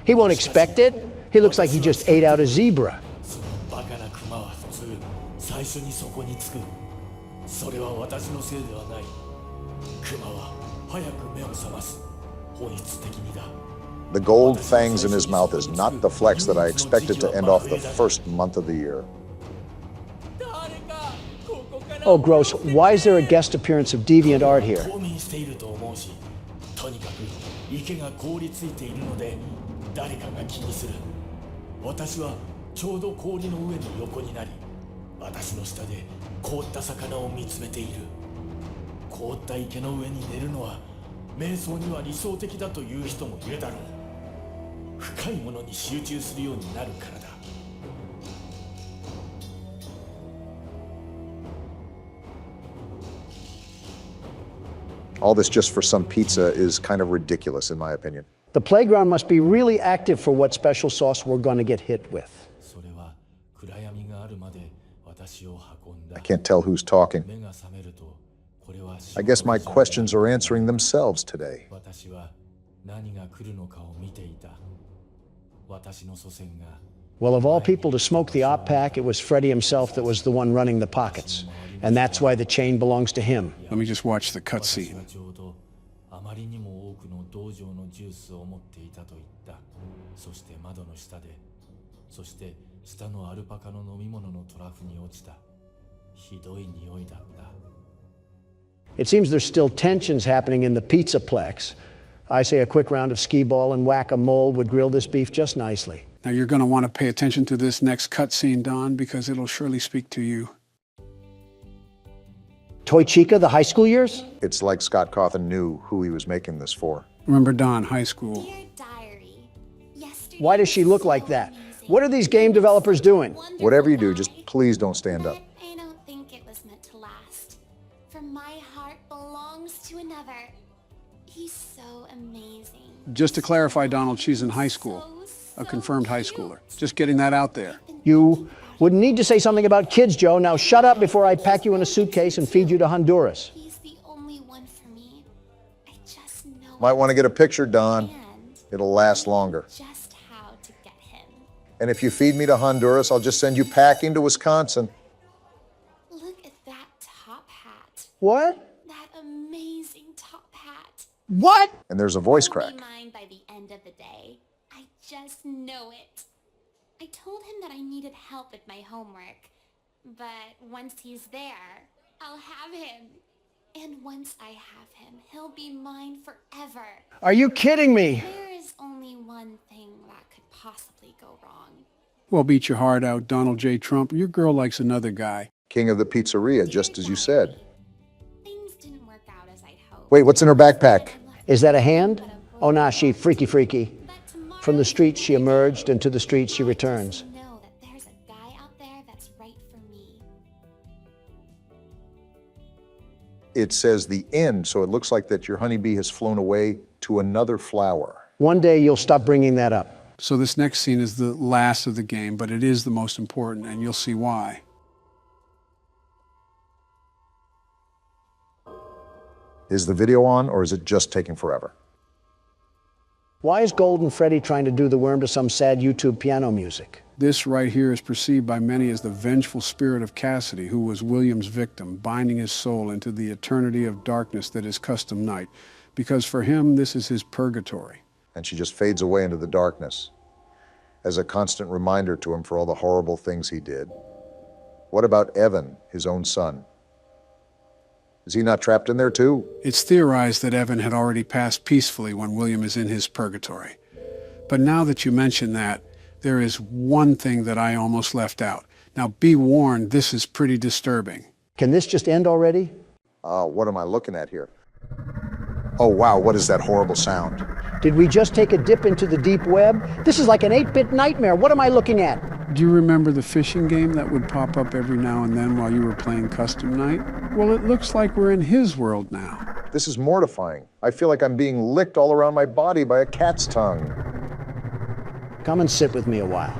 He won't expect it. He looks like he just ate out a zebra. The gold fangs in his mouth is not the flex that I expected to end off the first month of the year. Oh, gross. Why is there a guest appearance of deviant art here? とにかく池が凍りついているので誰かが気にする。私はちょうど氷の上の横になり、私の下で凍った魚を見つめている。凍った池の上に寝るのは瞑想には理想的だという人もいるだろう。深いものに集中するようになるからだ。All this just for some pizza is kind of ridiculous, in my opinion. The playground must be really active for what special sauce we're going to get hit with. I can't tell who's talking. I guess my questions are answering themselves today. Well, of all people to smoke the op pack, it was Freddy himself that was the one running the pockets. And that's why the chain belongs to him. Let me just watch the cutscene. It seems there's still tensions happening in the Pizzaplex. I say a quick round of skee-ball and whack-a-mole would grill this beef just nicely. Now you're going to want to pay attention to this next cutscene, Don, because it'll surely speak to you. Toy Chica, the high school years? It's like Scott Cawthon knew who he was making this for. Remember Don, high school. Why does she look like that? What are these game developers doing? Whatever you do, just please don't stand up. I don't think it was meant to last. For my heart belongs to another. He's so amazing. Just to clarify, Donald, she's in high school. A confirmed high schooler. Just getting that out there. You wouldn't need to say something about kids, Joe. Now shut up before I pack you in a suitcase and feed you to Honduras. He's the only one for me. I just know. Might want to get a picture, Don. It'll last longer. Just how to get him. And if you feed me to Honduras, I'll just send you packing to Wisconsin. Look at that top hat. What? That amazing top hat. What? And there's a voice He'll crack. be mine by the end of the day. I just know it. I told him that I needed help with my homework. But once he's there, I'll have him. And once I have him, he'll be mine forever. Are you kidding me? There is only one thing that could possibly go wrong. Well, beat your heart out, Donald J. Trump. Your girl likes another guy. King of the pizzeria, just as you said. Things didn't work out as I'd hoped. Wait, what's in her backpack? Is that a hand? Oh, nah, she freaky. From the streets she emerged, and to the streets she returns. Know that there's a guy out there that's right for me. It says the end, so it looks like that your honeybee has flown away to another flower. One day you'll stop bringing that up. So this next scene is the last of the game, but it is the most important, and you'll see why. Is the video on, or is it just taking forever? Why is Golden Freddy trying to do the worm to some sad YouTube piano music? This right here is perceived by many as the vengeful spirit of Cassidy, who was William's victim, binding his soul into the eternity of darkness that is custom night. Because for him, this is his purgatory. And she just fades away into the darkness as a constant reminder to him for all the horrible things he did. What about Evan, his own son? Is he not trapped in there too? It's theorized that Evan had already passed peacefully when William is in his purgatory. But now that you mention that, there is one thing that I almost left out. Now be warned, this is pretty disturbing. Can this just end already? What am I looking at here? Oh wow, what is that horrible sound? Did we just take a dip into the deep web? This is like an 8-bit nightmare. What am I looking at? Do you remember the fishing game that would pop up every now and then while you were playing Custom Night? Well, it looks like we're in his world now. This is mortifying. I feel like I'm being licked all around my body by a cat's tongue. Come and sit with me a while.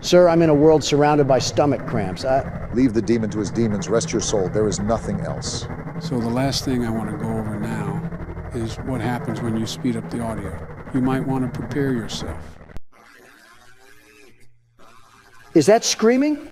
Sir, I'm in a world surrounded by stomach cramps. Leave the demon to his demons. Rest your soul. There is nothing else. So the last thing I want to go over now is what happens when you speed up the audio. You might want to prepare yourself. Is that screaming?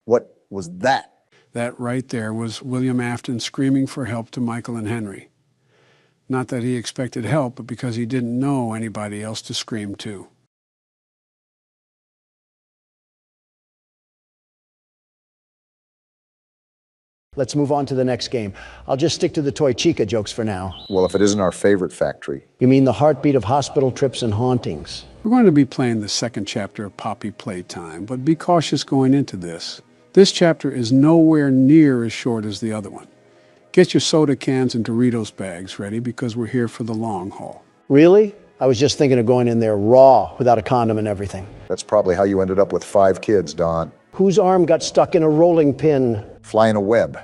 What was that? That right there was William Afton screaming for help to Michael and Henry. Not that he expected help, but because he didn't know anybody else to scream to. Let's move on to the next game. I'll just stick to the Toy Chica jokes for now. Well, if it isn't our favorite factory. You mean the heartbeat of hospital trips and hauntings? We're going to be playing the second chapter of Poppy Playtime, but be cautious going into this. This chapter is nowhere near as short as the other one. Get your soda cans and Doritos bags ready because we're here for the long haul. Really? I was just thinking of going in there raw, without a condom and everything. That's probably how you ended up with 5 kids, Don. Whose arm got stuck in a rolling pin? Fly in a web.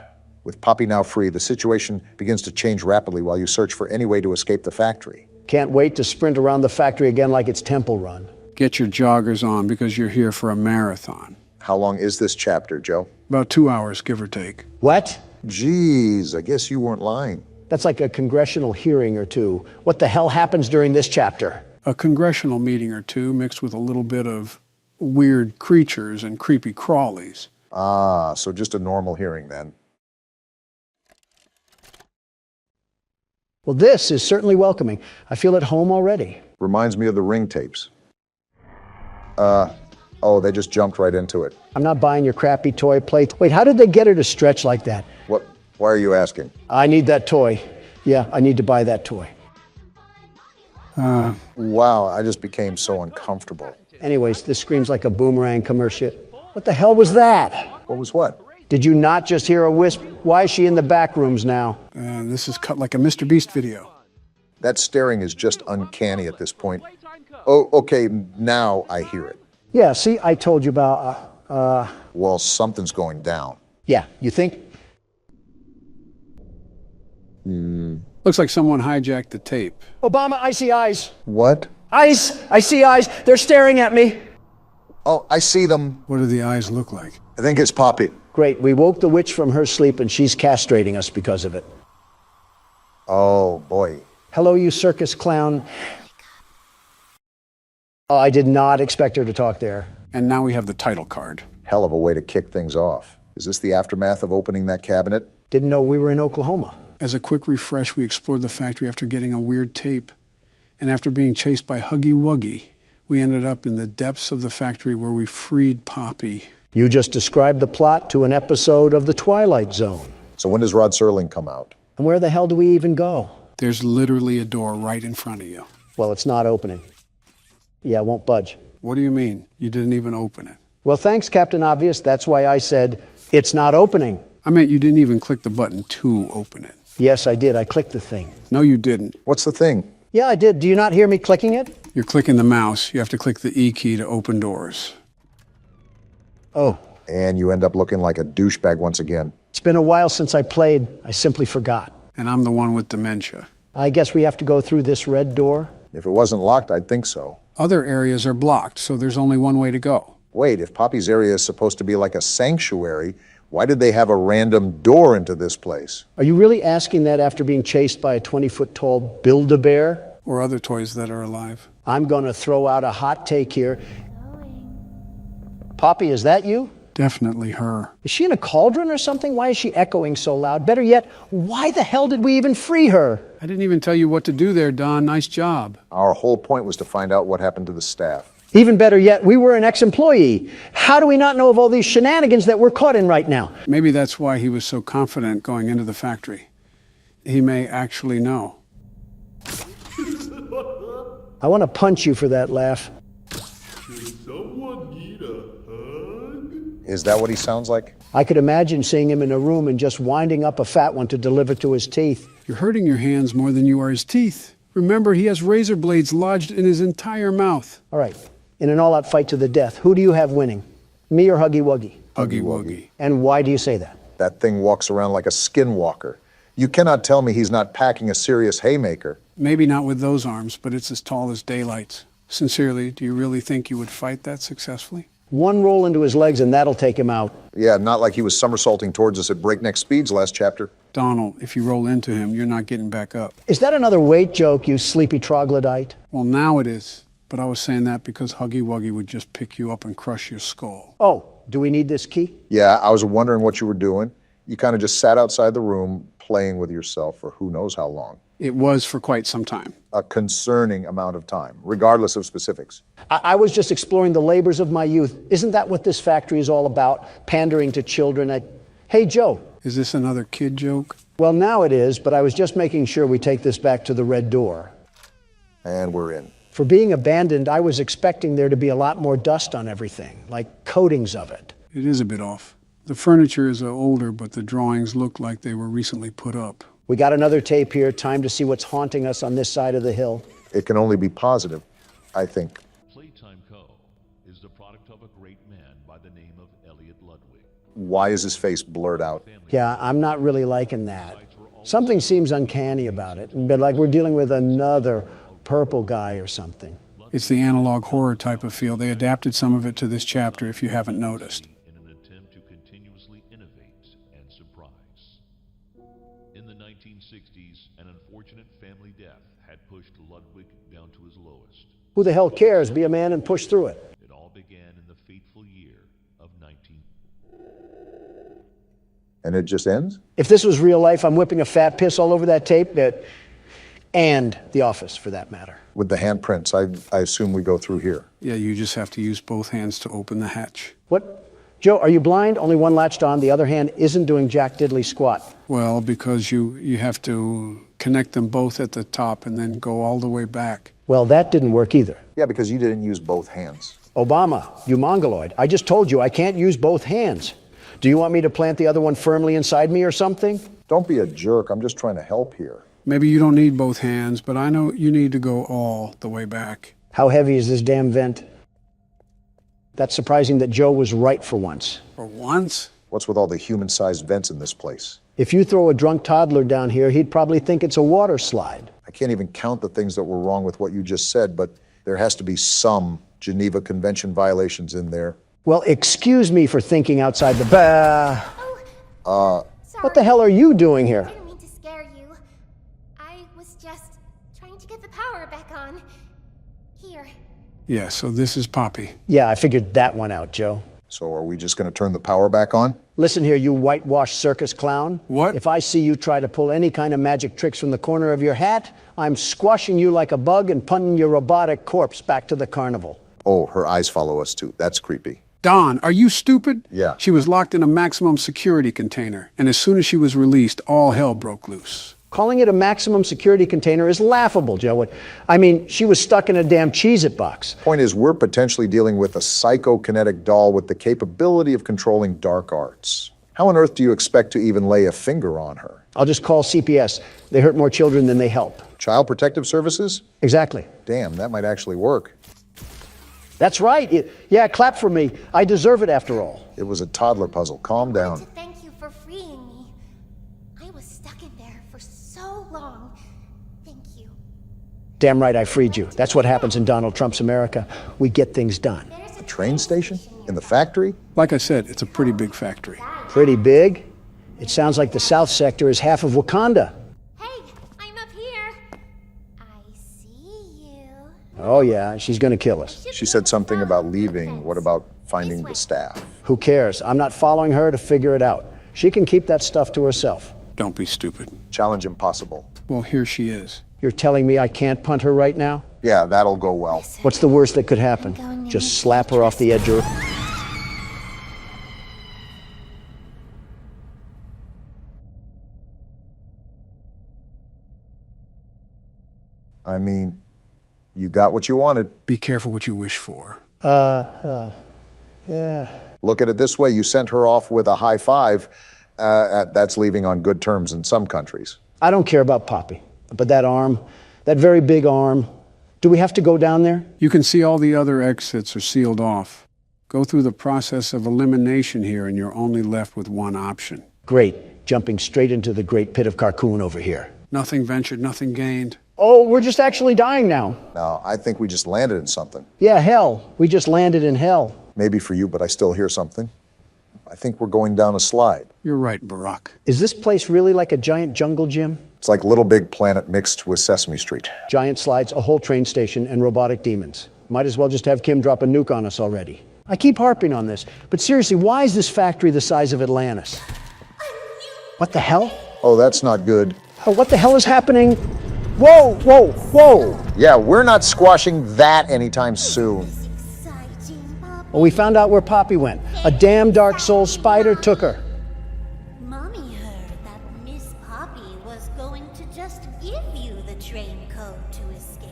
With Poppy now free, the situation begins to change rapidly while you search for any way to escape the factory. Can't wait to sprint around the factory again like it's Temple Run. Get your joggers on because you're here for a marathon. How long is this chapter, Joe? About 2 hours, give or take. What? Geez, I guess you weren't lying. That's like a congressional hearing or two. What the hell happens during this chapter? A congressional meeting or two mixed with a little bit of weird creatures and creepy crawlies. Ah, so just a normal hearing then. Well, this is certainly welcoming. I feel at home already. Reminds me of the Ring tapes. Oh, they just jumped right into it. I'm not buying your crappy toy plate. Wait, how did they get her to stretch like that? What? Why are you asking? I need that toy. Yeah, I need to buy that toy. Wow, I just became so uncomfortable. Anyways, this screams like a Boomerang commercial. What the hell was that? What was what? Did you not just hear a wisp? Why is she in the back rooms now? This is cut like a Mr. Beast video. That staring is just uncanny at this point. Oh, okay, now I hear it. Yeah, see, I told you about... Well, something's going down. Yeah, you think? Looks like someone hijacked the tape. Obama, I see eyes. What? Eyes! I see eyes. They're staring at me. Oh, I see them. What do the eyes look like? I think it's Poppy. Great. We woke the witch from her sleep and she's castrating us because of it. Oh, boy. Hello, you circus clown. Oh, I did not expect her to talk there. And now we have the title card. Hell of a way to kick things off. Is this the aftermath of opening that cabinet? Didn't know we were in Oklahoma. As a quick refresh, we explored the factory after getting a weird tape. And after being chased by Huggy Wuggy, we ended up in the depths of the factory where we freed Poppy. You just described the plot to an episode of The Twilight Zone. So when does Rod Serling come out? And where the hell do we even go? There's literally a door right in front of you. Well, it's not opening. Yeah, it won't budge. What do you mean? You didn't even open it. Well, thanks, Captain Obvious. That's why I said, it's not opening. I meant you didn't even click the button to open it. Yes, I did. I clicked the thing. No, you didn't. What's the thing? Yeah, I did. Do you not hear me clicking it? You're clicking the mouse. You have to click the E key to open doors. Oh. And you end up looking like a douchebag once again. It's been a while since I played. I simply forgot. And I'm the one with dementia. I guess we have to go through this red door. If it wasn't locked, I'd think so. Other areas are blocked, so there's only one way to go. Wait, if Poppy's area is supposed to be like a sanctuary, why did they have a random door into this place? Are you really asking that after being chased by a 20-foot-tall Build-A-Bear? Or other toys that are alive. I'm going to throw out a hot take here. Poppy, is that you? Definitely her. Is she in a cauldron or something? Why is she echoing so loud? Better yet, why the hell did we even free her? I didn't even tell you what to do there, Don. Nice job. Our whole point was to find out what happened to the staff. Even better yet, we were an ex-employee. How do we not know of all these shenanigans that we're caught in right now? Maybe that's why he was so confident going into the factory. He may actually know. I want to punch you for that laugh. Someone need a hug? Is that what he sounds like? I could imagine seeing him in a room and just winding up a fat one to deliver to his teeth. You're hurting your hands more than you are his teeth. Remember, he has razor blades lodged in his entire mouth. All right. In an all-out fight to the death, who do you have winning? Me or Huggy Wuggy? Huggy Wuggy. And why do you say that? That thing walks around like a skinwalker. You cannot tell me he's not packing a serious haymaker. Maybe not with those arms, but it's as tall as daylight. Sincerely, do you really think you would fight that successfully? One roll into his legs and that'll take him out. Yeah, not like he was somersaulting towards us at breakneck speeds last chapter. Donald, if you roll into him, you're not getting back up. Is that another weight joke, you sleepy troglodyte? Well, now it is. But I was saying that because Huggy Wuggy would just pick you up and crush your skull. Oh, do we need this key? Yeah, I was wondering what you were doing. You kind of just sat outside the room playing with yourself for who knows how long. It was for quite some time. A concerning amount of time, regardless of specifics. I was just exploring the labors of my youth. Isn't that what this factory is all about? Pandering to children. Hey, Joe. Is this another kid joke? Well, now it is, but I was just making sure we take this back to the red door. And we're in. For being abandoned, I was expecting there to be a lot more dust on everything, like coatings of it. It is a bit off. The furniture is older, but the drawings look like they were recently put up. We got another tape here. Time to see what's haunting us on this side of the hill. It can only be positive, I think. Playtime Co. is the product of a great man by the name of Elliot Ludwig. Why is his face blurred out? Yeah, I'm not really liking that. Something seems uncanny about it, but like we're dealing with another purple guy or something. It's the analog horror type of feel. They adapted some of it to this chapter, if you haven't noticed. In an attempt to continuously innovate and surprise. In the 1960s, an unfortunate family death had pushed Ludwig down to his lowest. Who the hell cares? Be a man and push through it. It all began in the fateful year of 19... And it just ends? If this was real life, I'm whipping a fat piss all over that tape. And The Office, for that matter. With the handprints, I assume we go through here. Yeah, you just have to use both hands to open the hatch. What? Joe, are you blind? Only one latched on, the other hand isn't doing jack diddly squat. Well, because you have to connect them both at the top and then go all the way back. Well, that didn't work either. Yeah, because you didn't use both hands. Obama, you mongoloid. I just told you I can't use both hands. Do you want me to plant the other one firmly inside me or something? Don't be a jerk. I'm just trying to help here. Maybe you don't need both hands, but I know you need to go all the way back. How heavy is this damn vent? That's surprising that Joe was right for once. For once? What's with all the human-sized vents in this place? If you throw a drunk toddler down here, he'd probably think it's a water slide. I can't even count the things that were wrong with what you just said, but there has to be some Geneva Convention violations in there. Well, excuse me for thinking outside the Sorry. What the hell are you doing here? I didn't mean to scare you. I was just trying to get the power back on. Here. Yeah, so this is Poppy. Yeah, I figured that one out, Joe. So are we just going to turn the power back on? Listen here, you whitewashed circus clown. What? If I see you try to pull any kind of magic tricks from the corner of your hat, I'm squashing you like a bug and punting your robotic corpse back to the carnival. Oh, her eyes follow us too. That's creepy. Don, are you stupid? Yeah. She was locked in a maximum security container, and as soon as she was released, all hell broke loose. Calling it a maximum security container is laughable, Joe. I mean, she was stuck in a damn Cheez-It box. Point is, we're potentially dealing with a psychokinetic doll with the capability of controlling dark arts. How on earth do you expect to even lay a finger on her? I'll just call CPS. They hurt more children than they help. Child Protective Services? Exactly. Damn, that might actually work. That's right. Yeah, clap for me. I deserve it after all. It was a toddler puzzle. Calm down. Thank you for freeing me. I was stuck in there for so long. Thank you. Damn right I freed you. That's what happens in Donald Trump's America. We get things done. A train station? In the factory? Like I said, it's a pretty big factory. Pretty big? It sounds like the South Sector is half of Wakanda. Hey, I'm up here. I see you. Oh yeah, she's gonna kill us. She said something about leaving. What about finding the staff? Who cares? I'm not following her to figure it out. She can keep that stuff to herself. Don't be stupid. Challenge impossible. Well, here she is. You're telling me I can't punt her right now? Yeah, that'll go well. What's the worst that could happen? Just slap her off the edge of her. I mean, you got what you wanted. Be careful what you wish for. Yeah. Look at it this way. You sent her off with a high five. That's leaving on good terms in some countries. I don't care about Poppy, but that arm, that very big arm, do we have to go down there? You can see all the other exits are sealed off. Go through the process of elimination here and you're only left with one option. Great. Jumping straight into the great pit of Carcoon over here. Nothing ventured, nothing gained. Oh, we're just actually dying now. No, I think we just landed in something. Yeah, hell. We just landed in hell. Maybe for you, but I still hear something. I think we're going down a slide. You're right, Barack. Is this place really like a giant jungle gym? It's like Little Big Planet mixed with Sesame Street. Giant slides, a whole train station, and robotic demons. Might as well just have Kim drop a nuke on us already. I keep harping on this, but seriously, why is this factory the size of Atlantis? What the hell? Oh, that's not good. Oh, what the hell is happening? Whoa, whoa, whoa! Yeah, we're not squashing that anytime soon. Well, we found out where Poppy went. A damn Dark Soul spider took her. Mommy heard that Miss Poppy was going to just give you the train code to escape.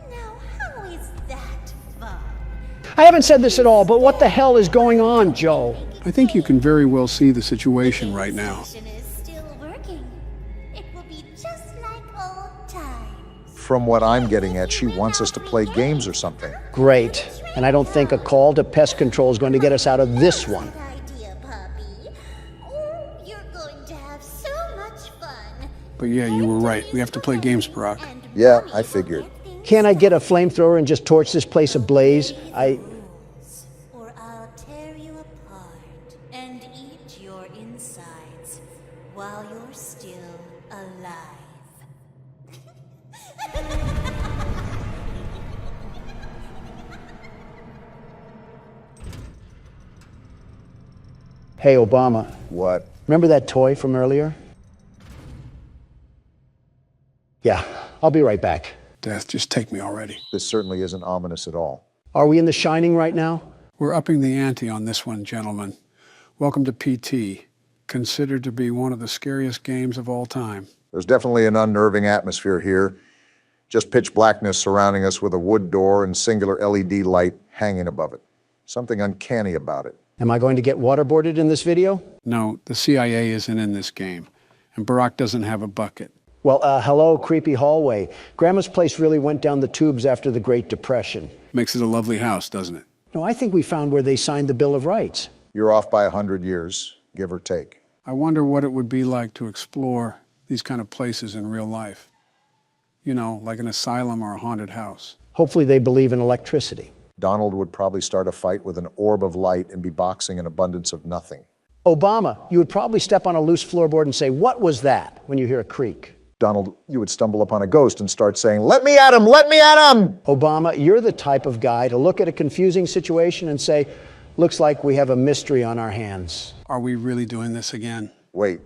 Now, how is that fun? I haven't said this at all, but what the hell is going on, Joe? I think you can very well see the situation right now. Is still working. It will be just like old times. From what I'm getting at, she wants us to play games or something. Great. And I don't think a call to pest control is going to get us out of this one. Idea, Poppy. Oh, you're going to have so much fun. But yeah, you were right. We have to play games, Barack. Yeah, I figured. Can't I get a flamethrower and just torch this place ablaze? Or I'll tear you apart and eat your insides while you're still alive. Hey, Obama. What? Remember that toy from earlier? Yeah, I'll be right back. Death, just take me already. This certainly isn't ominous at all. Are we in The Shining right now? We're upping the ante on this one, gentlemen. Welcome to PT, considered to be one of the scariest games of all time. There's definitely an unnerving atmosphere here. Just pitch blackness surrounding us with a wood door and singular LED light hanging above it. Something uncanny about it. Am I going to get waterboarded in this video? No, the CIA isn't in this game, and Barack doesn't have a bucket. Well, hello, creepy hallway. Grandma's place really went down the tubes after the Great Depression. Makes it a lovely house, doesn't it? No, I think we found where they signed the Bill of Rights. You're off by 100 years, give or take. I wonder what it would be like to explore these kind of places in real life. You know, like an asylum or a haunted house. Hopefully they believe in electricity. Donald would probably start a fight with an orb of light and be boxing an abundance of nothing. Obama, you would probably step on a loose floorboard and say, "What was that?" when you hear a creak. Donald, you would stumble upon a ghost and start saying, "Let me at him, let me at him!" Obama, you're the type of guy to look at a confusing situation and say, "Looks like we have a mystery on our hands." Are we really doing this again? Wait.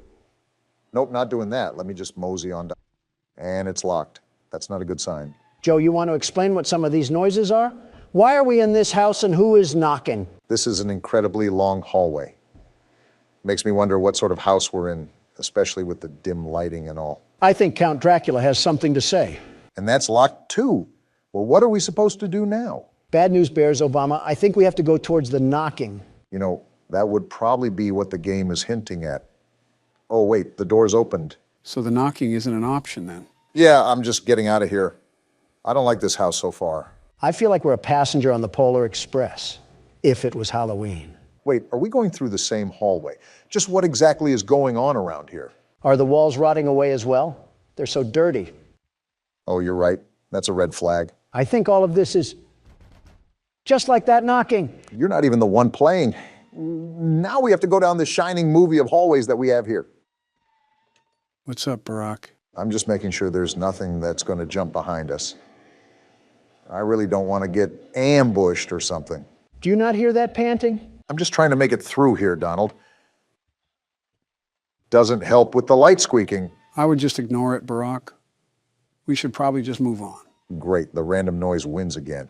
Nope, not doing that. Let me just mosey on down. And it's locked. That's not a good sign. Joe, you want to explain what some of these noises are? Why are we in this house and who is knocking? This is an incredibly long hallway. Makes me wonder what sort of house we're in, especially with the dim lighting and all. I think Count Dracula has something to say. And that's locked too. Well, what are we supposed to do now? Bad news bears, Obama. I think we have to go towards the knocking. You know, that would probably be what the game is hinting at. Oh, wait, the door's opened. So the knocking isn't an option then? Yeah, I'm just getting out of here. I don't like this house so far. I feel like we're a passenger on the Polar Express, if it was Halloween. Wait, are we going through the same hallway? Just what exactly is going on around here? Are the walls rotting away as well? They're so dirty. Oh, you're right. That's a red flag. I think all of this is just like that knocking. You're not even the one playing. Now we have to go down the shining movie of hallways that we have here. What's up, Barack? I'm just making sure there's nothing that's going to jump behind us. I really don't want to get ambushed or something. Do you not hear that panting? I'm just trying to make it through here, Donald. Doesn't help with the light squeaking. I would just ignore it, Barack. We should probably just move on. Great, the random noise wins again.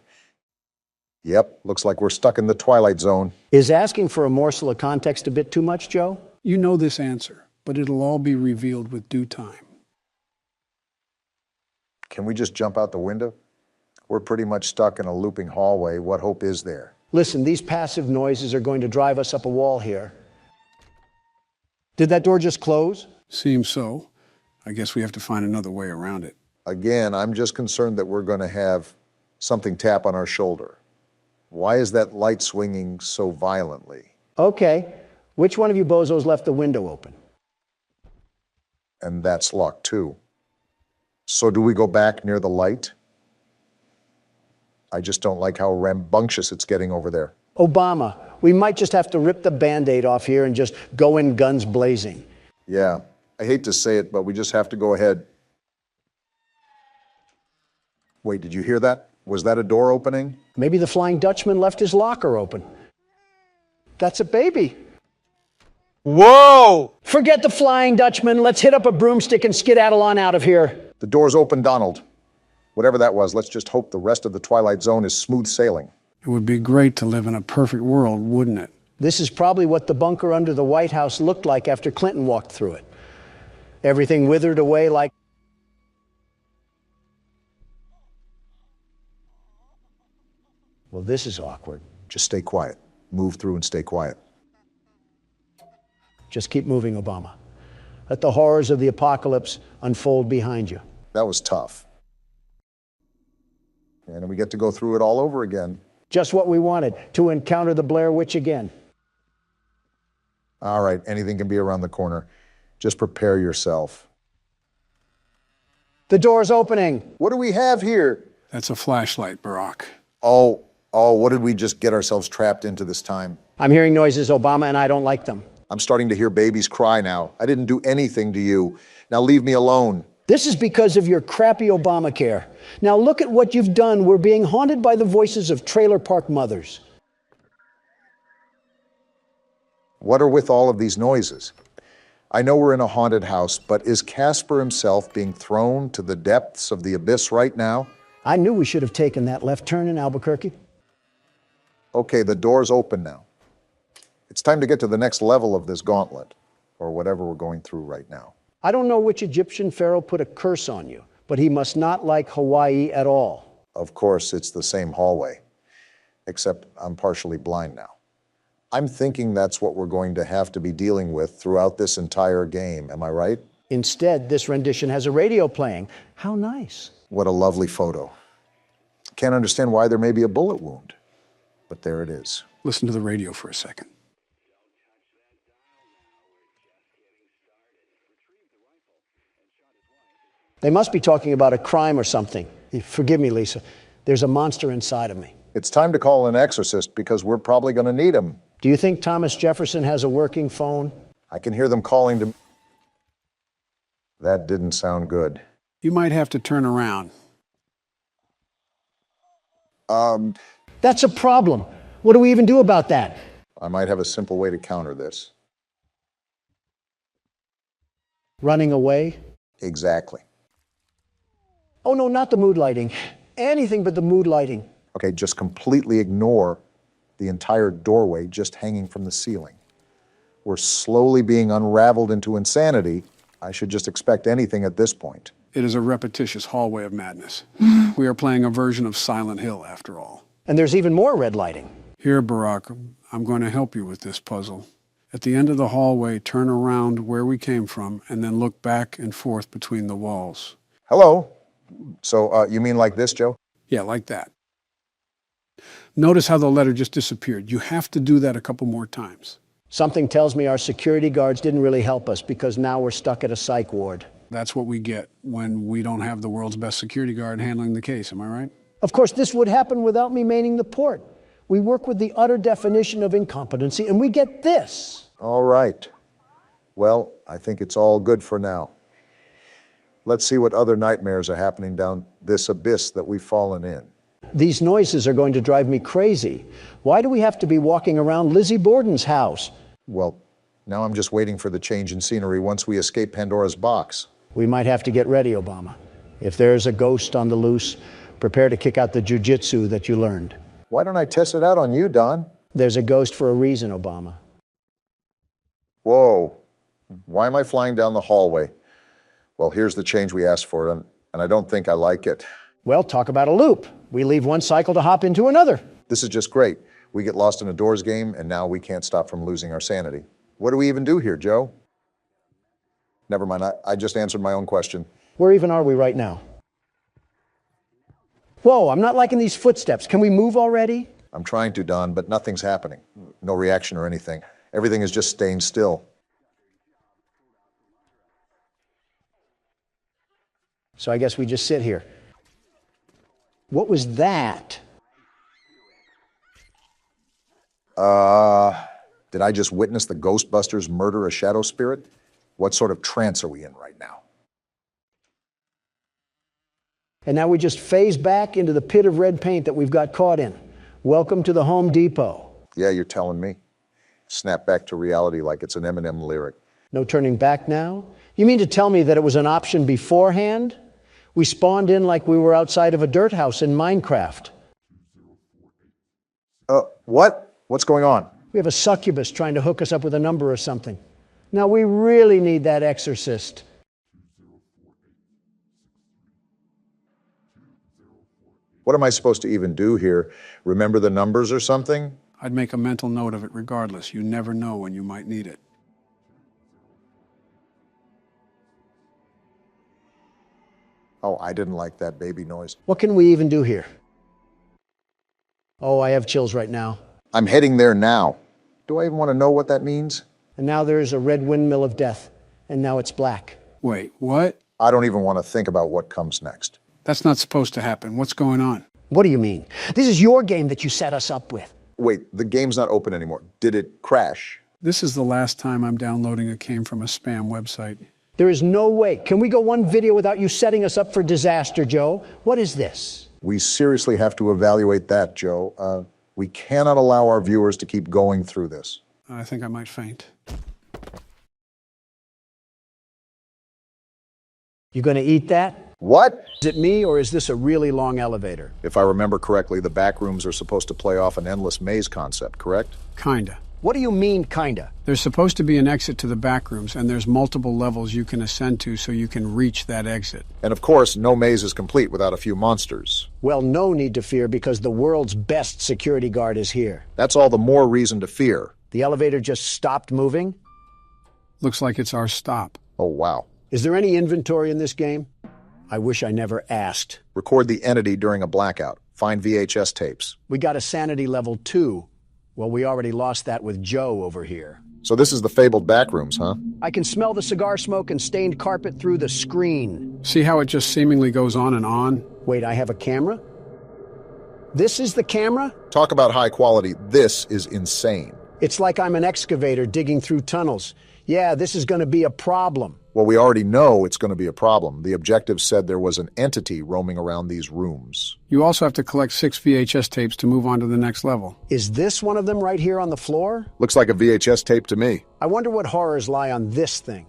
Yep, looks like we're stuck in the Twilight Zone. Is asking for a morsel of context a bit too much, Joe? You know this answer, but it'll all be revealed with due time. Can we just jump out the window? We're pretty much stuck in a looping hallway. What hope is there? Listen, these passive noises are going to drive us up a wall here. Did that door just close? Seems so. I guess we have to find another way around it. Again, I'm just concerned that we're going to have something tap on our shoulder. Why is that light swinging so violently? Okay. Which one of you bozos left the window open? And that's locked too. So do we go back near the light? I just don't like how rambunctious it's getting over there. Obama, we might just have to rip the Band-Aid off here and just go in guns blazing. Yeah, I hate to say it, but we just have to go ahead. Wait, did you hear that? Was that a door opening? Maybe the Flying Dutchman left his locker open. That's a baby. Whoa! Forget the Flying Dutchman. Let's hit up a broomstick and skedaddle on out of here. The door's open, Donald. Whatever that was, let's just hope the rest of the Twilight Zone is smooth sailing. It would be great to live in a perfect world, wouldn't it? This is probably what the bunker under the White House looked like after Clinton walked through it. Everything withered away like... Well, this is awkward. Just stay quiet. Move through and stay quiet. Just keep moving, Obama. Let the horrors of the apocalypse unfold behind you. That was tough. And we get to go through it all over again. Just what we wanted, to encounter the Blair Witch again. All right, anything can be around the corner. Just prepare yourself. The door's opening. What do we have here? That's a flashlight, Barack. Oh, what did we just get ourselves trapped into this time? I'm hearing noises, Obama, and I don't like them. I'm starting to hear babies cry now. I didn't do anything to you. Now leave me alone. This is because of your crappy Obamacare. Now look at what you've done. We're being haunted by the voices of trailer park mothers. What are with all of these noises? I know we're in a haunted house, but is Casper himself being thrown to the depths of the abyss right now? I knew we should have taken that left turn in Albuquerque. Okay, the door's open now. It's time to get to the next level of this gauntlet, or whatever we're going through right now. I don't know which Egyptian pharaoh put a curse on you, but he must not like Hawaii at all. Of course, it's the same hallway, except I'm partially blind now. I'm thinking that's what we're going to have to be dealing with throughout this entire game, am I right? Instead, this rendition has a radio playing. How nice. What a lovely photo. Can't understand why there may be a bullet wound. But there it is. Listen to the radio for a second. They must be talking about a crime or something. Forgive me, Lisa. There's a monster inside of me. It's time to call an exorcist because we're probably going to need him. Do you think Thomas Jefferson has a working phone? I can hear them calling to... That didn't sound good. You might have to turn around. That's a problem. What do we even do about that? I might have a simple way to counter this. Running away? Exactly. Oh, no, not the mood lighting. Anything but the mood lighting. Okay, just completely ignore the entire doorway just hanging from the ceiling. We're slowly being unraveled into insanity. I should just expect anything at this point. It is a repetitious hallway of madness. We are playing a version of Silent Hill, after all. And there's even more red lighting. Here, Barack, I'm going to help you with this puzzle. At the end of the hallway, turn around where we came from, and then look back and forth between the walls. Hello? So, you mean like this, Joe? Yeah, like that. Notice how the letter just disappeared. You have to do that a couple more times. Something tells me our security guards didn't really help us because now we're stuck at a psych ward. That's what we get when we don't have the world's best security guard handling the case, am I right? Of course, this would happen without me manning the port. We work with the utter definition of incompetency, and we get this. All right. Well, I think it's all good for now. Let's see what other nightmares are happening down this abyss that we've fallen in. These noises are going to drive me crazy. Why do we have to be walking around Lizzie Borden's house? Well, now I'm just waiting for the change in scenery once we escape Pandora's box. We might have to get ready, Obama. If there's a ghost on the loose, prepare to kick out the jujitsu that you learned. Why don't I test it out on you, Don? There's a ghost for a reason, Obama. Whoa. Why am I flying down the hallway? Well, here's the change we asked for, and I don't think I like it. Well, talk about a loop. We leave one cycle to hop into another. This is just great. We get lost in a doors game, and now we can't stop from losing our sanity. What do we even do here, Joe? Never mind, I just answered my own question. Where even are we right now? Whoa, I'm not liking these footsteps. Can we move already? I'm trying to, Don, but nothing's happening. No reaction or anything. Everything is just staying still. So I guess we just sit here. What was that? Did I just witness the Ghostbusters murder a shadow spirit? What sort of trance are we in right now? And now we just phase back into the pit of red paint that we've got caught in. Welcome to the Home Depot. Yeah, you're telling me. Snap back to reality like it's an Eminem lyric. No turning back now? You mean to tell me that it was an option beforehand? We spawned in like we were outside of a dirt house in Minecraft. What? What's going on? We have a succubus trying to hook us up with a number or something. Now we really need that exorcist. What am I supposed to even do here? Remember the numbers or something? I'd make a mental note of it regardless. You never know when you might need it. Oh, I didn't like that baby noise. What can we even do here? Oh, I have chills right now. I'm heading there now. Do I even want to know what that means? And now there's a red windmill of death, and now it's black. Wait, what? I don't even want to think about what comes next. That's not supposed to happen. What's going on? What do you mean? This is your game that you set us up with. Wait, the game's not open anymore. Did it crash? This is the last time I'm downloading a game from a spam website. There is no way. Can we go one video without you setting us up for disaster, Joe? What is this? We seriously have to evaluate that, Joe. We cannot allow our viewers to keep going through this. I think I might faint. You gonna eat that? What? Is it me, or is this a really long elevator? If I remember correctly, the back rooms are supposed to play off an endless maze concept, correct? Kinda. What do you mean, kinda? There's supposed to be an exit to the back rooms, and there's multiple levels you can ascend to so you can reach that exit. And of course, no maze is complete without a few monsters. Well, no need to fear because the world's best security guard is here. That's all the more reason to fear. The elevator just stopped moving? Looks like it's our stop. Oh, wow. Is there any inventory in this game? I wish I never asked. Record the entity during a blackout. Find VHS tapes. We got a sanity level 2. Well, we already lost that with Joe over here. So this is the fabled backrooms, huh? I can smell the cigar smoke and stained carpet through the screen. See how it just seemingly goes on and on? Wait, I have a camera? This is the camera? Talk about high quality. This is insane. It's like I'm an excavator digging through tunnels. Yeah, this is going to be a problem. Well, we already know it's going to be a problem. The objective said there was an entity roaming around these rooms. You also have to collect 6 VHS tapes to move on to the next level. Is this one of them right here on the floor? Looks like a VHS tape to me. I wonder what horrors lie on this thing.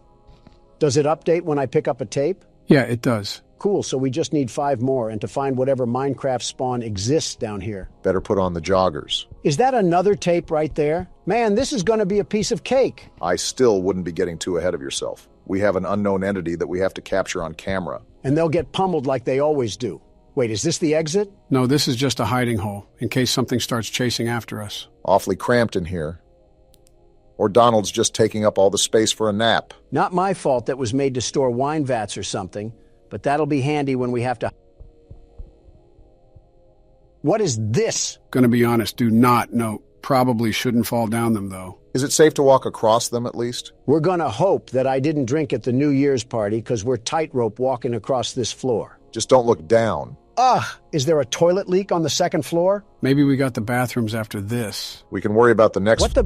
Does it update when I pick up a tape? Yeah, it does. Cool, so we just need 5 more and to find whatever Minecraft spawn exists down here. Better put on the joggers. Is that another tape right there? Man, this is going to be a piece of cake. I still wouldn't be getting too ahead of yourself. We have an unknown entity that we have to capture on camera. And they'll get pummeled like they always do. Wait, is this the exit? No, this is just a hiding hole, in case something starts chasing after us. Awfully cramped in here. Or Donald's just taking up all the space for a nap. Not my fault that was made to store wine vats or something, but that'll be handy when we have to... What is this? Gonna be honest, do not know. Probably shouldn't fall down them, though. Is it safe to walk across them, at least? We're gonna hope that I didn't drink at the New Year's party, because we're tightrope walking across this floor. Just don't look down. Ugh! Is there a toilet leak on the second floor? Maybe we got the bathrooms after this. We can worry about the next... What the...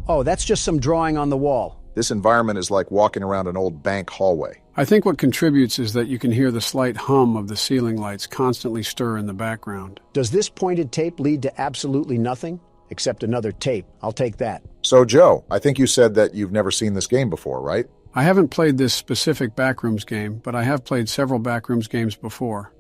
Oh, that's just some drawing on the wall. This environment is like walking around an old bank hallway. I think what contributes is that you can hear the slight hum of the ceiling lights constantly stir in the background. Does this pointed tape lead to absolutely nothing? Except another tape. I'll take that. So, Joe, I think you said that you've never seen this game before, right? I haven't played this specific Backrooms game, but I have played several Backrooms games before.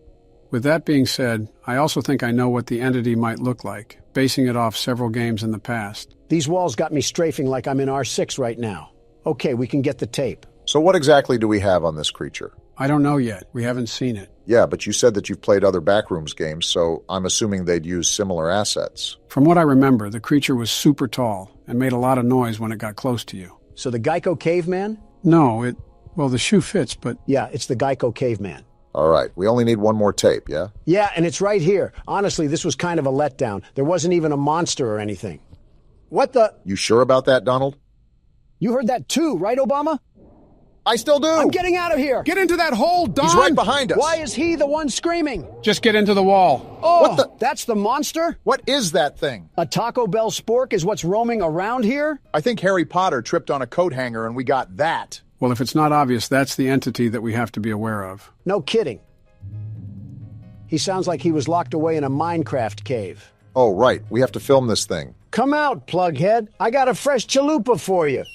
With that being said, I also think I know what the entity might look like, basing it off several games in the past. These walls got me strafing like I'm in R6 right now. Okay, we can get the tape. So what exactly do we have on this creature? I don't know yet. We haven't seen it. Yeah, but you said that you've played other Backrooms games, so I'm assuming they'd use similar assets. From what I remember, the creature was super tall and made a lot of noise when it got close to you. So the Geico Caveman? No, well, the shoe fits, but... Yeah, it's the Geico Caveman. All right, we only need one more tape, yeah? Yeah, and it's right here. Honestly, this was kind of a letdown. There wasn't even a monster or anything. What the... You sure about that, Donald? You heard that too, right, Obama? I still do! I'm getting out of here! Get into that hole, Don! He's right behind us! Why is he the one screaming? Just get into the wall. Oh, what the... That's the monster? What is that thing? A Taco Bell spork is what's roaming around here? I think Harry Potter tripped on a coat hanger and we got that. Well, if it's not obvious, that's the entity that we have to be aware of. No kidding. He sounds like he was locked away in a Minecraft cave. Oh, right. We have to film this thing. Come out, plughead. I got a fresh chalupa for you.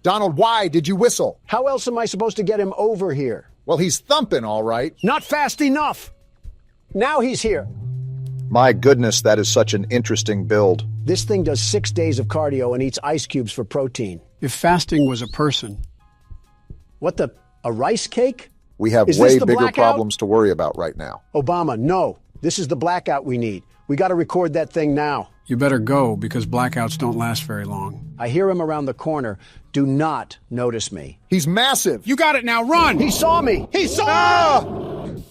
Donald, why did you whistle? How else am I supposed to get him over here? Well, he's thumping, all right. Not fast enough. Now he's here. My goodness, that is such an interesting build. This thing does 6 days of cardio and eats ice cubes for protein. If fasting was a person... What the... a rice cake? We have way bigger problems to worry about right now. Obama, no. This is the blackout we need. We got to record that thing now. You better go, because blackouts don't last very long. I hear him around the corner. Do not notice me. He's massive. You got it now, run! He saw me! He saw me!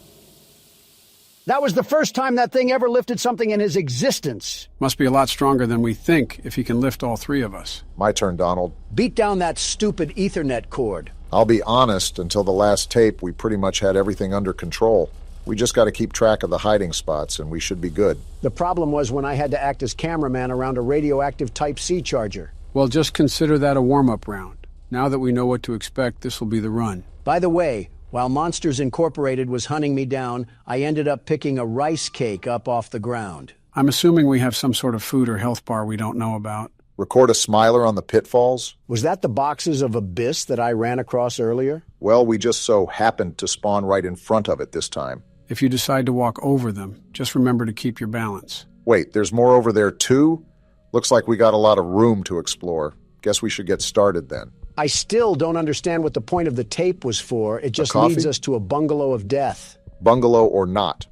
That was the first time that thing ever lifted something in his existence. Must be a lot stronger than we think if he can lift all 3 of us. My turn, Donald. Beat down that stupid Ethernet cord. I'll be honest, until the last tape, we pretty much had everything under control. We just got to keep track of the hiding spots, and we should be good. The problem was when I had to act as cameraman around a radioactive Type-C charger. Well, just consider that a warm-up round. Now that we know what to expect, this will be the run. By the way, while Monsters Incorporated was hunting me down, I ended up picking a rice cake up off the ground. I'm assuming we have some sort of food or health bar we don't know about. Record a smiler on the pitfalls? Was that the boxes of abyss that I ran across earlier? Well, we just so happened to spawn right in front of it this time. If you decide to walk over them, just remember to keep your balance. Wait, there's more over there too? Looks like we got a lot of room to explore. Guess we should get started then. I still don't understand what the point of the tape was for. It just leads us to a bungalow of death. Bungalow or not.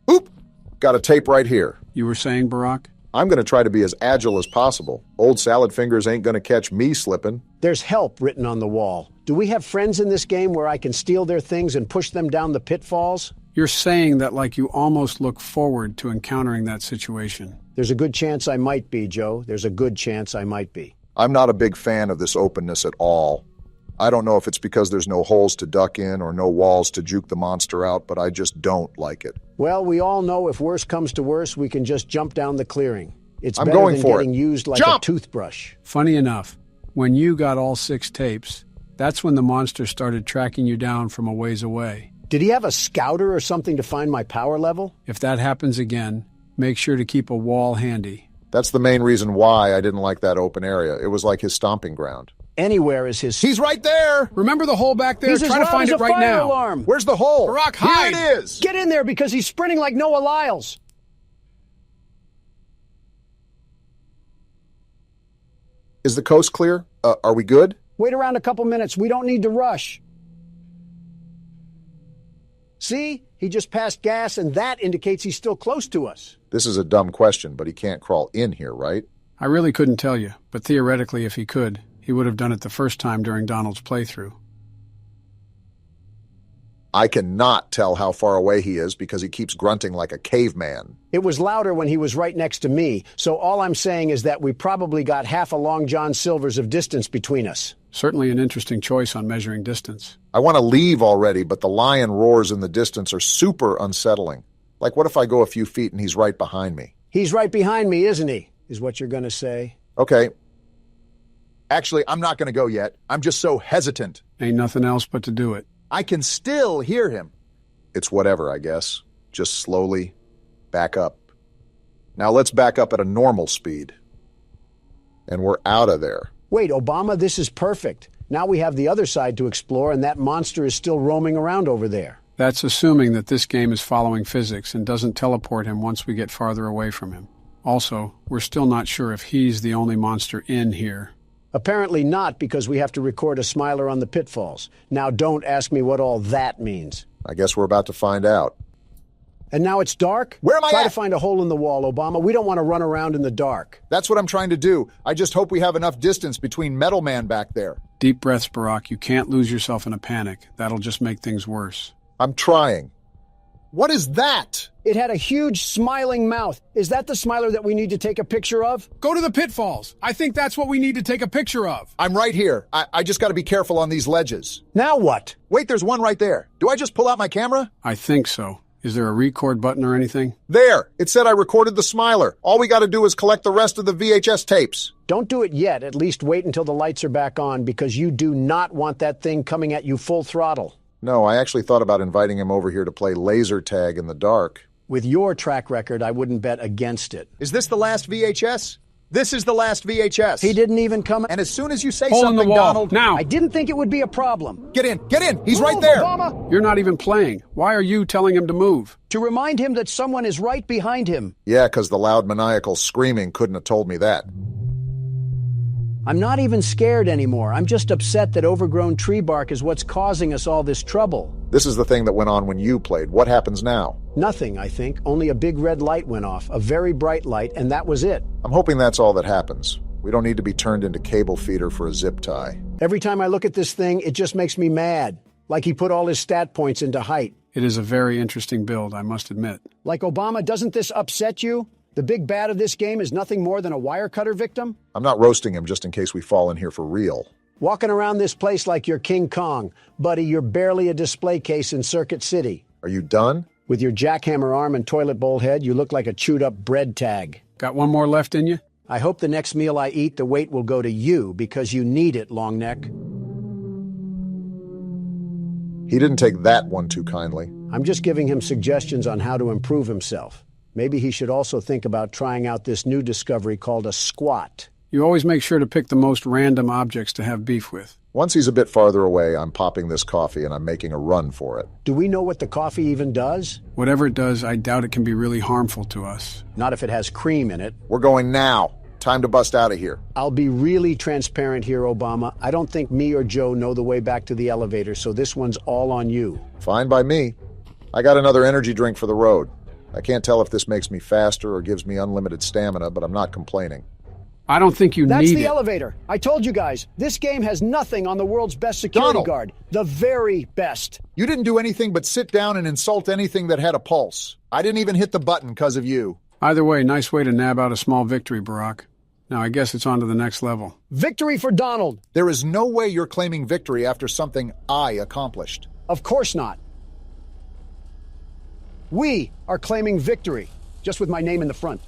Oop! Got a tape right here. You were saying, Barack? I'm going to try to be as agile as possible. Old salad fingers ain't going to catch me slipping. There's help written on the wall. Do we have friends in this game where I can steal their things and push them down the pitfalls? You're saying that like you almost look forward to encountering that situation. There's a good chance I might be, Joe. There's a good chance I might be. I'm not a big fan of this openness at all. I don't know if it's because there's no holes to duck in or no walls to juke the monster out, but I just don't like it. Well, we all know if worse comes to worse, we can just jump down the clearing. It's I'm better going than for getting it. used like Jump! a toothbrush. Funny enough, when you got all 6 tapes, that's when the monster started tracking you down from a ways away. Did he have a scouter or something to find my power level? If that happens again, make sure to keep a wall handy. That's the main reason why I didn't like that open area. It was like his stomping ground. Anywhere is his... He's right there! Remember the hole back there? He's Try as to find loud it as a right fire now. alarm. Where's the hole? Barack, hide! Here it is! Get in there because he's sprinting like Noah Lyles. Is the coast clear? Are we good? Wait around a couple minutes. We don't need to rush. See? He just passed gas, and that indicates he's still close to us. This is a dumb question, but he can't crawl in here, right? I really couldn't tell you, but theoretically, if he could, he would have done it the first time during Donald's playthrough. I cannot tell how far away he is because he keeps grunting like a caveman. It was louder when he was right next to me, so all I'm saying is that we probably got half a Long John Silver's of distance between us. Certainly an interesting choice on measuring distance. I want to leave already, but the lion roars in the distance are super unsettling. Like, what if I go a few feet and he's right behind me? He's right behind me, isn't he? Is what you're going to say. Okay. Actually, I'm not going to go yet. I'm just so hesitant. Ain't nothing else but to do it. I can still hear him. It's whatever, I guess. Just slowly back up. Now let's back up at a normal speed. And we're out of there. Wait, Obama, this is perfect. Now we have the other side to explore, and that monster is still roaming around over there. That's assuming that this game is following physics and doesn't teleport him once we get farther away from him. Also, we're still not sure if he's the only monster in here. Apparently not, because we have to record a smiler on the pitfalls. Now don't ask me what all that means. I guess we're about to find out. And now it's dark? Where am I Try at? to find a hole in the wall, Obama. We don't want to run around in the dark. That's what I'm trying to do. I just hope we have enough distance between Metal Man back there. Deep breaths, Barack. You can't lose yourself in a panic. That'll just make things worse. I'm trying. What is that? It had a huge smiling mouth. Is that the smiler that we need to take a picture of? Go to the pitfalls. I think that's what we need to take a picture of. I'm right here. I just got to be careful on these ledges. Now what? Wait, there's one right there. Do I just pull out my camera? I think so. Is there a record button or anything? There! It said I recorded the smiler. All we got to do is collect the rest of the VHS tapes. Don't do it yet. At least wait until the lights are back on, because you do not want that thing coming at you full throttle. No, I actually thought about inviting him over here to play laser tag in the dark. With your track record, I wouldn't bet against it. Is this the last VHS? This is the last VHS. He didn't even come. And as soon as you say Hole in the something, wall. Donald... Now! I didn't think it would be a problem. Get in! Get in! He's Move, right there! Obama! You're not even playing. Why are you telling him to move? To remind him that someone is right behind him. Yeah, because the loud maniacal screaming couldn't have told me that. I'm not even scared anymore. I'm just upset that overgrown tree bark is what's causing us all this trouble. This is the thing that went on when you played. What happens now? Nothing, I think. Only a big red light went off, a very bright light, and that was it. I'm hoping that's all that happens. We don't need to be turned into cable feeder for a zip tie. Every time I look at this thing, it just makes me mad. Like he put all his stat points into height. It is a very interesting build, I must admit. Like Obama, doesn't this upset you? The big bad of this game is nothing more than a wire cutter victim? I'm not roasting him just in case we fall in here for real. Walking around this place like you're King Kong. Buddy, you're barely a display case in Circuit City. Are you done? With your jackhammer arm and toilet bowl head, you look like a chewed-up bread tag. Got one more left in you? I hope the next meal I eat, the weight will go to you, because you need it, long neck. He didn't take that one too kindly. I'm just giving him suggestions on how to improve himself. Maybe he should also think about trying out this new discovery called a squat. You always make sure to pick the most random objects to have beef with. Once he's a bit farther away, I'm popping this coffee and I'm making a run for it. Do we know what the coffee even does? Whatever it does, I doubt it can be really harmful to us. Not if it has cream in it. We're going now. Time to bust out of here. I'll be really transparent here, Obama. I don't think me or Joe know the way back to the elevator, so this one's all on you. Fine by me. I got another energy drink for the road. I can't tell if this makes me faster or gives me unlimited stamina, but I'm not complaining. I don't think you That's need the it. elevator. I told you guys, this game has nothing on the world's best security Donald. guard. The very best. You didn't do anything but sit down and insult anything that had a pulse. I didn't even hit the button because of you. Either way, nice way to nab out a small victory, Barack. Now I guess it's on to the next level. Victory for Donald. There is no way you're claiming victory after something I accomplished. Of course not. We are claiming victory, just with my name in the front.